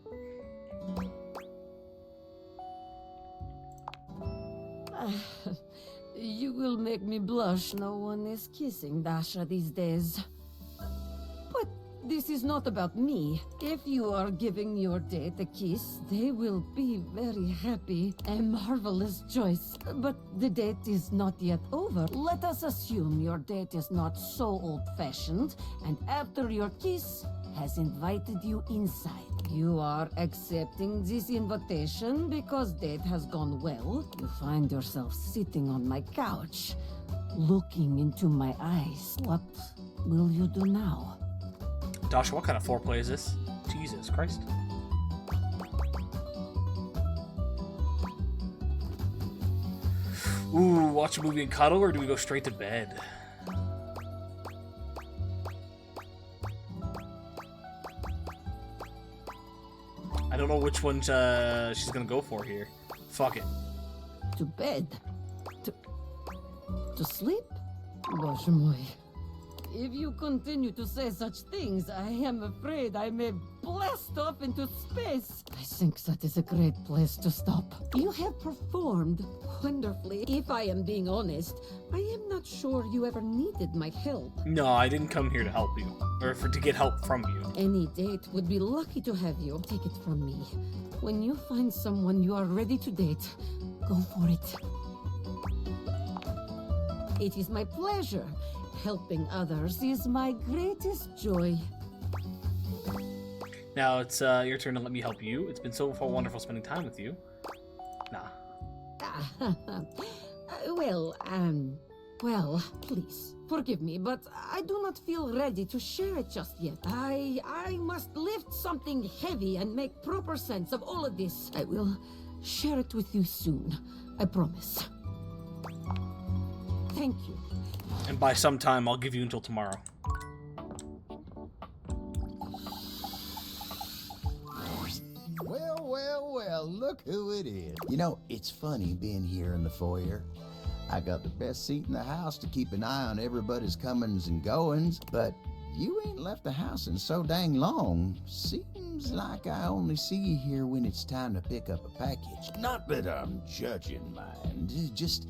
You will make me blush. No one is kissing Dasha these days. But This is not about me. If you are giving your date a kiss, they will be very happy. A marvelous choice. But the date is not yet over. Let us assume your date is not so old-fashioned, and after your kiss, has invited you inside. You are accepting this invitation because date has gone well. You find yourself sitting on my couch, looking into my eyes. What will you do now? Josh, what kind of foreplay is this? Jesus Christ. Ooh, watch a movie and cuddle, or do we go straight to bed? I don't know which one she's gonna go for here. Fuck it. To bed? To sleep? Gosh, moi. If you continue to say such things, I am afraid I may blast off into space. I think that is a great place to stop. You have performed wonderfully. If I am being honest, I am not sure you ever needed my help. No, I didn't come here to help you. Or to get help from you. Any date would be lucky to have you. Take it from me. When you find someone you are ready to date, go for it. It is my pleasure. Helping others is my greatest joy. Now it's your turn to let me help you. It's been so wonderful spending time with you. Nah. Well, please, forgive me, but I do not feel ready to share it just yet. I must lift something heavy and make proper sense of all of this. I will share it with you soon. I promise. Thank you. And by some time, I'll give you until tomorrow. Well, look who it is. You know, it's funny being here in the foyer. I got the best seat in the house to keep an eye on everybody's comings and goings, but you ain't left the house in so dang long. Seems like I only see you here when it's time to pick up a package. Not that I'm judging, mind. Just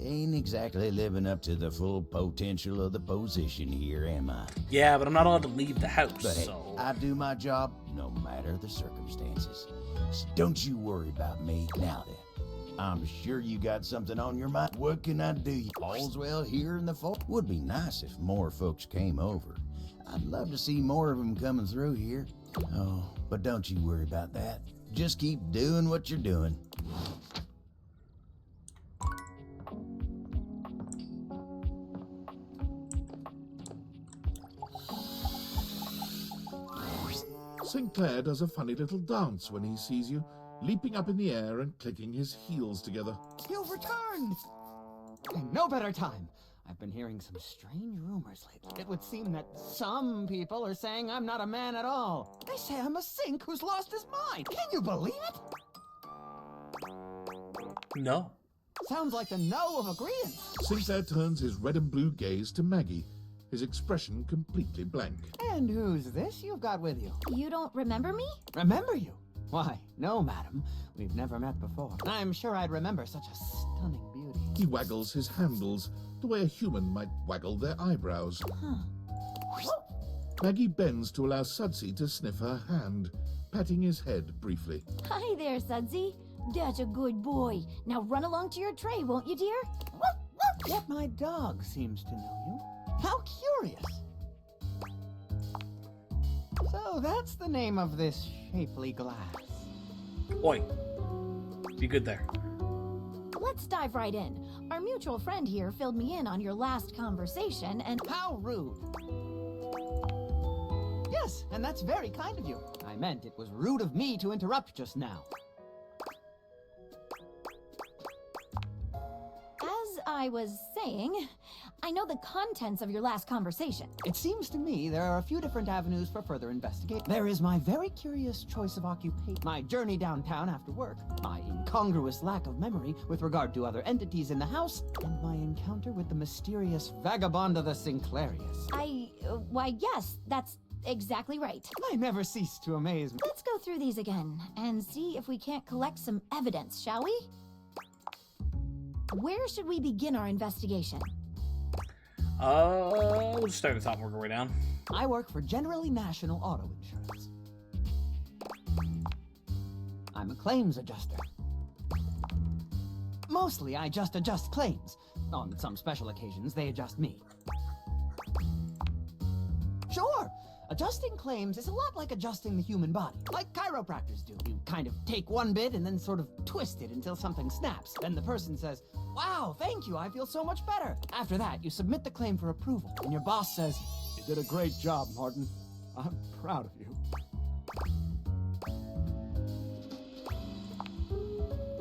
ain't exactly living up to the full potential of the position here, am I? Yeah, but I'm not allowed to leave the house, But hey, so... I do my job no matter the circumstances. So don't you worry about me. Now then, I'm sure you got something on your mind. What can I do? All's well here in the folk. Would be nice if more folks came over. I'd love to see more of them coming through here. Oh, but don't you worry about that. Just keep doing what you're doing. Sinclair does a funny little dance when he sees you, leaping up in the air and clicking his heels together. You've returned! And no better time. I've been hearing some strange rumors lately. It would seem that some people are saying I'm not a man at all. They say I'm a sink who's lost his mind. Can you believe it? No. Sounds like the no of agreement. Sinclair turns his red and blue gaze to Maggie, his expression completely blank. And who's this you've got with you? You don't remember me? Remember you? Why, no, madam. We've never met before. I'm sure I'd remember such a stunning beauty. He waggles his handles the way a human might waggle their eyebrows. Maggie bends to allow Sudsy to sniff her hand, patting his head briefly. Hi there, Sudsy. That's a good boy. Now run along to your tray, won't you, dear? Yet my dog seems to know you. How curious. So that's the name of this shapely glass. Oi. Be good there. Let's dive right in. Our mutual friend here filled me in on your last conversation and— How rude. Yes, and that's very kind of you. I meant it was rude of me to interrupt just now. As I was saying, I know the contents of your last conversation. It seems to me there are a few different avenues for further investigation. There is my very curious choice of occupation, my journey downtown after work, my incongruous lack of memory with regard to other entities in the house, and my encounter with the mysterious vagabond of the Sinclairius. Why, yes, that's exactly right. I never cease to amaze me. Let's go through these again and see if we can't collect some evidence, shall we? Where should we begin our investigation? We'll just start at the top and work our way down. I work for Generali National Auto Insurance. I'm a claims adjuster. Mostly, I just adjust claims. On some special occasions, they adjust me. Sure! Adjusting claims is a lot like adjusting the human body, like chiropractors do. You kind of take one bit and then sort of twist it until something snaps. Then the person says, "Wow, thank you, I feel so much better." After that, you submit the claim for approval, and your boss says, "You did a great job, Martin. I'm proud of you."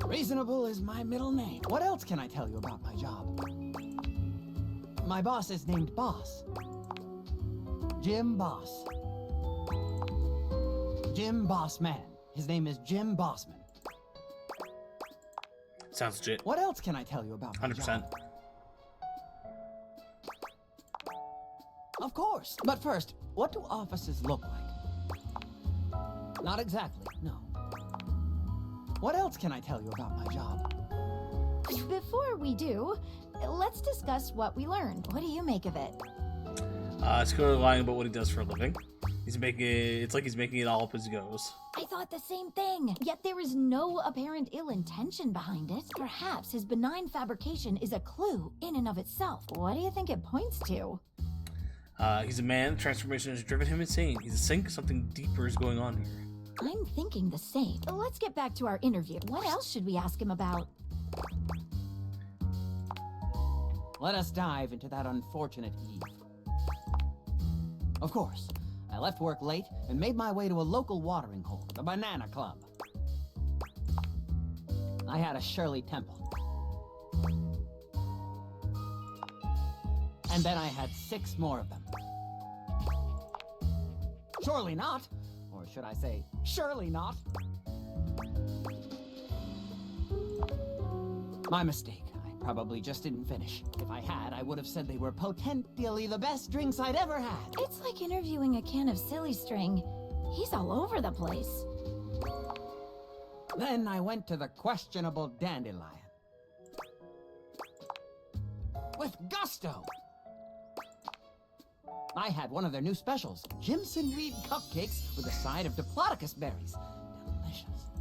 Reasonable is my middle name. What else can I tell you about my job? My boss is named Boss. Jim Boss. Jim Bossman. His name is Jim Bossman. Sounds legit. What else can I tell you about my 100%. job? Of course. But first, what do offices look like? Not exactly, no. What else can I tell you about my job? Before we do, let's discuss what we learned. What do you make of it? It's clearly lying about what he does for a living. He's making it. It's like he's making it all up as he goes. I thought the same thing. Yet there is no apparent ill intention behind it. Perhaps his benign fabrication is a clue in and of itself. What do you think it points to? He's a man. Transformation has driven him insane. He's a sink. Something deeper is going on here. I'm thinking the same. Let's get back to our interview. What else should we ask him about? Let us dive into that unfortunate Eve. Of course, I left work late and made my way to a local watering hole, the Banana Club. I had a Shirley Temple. And then I had 6 more of them. Surely not. Or should I say, surely not. My mistake. I probably just didn't finish. If I had, I would have said they were potentially the best drinks I'd ever had. It's like interviewing a can of silly string. He's all over the place. Then I went to the questionable Dandelion. With gusto! I had one of their new specials, Jimson Reed cupcakes with a side of Diplodocus berries. Delicious.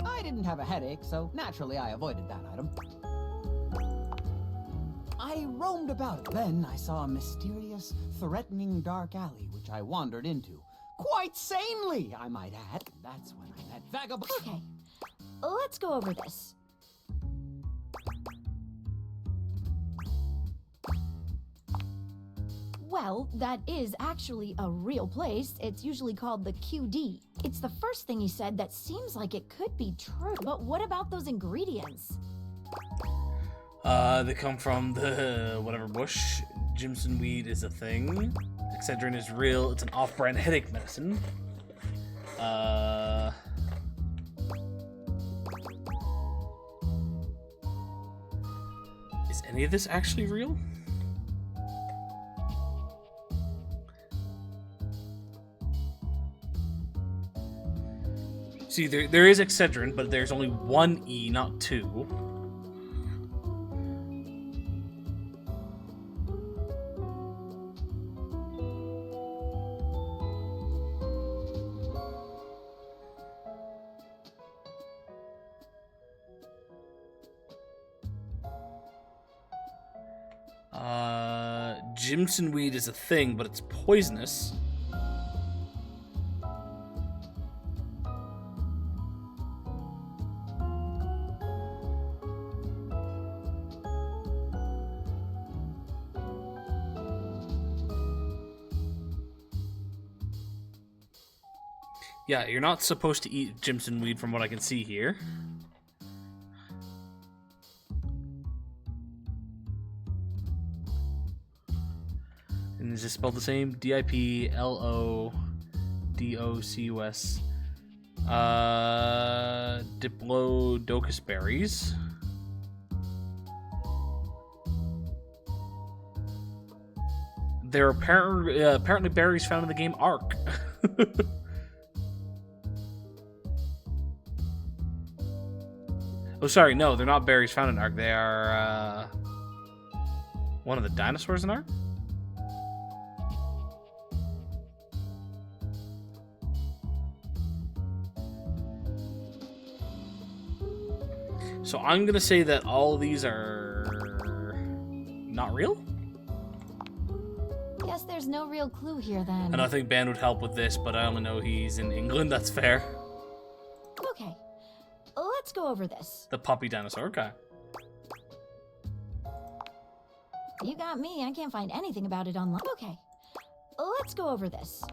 I didn't have a headache, so naturally I avoided that item. I roamed about. Then I saw a mysterious, threatening dark alley, which I wandered into. Quite sanely, I might add. That's when I met Vagabond. Okay, let's go over this. Well, that is actually a real place. It's usually called the QD. It's the first thing he said that seems like it could be true. But what about those ingredients? They come from the whatever bush. Jimson weed is a thing. Excedrin is real. It's an off-brand headache medicine. Is any of this actually real? See, there is Excedrin, but there's only one E, not 2. Jimson weed is a thing, but it's poisonous. Yeah, you're not supposed to eat Jimson weed from what I can see here. And is it spelled the same? Diplodocus. Diplodocus berries. They're apparently berries found in the game Ark. Oh, sorry, no, they're not berries found in Ark. They are, One of the dinosaurs in art? So I'm gonna say that all these are not real? Guess there's no real clue here then. And I think Ben would help with this, but I only know he's in England, that's fair. Okay, let's go over this. The puppy dinosaur, okay. You got me, I can't find anything about it online. Okay, let's go over this.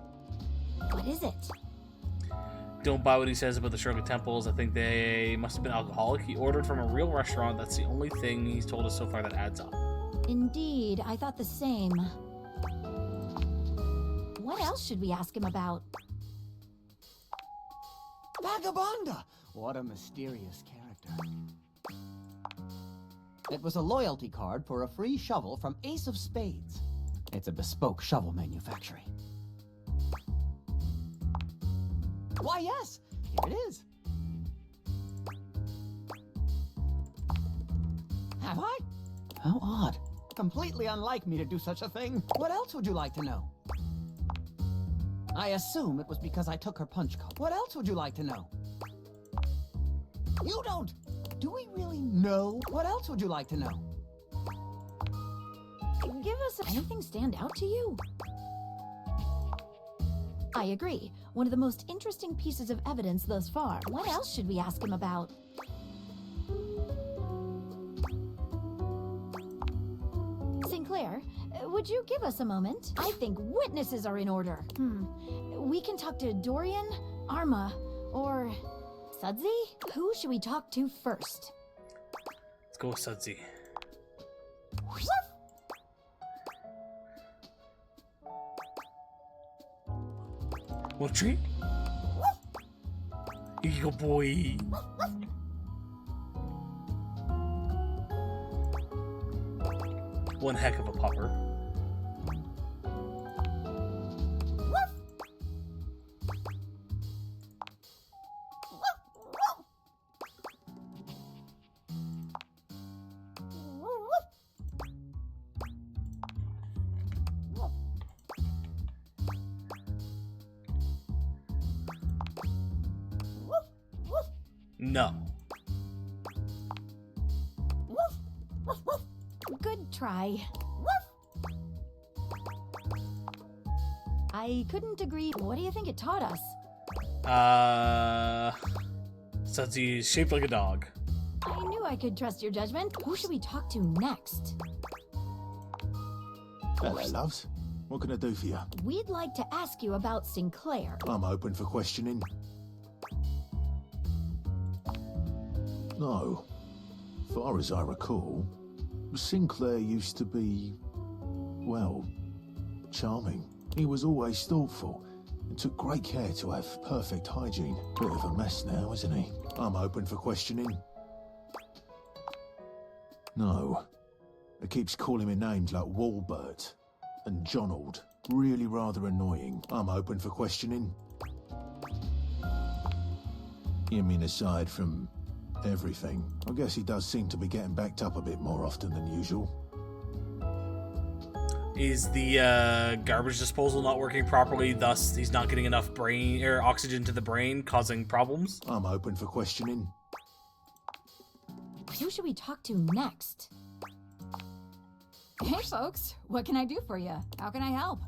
What is it? Don't buy what he says about the Shirley Temples. I think they must have been alcoholic. He ordered from a real restaurant. That's the only thing he's told us so far that adds up. Indeed, I thought the same. What else should we ask him about? Vagabonda! What a mysterious character. It was a loyalty card for a free shovel from Ace of Spades. It's a bespoke shovel manufacturing. Why, yes, here it is. Have I? How odd. Completely unlike me to do such a thing. What else would you like to know? I assume it was because I took her punch card. What else would you like to know? You don't. Do we really know? What else would you like to know? Give us anything stand out to you? I agree. One of the most interesting pieces of evidence thus far. What else should we ask him about? Sinclair, would you give us a moment? I think witnesses are in order. We can talk to Dorian, Arma, or Sudsy? Who should we talk to first? Let's go with Sudsy. Want a treat? Here you go, boy. One heck of a pupper. No. Good try. I couldn't agree. What do you think it taught us? Sudsy is shaped like a dog. I knew I could trust your judgment. Who should we talk to next? Hello, loves. What can I do for you? We'd like to ask you about Sinclair. I'm open for questioning. No. Far as I recall, Sinclair used to be, well, charming. He was always thoughtful and took great care to have perfect hygiene. Bit of a mess now, isn't he? I'm open for questioning. No. It keeps calling me names like Walbert and Jonald. Really rather annoying. I'm open for questioning. You mean aside from everything? I guess he does seem to be getting backed up a bit more often than usual. Is the garbage disposal not working properly, thus he's not getting enough brain or oxygen to the brain, causing problems? I'm open for questioning. Who should we talk to next? Hey folks, what can I do for you? How can I help?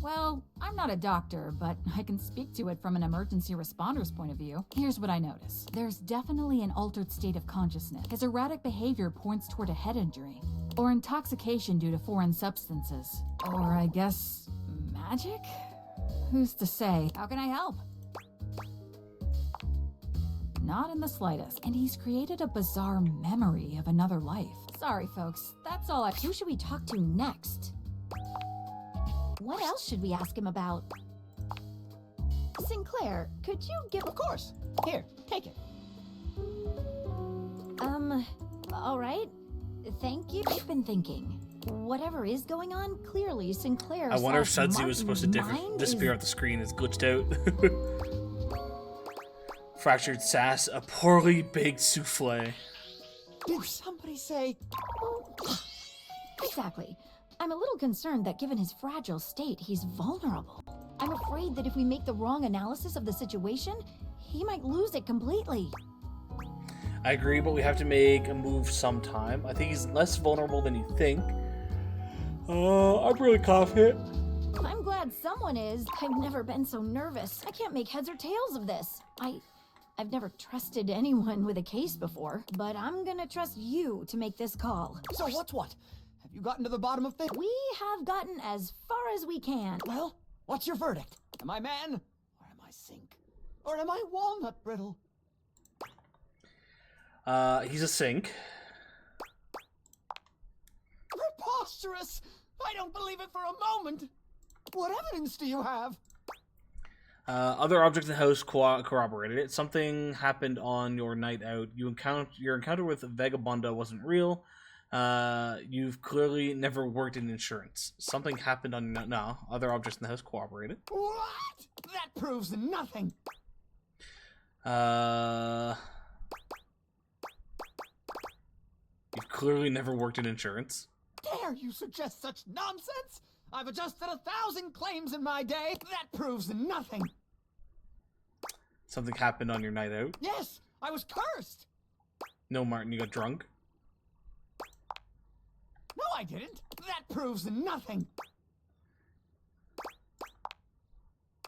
Well, I'm not a doctor, but I can speak to it from an emergency responder's point of view. Here's what I notice. There's definitely an altered state of consciousness. His erratic behavior points toward a head injury, or intoxication due to foreign substances. Or I guess, magic? Who's to say? How can I help? Not in the slightest. And he's created a bizarre memory of another life. Sorry, folks. That's all I... Who should we talk to next? What else should we ask him about? Sinclair, could you give... Of course. Here, take it. All right. Thank you. I've been thinking. Whatever is going on, clearly Sinclair... I wonder if Sudsy was supposed to disappear off the screen. It's glitched out. Fractured sass, a poorly baked souffle. Did somebody say... Exactly. I'm a little concerned that given his fragile state, he's vulnerable. I'm afraid that if we make the wrong analysis of the situation, he might lose it completely. I agree, but we have to make a move sometime. I think he's less vulnerable than you think. I'm really confident. I'm glad someone is. I've never been so nervous. I can't make heads or tails of this. I've never trusted anyone with a case before, but I'm gonna trust you to make this call. So what's what? Have you gotten to the bottom of things? We have gotten as far as we can. Well, what's your verdict? Am I man? Or am I sink? Or am I walnut brittle? He's a sink. Preposterous! I don't believe it for a moment! What evidence do you have? Other objects in the house corroborated it. Something happened on your night out. Your encounter with Vagabonda wasn't real. You've clearly never worked in insurance. Something happened on your no. Other objects in the house corroborated. What? That proves nothing. You've clearly never worked in insurance. Dare you suggest such nonsense? I've adjusted 1,000 claims in my day. That proves nothing. Something happened on your night out. Yes, I was cursed. No, Martin, you got drunk. No, I didn't. That proves nothing.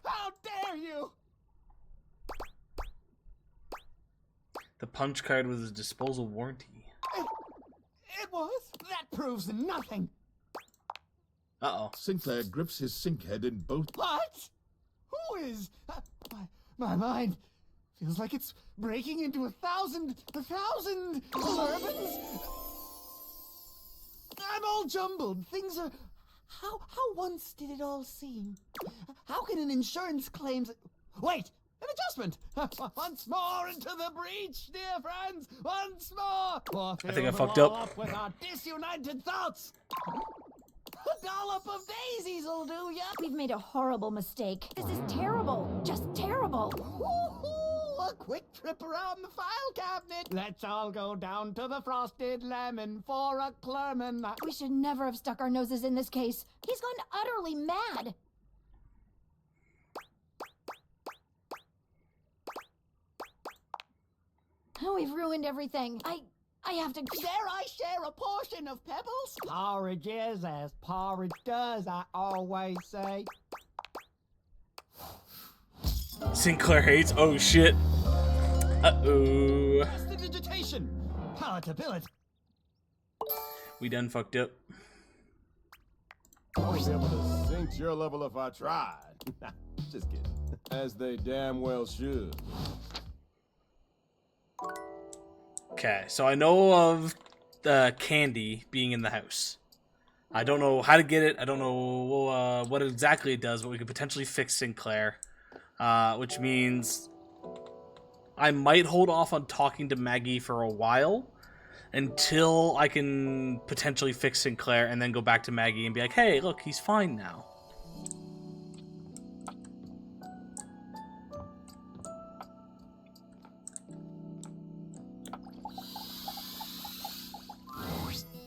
How dare you? The punch card was a disposal warranty. It was. That proves nothing. Uh-oh. Sinclair grips his sink head in both... What? Who is... my mind feels like it's breaking into a thousand bourbons. I'm all jumbled. Things are... How once did it all seem? How can an insurance claims... Wait! An adjustment! Once more into the breach, dear friends! Once more! I think I fucked up. With our disunited thoughts! A dollop of daisies will do ya! We've made a horrible mistake. This is terrible. Just terrible. Ooh, a quick trip around the file cabinet. Let's all go down to the Frosted Lemon for a Clerman. We should never have stuck our noses in this case. He's gone utterly mad. Oh, we've ruined everything. I have to... Dare I share a portion of Pebbles? Porridge is as porridge does, I always say. Sinclair hates. Oh shit. Uh-oh. Prestidigitation. Palatability. We done fucked up. I wouldn't be able to sink to your level if I tried. Just kidding. As they damn well should. Okay, so I know of candy being in the house. I don't know how to get it. I don't know what exactly it does, but we could potentially fix Sinclair. Which means I might hold off on talking to Maggie for a while until I can potentially fix Sinclair and then go back to Maggie and be like, hey, look, he's fine now.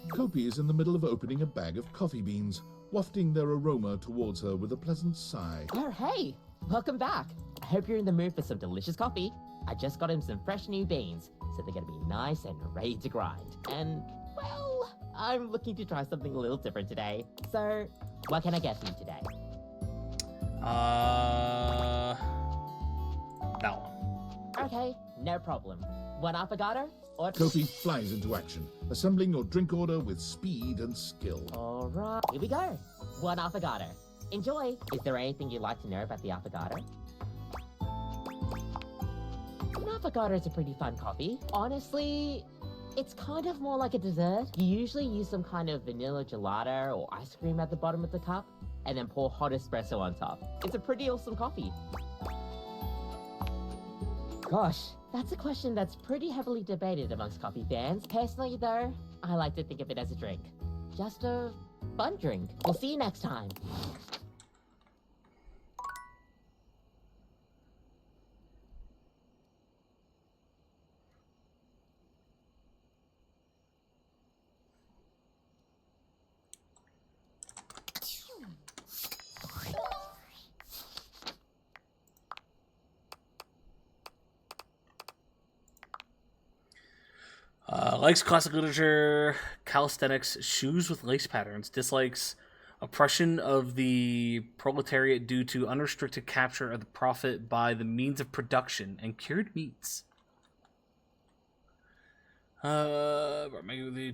Kopi is in the middle of opening a bag of coffee beans, wafting their aroma towards her with a pleasant sigh. Oh, hey! Welcome back. I hope you're in the mood for some delicious coffee. I just got him some fresh new beans, so they're gonna be nice and ready to grind. And, well, I'm looking to try something a little different today. So, what can I get for you today? That one. Okay, no problem. One affogato? Or... Kopi flies into action, assembling your drink order with speed and skill. Alright, here we go. One affogato. Enjoy! Is there anything you'd like to know about the affogato? An affogato is a pretty fun coffee. Honestly, it's kind of more like a dessert. You usually use some kind of vanilla gelato or ice cream at the bottom of the cup, and then pour hot espresso on top. It's a pretty awesome coffee. Gosh, that's a question that's pretty heavily debated amongst coffee fans. Personally, though, I like to think of it as a drink. Just a fun drink. We'll see you next time. Likes classic literature, calisthenics, shoes with lace patterns. Dislikes oppression of the proletariat due to unrestricted capture of the profit by the means of production and cured meats. Unfortunately, you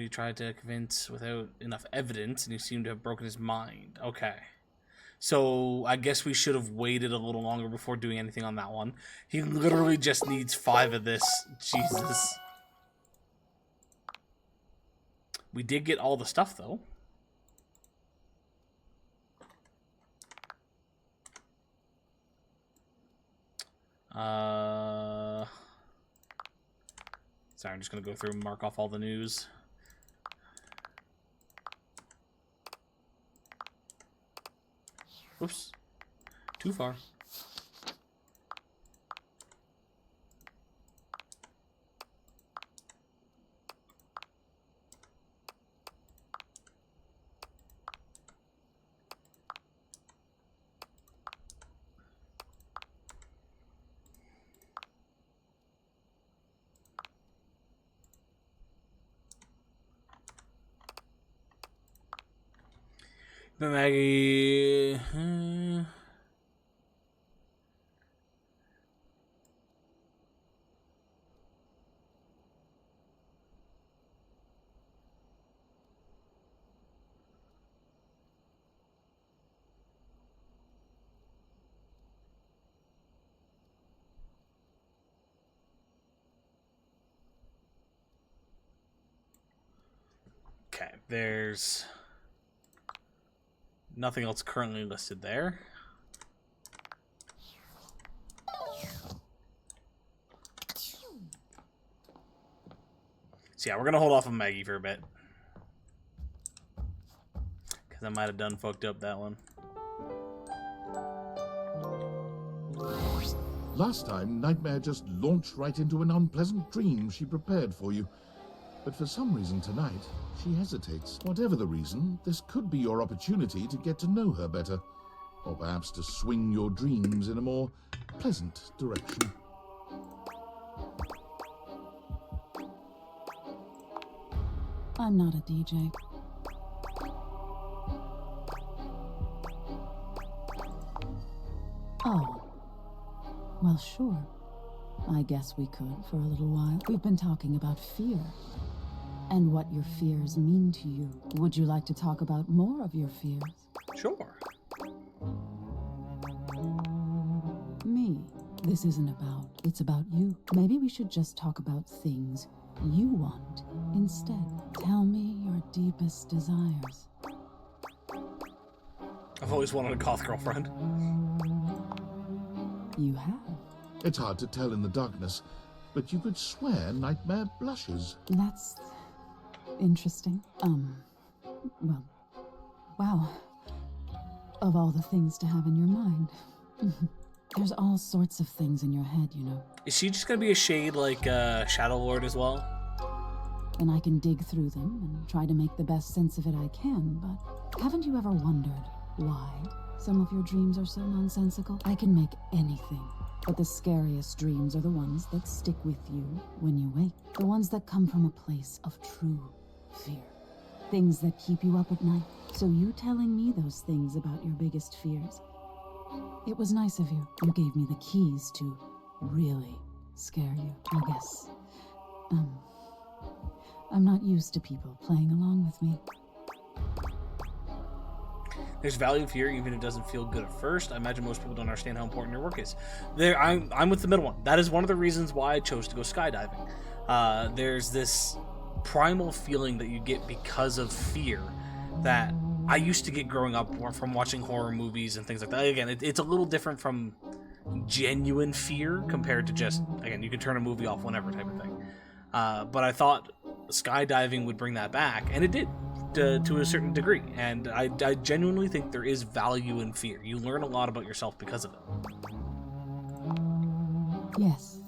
tried to convince without enough evidence, and you seem to have broken his mind. Okay. So, I guess we should have waited a little longer before doing anything on that one. He literally just needs 5 of this. Jesus. We did get all the stuff, though. Sorry, I'm just going to go through and mark off all the news. Oops. Too far. Maggie. Okay, there's nothing else currently listed there. So yeah, we're gonna hold off on Maggie for a bit, because I might have done fucked up that one. Last time, Nightmare just launched right into an unpleasant dream she prepared for you. But for some reason tonight, she hesitates. Whatever the reason, this could be your opportunity to get to know her better. Or perhaps to swing your dreams in a more pleasant direction. I'm not a DJ. Oh. Well, sure. I guess we could for a little while. We've been talking about fear. And what your fears mean to you. Would you like to talk about more of your fears? Sure. Me. This isn't about. It's about you. Maybe we should just talk about things you want instead. Tell me your deepest desires. I've always wanted a goth girlfriend. You have. It's hard to tell in the darkness, but you could swear Nightmare blushes. That's interesting. Well, wow. Of all the things to have in your mind. There's all sorts of things in your head, you know. Is she just gonna be a shade like Shadow Lord as well? And I can dig through them and try to make the best sense of it I can, but haven't you ever wondered why some of your dreams are so nonsensical? I can make anything, but the scariest dreams are the ones that stick with you when you wake. The ones that come from a place of true fear. Things that keep you up at night. So you telling me those things about your biggest fears, it was nice of you. You gave me the keys to really scare you, I guess. I'm not used to people playing along with me. There's value of fear, even if it doesn't feel good at first. I imagine most people don't understand how important your work is. I'm with the middle one. That is one of the reasons why I chose to go skydiving. There's this primal feeling that you get because of fear that I used to get growing up from watching horror movies and things like that. Again, it's a little different from genuine fear compared to just, again, you can turn a movie off whenever type of thing. But I thought skydiving would bring that back, and it did to a certain degree. And I genuinely think there is value in fear. You learn a lot about yourself because of it. Yes,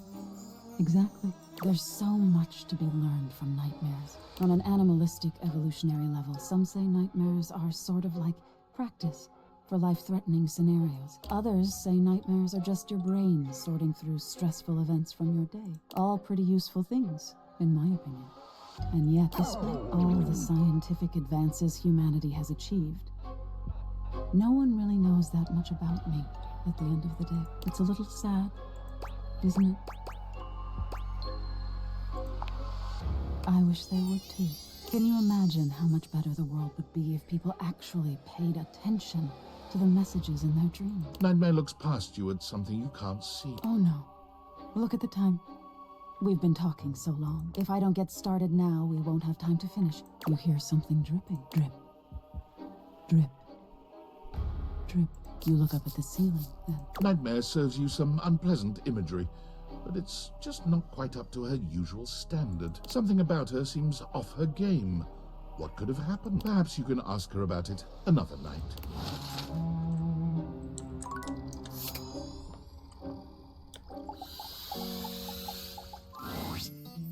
exactly. There's so much to be learned from nightmares. On an animalistic evolutionary level, some say nightmares are sort of like practice for life-threatening scenarios. Others say nightmares are just your brain sorting through stressful events from your day. All pretty useful things, in my opinion. And yet, despite all the scientific advances humanity has achieved, no one really knows that much about me at the end of the day. It's a little sad, isn't it? I wish they would too. Can you imagine how much better the world would be if people actually paid attention to the messages in their dreams? Nightmare looks past you at something you can't see. Oh no. Look at the time. We've been talking so long. If I don't get started now, we won't have time to finish. You hear something dripping. Drip. Drip. Drip. You look up at the ceiling, then. Nightmare serves you some unpleasant imagery, but it's just not quite up to her usual standard. Something about her seems off her game. What could have happened? Perhaps you can ask her about it another night.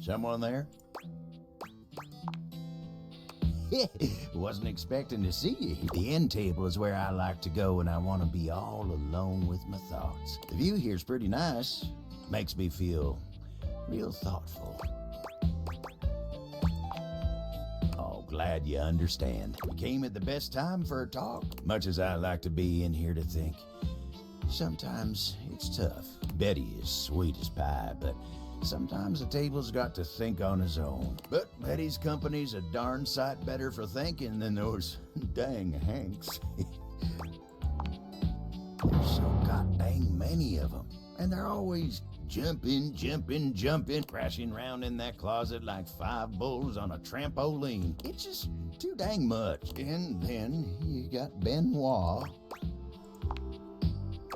Someone there? Wasn't expecting to see you. The end table is where I like to go when I want to be all alone with my thoughts. The view here's pretty nice. Makes me feel real thoughtful. Oh, glad you understand. You came at the best time for a talk. Much as I like to be in here to think, sometimes it's tough. Betty is sweet as pie, but sometimes the table's got to think on his own. But Betty's company's a darn sight better for thinking than those dang Hanks. There's so god dang many of them, and they're always jumping, crashing around in that closet like 5 bulls on a trampoline. It's just too dang much. And then you got Benoit.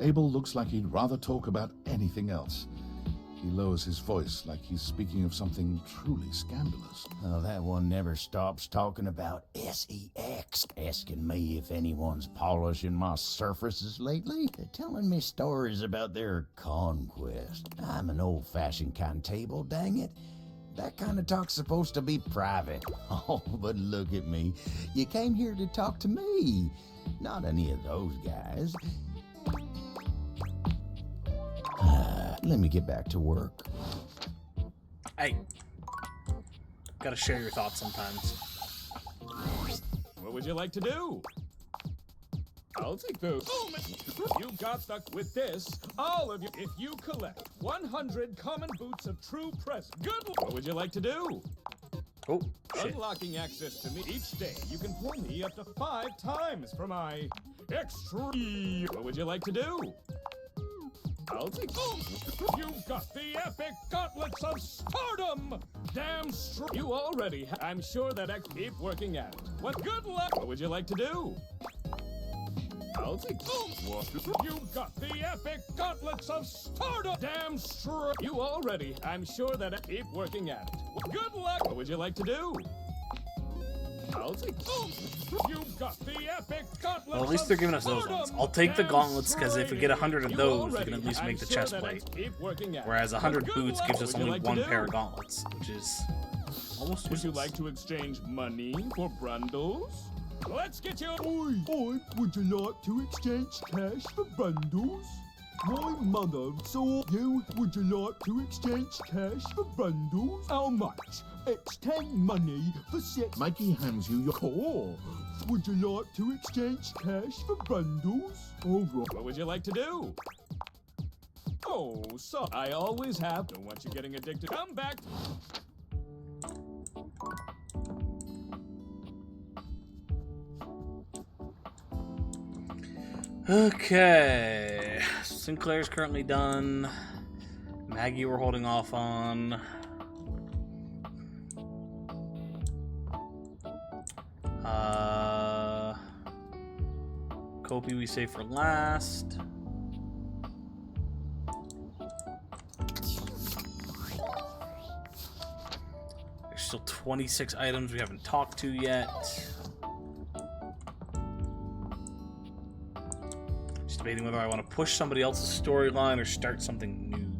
Abel looks like he'd rather talk about anything else. He lowers his voice like he's speaking of something truly scandalous. Oh, that one never stops talking about SEX, asking me if anyone's polishing my surfaces lately. They're telling me stories about their conquest. I'm an old-fashioned kind of table, dang it. That kind of talk's supposed to be private. Oh, but look at me. You came here to talk to me, not any of those guys. Let me get back to work. Hey, gotta share your thoughts sometimes. What would you like to do? I'll take those. You got stuck with this, all of you. If you collect 100 common boots of true presence, good. What would you like to do? Oh, shit. Unlocking access to me each day. You can pull me up to 5 times for my extreme. What would you like to do? I'll take. You've got the epic gauntlets of stardom. Damn straight. You already. I'm sure that I keep working at it. What good luck? What would you like to do? I'll take. You've got the epic gauntlets of stardom. Damn straight. You already. I'm sure that I keep working at it. What good luck? What would you like to do? I'll take. You've got the epic gauntlets. Well, at least they're giving us those ones. I'll take the gauntlets because if we get 100 of those, we can at least make the chest plate. Whereas 100 boots gives us only 1 pair of gauntlets, which is almost useless. Would you like to exchange money for bundles? Let's get you. Oi, would you like to exchange cash for bundles? My mother saw you. Would you like to exchange cash for bundles? How much? Exchange money for 6. Mikey hands you your call. Would you like to exchange cash for bundles? All right. What would you like to do? Oh, so I always have. Don't want you getting addicted. Come back. Okay, Sinclair's currently done. Maggie we're holding off on. Kopi we save for last. There's still 26 items we haven't talked to yet. Just debating whether I want to push somebody else's storyline or start something new.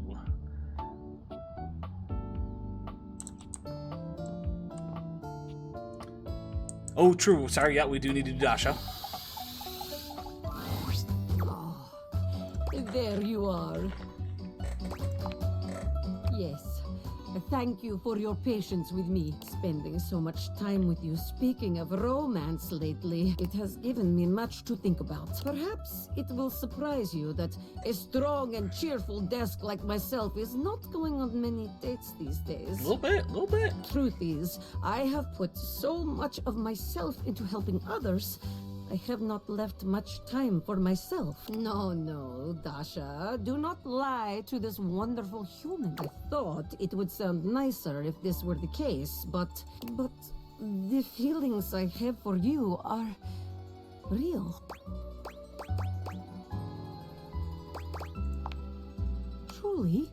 Oh, true. Sorry, yeah, we do need to do Dasha. There you are. Yes, Thank you for your patience with me. Spending so much time with you speaking of romance lately, it has given me much to think about. Perhaps it will surprise you that a strong and cheerful desk like myself is not going on many dates these days. A little bit. Truth is, I have put so much of myself into helping others, I have not left much time for myself. No, Dasha, do not lie to this wonderful human. I thought it would sound nicer if this were the case, but the feelings I have for you are real. Truly?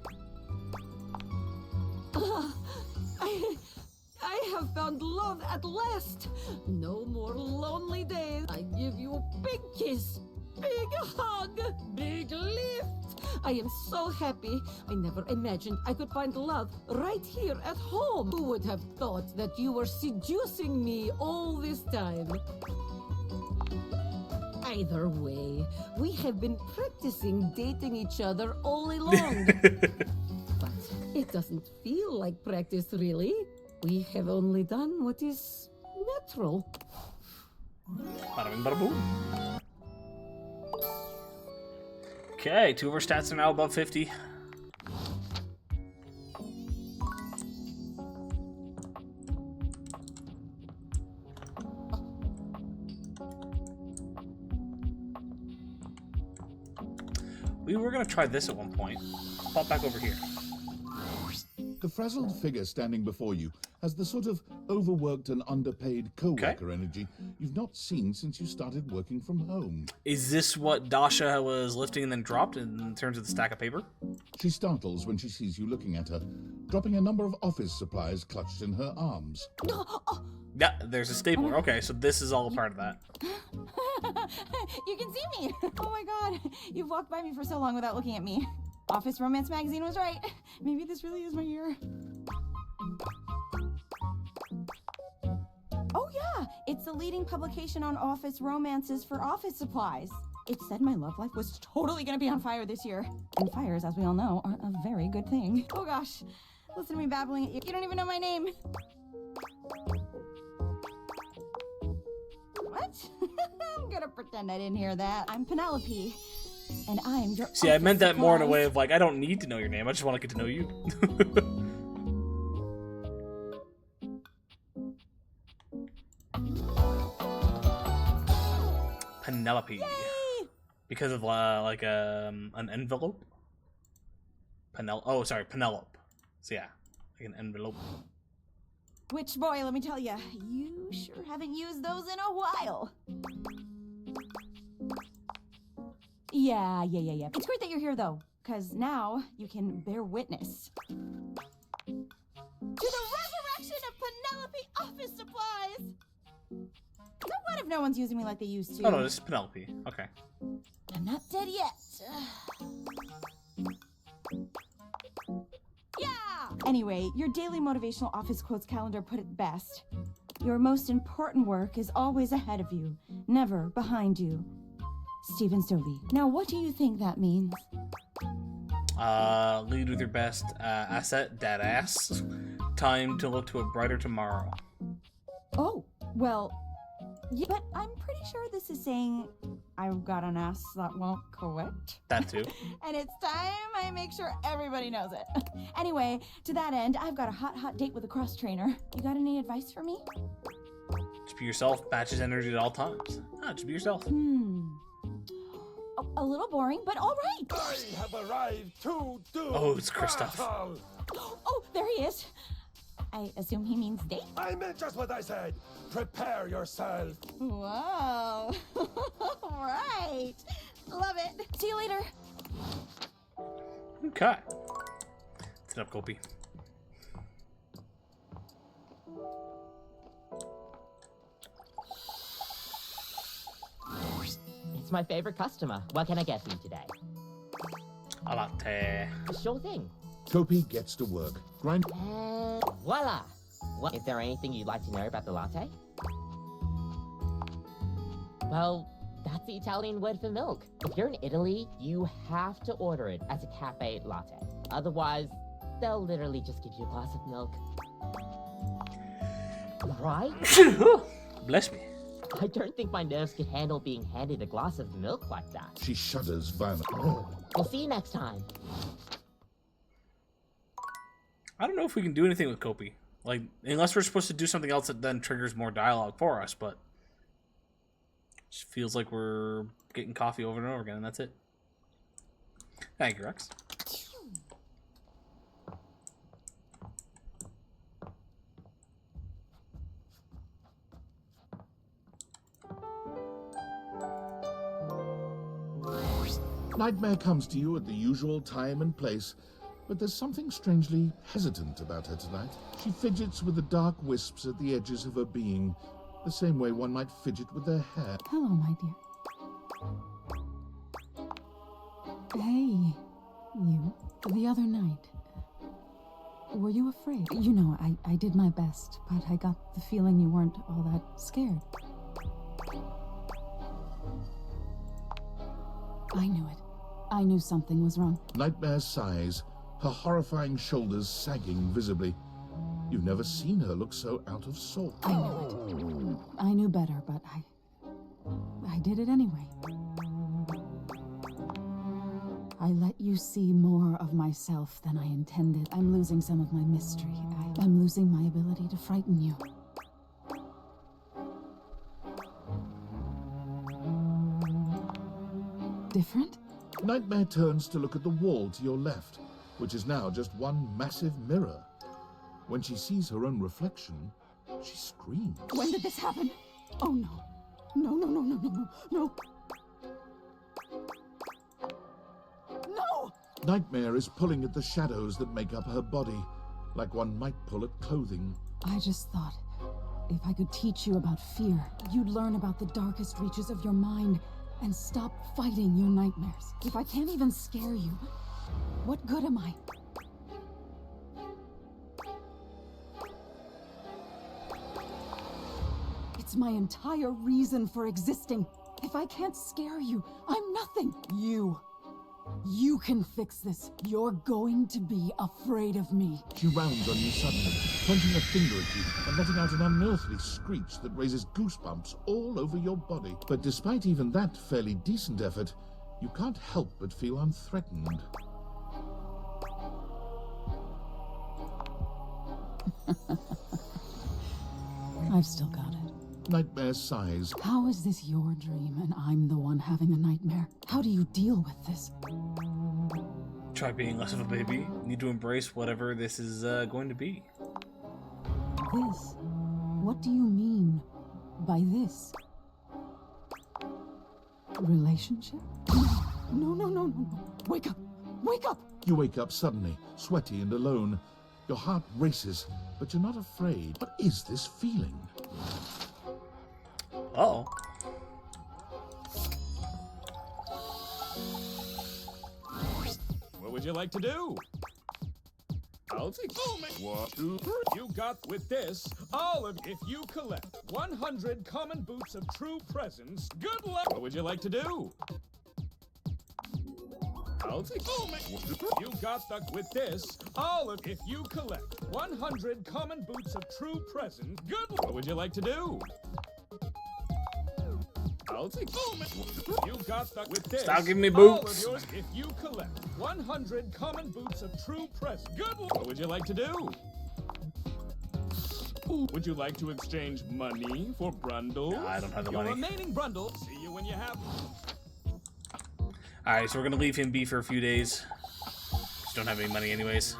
I have found love at last. No more lonely days. I give you a big kiss, big hug, big lift. I am so happy. I never imagined I could find love right here at home. Who would have thought that you were seducing me all this time? Either way, we have been practicing dating each other all along. But it doesn't feel like practice, really. We have only done what is natural. Bada bing, bada boom. Okay, 2 of our stats are now above 50. We were gonna try this at one point. Pop back over here. The frazzled figure standing before you has the sort of overworked and underpaid co-worker energy you've not seen since you started working from home. Is this what Dasha was lifting and then dropped in terms of the stack of paper? She startles when she sees you looking at her, dropping a number of office supplies clutched in her arms. Yeah, there's a stapler. Okay, so this is all a part of that. You can see me! Oh my god, you've walked by me for so long without looking at me. Office Romance Magazine was right. Maybe this really is my year. Oh yeah, it's the leading publication on office romances for office supplies. It said my love life was totally gonna be on fire this year. And fires, as we all know, are a very good thing. Oh gosh, listen to me babbling at you. You don't even know my name. What? I'm gonna pretend I didn't hear that. I'm Penelope. And I'm your See, I meant that more in a supplies. way of like, I don't need to know your name. I just want to get to know you. Penelope. Yay! Because of like an envelope. Penelope. So yeah, like an envelope. Which boy, let me tell you, you sure haven't used those in a while. Yeah. It's great that you're here, though, because now you can bear witness to the resurrection of Penelope office supplies. So what if no one's using me like they used to? Oh no, this is Penelope. Okay. I'm not dead yet. Yeah! Anyway, your daily motivational office quotes calendar put it best. Your most important work is always ahead of you, never behind you. Stephen Stoley. Now, what do you think that means? Lead with your best asset, dead ass. Time to look to a brighter tomorrow. Oh, well, yeah, but I'm pretty sure this is saying I've got an ass that won't quit. That too. And it's time I make sure everybody knows it. Anyway, to that end, I've got a hot date with a cross trainer. You got any advice for me? Just be yourself, matches energy at all times. Just be yourself. A little boring, but all right. I have arrived to do Oh, it's Kristoff. battle. Oh, there he is. I assume he means date? I meant just what I said. Prepare yourself. Whoa. All right. Love it. See you later. Okay. Sit up, Kopi. It's my favorite customer. What can I get for you today? A latte. Sure thing. Kopi gets to work. Grind. Voila! What, is there anything you'd like to know about the latte? Well, that's the Italian word for milk. If you're in Italy, you have to order it as a cafe latte. Otherwise, They'll literally just give you a glass of milk. Right? Bless me. I don't think my nerves could handle being handed a glass of milk like that. She shudders violently. We'll see you next time. I don't know if we can do anything with Kopi. Like, unless we're supposed to do something else that then triggers more dialogue for us, but... Just feels like we're getting coffee over and over again, and that's it. Thank you, Rex. Nightmare comes to you at the usual time and place, but there's something strangely hesitant about her tonight. She fidgets with the dark wisps at the edges of her being, the same way one might fidget with their hair. Hello, my dear. Hey, you. The other night. Were you afraid? You know, I did my best, but I got the feeling you weren't all that scared. I knew it. I knew something was wrong. Nightmare sighs, her horrifying shoulders sagging visibly. You've never seen her look so out of sorts. I knew it. I knew better, but I did it anyway. I let you see more of myself than I intended. I'm losing some of my mystery. I'm losing my ability to frighten you. Different? Nightmare turns to look at the wall to your left, which is now just one massive mirror. When she sees her own reflection, she screams. When did this happen? Oh no. No, no, no, no, no, no, no. No! Nightmare is pulling at the shadows that make up her body, like one might pull at clothing. I just thought, if I could teach you about fear, you'd learn about the darkest reaches of your mind and stop fighting your nightmares. If I can't even scare you, what good am I? It's my entire reason for existing. If I can't scare you, I'm nothing. You can fix this. You're going to be afraid of me. She rounds on you suddenly, pointing a finger at you and letting out an unearthly screech that raises goosebumps all over your body. But despite even that fairly decent effort, you can't help but feel unthreatened. I've still got it. Nightmare sighs. How is this your dream and I'm the one having a nightmare? How do you deal with this? Try being less of a baby. Need to embrace whatever this is going to be. This? What do you mean by this? Relationship? No, no, no, no, no. Wake up! Wake up! You wake up suddenly, sweaty and alone. Your heart races, but you're not afraid. What is this feeling? Uh-oh. What would you like to do? I'll take 1, 2, 3. You got with this, all of if you collect 100 common boots of true presence, good luck. What would you like to do? I'll take You got stuck with this, all of if you collect 100 common boots of true presence, good luck. What would you like to do? I'll take You got stuck with this. Stop giving me All of boots. yours if you collect 100 common boots of true presence. Good. What would you like to do? Would you like to exchange money for brundles? No, I don't have the Your money. remaining brundles. See you when you have. Alright, so we're gonna leave him be for a few days. Just don't have any money anyways.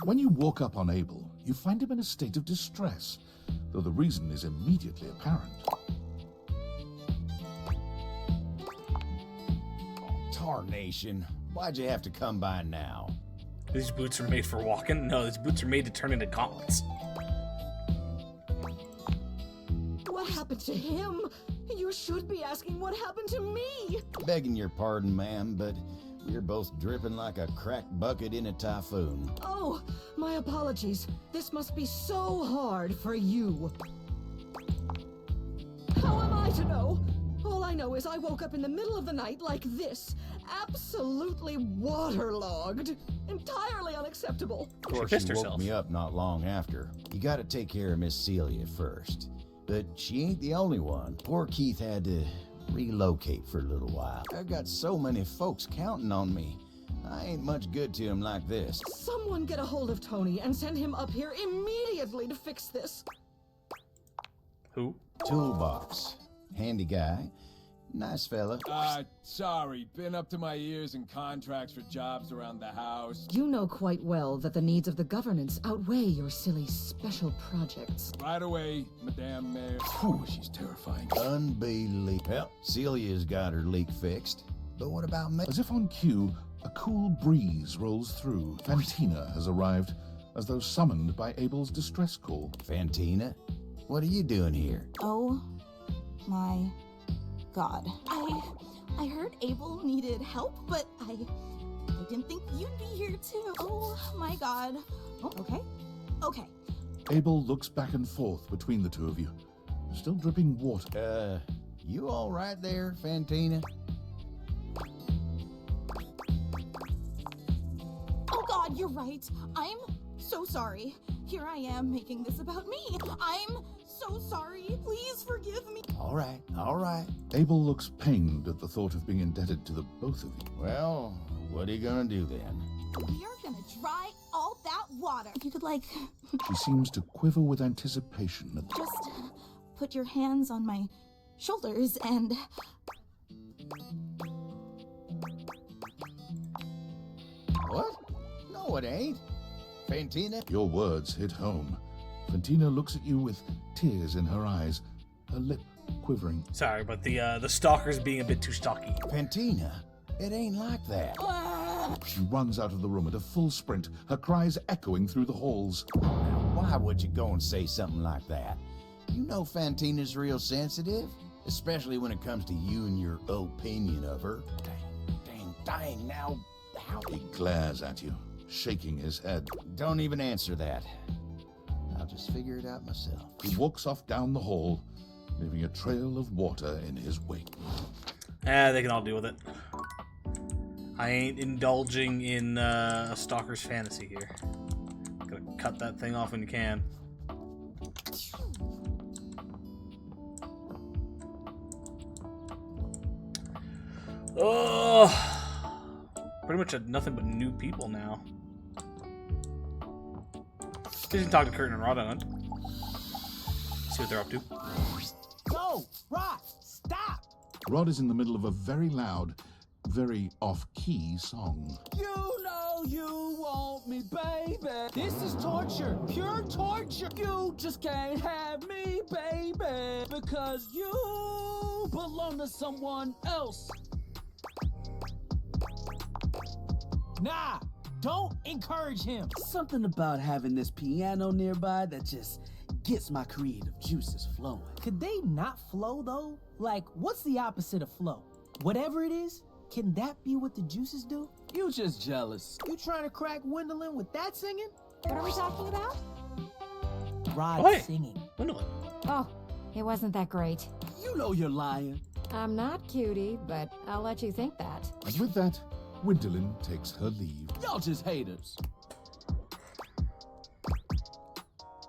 When you walk up on Abel, you find him in a state of distress, though the reason is immediately apparent. Tarnation. Why'd you have to come by now? These boots are made for walking? No, these boots are made to turn into gauntlets. What happened to him? You should be asking what happened to me. Begging your pardon, ma'am, but we're both dripping like a cracked bucket in a typhoon. Oh, my apologies. This must be so hard for you. How am I to know? All I know is I woke up in the middle of the night like this, absolutely waterlogged. Entirely unacceptable. Of course, she woke me up not long after. You gotta take care of Miss Celia first. But she ain't the only one. Poor Keith had to relocate for a little while. I've got so many folks counting on me. I ain't much good to him like this. Someone get a hold of Tony and send him up here immediately to fix this. Who? Toolbox. Handy guy. Nice fella. Sorry. Been up to my ears in contracts for jobs around the house. You know quite well that the needs of the governance outweigh your silly special projects. Right away, Madame Mayor. Whew, she's terrifying. Unbelievable. Well, Celia's got her leak fixed. But what about me? As if on cue, a cool breeze rolls through. Fantina has arrived, as though summoned by Abel's distress call. Fantina? What are you doing here? Oh my God. I heard Abel needed help, but I didn't think you'd be here too. Oh my God. Oh, okay. Abel looks back and forth between the two of you, still dripping water. You all right there, Fantina? Oh God, you're right. I'm so sorry. Here I am making this about me. I'm so sorry. Please forgive me. All right. Abel looks pained at the thought of being indebted to the both of you. Well, what are you gonna do then? We are gonna dry all that water. If you could, like, She seems to quiver with anticipation. just put your hands on my shoulders and... What? No, it ain't. Fantina? Your words hit home. Fantina looks at you with tears in her eyes, her lip quivering. Sorry, but the stalker's being a bit too stocky. Fantina, it ain't like that. She runs out of the room at a full sprint, her cries echoing through the halls. Now, why would you go and say something like that? You know Fantina's real sensitive, especially when it comes to you and your opinion of her. Dang, now, how... He glares at you, shaking his head. Don't even answer that. I'll just figure it out myself. He walks off down the hall, leaving a trail of water in his wake. They can all deal with it. I ain't indulging in a stalker's fantasy here. Gotta cut that thing off when you can. Oh, pretty much nothing but new people now. You can talk to Curtin and Rod on it. See what they're up to. No, Rod, stop! Rod is in the middle of a very loud, very off-key song. You know you want me, baby. This is torture, pure torture. You just can't have me, baby, because you belong to someone else. Nah, don't encourage him. Something about having this piano nearby that just gets my creative juices flowing. Could they not flow, though? Like, what's the opposite of flow? Whatever it is, can that be what the juices do? You just jealous. You trying to crack Gwendolyn with that singing? What are we talking about? Rod singing. Gwendolyn. Oh, it wasn't that great. You know you're lying. I'm not cutie, but I'll let you think that. And with that, Gwendolyn takes her leave. Y'all just haters.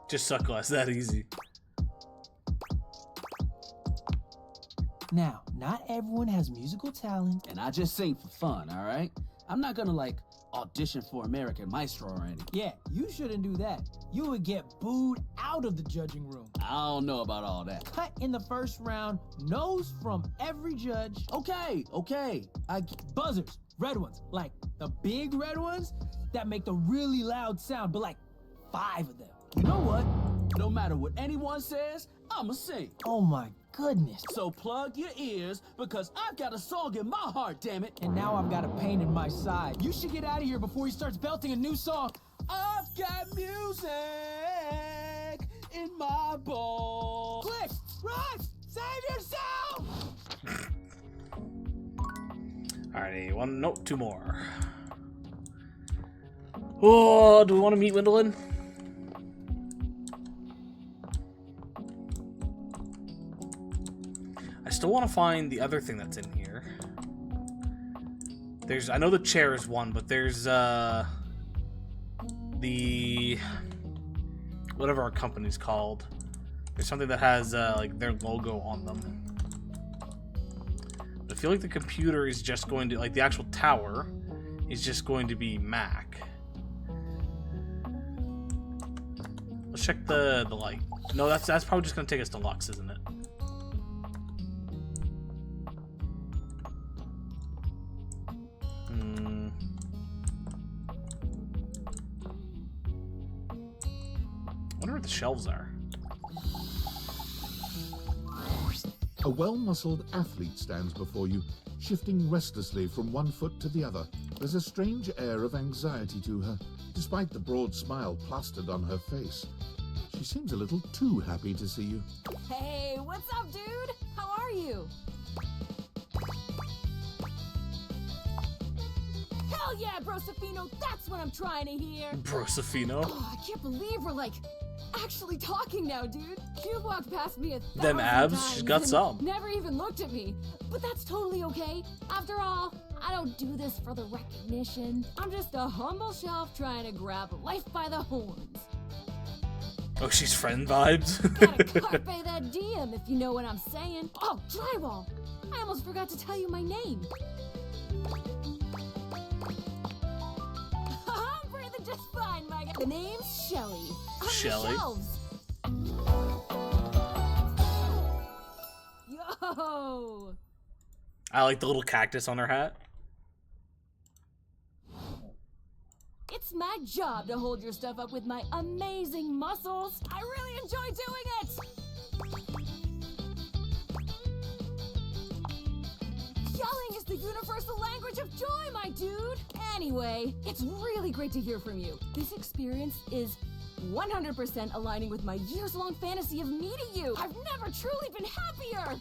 Just suck less, that easy. Now, not everyone has musical talent. And I just sing for fun, all right? I'm not gonna, like, audition for American Maestro or anything. Yeah, you shouldn't do that. You would get booed out of the judging room. I don't know about all that. Cut in the first round, no's from every judge. Okay. Buzzers, red ones, like the big red ones that make the really loud sound, but like 5 of them. You know what? No matter what anyone says, I'ma sing. Oh my goodness. So plug your ears, because I've got a song in my heart, damn it. And now I've got a pain in my side. You should get out of here before he starts belting a new song. I've got music in my bones. Click, run, save yourself! Alrighty, 2 more. Oh, do we want to meet Gwendolyn? I still want to find the other thing that's in here. I know the chair is one, but there's the whatever our company's called. There's something that has like their logo on them. I feel like the computer is just going to, like, the actual tower is just going to be Mac. Let's check the light. No, that's probably just going to take us to Lux, isn't it? I wonder what the shelves are. A well-muscled athlete stands before you, shifting restlessly from one foot to the other. There's a strange air of anxiety to her, despite the broad smile plastered on her face. She seems a little too happy to see you. Hey, what's up, dude? How are you? Hell yeah, Brosafino, that's what I'm trying to hear. Brosafino? Oh, I can't believe we're like actually talking now, dude. You walked past me 1,000 Them abs, times she's got and some. never even looked at me. But that's totally okay. After all, I don't do this for the recognition. I'm just a humble shelf trying to grab life by the horns. Oh, she's friend vibes? Gotta carpe that diem, if you know what I'm saying. Oh, drywall! I almost forgot to tell you my name. I'm breathing just fine, my guy. The name's Shelly. Shelly. Yo! I like the little cactus on her hat. It's my job to hold your stuff up with my amazing muscles. I really enjoy doing it. Yelling is the universal language of joy, my dude. Anyway, it's really great to hear from you. This experience is 100% aligning with my years-long fantasy of meeting you. I've never truly been happier.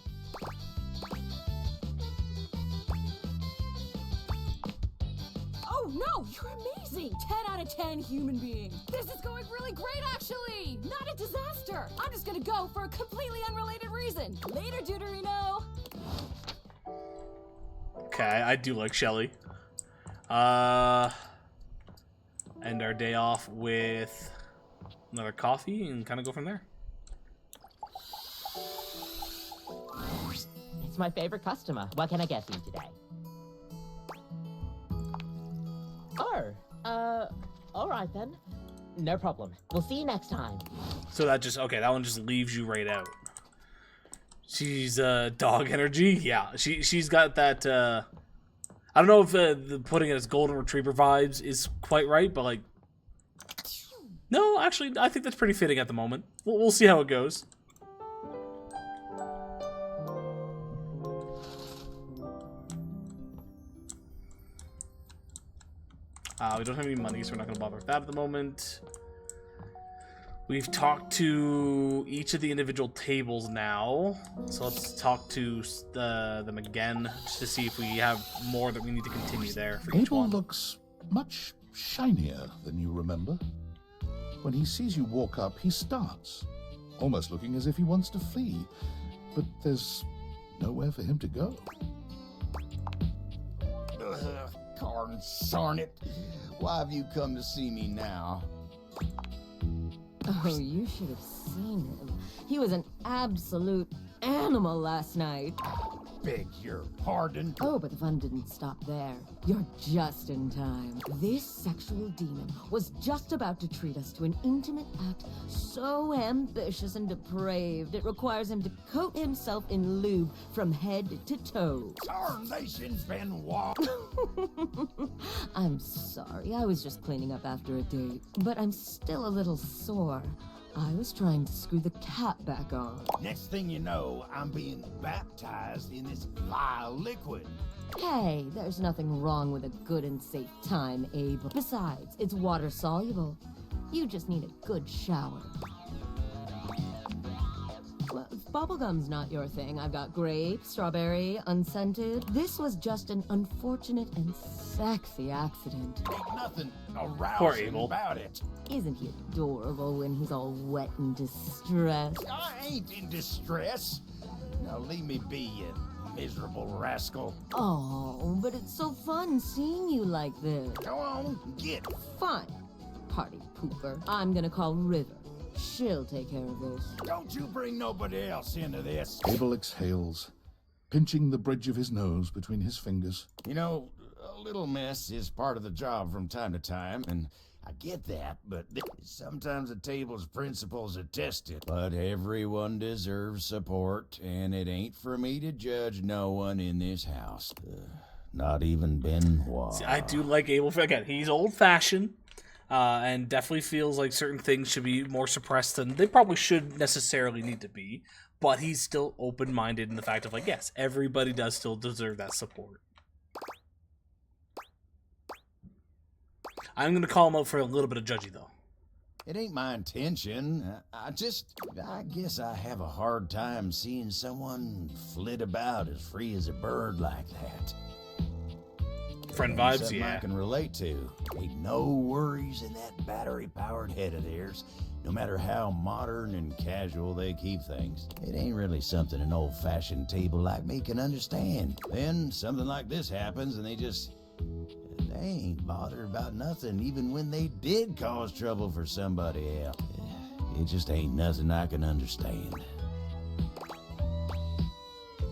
Oh no, you're amazing! 10 out of 10 human being. This is going really great, actually. Not a disaster. I'm just gonna go for a completely unrelated reason. Later, Deuterino. Okay, I do like Shelly. End our day off with another coffee and kind of go from there. It's my favorite customer. What can I get you today? Oh, alright then. No problem. We'll see you next time. So that just, okay, that one just leaves you right out. She's dog energy. Yeah, she's got that. I don't know if the putting it as golden retriever vibes is quite right, but like, no, actually, I think that's pretty fitting at the moment. We'll see how it goes. We don't have any money, so we're not going to bother with that at the moment. We've talked to each of the individual tables now, so let's talk to them again, just to see if we have more that we need to continue there for each Abel one. looks much shinier than you remember. When he sees you walk up, he starts, almost looking as if he wants to flee, but there's nowhere for him to go. Consarn it. Why have you come to see me now? Oh, you should have seen him. He was an absolute animal last night. Beg your pardon? Oh, but the fun didn't stop there. You're just in time. This sexual demon was just about to treat us to an intimate act so ambitious and depraved it requires him to coat himself in lube from head to toe. Tarnation's been walked. I'm sorry, I was just cleaning up after a date, but I'm still a little sore. I was trying to screw the cap back on. Next thing you know, I'm being baptized in this vile liquid. Hey, there's nothing wrong with a good and safe time, Abel. Besides, it's water soluble. You just need a good shower. Well, if bubblegum's not your thing, I've got grape, strawberry, unscented. This was just an unfortunate and sexy accident. Ain't nothing Poor arousing Abel. about it. Isn't he adorable when he's all wet and distressed? I ain't in distress. Now leave me be, you miserable rascal. Oh, but it's so fun seeing you like this. Go on, get. Fine. Party pooper. I'm gonna call River. She'll take care of this. Don't you bring nobody else into this. Abel exhales, pinching the bridge of his nose between his fingers. You know, a little mess is part of the job from time to time, and I get that, but sometimes the table's principles are tested. But everyone deserves support, and it ain't for me to judge no one in this house. Not even Benoit. See, I do like Abel. Again, he's old-fashioned, and definitely feels like certain things should be more suppressed than they probably should necessarily need to be. But he's still open-minded in the fact of, like, yes, everybody does still deserve that support. I'm going to call him out for a little bit of judgy, though. It ain't my intention. I guess I have a hard time seeing someone flit about as free as a bird like that. Friend vibes, Something yeah. I can relate to. Ain't no worries in that battery-powered head of theirs, no matter how modern and casual they keep things. It ain't really something an old-fashioned table like me can understand. Then something like this happens and they ain't bothered about nothing, even when they did cause trouble for somebody else. It just ain't nothing I can understand.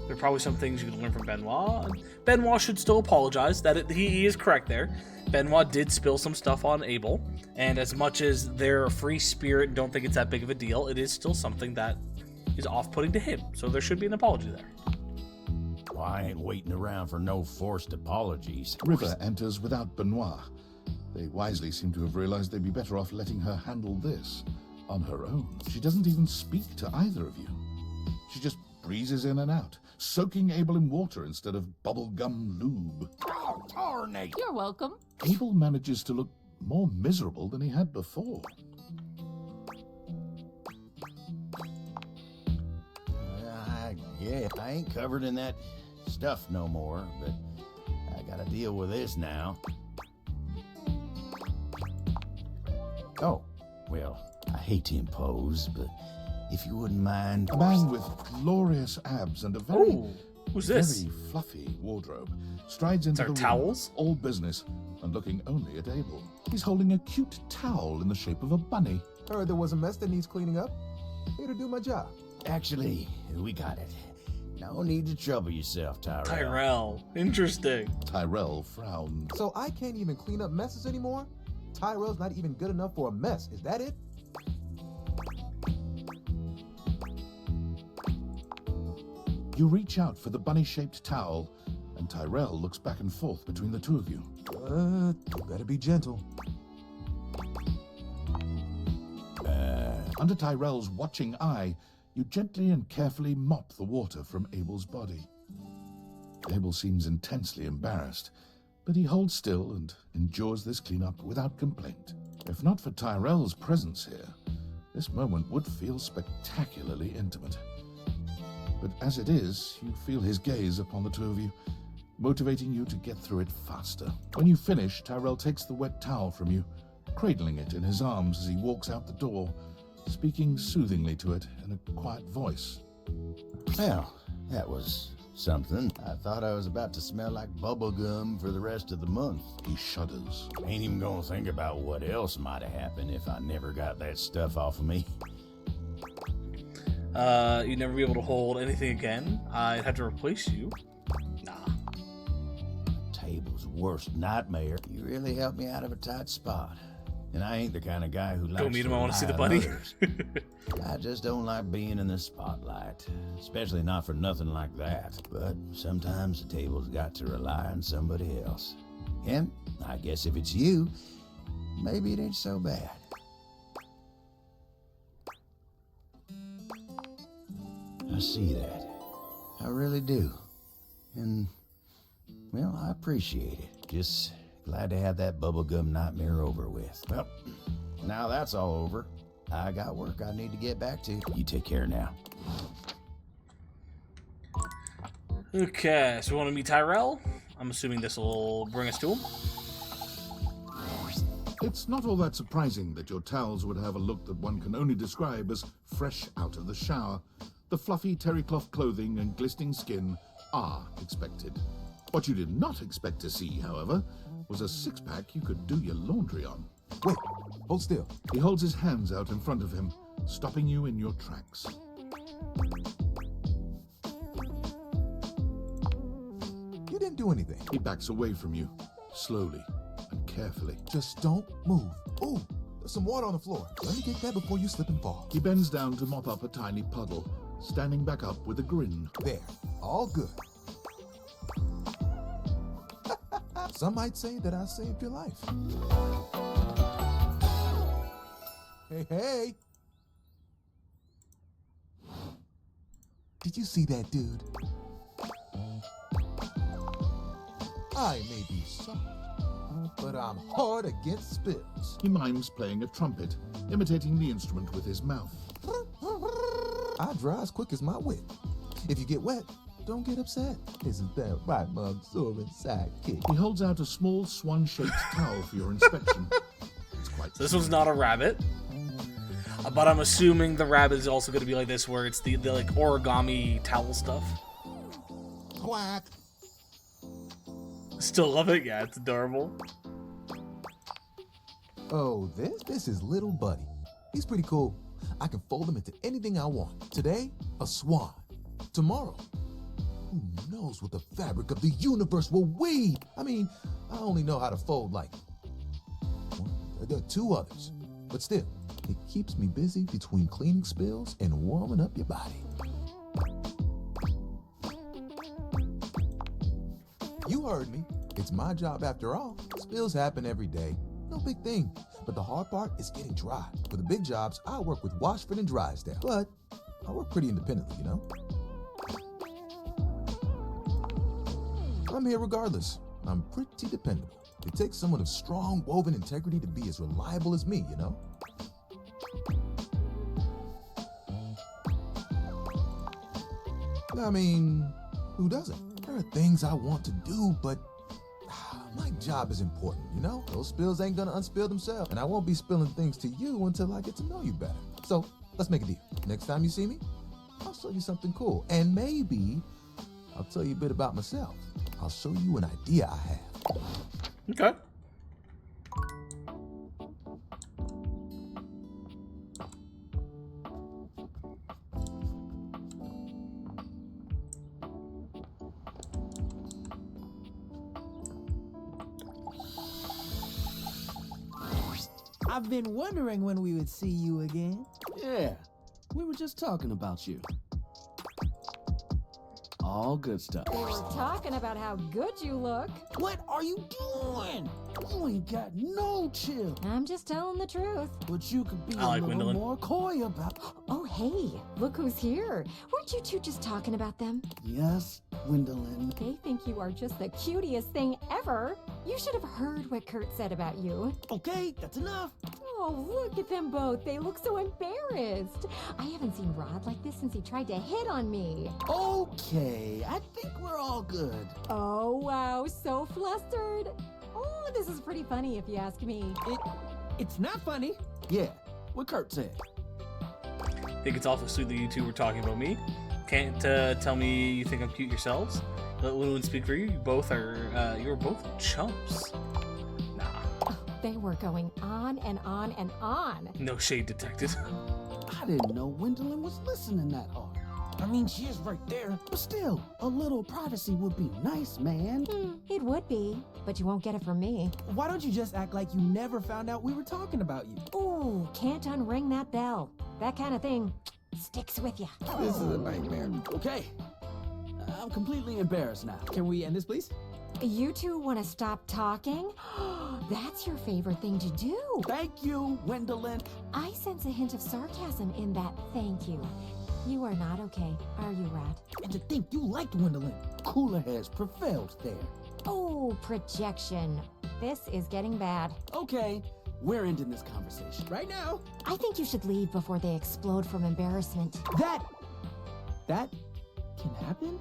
There are probably some things you can learn from Benoit. Benoit should still apologize. He is correct there. Benoit did spill some stuff on Abel, and as much as they're a free spirit and don't think it's that big of a deal, it is still something that is off-putting to him. So there should be an apology there. Well, I ain't waiting around for no forced apologies. River enters without Benoit. They wisely seem to have realized they'd be better off letting her handle this on her own. She doesn't even speak to either of you. She just breezes in and out, soaking Abel in water instead of bubblegum lube. Oh, tarnate! You're welcome. Abel manages to look more miserable than he had before. Yeah, I ain't covered in that stuff no more, but I gotta deal with this now. Oh, well, I hate to impose, but if you wouldn't mind... A man with glorious abs and a very, who's this? very fluffy wardrobe strides into the room, towels? all business, and looking only at Abel. He's holding a cute towel in the shape of a bunny. Heard there was a mess that needs cleaning up. Here to do my job. Actually, we got it. No need to trouble yourself, Tyrell. Tyrell. Interesting. Tyrell frowns. So I can't even clean up messes anymore? Tyrell's not even good enough for a mess. Is that it? You reach out for the bunny-shaped towel, and Tyrell looks back and forth between the two of you. You better be gentle. Under Tyrell's watching eye, you gently and carefully mop the water from Abel's body. Abel seems intensely embarrassed, but he holds still and endures this cleanup without complaint. If not for Tyrell's presence here, this moment would feel spectacularly intimate. But as it is, you feel his gaze upon the two of you, motivating you to get through it faster. When you finish, Tyrell takes the wet towel from you, cradling it in his arms as he walks out the door, speaking soothingly to it in a quiet voice. Well, that was something. I thought I was about to smell like bubblegum for the rest of the month. He shudders. Ain't even gonna think about what else might have happened if I never got that stuff off of me. You'd never be able to hold anything again. I'd have to replace you. Nah. Table's worst nightmare. You really helped me out of a tight spot. And I ain't the kind of guy who likes Go meet him, I want to see the rely on buddy. others. I just don't like being in the spotlight, especially not for nothing like that. But sometimes the table's got to rely on somebody else. And I guess if it's you, maybe it ain't so bad. I see that. I really do. And, well, I appreciate it. Just glad to have that bubblegum nightmare over with. Well, now that's all over. I got work I need to get back to. You take care now. Okay, so we want to meet Tyrell. I'm assuming this will bring us to him. It's not all that surprising that your towels would have a look that one can only describe as fresh out of the shower, The fluffy terry cloth clothing and glistening skin are expected. What you did not expect to see, however, was a six-pack you could do your laundry on. Wait, hold still. He holds his hands out in front of him, stopping you in your tracks. You didn't do anything. He backs away from you, slowly and carefully. Just don't move. Ooh, there's some water on the floor. Let me get that before you slip and fall. He bends down to mop up a tiny puddle, standing back up with a grin. There, all good. Some might say that I saved your life. Hey, hey! Did you see that dude? I may be soft, but I'm hard against spills. He mimes playing a trumpet, imitating the instrument with his mouth. I dry as quick as my wit. If you get wet, don't get upset. Isn't that right, Mug Soaring sidekick? He holds out a small swan-shaped towel for your inspection. It's quite So this one's not a rabbit. But I'm assuming the rabbit is also going to be like this, where it's the like origami towel stuff. Quack. Still love it. Yeah, it's adorable. Oh, this is little Buddy. He's pretty cool. I can fold him into anything I want. Today, a swan. Tomorrow, who knows what the fabric of the universe will weave? I mean, I only know how to fold like two others. But still, it keeps me busy between cleaning spills and warming up your body. You heard me. It's my job after all. Spills happen every day. No big thing. But the hard part is getting dry. For the big jobs, I work with Washford and Drysdale. But I work pretty independently, you know? I'm here regardless. I'm pretty dependable. It takes someone of strong woven integrity to be as reliable as me, you know? I mean, who doesn't? There are things I want to do, but my job is important, you know? Those spills ain't gonna unspill themselves, and I won't be spilling things to you until I get to know you better. So, let's make a deal. Next time you see me, I'll show you something cool, and maybe I'll tell you a bit about myself. I'll show you an idea I have. Okay. I've been wondering when we would see you again. Yeah, we were just talking about you. All good stuff. They were talking about how good you look. What are you doing? You ain't got no chill. I'm just telling the truth. But you could be I like a little Gwendolyn. more coy about. Oh, hey, look who's here. Weren't you two just talking about them? Yes, Gwendolyn. They think you are just the cutest thing ever. You should have heard what Kurt said about you. Okay, that's enough. Oh, look at them both. They look so embarrassed. I haven't seen Rod like this since he tried to hit on me. Okay, I think we're all good. Oh, wow, so flustered. Oh, this is pretty funny if you ask me. It's not funny. Yeah, what Kurt said. I think it's awful sweet that you two were talking about me. Can't tell me you think I'm cute yourselves. Let Lewin speak for you. You both are, you're both chumps. Nah. They were going on and on and on. No shade detected. I didn't know Gwendolyn was listening that hard. I mean, she is right there. But still, a little privacy would be nice, man. It would be, but you won't get it from me. Why don't you just act like you never found out we were talking about you? Ooh, can't unring that bell. That kind of thing sticks with you. This is a nightmare. Okay, I'm completely embarrassed now. Can we end this, please? You two want to stop talking? That's your favorite thing to do. Thank you, Gwendolyn. I sense a hint of sarcasm in that thank you. You are not okay, are you, Rat? And to think you liked Gwendolyn. Cooler heads prevailed there. Oh, projection. This is getting bad. Okay, we're ending this conversation. Right now. I think you should leave before they explode from embarrassment. That can happen?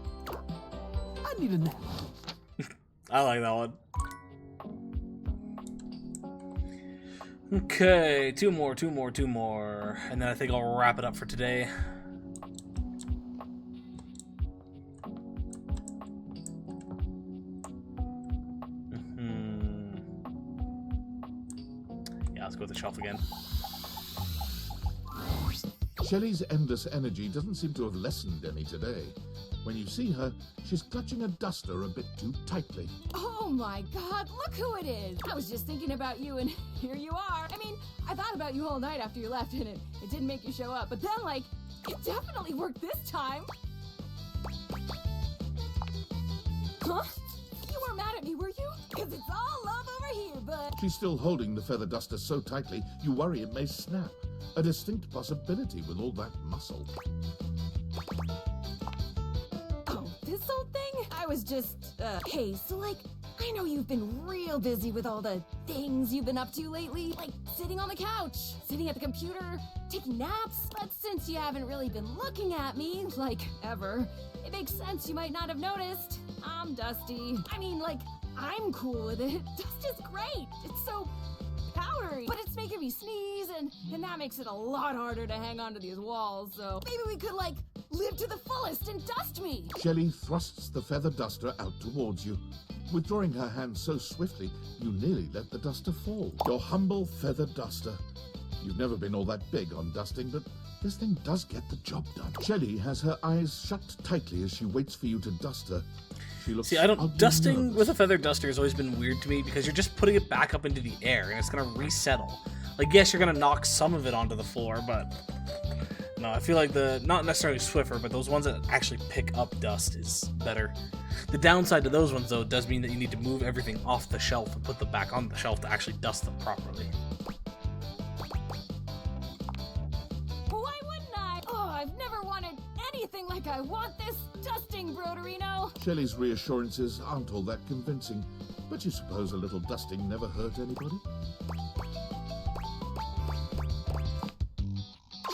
I need a nap. I like that one. Okay, two more. And then I think I'll wrap it up for today. let's go with the shelf again. Shelley's endless energy doesn't seem to have lessened any today. When you see her, she's clutching a duster a bit too tightly. Oh my god, look who it is! I was just thinking about you and here you are. I mean, I thought about you all night after you left and it didn't make you show up, but then like, it definitely worked this time! Huh? You weren't mad at me, were you? Cause it's all love over here, but... She's still holding the feather duster so tightly, you worry it may snap. A distinct possibility with all that muscle. Oh, this whole thing? I was just, hey, so like, I know you've been real busy with all the things you've been up to lately, like sitting on the couch, sitting at the computer, taking naps, but since you haven't really been looking at me, like, ever, it makes sense you might not have noticed. I'm Dusty. I mean, like, I'm cool with it. Dust is great. It's so powdery, but it's making me sneeze, and that makes it a lot harder to hang onto these walls, so maybe we could, like, live to the fullest and dust me. Shelley thrusts the feather duster out towards you. Withdrawing her hand so swiftly, you nearly let the duster fall. Your humble feather duster. You've never been all that big on dusting, but this thing does get the job done. Shelley has her eyes shut tightly as she waits for you to dust her. She looks See, I don't. oddly Dusting nervous. with a feather duster has always been weird to me because you're just putting it back up into the air and it's gonna resettle. Like, yes, you're gonna knock some of it onto the floor, but no, I feel like the not necessarily Swiffer, but those ones that actually pick up dust is better. The downside to those ones, though, does mean that you need to move everything off the shelf and put them back on the shelf to actually dust them properly. Why wouldn't I? Oh, I've never wanted anything like I want this dusting, Broderino. Shelley's reassurances aren't all that convincing, but you suppose a little dusting never hurt anybody?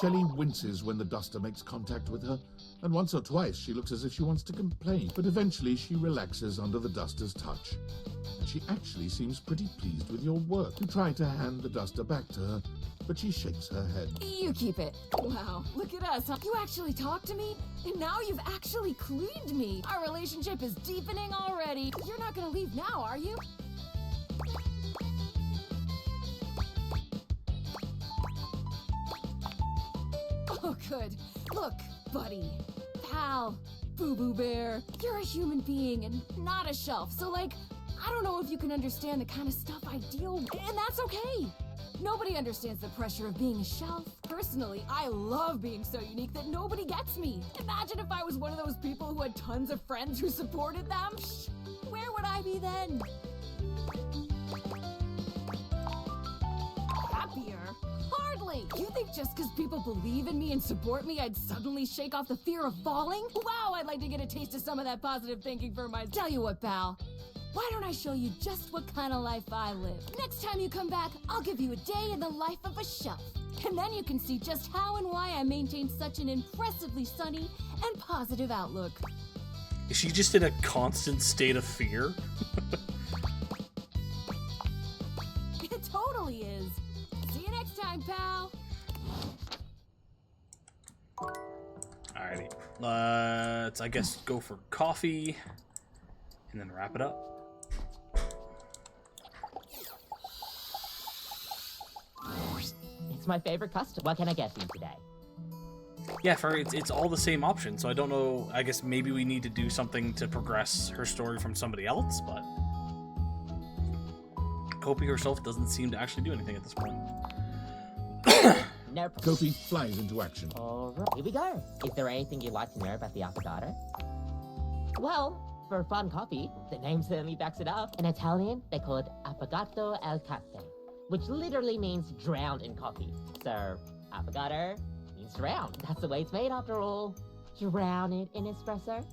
Shelley winces when the duster makes contact with her, and once or twice she looks as if she wants to complain, but eventually she relaxes under the duster's touch. And she actually seems pretty pleased with your work. You try to hand the duster back to her, but she shakes her head. You keep it. Wow, look at us. Huh? You actually talked to me, and now you've actually cleaned me. Our relationship is deepening already. You're not gonna leave now, are you? Oh, good. Look, buddy, pal, Boo-Boo Bear, you're a human being and not a shelf, so like, I don't know if you can understand the kind of stuff I deal with, and that's okay. Nobody understands the pressure of being a shelf. Personally, I love being so unique that nobody gets me. Imagine if I was one of those people who had tons of friends who supported them. Where would I be then? Happier? Hardly! You think just because people believe in me and support me, I'd suddenly shake off the fear of falling? Wow, I'd like to get a taste of some of that positive thinking for myself. Tell you what, pal. Why don't I show you just what kind of life I live? Next time you come back, I'll give you a day in the life of a shelf. And then you can see just how and why I maintain such an impressively sunny and positive outlook. Is she just in a constant state of fear? It totally is. See you next time, pal. Alrighty. Let's, I guess, go for coffee and then wrap it up. It's my favorite custom. What can I get you today? Yeah, it's all the same option, so I don't know. I guess maybe we need to do something to progress her story from somebody else, but Kopi herself doesn't seem to actually do anything at this point. Nope. Kopi flies into action. Alright, here we go. Is there anything you'd like to know about the affogato? Well, for fun coffee, the name certainly backs it up. In Italian, they call it affogato al caffè, which literally means drowned in coffee. So, affogato means drowned. That's the way it's made after all. Drown it in espresso.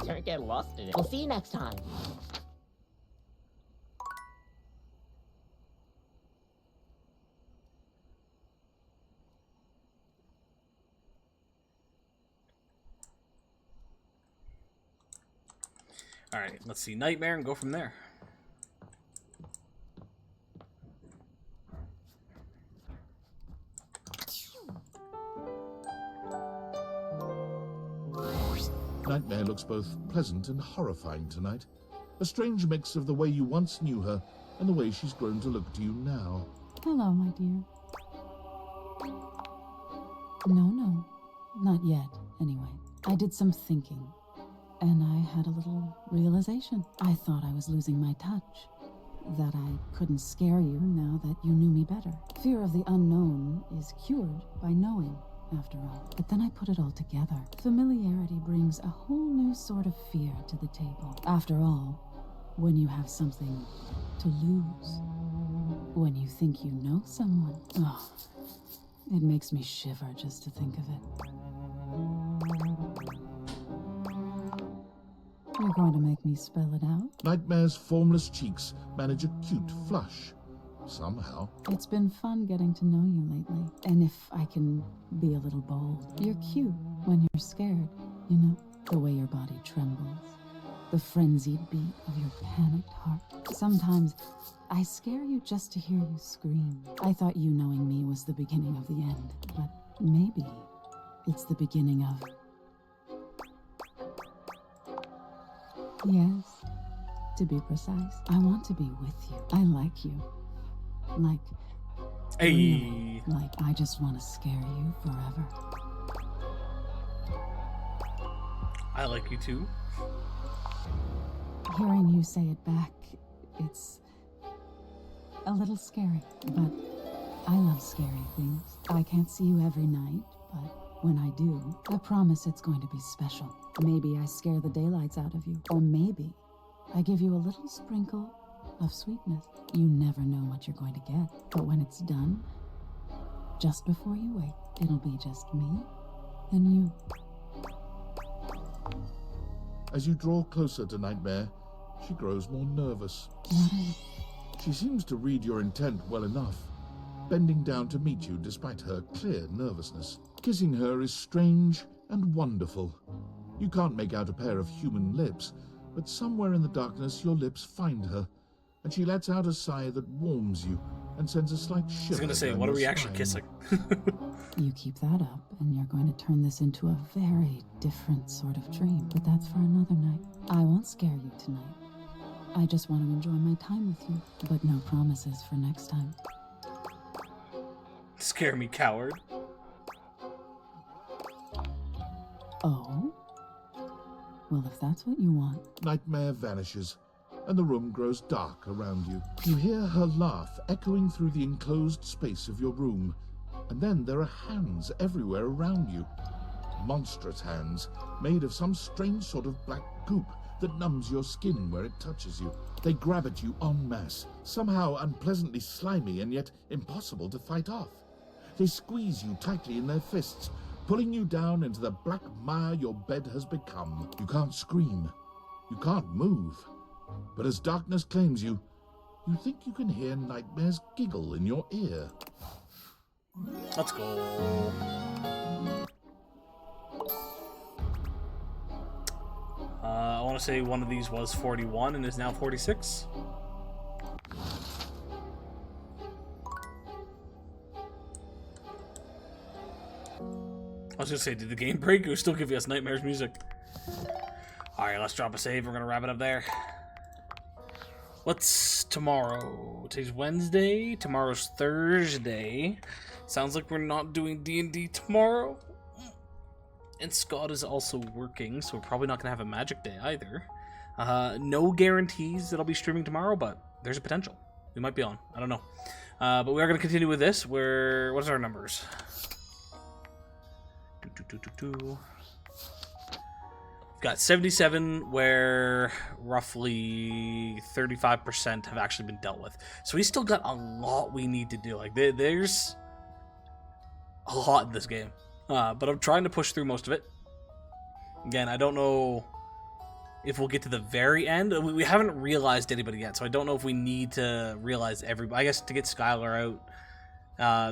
Don't get lost in it. We'll see you next time. Alright, let's see Nightmare and go from there. Nightmare looks both pleasant and horrifying tonight. A strange mix of the way you once knew her and the way she's grown to look to you now. Hello, my dear. No, not yet, anyway. I did some thinking, and I had a little realization. I thought I was losing my touch, that I couldn't scare you now that you knew me better. Fear of the unknown is cured by knowing, after all. But then I put it all together. Familiarity brings a whole new sort of fear to the table. After all, when you have something to lose, when you think you know someone, oh, it makes me shiver just to think of it. You're going to make me spell it out? Nightmare's formless cheeks manage a cute flush. Somehow. It's been fun getting to know you lately. And if I can be a little bold, you're cute when you're scared, you know? The way your body trembles. The frenzied beat of your panicked heart. Sometimes I scare you just to hear you scream. I thought you knowing me was the beginning of the end, but maybe it's the beginning of... Yes, to be precise, I want to be with you. I like you. Like... Hey. Really, like I just want to scare you forever. I like you too. Hearing you say it back, it's a little scary, but I love scary things. I can't see you every night, but when I do, I promise it's going to be special. Maybe I scare the daylights out of you, or maybe I give you a little sprinkle of sweetness. You never know what you're going to get, but when it's done, just before you wake, it'll be just me and you. As you draw closer to Nightmare, she grows more nervous. She seems to read your intent well enough, bending down to meet you despite her clear nervousness. Kissing her is strange and wonderful. You can't make out a pair of human lips, but somewhere in the darkness your lips find her, and she lets out a sigh that warms you and sends a slight shiver. I was gonna say, down what are your we actually spine. kissing? You keep that up, and you're going to turn this into a very different sort of dream. But that's for another night. I won't scare you tonight. I just want to enjoy my time with you, but no promises for next time. Scare me, coward. Oh? Well, if that's what you want. Nightmare vanishes, and the room grows dark around you. You hear her laugh echoing through the enclosed space of your room, and then there are hands everywhere around you. Monstrous hands, made of some strange sort of black goop that numbs your skin where it touches you. They grab at you en masse, somehow unpleasantly slimy and yet impossible to fight off. They squeeze you tightly in their fists, pulling you down into the black mire your bed has become. You can't scream. You can't move. But as darkness claims you, you think you can hear Nightmare's giggle in your ear. Let's go. I want to say one of these was 41 and is now 46. I was gonna say, did the game break? It would still give us Nightmare's music. Alright, let's drop a save. We're gonna wrap it up there. What's tomorrow? Today's Wednesday. Tomorrow's Thursday. Sounds like we're not doing D&D tomorrow. And Scott is also working, so we're probably not gonna have a magic day either. No guarantees that I'll be streaming tomorrow, but there's a potential. We might be on. I don't know. But we are gonna continue with this. What's our numbers? We've got 77, where roughly 35% have actually been dealt with. So we still got a lot we need to do. Like there's a lot in this game, but I'm trying to push through most of it. Again, I don't know if we'll get to the very end. We haven't realized anybody yet, so I don't know if we need to realize everybody. I guess to get Skylar out.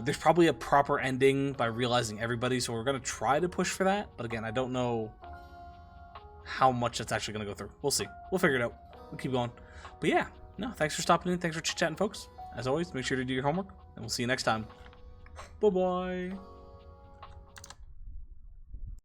There's probably a proper ending by realizing everybody, so we're going to try to push for that. But again, I don't know how much that's actually going to go through. We'll see. We'll figure it out. We'll keep going. But yeah, no, thanks for stopping in. Thanks for chit-chatting, folks. As always, make sure to do your homework, and we'll see you next time. Bye-bye.